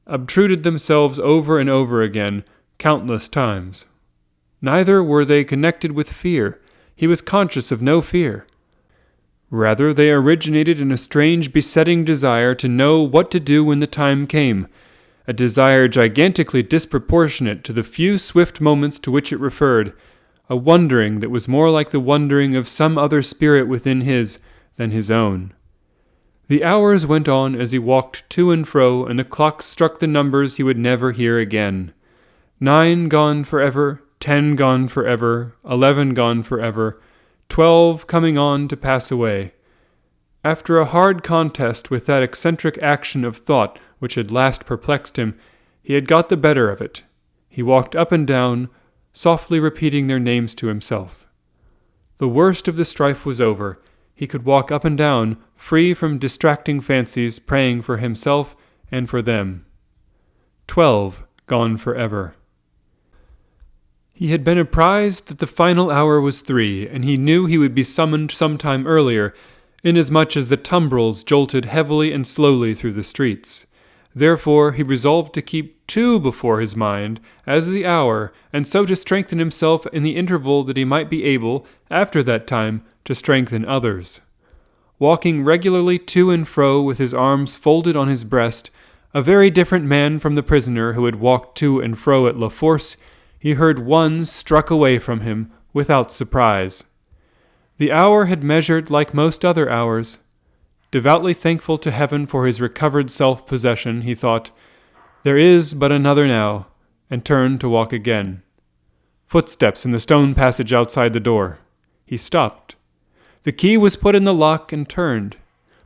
obtruded themselves over and over again, countless times. Neither were they connected with fear. He was conscious of no fear. Rather, they originated in a strange besetting desire to know what to do when the time came, a desire gigantically disproportionate to the few swift moments to which it referred, a wondering that was more like the wondering of some other spirit within his than his own. The hours went on as he walked to and fro, and the clocks struck the numbers he would never hear again. 9 gone forever, 10 gone forever, 11 gone forever, 12 coming on to pass away. After a hard contest with that eccentric action of thought which had last perplexed him, he had got the better of it. He walked up and down, softly repeating their names to himself. The worst of the strife was over. He could walk up and down, free from distracting fancies, praying for himself and for them. 12 gone forever. He had been apprised that the final hour was 3, and he knew he would be summoned some time earlier, inasmuch as the tumbrils jolted heavily and slowly through the streets. Therefore he resolved to keep 2 before his mind as the hour, and so to strengthen himself in the interval that he might be able, after that time, to strengthen others. Walking regularly to and fro with his arms folded on his breast, a very different man from the prisoner who had walked to and fro at La Force, he heard 1 struck away from him without surprise. The hour had measured like most other hours. Devoutly thankful to heaven for his recovered self-possession, he thought, "There is but another now," and turned to walk again. Footsteps in the stone passage outside the door. He stopped. The key was put in the lock and turned.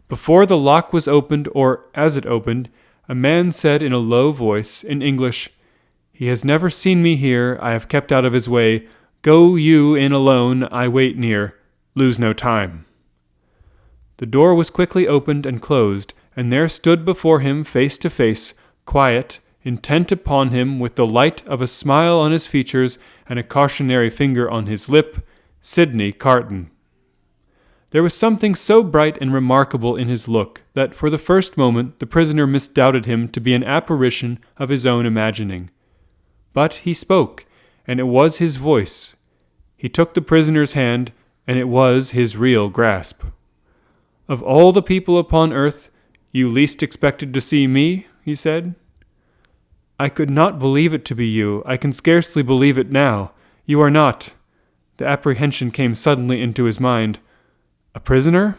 Before the lock was opened, or as it opened, a man said in a low voice, in English, "He has never seen me here. I have kept out of his way. Go you in alone. I wait near. Lose no time." The door was quickly opened and closed, and there stood before him face to face, quiet, intent upon him, with the light of a smile on his features and a cautionary finger on his lip, Sidney Carton. There was something so bright and remarkable in his look that for the first moment the prisoner misdoubted him to be an apparition of his own imagining. But he spoke, and it was his voice. He took the prisoner's hand, and it was his real grasp. "Of all the people upon earth, you least expected to see me?" he said. "I could not believe it to be you. I can scarcely believe it now. You are not—" The apprehension came suddenly into his mind. "A prisoner?"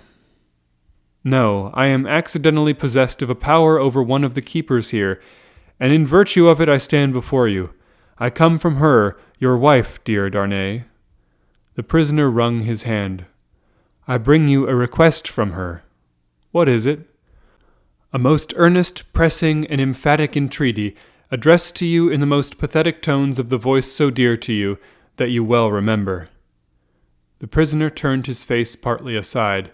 "No, I am accidentally possessed of a power over one of the keepers here, and in virtue of it I stand before you. I come from her, your wife, dear Darnay." The prisoner wrung his hand. "I bring you a request from her." "What is it?" "A most earnest, pressing, and emphatic entreaty, addressed to you in the most pathetic tones of the voice so dear to you, that you well remember." The prisoner turned his face partly aside.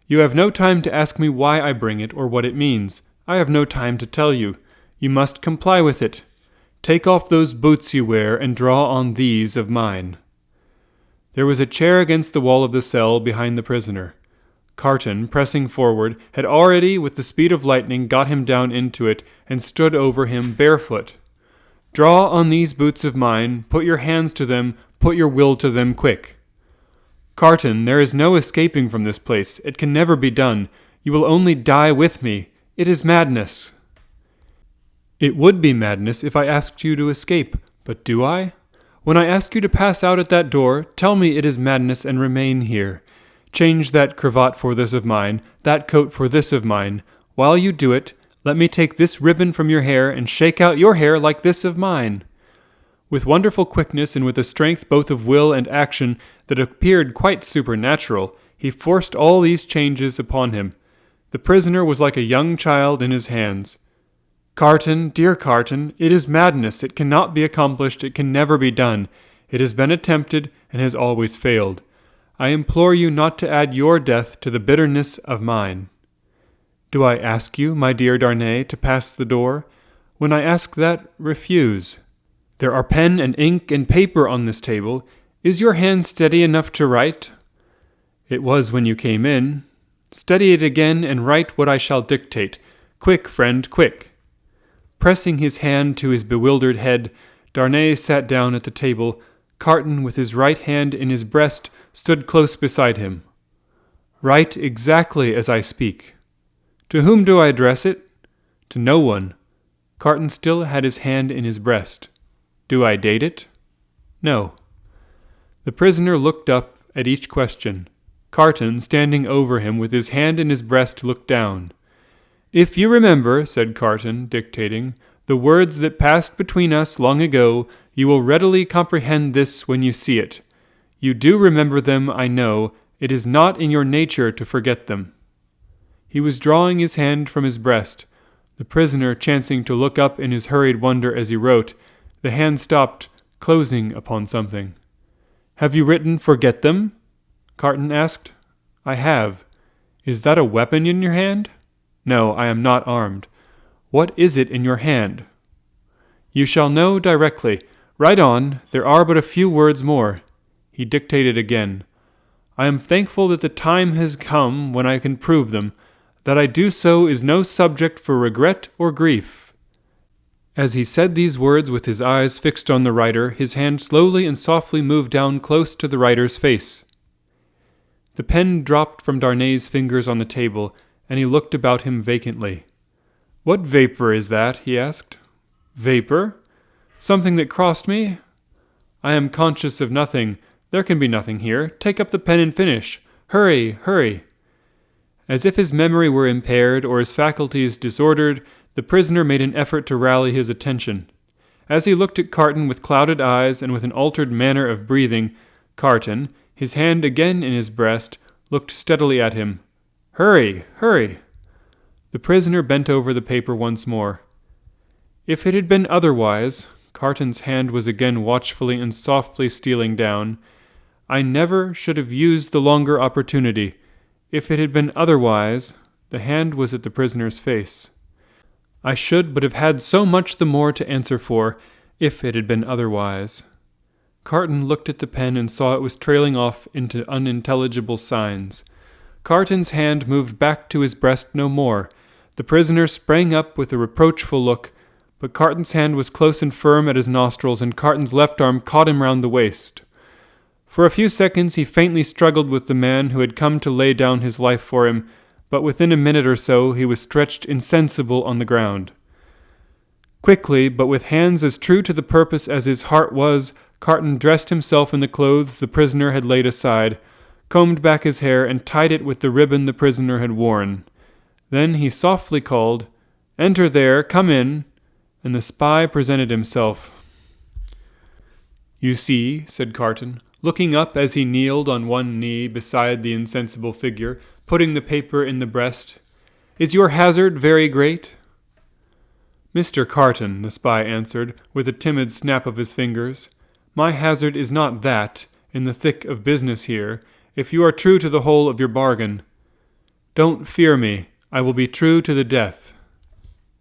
"You have no time to ask me why I bring it or what it means. I have no time to tell you. You must comply with it. Take off those boots you wear and draw on these of mine." There was a chair against the wall of the cell behind the prisoner. Carton, pressing forward, had already, with the speed of lightning, got him down into it and stood over him barefoot. "Draw on these boots of mine, put your hands to them, put your will to them quick." "Carton, there is no escaping from this place. It can never be done. You will only die with me. It is madness." It would be madness if I asked you to escape, but do I? When I ask you to pass out at that door, tell me it is madness and remain here. Change that cravat for this of mine, that coat for this of mine. While you do it, let me take this ribbon from your hair and shake out your hair like this of mine." With wonderful quickness and with a strength both of will and action that appeared quite supernatural, he forced all these changes upon him. The prisoner was like a young child in his hands. "Carton, dear Carton, it is madness. It cannot be accomplished. It can never be done. It has been attempted and has always failed. I implore you not to add your death to the bitterness of mine." "Do I ask you, my dear Darnay, to pass the door? When I ask that, refuse. There are pen and ink and paper on this table. Is your hand steady enough to write?" "It was when you came in." "Steady it again and write what I shall dictate. Quick, friend, quick." Pressing his hand to his bewildered head, Darnay sat down at the table. Carton, with his right hand in his breast, stood close beside him. "Write exactly as I speak." "To whom do I address it?" "To no one." Carton still had his hand in his breast. "Do I date it?" "No." The prisoner looked up at each question. Carton, standing over him with his hand in his breast, looked down. "If you remember," said Carton, dictating, "the words that passed between us long ago, you will readily comprehend this when you see it. You do remember them, I know. It is not in your nature to forget them." He was drawing his hand from his breast. The prisoner, chancing to look up in his hurried wonder as he wrote, the hand stopped, closing upon something. "Have you written 'forget them'?" Carton asked. "I have." "Is that a weapon in your hand?" "No, I am not armed." "What is it in your hand?" "You shall know directly. Write on. There are but a few words more." He dictated again. "I am thankful that the time has come when I can prove them. That I do so is no subject for regret or grief." As he said these words with his eyes fixed on the writer, his hand slowly and softly moved down close to the writer's face. The pen dropped from Darnay's fingers on the table, and he looked about him vacantly. "What vapor is that?" he asked. "Vapor? Something that crossed me? I am conscious of nothing. There can be nothing here. Take up the pen and finish. Hurry, hurry." As if his memory were impaired or his faculties disordered, the prisoner made an effort to rally his attention. As he looked at Carton with clouded eyes and with an altered manner of breathing, Carton, his hand again in his breast, looked steadily at him. "Hurry, hurry." The prisoner bent over the paper once more. "If it had been otherwise," Carton's hand was again watchfully and softly stealing down, "I never should have used the longer opportunity. If it had been otherwise," the hand was at the prisoner's face, "I should but have had so much the more to answer for, if it had been otherwise." Carton looked at the pen and saw it was trailing off into unintelligible signs. Carton's hand moved back to his breast no more. The prisoner sprang up with a reproachful look, but Carton's hand was close and firm at his nostrils, and Carton's left arm caught him round the waist. For a few seconds he faintly struggled with the man who had come to lay down his life for him, but within a minute or so he was stretched insensible on the ground. Quickly, but with hands as true to the purpose as his heart was, Carton dressed himself in the clothes the prisoner had laid aside, combed back his hair, and tied it with the ribbon the prisoner had worn. Then he softly called, "Enter there, come in," and the spy presented himself. "You see," said Carton, looking up as he kneeled on one knee beside the insensible figure, putting the paper in the breast, "is your hazard very great?" "Mr. Carton," the spy answered, with a timid snap of his fingers, "my hazard is not that, in the thick of business here, if you are true to the whole of your bargain. Don't fear me, I will be true to the death."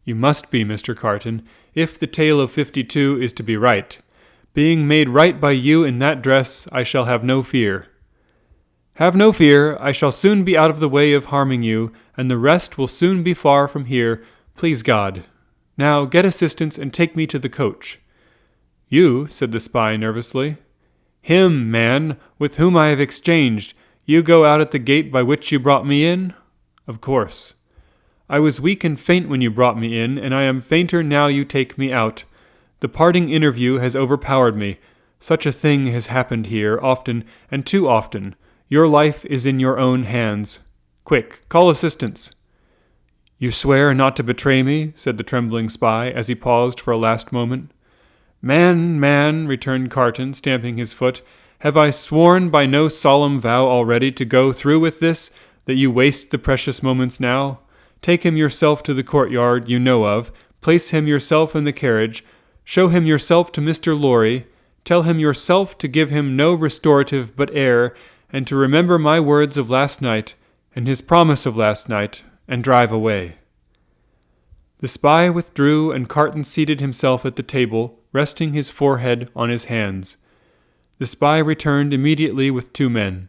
"You must be, Mr. Carton, if the tale of 52 is to be right. Being made right by you in that dress, I shall have no fear." "Have no fear, I shall soon be out of the way of harming you, and the rest will soon be far from here, please God. Now get assistance and take me to the coach." "You," said the spy nervously. "Him, man, with whom I have exchanged. You go out at the gate by which you brought me in?" "Of course." I was weak and faint when you brought me in, and I am fainter now you take me out. The parting interview has overpowered me. Such a thing has happened here, often, and too often. Your life is in your own hands. Quick, call assistance." "You swear not to betray me?" said the trembling spy, as he paused for a last moment. Man," returned Carton, stamping his foot, "have I sworn by no solemn vow already to go through with this, that you waste the precious moments now? Take him yourself to the courtyard you know of, place him yourself in the carriage, show him yourself to Mr. Lorry, tell him yourself to give him no restorative but air, and to remember my words of last night, and his promise of last night, and drive away." The spy withdrew, and Carton seated himself at the table, resting his forehead on his hands. The spy returned immediately with 2 men.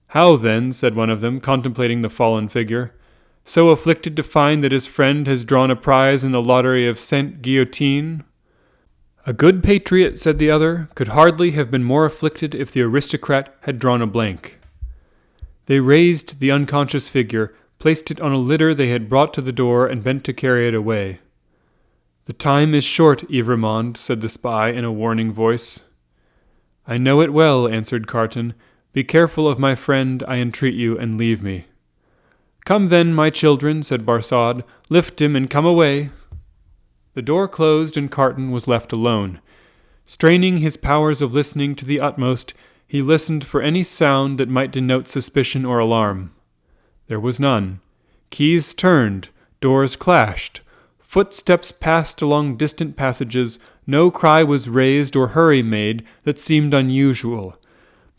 "How, then," said one of them, contemplating the fallen figure, "so afflicted to find that his friend has drawn a prize in the lottery of Saint Guillotine?" "A good patriot," said the other, "could hardly have been more afflicted if the aristocrat had drawn a blank." They raised the unconscious figure, placed it on a litter they had brought to the door, and bent to carry it away. "The time is short, Evrémonde," said the spy in a warning voice. "I know it well," answered Carton. "Be careful of my friend, I entreat you, and leave me." "Come then, my children," said Barsad. "Lift him and come away." The door closed, and Carton was left alone. Straining his powers of listening to the utmost, he listened for any sound that might denote suspicion or alarm. There was none. Keys turned, doors clashed, footsteps passed along distant passages, no cry was raised or hurry made that seemed unusual.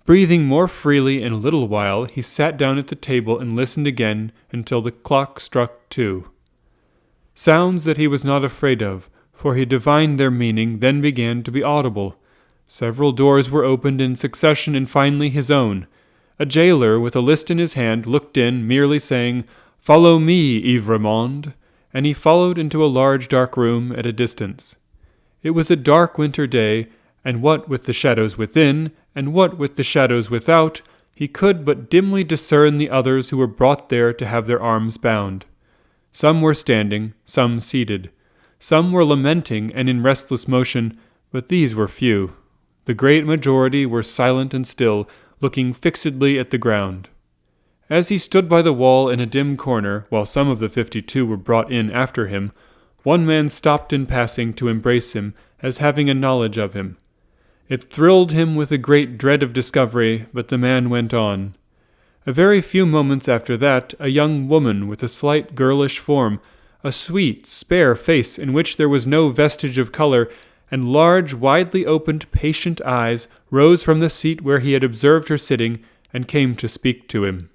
Breathing more freely in a little while, he sat down at the table and listened again until the clock struck 2. Sounds that he was not afraid of, for he divined their meaning, then began to be audible. Several doors were opened in succession, and finally his own. A jailer with a list in his hand looked in, merely saying, "Follow me, Evrémonde," and he followed into a large dark room at a distance. It was a dark winter day, and what with the shadows within, and what with the shadows without, he could but dimly discern the others who were brought there to have their arms bound. Some were standing, some seated. Some were lamenting and in restless motion, but these were few. The great majority were silent and still, looking fixedly at the ground. As he stood by the wall in a dim corner, while some of the 52 were brought in after him, one man stopped in passing to embrace him, as having a knowledge of him. It thrilled him with a great dread of discovery, but the man went on. A very few moments after that, a young woman with a slight girlish form, a sweet, spare face in which there was no vestige of color, and large, widely opened, patient eyes, rose from the seat where he had observed her sitting, and came to speak to him.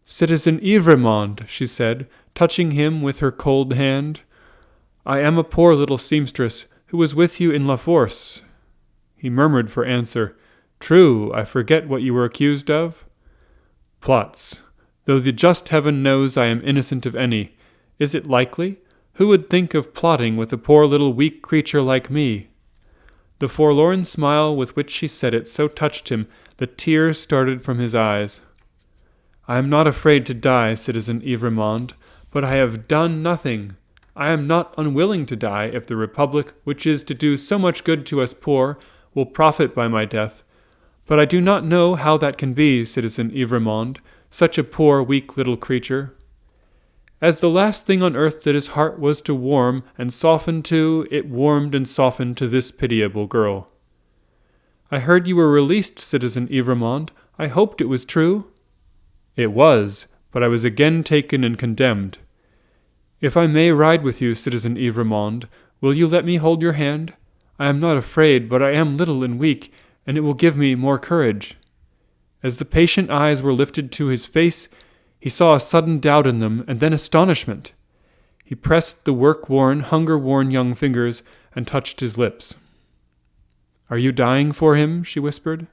"Citizen Evrémonde," she said, touching him with her cold hand, "I am a poor little seamstress, who was with you in La Force." He murmured for answer, "True, I forget what you were accused of." "Plots. Though the just heaven knows I am innocent of any. Is it likely? Who would think of plotting with a poor little weak creature like me?" The forlorn smile with which she said it so touched him that tears started from his eyes. "I am not afraid to die, citizen Evrémonde, but I have done nothing. I am not unwilling to die if the Republic, which is to do so much good to us poor, will profit by my death. But I do not know how that can be, citizen Evrémonde, such a poor, weak little creature. As the last thing on earth that his heart was to warm and soften to, it warmed and softened to this pitiable girl. I heard you were released, citizen Evrémonde. I hoped it was true." "It was, but I was again taken and condemned." "If I may ride with you, citizen Evrémonde, will you let me hold your hand? I am not afraid, but I am little and weak, and it will give me more courage." As the patient eyes were lifted to his face, he saw a sudden doubt in them, and then astonishment. He pressed the work-worn, hunger-worn young fingers, and touched his lips. "Are you dying for him?" she whispered.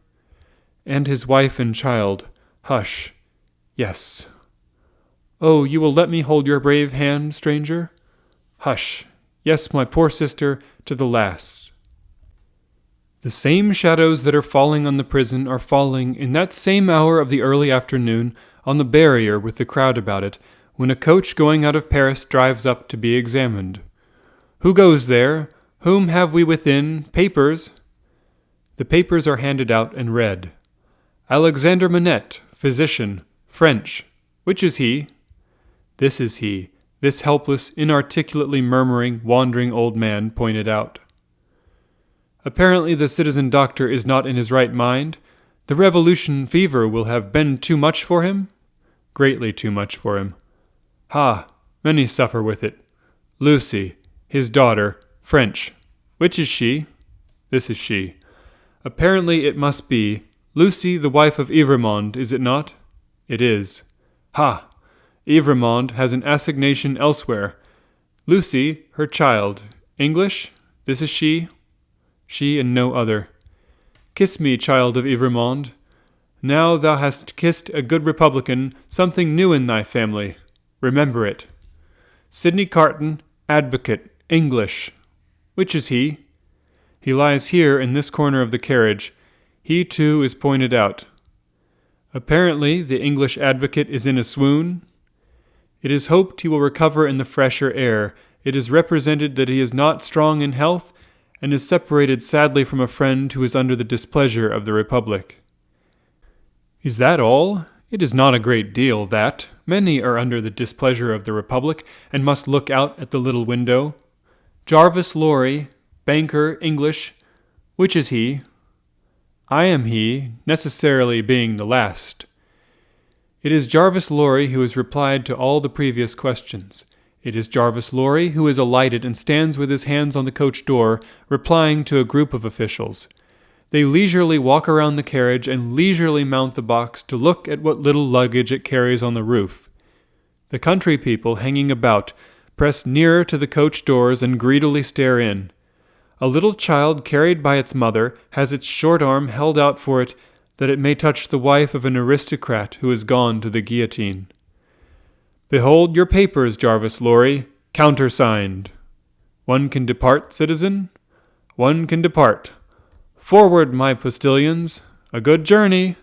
"And his wife and child. Hush. Yes. Oh, you will let me hold your brave hand, stranger? Hush. Yes, my poor sister, to the last." The same shadows that are falling on the prison are falling in that same hour of the early afternoon on the barrier with the crowd about it, when a coach going out of Paris drives up to be examined. Who goes there? Whom have we within? Papers? The papers are handed out and read. Alexander Manette, physician, French. Which is he? This is he, this helpless, inarticulately murmuring, wandering old man pointed out. Apparently the citizen doctor is not in his right mind. The revolution fever will have been too much for him? Greatly too much for him. Ha! Many suffer with it. Lucy, his daughter, French. Which is she? This is she. Apparently it must be Lucy, the wife of Evremond, is it not? It is. Ha! Evremond has an assignation elsewhere. Lucy, her child. English? This is she? She and no other. Kiss me, child of Evremond. Now thou hast kissed a good republican, something new in thy family. Remember it. Sidney Carton, advocate, English. Which is he? He lies here in this corner of the carriage. He, too, is pointed out. Apparently, the English advocate is in a swoon. It is hoped he will recover in the fresher air. It is represented that he is not strong in health, and is separated sadly from a friend who is under the displeasure of the Republic. Is that all? It is not a great deal, that. Many are under the displeasure of the Republic, and must look out at the little window. Jarvis Lorry, banker, English. Which is he? I am he, necessarily being the last. It is Jarvis Lorry who has replied to all the previous questions. It is Jarvis Lorry who is alighted and stands with his hands on the coach door, replying to a group of officials. They leisurely walk around the carriage and leisurely mount the box to look at what little luggage it carries on the roof. The country people, hanging about, press nearer to the coach doors and greedily stare in. A little child carried by its mother has its short arm held out for it that it may touch the wife of an aristocrat who is gone to the guillotine. Behold your papers, Jarvis Lorry, countersigned. One can depart, citizen? One can depart. Forward, my postilions, a good journey.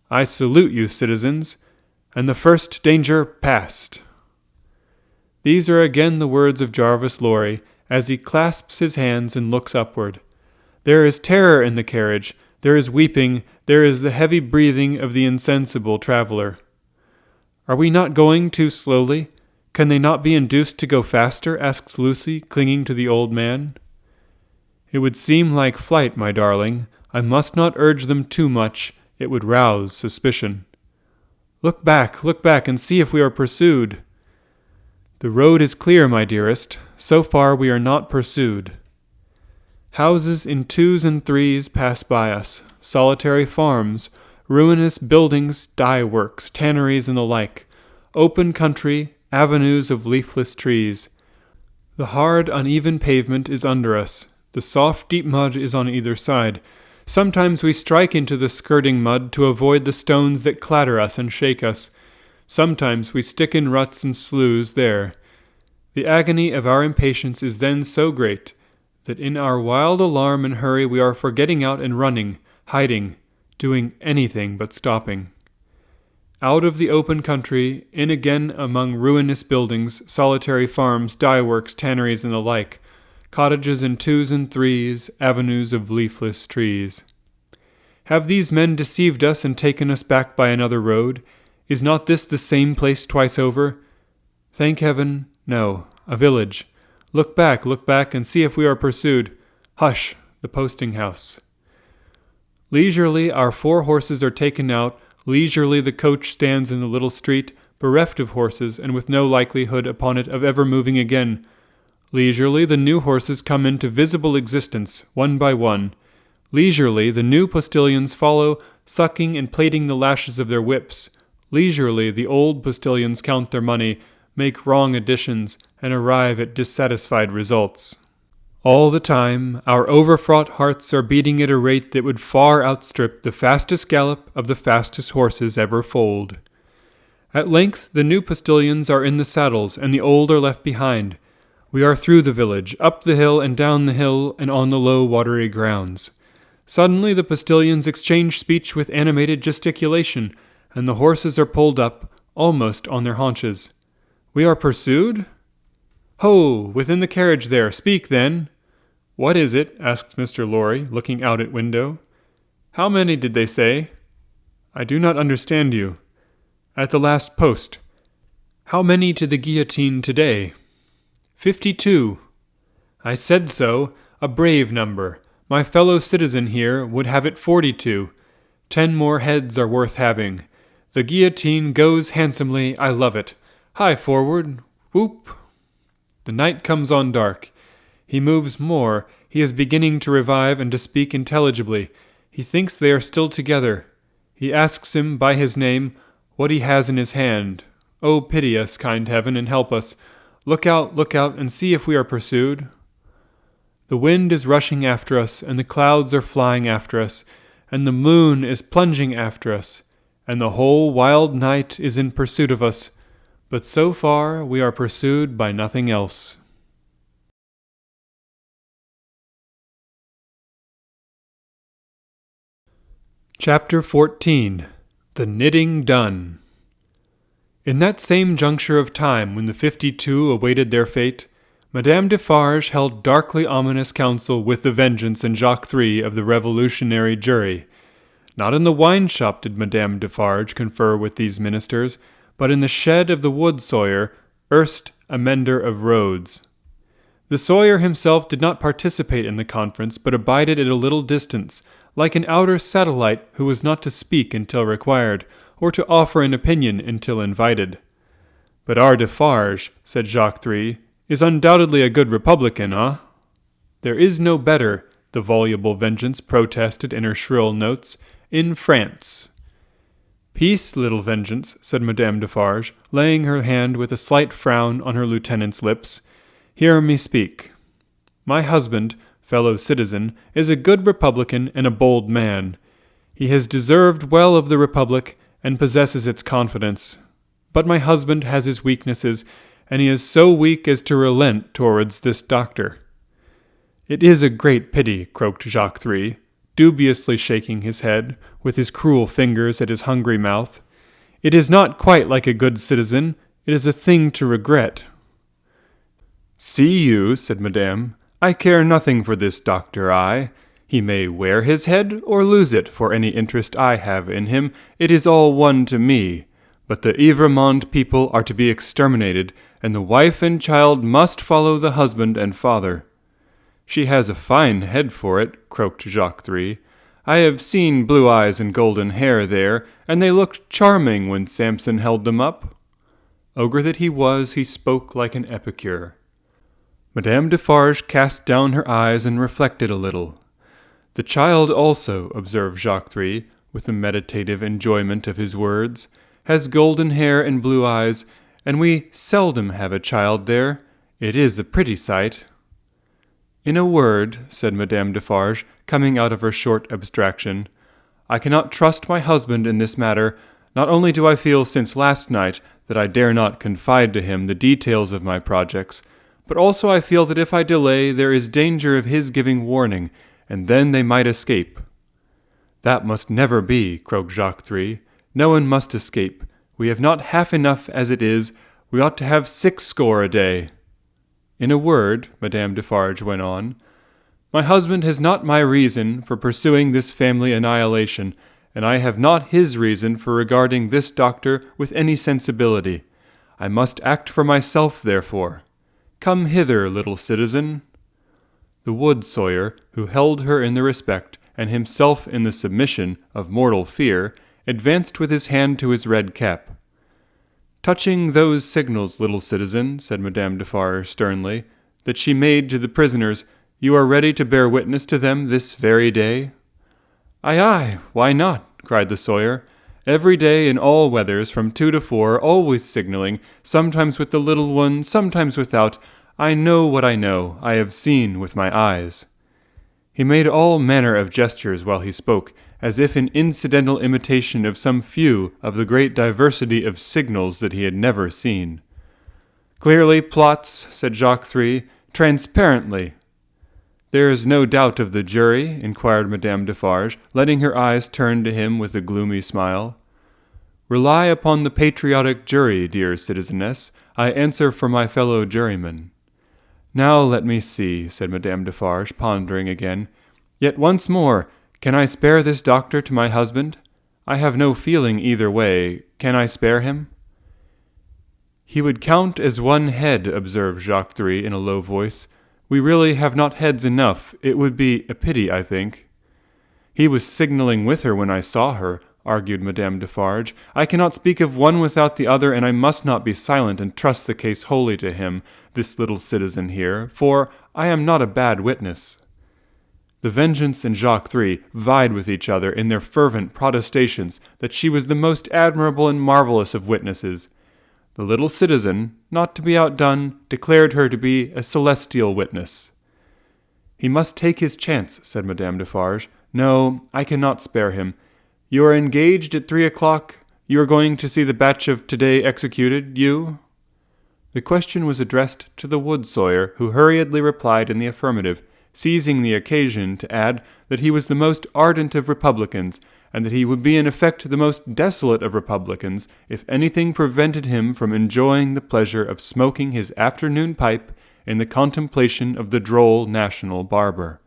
I salute you, citizens, and the first danger past. These are again the words of Jarvis Lorry, as he clasps his hands and looks upward. There is terror in the carriage, there is weeping, there is the heavy breathing of the insensible traveller. Are we not going too slowly? Can they not be induced to go faster? Asks Lucy, clinging to the old man. It would seem like flight, my darling. I must not urge them too much. It would rouse suspicion. Look back, and see if we are pursued. The road is clear, my dearest. So far we are not pursued. Houses in twos and threes pass by us, solitary farms, ruinous buildings, dye works, tanneries, and the like, open country, avenues of leafless trees. The hard, uneven pavement is under us. The soft, deep mud is on either side. Sometimes we strike into the skirting mud to avoid the stones that clatter us and shake us. Sometimes we stick in ruts and sloughs there. The agony of our impatience is then so great that in our wild alarm and hurry we are for getting out and running, hiding, doing anything but stopping. Out of the open country, in again among ruinous buildings, solitary farms, dye works, tanneries, and the like, cottages in twos and threes, avenues of leafless trees. Have these men deceived us and taken us back by another road? Is not this the same place twice over? Thank heaven, no, a village. Look back, and see if we are pursued. Hush, the posting house. Leisurely our 4 horses are taken out, leisurely the coach stands in the little street, bereft of horses, and with no likelihood upon it of ever moving again. Leisurely the new horses come into visible existence, one by one. Leisurely the new postilions follow, sucking and plaiting the lashes of their whips. Leisurely the old postilions count their money, make wrong additions, and arrive at dissatisfied results. All the time, our overfraught hearts are beating at a rate that would far outstrip the fastest gallop of the fastest horses ever foaled. At length the new postilions are in the saddles, and the old are left behind. We are through the village, up the hill and down the hill, and on the low watery grounds. Suddenly the postilions exchange speech with animated gesticulation, and the horses are pulled up, almost on their haunches. We are pursued? Ho, within the carriage there, speak then. What is it? Asked Mr. Lorry, looking out at window. How many did they say? I do not understand you. At the last post. How many to the guillotine today? 52. I said so, a brave number. My fellow citizen here would have it 42. 10 more heads are worth having. The guillotine goes handsomely, I love it. Hie forward, whoop. The night comes on dark. He moves more. He is beginning to revive and to speak intelligibly. He thinks they are still together. He asks him by his name what he has in his hand. Oh, pity us, kind heaven, and help us. Look out, and see if we are pursued. The wind is rushing after us, and the clouds are flying after us, and the moon is plunging after us, and the whole wild night is in pursuit of us. But so far we are pursued by nothing else. Chapter 14. The Knitting Done. In that same juncture of time when the 52 awaited their fate, Madame Defarge held darkly ominous counsel with the Vengeance and Jacques III of the revolutionary jury. Not in the wine-shop did Madame Defarge confer with these ministers, but in the shed of the wood sawyer, erst a mender of roads. The sawyer himself did not participate in the conference, but abided at a little distance, like an outer satellite who was not to speak until required, or to offer an opinion until invited. But our Defarge, said Jacques III, is undoubtedly a good Republican, There is no better, the voluble Vengeance protested in her shrill notes, in France. Peace, little Vengeance, said Madame Defarge, laying her hand with a slight frown on her lieutenant's lips. Hear me speak. My husband, fellow citizen, is a good Republican and a bold man. He has deserved well of the Republic and possesses its confidence. But my husband has his weaknesses, and he is so weak as to relent towards this doctor. It is a great pity, croaked Jacques III, dubiously shaking his head, with his cruel fingers at his hungry mouth. It is not quite like a good citizen. It is a thing to regret. See you, said Madame, I care nothing for this doctor, I. He may wear his head or lose it for any interest I have in him. It is all one to me. But the Evremond people are to be exterminated, and the wife and child must follow the husband and father. She has a fine head for it, croaked Jacques III. I have seen blue eyes and golden hair there, and they looked charming when Samson held them up. Ogre that he was, he spoke like an epicure. Madame Defarge cast down her eyes and reflected a little. The child also, observed Jacques III, with a meditative enjoyment of his words, has golden hair and blue eyes, and we seldom have a child there. It is a pretty sight. In a word, said Madame Defarge, coming out of her short abstraction, I cannot trust my husband in this matter. Not only do I feel since last night that I dare not confide to him the details of my projects, but also I feel that if I delay there is danger of his giving warning, and then they might escape. That must never be, croaked Jacques III. No one must escape. We have not half enough as it is. We ought to have 60 a day. In a word, Madame Defarge went on, my husband has not my reason for pursuing this family annihilation, and I have not his reason for regarding this doctor with any sensibility. I must act for myself, therefore. Come hither, little citizen. The wood sawyer, who held her in the respect, and himself in the submission of mortal fear, advanced with his hand to his red cap. Touching those signals, little citizen, said Madame Defarge sternly, that she made to the prisoners, you are ready to bear witness to them this very day? Aye, why not? Cried the sawyer. Every day in all weathers, from 2 to 4, always signaling, sometimes with the little one, sometimes without. I know what I know. I have seen with my eyes. He made all manner of gestures while he spoke, as if in incidental imitation of some few of the great diversity of signals that he had never seen. Clearly plots, said Jacques III, transparently. There is no doubt of the jury? Inquired Madame Defarge, letting her eyes turn to him with a gloomy smile. Rely upon the patriotic jury, dear citizeness. I answer for my fellow jurymen. Now let me see, said Madame Defarge, pondering again. Yet once more, can I spare this doctor to my husband? I have no feeling either way. Can I spare him? He would count as one head, observed Jacques Three in a low voice. We really have not heads enough. It would be a pity, I think. He was signalling with her when I saw her, argued Madame Defarge. I cannot speak of one without the other, and I must not be silent and trust the case wholly to him, this little citizen here, for I am not a bad witness. The Vengeance and Jacques Three vied with each other in their fervent protestations that she was the most admirable and marvellous of witnesses. The little citizen, not to be outdone, declared her to be a celestial witness. He must take his chance, said Madame Defarge. No, I cannot spare him. You are engaged at 3 o'clock. You are going to see the batch of today executed, you? The question was addressed to the wood sawyer, who hurriedly replied in the affirmative, seizing the occasion to add that he was the most ardent of Republicans, and that he would be in effect the most desolate of Republicans if anything prevented him from enjoying the pleasure of smoking his afternoon pipe in the contemplation of the droll national barber.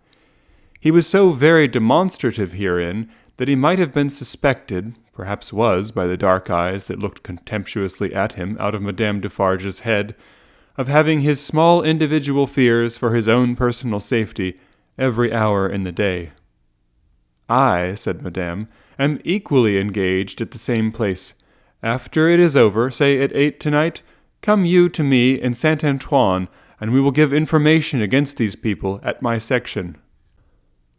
He was so very demonstrative herein that he might have been suspected, perhaps was, by the dark eyes that looked contemptuously at him out of Madame Defarge's head, of having his small individual fears for his own personal safety every hour in the day. I, said Madame, am equally engaged at the same place. After it is over, say at 8 tonight, come you to me in Saint-Antoine, and we will give information against these people at my section.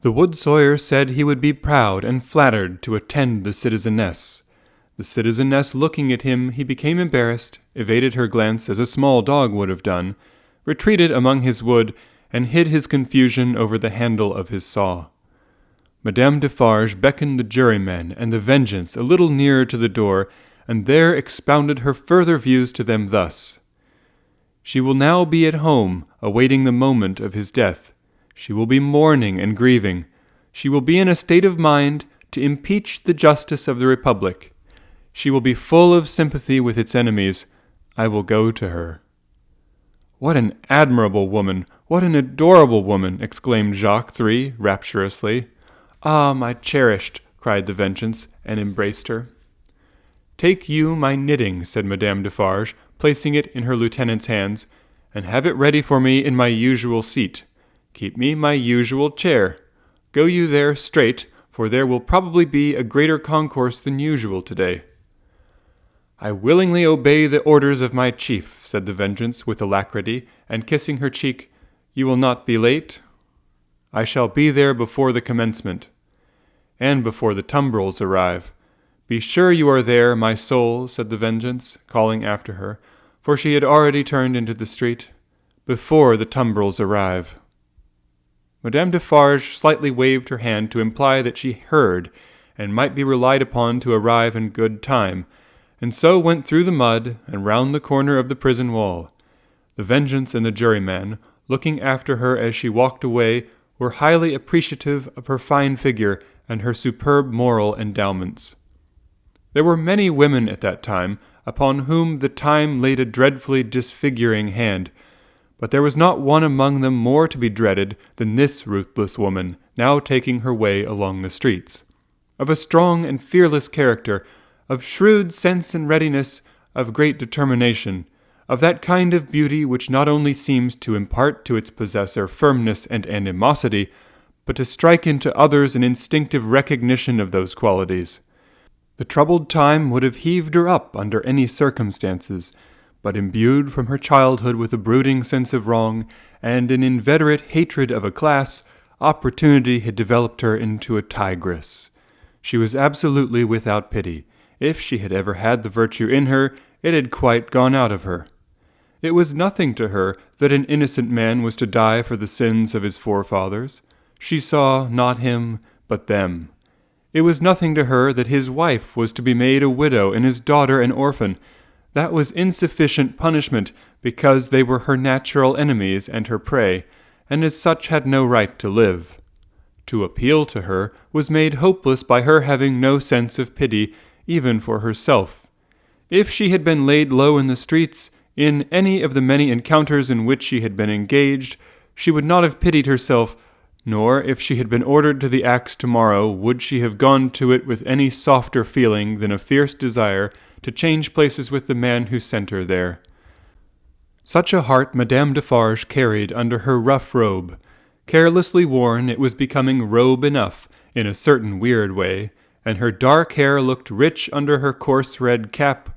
The wood sawyer said he would be proud and flattered to attend the citizeness. The citizeness, looking at him, he became embarrassed, evaded her glance as a small dog would have done, retreated among his wood, and hid his confusion over the handle of his saw. Madame Defarge beckoned the jurymen and the Vengeance a little nearer to the door, and there expounded her further views to them thus. She will now be at home, awaiting the moment of his death. She will be mourning and grieving. She will be in a state of mind to impeach the justice of the Republic. She will be full of sympathy with its enemies. I will go to her. What an admirable woman! What an adorable woman! Exclaimed Jacques Three rapturously. Ah, my cherished! Cried the Vengeance, and embraced her. Take you my knitting, said Madame Defarge, placing it in her lieutenant's hands, and have it ready for me in my usual seat. Keep me my usual chair. Go you there straight, for there will probably be a greater concourse than usual today. I willingly obey the orders of my chief, said the Vengeance with alacrity, and kissing her cheek. You will not be late? I shall be there before the commencement, and before the tumbrils arrive. Be sure you are there, my soul, said the Vengeance, calling after her, for she had already turned into the street, before the tumbrils arrive. Madame Defarge slightly waved her hand to imply that she heard, and might be relied upon to arrive in good time, and so went through the mud and round the corner of the prison wall. The Vengeance and the juryman, looking after her as she walked away, were highly appreciative of her fine figure and her superb moral endowments. There were many women at that time upon whom the time laid a dreadfully disfiguring hand, but there was not one among them more to be dreaded than this ruthless woman, now taking her way along the streets. Of a strong and fearless character, of shrewd sense and readiness, of great determination, of that kind of beauty which not only seems to impart to its possessor firmness and animosity, but to strike into others an instinctive recognition of those qualities. The troubled time would have heaved her up under any circumstances, but imbued from her childhood with a brooding sense of wrong and an inveterate hatred of a class, opportunity had developed her into a tigress. She was absolutely without pity. If she had ever had the virtue in her, it had quite gone out of her. It was nothing to her that an innocent man was to die for the sins of his forefathers. She saw not him, but them. It was nothing to her that his wife was to be made a widow and his daughter an orphan. That was insufficient punishment, because they were her natural enemies and her prey, and as such had no right to live. To appeal to her was made hopeless by her having no sense of pity, even for herself. If she had been laid low in the streets, in any of the many encounters in which she had been engaged, she would not have pitied herself, nor, if she had been ordered to the axe tomorrow, would she have gone to it with any softer feeling than a fierce desire to change places with the man who sent her there. Such a heart Madame Defarge carried under her rough robe. Carelessly worn, it was becoming robe enough, in a certain weird way, and her dark hair looked rich under her coarse red cap.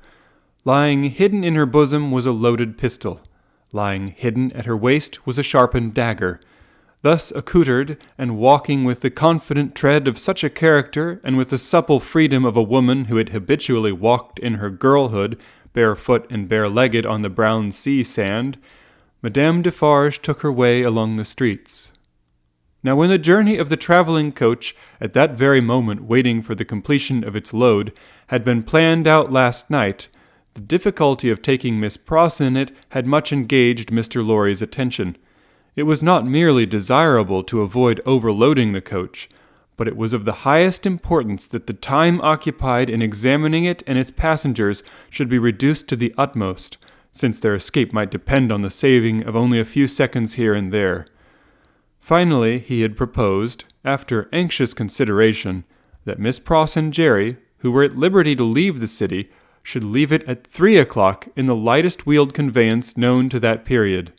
Lying hidden in her bosom was a loaded pistol. Lying hidden at her waist was a sharpened dagger. Thus accoutred, and walking with the confident tread of such a character, and with the supple freedom of a woman who had habitually walked in her girlhood, barefoot and bare-legged on the brown sea sand, Madame Defarge took her way along the streets. Now when the journey of the travelling coach, at that very moment waiting for the completion of its load, had been planned out last night, the difficulty of taking Miss Pross in it had much engaged Mr. Lorry's attention. It was not merely desirable to avoid overloading the coach, but it was of the highest importance that the time occupied in examining it and its passengers should be reduced to the utmost, since their escape might depend on the saving of only a few seconds here and there. Finally, he had proposed, after anxious consideration, that Miss Pross and Jerry, who were at liberty to leave the city, should leave it at 3 o'clock in the lightest wheeled conveyance known to that period.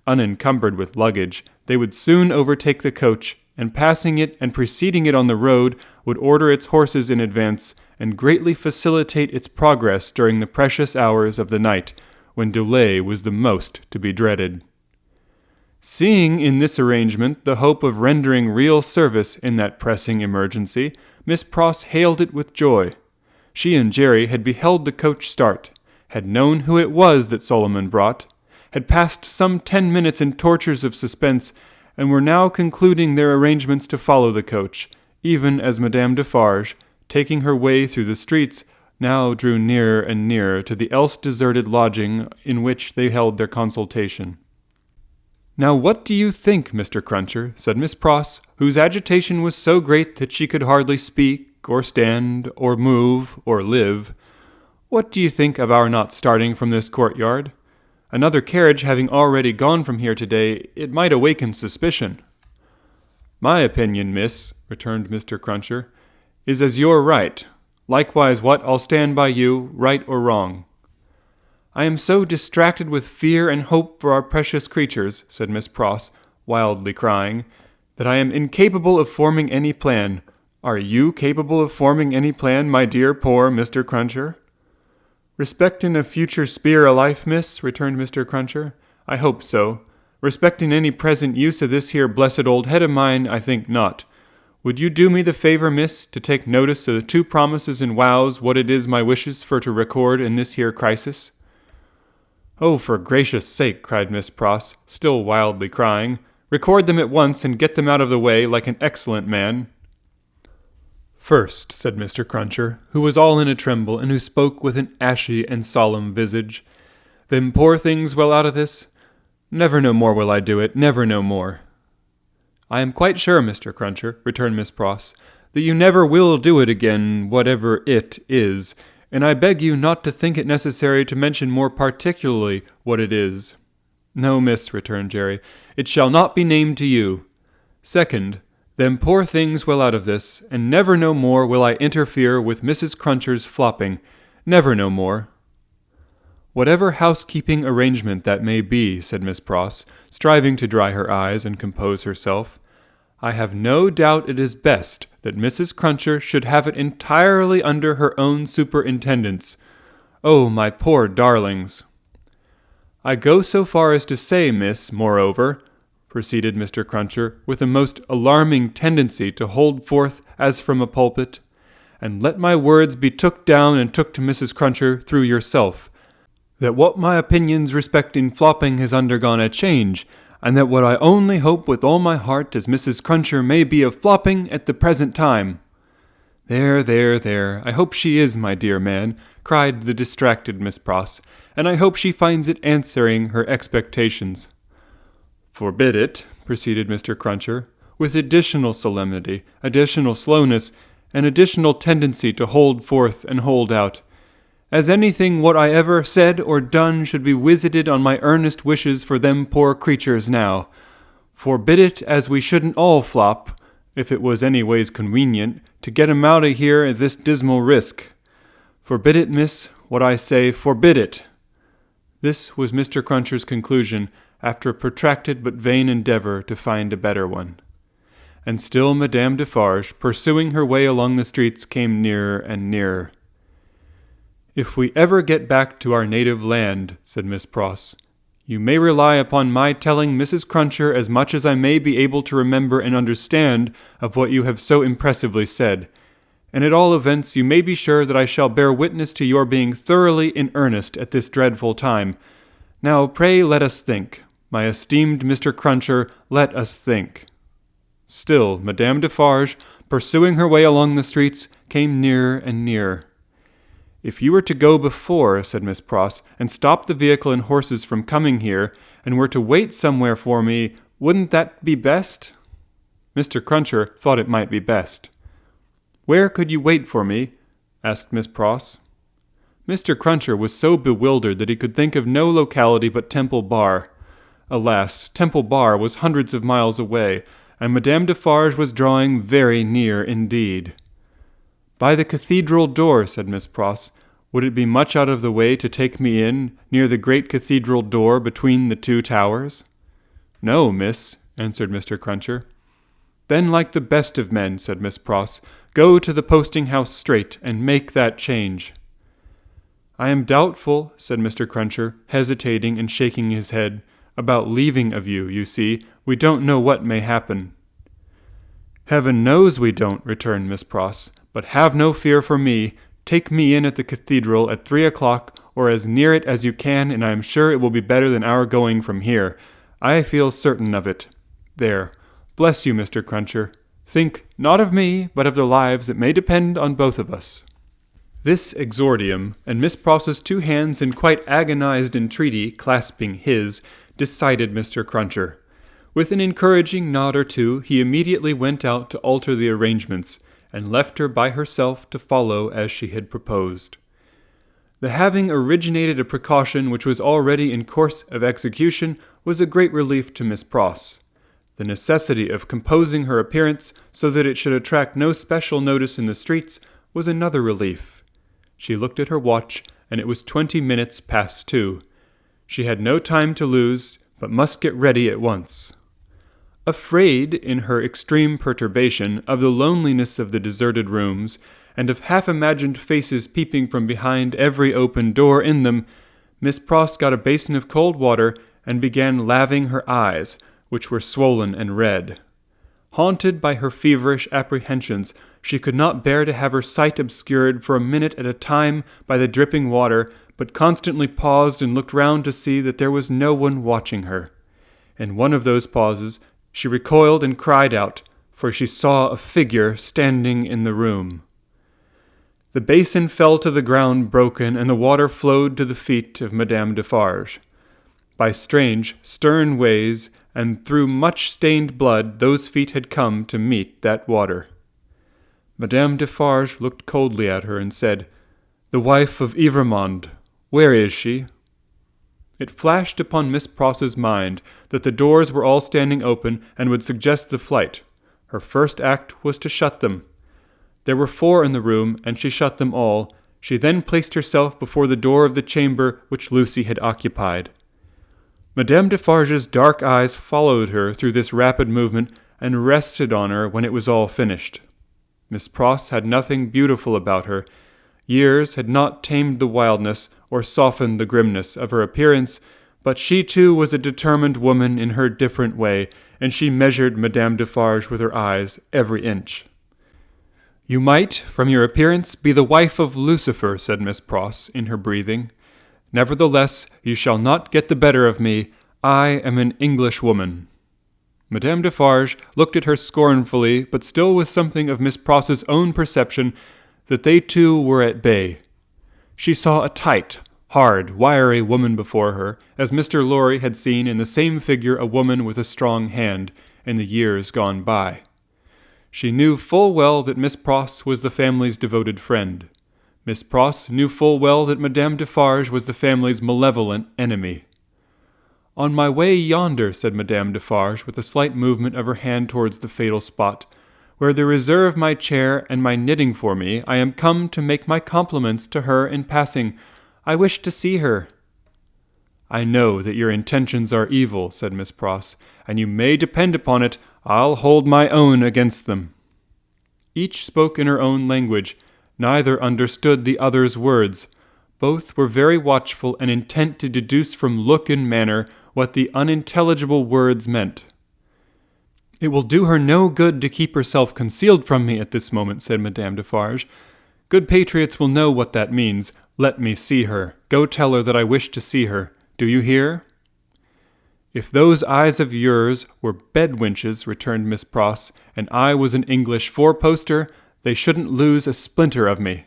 Unencumbered with luggage, they would soon overtake the coach, and passing it and preceding it on the road, would order its horses in advance, and greatly facilitate its progress during the precious hours of the night, when delay was the most to be dreaded. Seeing in this arrangement the hope of rendering real service in that pressing emergency, Miss Pross hailed it with joy. She and Jerry had beheld the coach start, had known who it was that Solomon brought, had passed some 10 minutes in tortures of suspense, and were now concluding their arrangements to follow the coach, even as Madame Defarge, taking her way through the streets, now drew nearer and nearer to the else deserted lodging in which they held their consultation. "Now what do you think, Mr. Cruncher?" said Miss Pross, whose agitation was so great that she could hardly speak, or stand, or move, or live. "What do you think of our not starting from this courtyard? Another carriage having already gone from here today, it might awaken suspicion." "My opinion, miss," returned Mr. Cruncher, "is as you're right. Likewise what I'll stand by you, right or wrong." "I am so distracted with fear and hope for our precious creatures," said Miss Pross, wildly crying, "that I am incapable of forming any plan. Are you capable of forming any plan, my dear poor Mr. Cruncher?" "Respectin' a future spear o' life, miss," returned Mr. Cruncher, "I hope so. Respectin' any present use of this here blessed old head of mine, I think not. Would you do me the favour, miss, to take notice of the 2 promises and vows what it is my wishes for to record in this here crisis?" "Oh, for gracious sake," cried Miss Pross, still wildly crying, "record them at once and get them out of the way like an excellent man." "First," said Mr. Cruncher, who was all in a tremble, and who spoke with an ashy and solemn visage, "them poor things well out of this? Never no more will I do it, never no more." "I am quite sure, Mr. Cruncher," returned Miss Pross, "that you never will do it again, whatever it is, and I beg you not to think it necessary to mention more particularly what it is." "No, miss," returned Jerry, "it shall not be named to you. Second, them poor things well out of this, and never no more will I interfere with Mrs. Cruncher's flopping, never no more." "Whatever housekeeping arrangement that may be," said Miss Pross, striving to dry her eyes and compose herself, "I have no doubt it is best that Mrs. Cruncher should have it entirely under her own superintendence. Oh, my poor darlings!" "I go so far as to say, miss, moreover," proceeded Mr. Cruncher, with a most alarming tendency to hold forth as from a pulpit, "and let my words be took down and took to Mrs. Cruncher through yourself, that what my opinions respecting flopping has undergone a change, and that what I only hope with all my heart as Mrs. Cruncher may be of flopping at the present time." "There, there, there, I hope she is, my dear man," cried the distracted Miss Pross, "and I hope she finds it answering her expectations." "Forbid it," proceeded Mr. Cruncher, with additional solemnity, additional slowness, an additional tendency to hold forth and hold out. As anything what I ever said or done should be visited on my earnest wishes for them poor creatures now. Forbid it as we shouldn't all flop, if it was any ways convenient, to get 'em out o' here at this dismal risk. Forbid it, miss, what I say, forbid it." This was Mr. Cruncher's conclusion after a protracted but vain endeavor to find a better one. And still Madame Defarge, pursuing her way along the streets, came nearer and nearer. "If we ever get back to our native land," said Miss Pross, "you may rely upon my telling Mrs. Cruncher as much as I may be able to remember and understand of what you have so impressively said. And at all events you may be sure that I shall bear witness to your being thoroughly in earnest at this dreadful time. Now pray let us think. My esteemed Mr. Cruncher, let us think." Still Madame Defarge, pursuing her way along the streets, came nearer and nearer. "If you were to go before," said Miss Pross, "and stop the vehicle and horses from coming here, and were to wait somewhere for me, wouldn't that be best?" Mr. Cruncher thought it might be best. "Where could you wait for me?" asked Miss Pross. Mr. Cruncher was so bewildered that he could think of no locality but Temple Bar. Alas, Temple Bar was hundreds of miles away, and Madame Defarge was drawing very near indeed. "By the cathedral door," said Miss Pross. "Would it be much out of the way to take me in, near the great cathedral door between the two towers?" "No, miss," answered Mr. Cruncher. "Then, like the best of men," said Miss Pross, "go to the posting-house straight, and make that change." "I am doubtful," said Mr. Cruncher, hesitating and shaking his head, "about leaving of you, you see. We don't know what may happen." "Heaven knows we don't," returned Miss Pross. "But have no fear for me. Take me in at the cathedral at 3 o'clock, or as near it as you can, and I am sure it will be better than our going from here. I feel certain of it. There. Bless you, Mr. Cruncher. Think, not of me, but of the lives that may depend on both of us." This exordium, and Miss Pross's two hands in quite agonized entreaty clasping his, decided Mr. Cruncher. With an encouraging nod or two, he immediately went out to alter the arrangements, and left her by herself to follow as she had proposed. The having originated a precaution which was already in course of execution was a great relief to Miss Pross. The necessity of composing her appearance so that it should attract no special notice in the streets was another relief. She looked at her watch, and it was 20 minutes past 2. She had no time to lose, but must get ready at once. Afraid, in her extreme perturbation, of the loneliness of the deserted rooms, and of half-imagined faces peeping from behind every open door in them, Miss Pross got a basin of cold water and began laving her eyes, which were swollen and red. Haunted by her feverish apprehensions, she could not bear to have her sight obscured for a minute at a time by the dripping water, but constantly paused and looked round to see that there was no one watching her. In one of those pauses, she recoiled and cried out, for she saw a figure standing in the room. The basin fell to the ground broken, and the water flowed to the feet of Madame Defarge. By strange, stern ways, and through much stained blood, those feet had come to meet that water. Madame Defarge looked coldly at her and said, "The wife of Evrémonde, where is she?" It flashed upon Miss Pross's mind that the doors were all standing open and would suggest the flight. Her first act was to shut them. There were 4 in the room, and she shut them all. She then placed herself before the door of the chamber which Lucy had occupied. Madame Defarge's dark eyes followed her through this rapid movement, and rested on her when it was all finished. Miss Pross had nothing beautiful about her. Years had not tamed the wildness or softened the grimness of her appearance, but she too was a determined woman in her different way, and she measured Madame Defarge with her eyes every inch. "You might, from your appearance, be the wife of Lucifer," said Miss Pross, in her breathing. "Nevertheless, you shall not get the better of me. I am an Englishwoman." Madame Defarge looked at her scornfully, but still with something of Miss Pross's own perception that they two were at bay. She saw a tight, hard, wiry woman before her, as Mr. Lorry had seen in the same figure a woman with a strong hand in the years gone by. She knew full well that Miss Pross was the family's devoted friend. Miss Pross knew full well that Madame Defarge was the family's malevolent enemy. "On my way yonder," said Madame Defarge, with a slight movement of her hand towards the fatal spot, "where they reserve my chair and my knitting for me, I am come to make my compliments to her in passing. I wish to see her." "I know that your intentions are evil," said Miss Pross, "and you may depend upon it, I'll hold my own against them." Each spoke in her own language. Neither understood the other's words. Both were very watchful and intent to deduce from look and manner what the unintelligible words meant. "It will do her no good to keep herself concealed from me at this moment," said Madame Defarge. "Good patriots will know what that means. Let me see her. Go tell her that I wish to see her. Do you hear?" "If those eyes of yours were bed-winches," returned Miss Pross, "and I was an English four-poster, they shouldn't lose a splinter of me.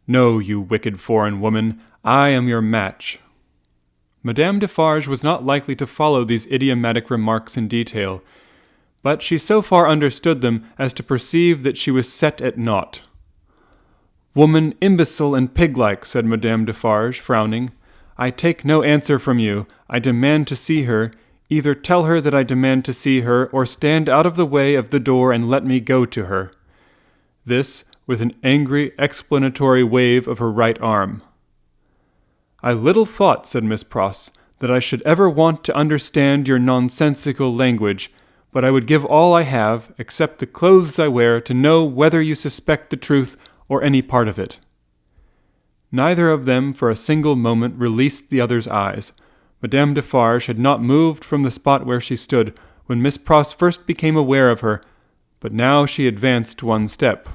No, you wicked foreign woman, I am your match." Madame Defarge was not likely to follow these idiomatic remarks in detail, but she so far understood them as to perceive that she was set at naught. "Woman, imbecile and pig-like," said Madame Defarge, frowning, "I take no answer from you. I demand to see her. Either tell her that I demand to see her, or stand out of the way of the door and let me go to her." This with an angry explanatory wave of her right arm. "I little thought," said Miss Pross, "that I should ever want to understand your nonsensical language, but I would give all I have, except the clothes I wear, to know whether you suspect the truth or any part of it." Neither of them for a single moment released the other's eyes. Madame Defarge had not moved from the spot where she stood when Miss Pross first became aware of her, but now she advanced one step.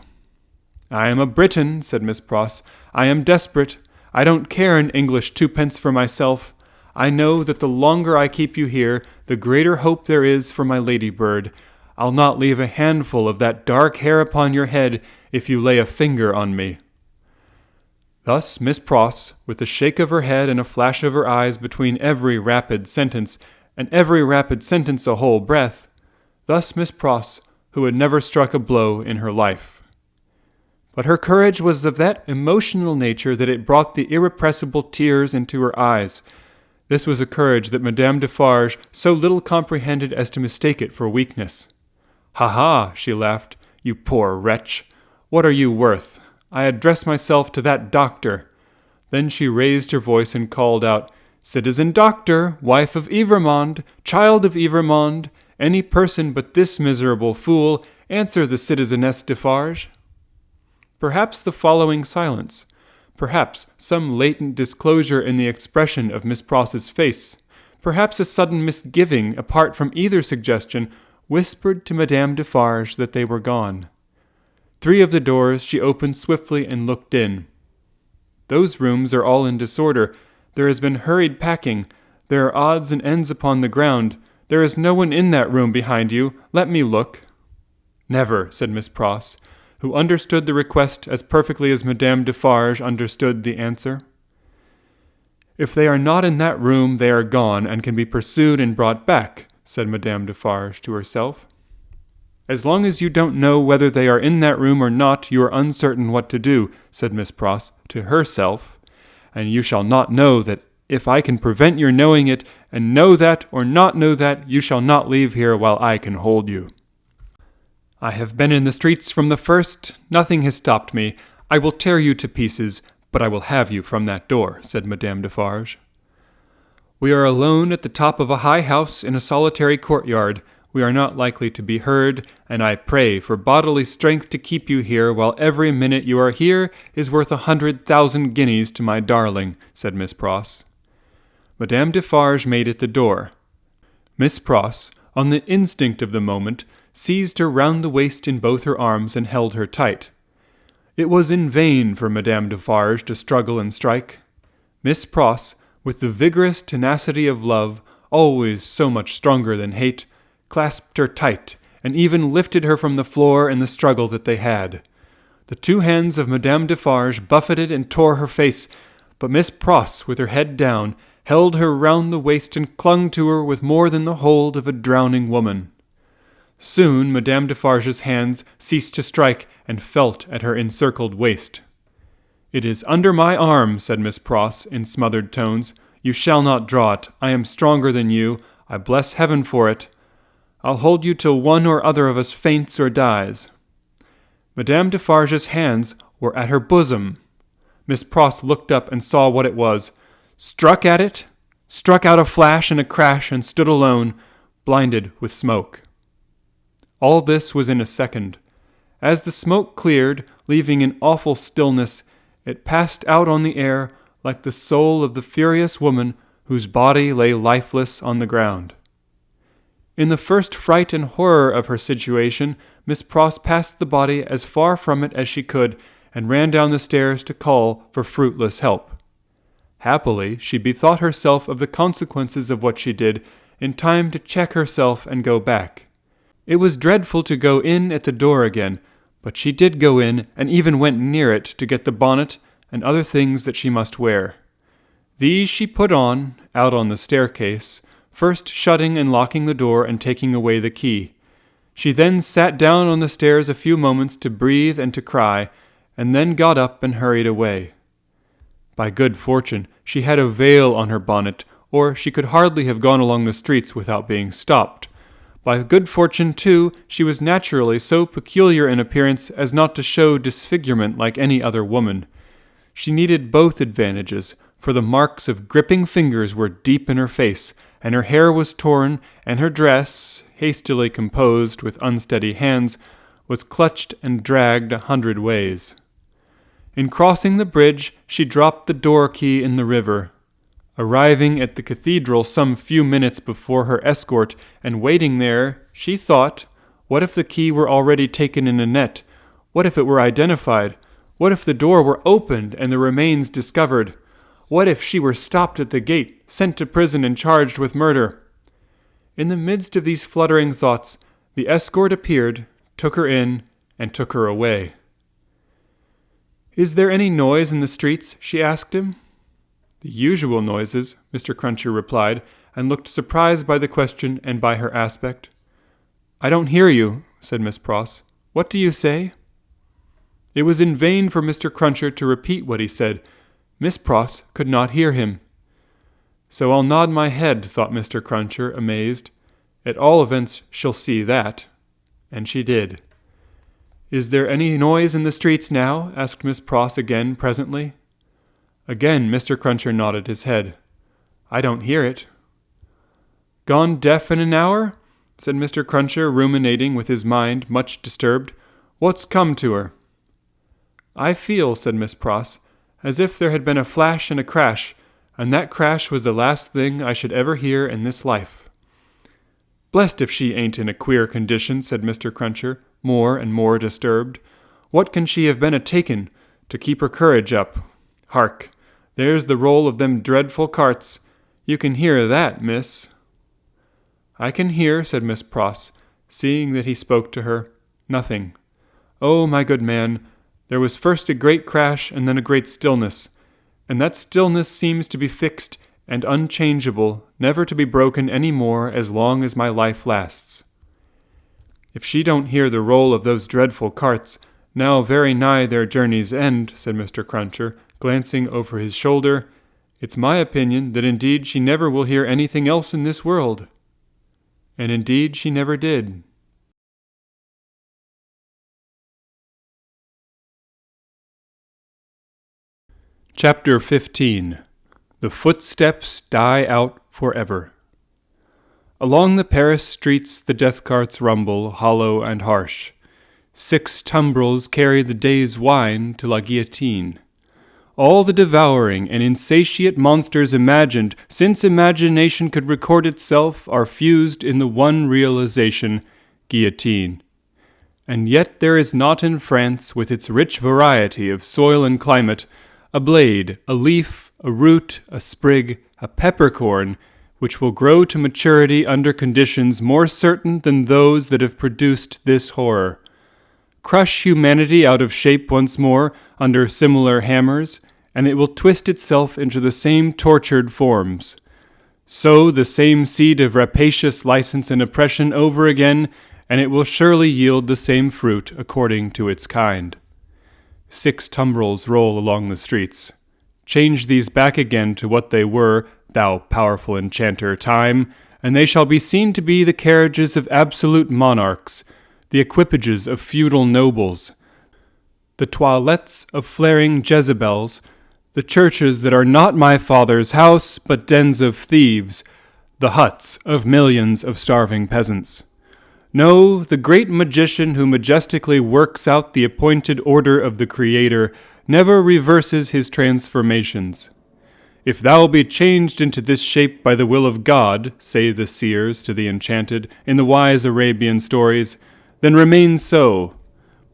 "I am a Briton," said Miss Pross. "I am desperate. I don't care an English twopence for myself. I know that the longer I keep you here, the greater hope there is for my ladybird. I'll not leave a handful of that dark hair upon your head if you lay a finger on me." Thus Miss Pross, with a shake of her head and a flash of her eyes between every rapid sentence, and every rapid sentence a whole breath, thus Miss Pross, who had never struck a blow in her life. But her courage was of that emotional nature that it brought the irrepressible tears into her eyes. This was a courage that Madame Defarge so little comprehended as to mistake it for weakness. "Ha ha!" she laughed. "You poor wretch! What are you worth? I address myself to that doctor." Then she raised her voice and called out, "Citizen Doctor, wife of Evrémonde, child of Evrémonde, any person but this miserable fool, answer the Citizeness Defarge." Perhaps the following silence, perhaps some latent disclosure in the expression of Miss Pross's face, perhaps a sudden misgiving apart from either suggestion, whispered to Madame Defarge that they were gone. 3 of the doors she opened swiftly and looked in. "Those rooms are all in disorder. There has been hurried packing. There are odds and ends upon the ground. There is no one in that room behind you. Let me look." "Never," said Miss Pross, who understood the request as perfectly as Madame Defarge understood the answer. "If they are not in that room, they are gone, and can be pursued and brought back," said Madame Defarge to herself. "As long as you don't know whether they are in that room or not, you are uncertain what to do," said Miss Pross to herself, "and you shall not know that if I can prevent your knowing it, and know that or not know that, you shall not leave here while I can hold you. I have been in the streets from the first. Nothing has stopped me. I will tear you to pieces, but I will have you from that door," said Madame Defarge. "We are alone at the top of a high house in a solitary courtyard. We are not likely to be heard, and I pray for bodily strength to keep you here while every minute you are here is worth 100,000 guineas to my darling," said Miss Pross. Madame Defarge made at the door. Miss Pross, on the instinct of the moment, seized her round the waist in both her arms and held her tight. It was in vain for Madame Defarge to struggle and strike. Miss Pross, with the vigorous tenacity of love, always so much stronger than hate, clasped her tight, and even lifted her from the floor in the struggle that they had. The 2 hands of Madame Defarge buffeted and tore her face, but Miss Pross, with her head down, held her round the waist and clung to her with more than the hold of a drowning woman. Soon Madame Defarge's hands ceased to strike and felt at her encircled waist. "It is under my arm," said Miss Pross, in smothered tones. "You shall not draw it. I am stronger than you. I bless heaven for it. I'll hold you till one or other of us faints or dies." Madame Defarge's hands were at her bosom. Miss Pross looked up and saw what it was, struck at it, struck out a flash and a crash, and stood alone, blinded with smoke. All this was in a second. As the smoke cleared, leaving an awful stillness, it passed out on the air like the soul of the furious woman whose body lay lifeless on the ground. In the first fright and horror of her situation, Miss Pross passed the body as far from it as she could, and ran down the stairs to call for fruitless help. Happily, she bethought herself of the consequences of what she did in time to check herself and go back. It was dreadful to go in at the door again, but she did go in, and even went near it to get the bonnet and other things that she must wear. These she put on, out on the staircase, first shutting and locking the door and taking away the key. She then sat down on the stairs a few moments to breathe and to cry, and then got up and hurried away. By good fortune, she had a veil on her bonnet, or she could hardly have gone along the streets without being stopped. By good fortune, too, she was naturally so peculiar in appearance as not to show disfigurement like any other woman. She needed both advantages, for the marks of gripping fingers were deep in her face, and her hair was torn, and her dress, hastily composed with unsteady hands, was clutched and dragged 100 ways. In crossing the bridge, she dropped the door key in the river. Arriving at the cathedral some few minutes before her escort, and waiting there, she thought, what if the key were already taken in a net? What if it were identified? What if the door were opened and the remains discovered? What if she were stopped at the gate, sent to prison and charged with murder? In the midst of these fluttering thoughts, the escort appeared, took her in, and took her away. "Is there any noise in the streets?" she asked him. "The usual noises," Mr. Cruncher replied, and looked surprised by the question and by her aspect. "I don't hear you," said Miss Pross. "What do you say?" It was in vain for Mr. Cruncher to repeat what he said. Miss Pross could not hear him. "So I'll nod my head," thought Mr. Cruncher, amazed. "At all events she'll see that." And she did. "Is there any noise in the streets now?" asked Miss Pross again presently. Again Mr. Cruncher nodded his head. "I don't hear it." "Gone deaf in an hour?" said Mr. Cruncher, ruminating with his mind much disturbed. "What's come to her?" "I feel," said Miss Pross, "as if there had been a flash and a crash, and that crash was the last thing I should ever hear in this life." "Blest if she ain't in a queer condition," said Mr. Cruncher, more and more disturbed. "What can she have been a-taken to keep her courage up? Hark! There's the roll of them dreadful carts. You can hear that, miss?" "I can hear," said Miss Pross, seeing that he spoke to her, "nothing. Oh, my good man, there was first a great crash and then a great stillness, and that stillness seems to be fixed and unchangeable, never to be broken any more as long as my life lasts. If she don't hear the roll of those dreadful carts, now very nigh their journey's end," said Mr. Cruncher, glancing over his shoulder, "it's my opinion that indeed she never will hear anything else in this world." And indeed she never did. Chapter 15. The Footsteps Die Out Forever. Along the Paris streets the death carts rumble, hollow and harsh. 6 tumbrils carry the day's wine to la guillotine. All the devouring and insatiate monsters imagined, since imagination could record itself, are fused in the one realization, guillotine. And yet there is not in France, with its rich variety of soil and climate, a blade, a leaf, a root, a sprig, a peppercorn, which will grow to maturity under conditions more certain than those that have produced this horror. Crush humanity out of shape once more under similar hammers, and it will twist itself into the same tortured forms. Sow the same seed of rapacious license and oppression over again, and it will surely yield the same fruit according to its kind. 6 tumbrils roll along the streets. Change these back again to what they were, thou powerful enchanter, Time, and they shall be seen to be the carriages of absolute monarchs, the equipages of feudal nobles, the toilettes of flaring Jezebels, the churches that are not my father's house, but dens of thieves, the huts of millions of starving peasants. No, the great magician who majestically works out the appointed order of the Creator never reverses his transformations. If thou be changed into this shape by the will of God, say the seers to the enchanted in the wise Arabian stories, then remain so.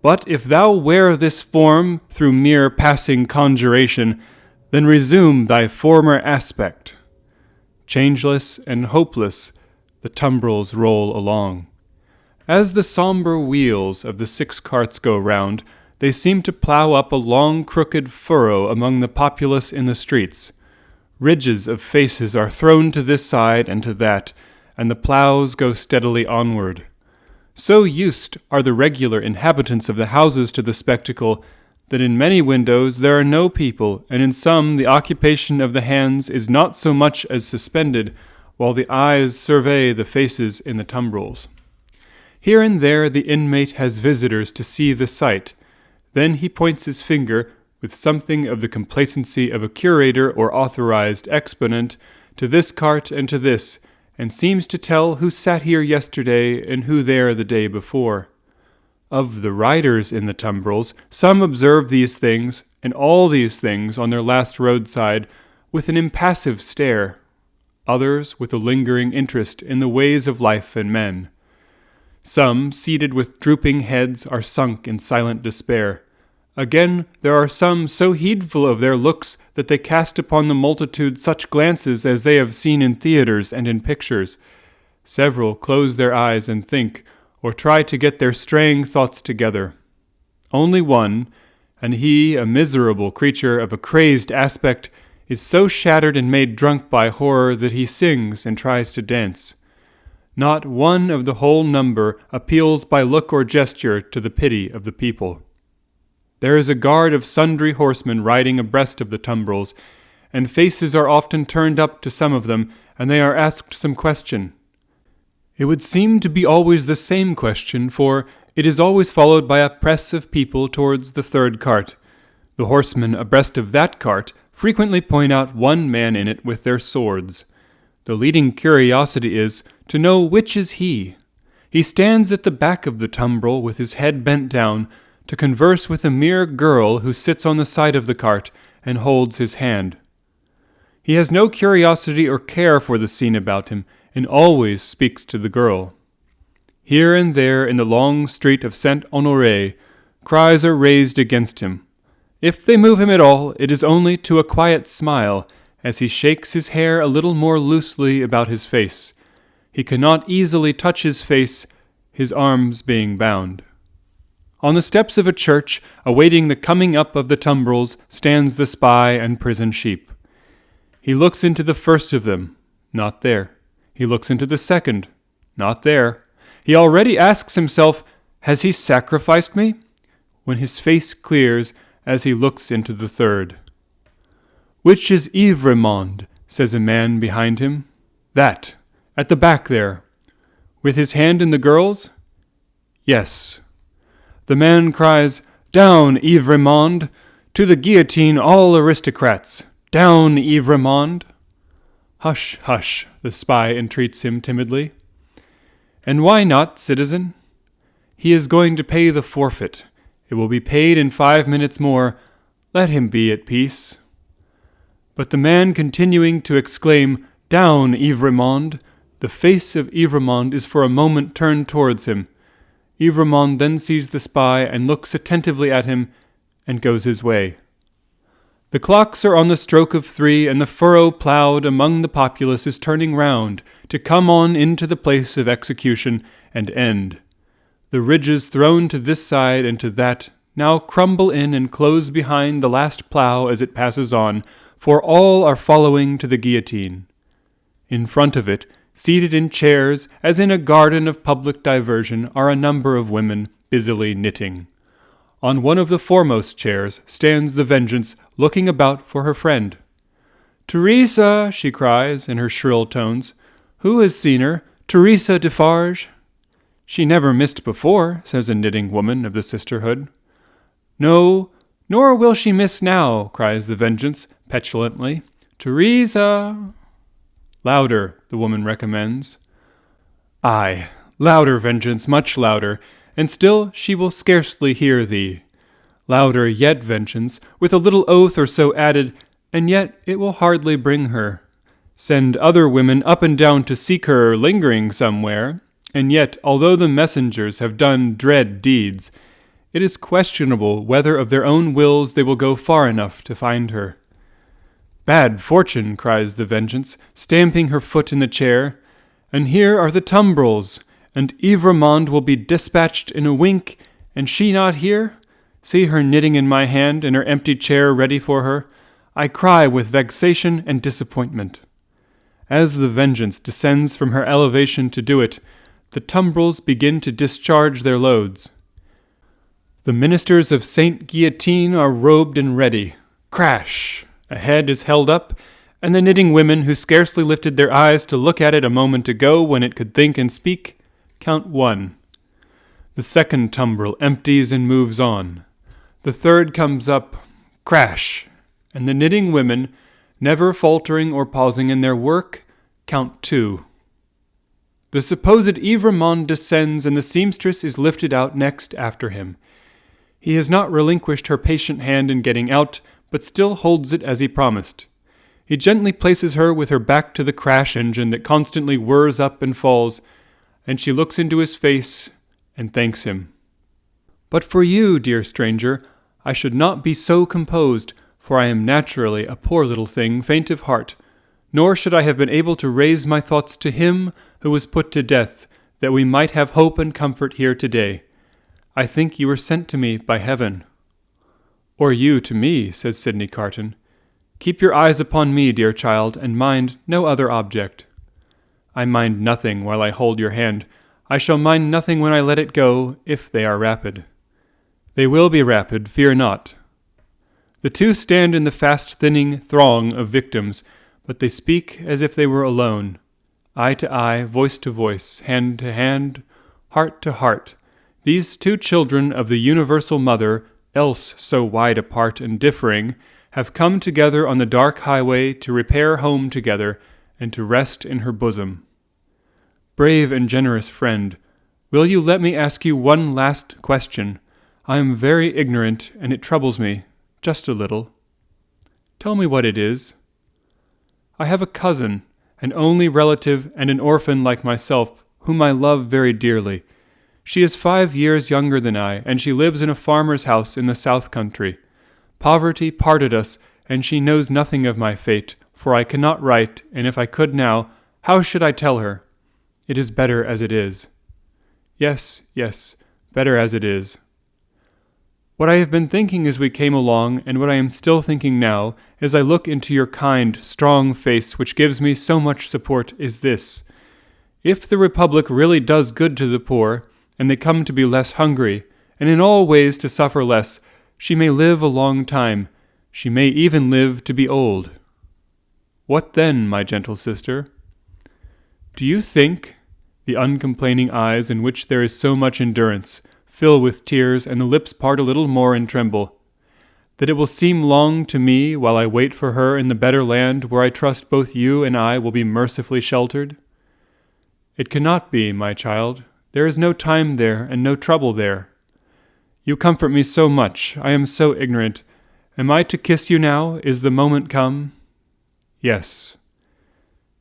But if thou wear this form through mere passing conjuration, then resume thy former aspect. Changeless and hopeless, the tumbrils roll along. As the sombre wheels of the 6 carts go round, they seem to plough up a long crooked furrow among the populace in the streets. Ridges of faces are thrown to this side and to that, and the ploughs go steadily onward. So used are the regular inhabitants of the houses to the spectacle, that in many windows there are no people, and in some the occupation of the hands is not so much as suspended, while the eyes survey the faces in the tumbrils. Here and there the inmate has visitors to see the sight. Then he points his finger, with something of the complacency of a curator or authorized exponent, to this cart and to this, and seems to tell who sat here yesterday and who there the day before. Of the riders in the tumbrils, some observe these things, and all these things on their last roadside, with an impassive stare, others with a lingering interest in the ways of life and men. Some, seated with drooping heads, are sunk in silent despair. Again, there are some so heedful of their looks that they cast upon the multitude such glances as they have seen in theaters and in pictures. Several close their eyes and think, or try to get their straying thoughts together. Only one, and he, a miserable creature of a crazed aspect, is so shattered and made drunk by horror that he sings and tries to dance. Not one of the whole number appeals by look or gesture to the pity of the people. There is a guard of sundry horsemen riding abreast of the tumbrils, and faces are often turned up to some of them, and they are asked some question. It would seem to be always the same question, for it is always followed by a press of people towards the 3rd cart. The horsemen abreast of that cart frequently point out one man in it with their swords. The leading curiosity is to know which is he. He stands at the back of the tumbril with his head bent down, to converse with a mere girl who sits on the side of the cart and holds his hand. He has no curiosity or care for the scene about him, and always speaks to the girl. Here and there in the long street of Saint-Honoré, cries are raised against him. If they move him at all, it is only to a quiet smile, as he shakes his hair a little more loosely about his face. He cannot easily touch his face, his arms being bound. On the steps of a church, awaiting the coming up of the tumbrils, stands the spy and prison sheep. He looks into the first of them, not there. He looks into the second, not there. He already asks himself, has he sacrificed me? When his face clears as he looks into the third. Which is Ivremonde? Says a man behind him. That, at the back there. With his hand in the girl's? Yes. The man cries, Down, Ivremonde! To the guillotine all aristocrats! Down, Ivremonde! Hush, hush, the spy entreats him timidly. And why not, citizen? He is going to pay the forfeit. It will be paid in 5 minutes more. Let him be at peace. But the man continuing to exclaim, Down, Ivremonde! The face of Ivremonde is for a moment turned towards him. Ivremonde then sees the spy and looks attentively at him and goes his way. The clocks are on the stroke of 3, and the furrow ploughed among the populace is turning round to come on into the place of execution and end. The ridges thrown to this side and to that now crumble in and close behind the last plough as it passes on, for all are following to the guillotine. In front of it, Seated in chairs, as in a garden of public diversion, are a number of women busily knitting. On one of the foremost chairs stands the Vengeance, looking about for her friend. "Teresa," she cries in her shrill tones. "Who has seen her? Teresa Defarge." "She never missed before," says a knitting woman of the sisterhood. "No, nor will she miss now," cries the Vengeance petulantly. "Teresa!" "Louder," the woman recommends. "Aye, louder, Vengeance, much louder, and still she will scarcely hear thee. Louder yet, Vengeance, with a little oath or so added, and yet it will hardly bring her. Send other women up and down to seek her lingering somewhere, and yet, although the messengers have done dread deeds, it is questionable whether of their own wills they will go far enough to find her." "Bad fortune," cries the Vengeance, stamping her foot in the chair. "And here are the tumbrils, and Evrémonde will be dispatched in a wink, and she not here? See her knitting in my hand, and her empty chair ready for her. I cry with vexation and disappointment." As the Vengeance descends from her elevation to do it, the tumbrils begin to discharge their loads. The ministers of Saint Guillotine are robed and ready. Crash! A head is held up, and the knitting women, who scarcely lifted their eyes to look at it a moment ago when it could think and speak, count 1. The second tumbril empties and moves on. The third comes up. Crash! And the knitting women, never faltering or pausing in their work, count 2. The supposed Evrémonde descends, and the seamstress is lifted out next after him. He has not relinquished her patient hand in getting out, but still holds it as he promised. He gently places her with her back to the crash engine that constantly whirs up and falls, and she looks into his face and thanks him. "But for you, dear stranger, I should not be so composed, for I am naturally a poor little thing, faint of heart, nor should I have been able to raise my thoughts to him who was put to death, that we might have hope and comfort here today. I think you were sent to me by heaven." "Or you to me," says Sidney Carton. "Keep your eyes upon me, dear child, and mind no other object." "I mind nothing while I hold your hand. I shall mind nothing when I let it go, if they are rapid." "They will be rapid, fear not." The two stand in the fast-thinning throng of victims, but they speak as if they were alone. Eye to eye, voice to voice, hand to hand, heart to heart, these two children of the universal mother, else so wide apart and differing, have come together on the dark highway to repair home together and to rest in her bosom. Brave and generous friend, will you let me ask you one last question? I am very ignorant, and it troubles me, just a little. Tell me what it is. I have a cousin, an only relative and an orphan like myself, whom I love very dearly. She is 5 years younger than I, and she lives in a farmer's house in the south country. Poverty parted us, and she knows nothing of my fate, for I cannot write, and if I could now, how should I tell her? It is better as it is. Yes, better as it is. What I have been thinking as we came along, and what I am still thinking now, as I look into your kind, strong face which gives me so much support, is this. If the Republic really does good to the poor, and they come to be less hungry, and in all ways to suffer less, she may live a long time. She may even live to be old. What then, my gentle sister? Do you think, the uncomplaining eyes in which there is so much endurance, fill with tears, and the lips part a little more and tremble, that it will seem long to me while I wait for her in the better land where I trust both you and I will be mercifully sheltered? It cannot be, my child. There is no time there, and no trouble there. You comfort me so much. I am so ignorant. Am I to kiss you now? Is the moment come? Yes.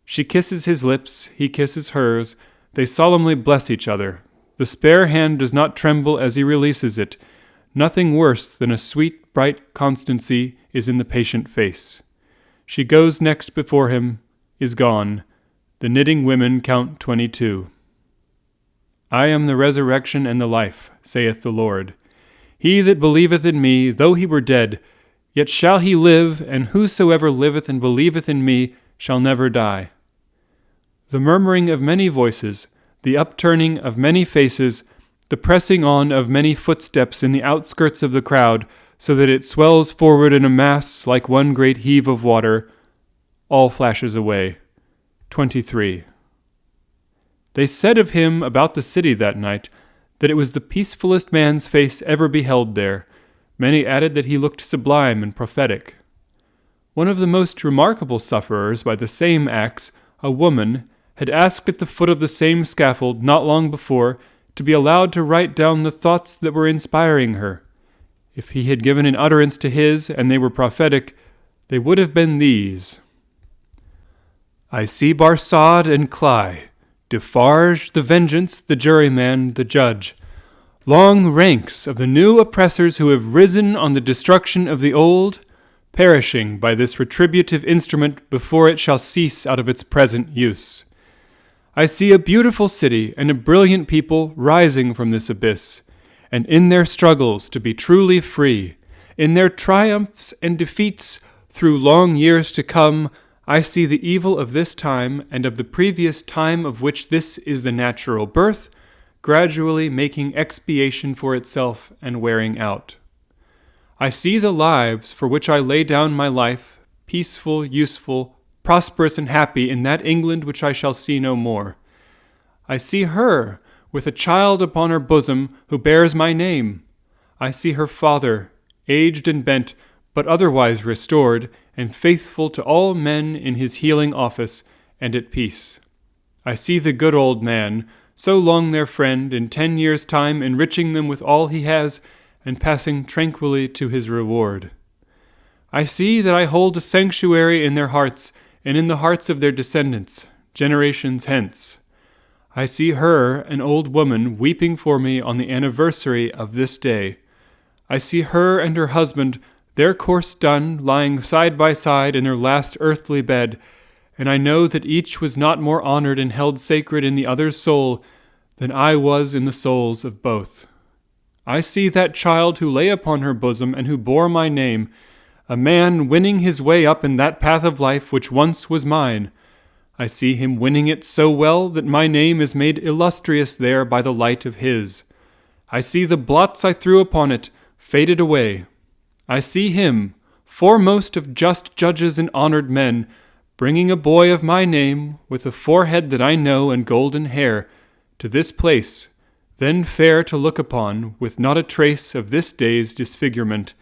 She kisses his lips, he kisses hers. They solemnly bless each other. The spare hand does not tremble as he releases it. Nothing worse than a sweet, bright constancy is in the patient face. She goes next before him, is gone. The knitting women count 22. I am the resurrection and the life, saith the Lord. He that believeth in me, though he were dead, yet shall he live, and whosoever liveth and believeth in me shall never die. the murmuring of many voices, the upturning of many faces, the pressing on of many footsteps in the outskirts of the crowd, so that it swells forward in a mass like one great heave of water, all flashes away. 23. They said of him about the city that night that it was the peacefullest man's face ever beheld there. Many added that he looked sublime and prophetic. One of the most remarkable sufferers by the same axe, a woman, had asked at the foot of the same scaffold not long before to be allowed to write down the thoughts that were inspiring her. If he had given an utterance to his, and they were prophetic, they would have been these: I see Barsad and Cly, Defarge, the vengeance, the juryman, the judge, long ranks of the new oppressors who have risen on the destruction of the old, perishing by this retributive instrument before it shall cease out of its present use. I see a beautiful city and a brilliant people rising from this abyss, and in their struggles to be truly free, in their triumphs and defeats through long years to come, I see the evil of this time and of the previous time of which this is the natural birth, gradually making expiation for itself and wearing out. I see the lives for which I lay down my life, peaceful, useful, prosperous, and happy in that England which I shall see no more. I see her, with a child upon her bosom, who bears my name. I see her father, aged and bent, but otherwise restored, and faithful to all men in his healing office, and at peace. I see the good old man, so long their friend, in 10 years' time enriching them with all he has, and passing tranquilly to his reward. I see that I hold a sanctuary in their hearts, and in the hearts of their descendants, generations hence. I see her, an old woman, weeping for me on the anniversary of this day. I see her and her husband, their course done, lying side by side in their last earthly bed, and I know that each was not more honored and held sacred in the other's soul than I was in the souls of both. I see that child who lay upon her bosom and who bore my name, a man winning his way up in that path of life which once was mine. I see him winning it so well that my name is made illustrious there by the light of his. I see the blots I threw upon it faded away. I see him, foremost of just judges and honored men, bringing a boy of my name, with a forehead that I know and golden hair, to this place, then fair to look upon, with not a trace of this day's disfigurement.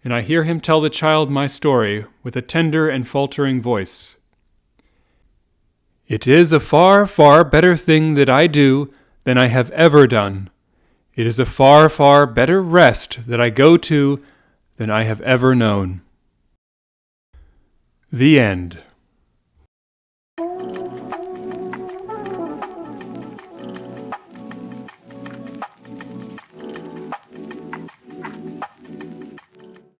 And I hear him tell the child my story, with a tender and faltering voice. It is a far, far better thing that I do than I have ever done. It is a far, far better rest that I go to than I have ever known. The End.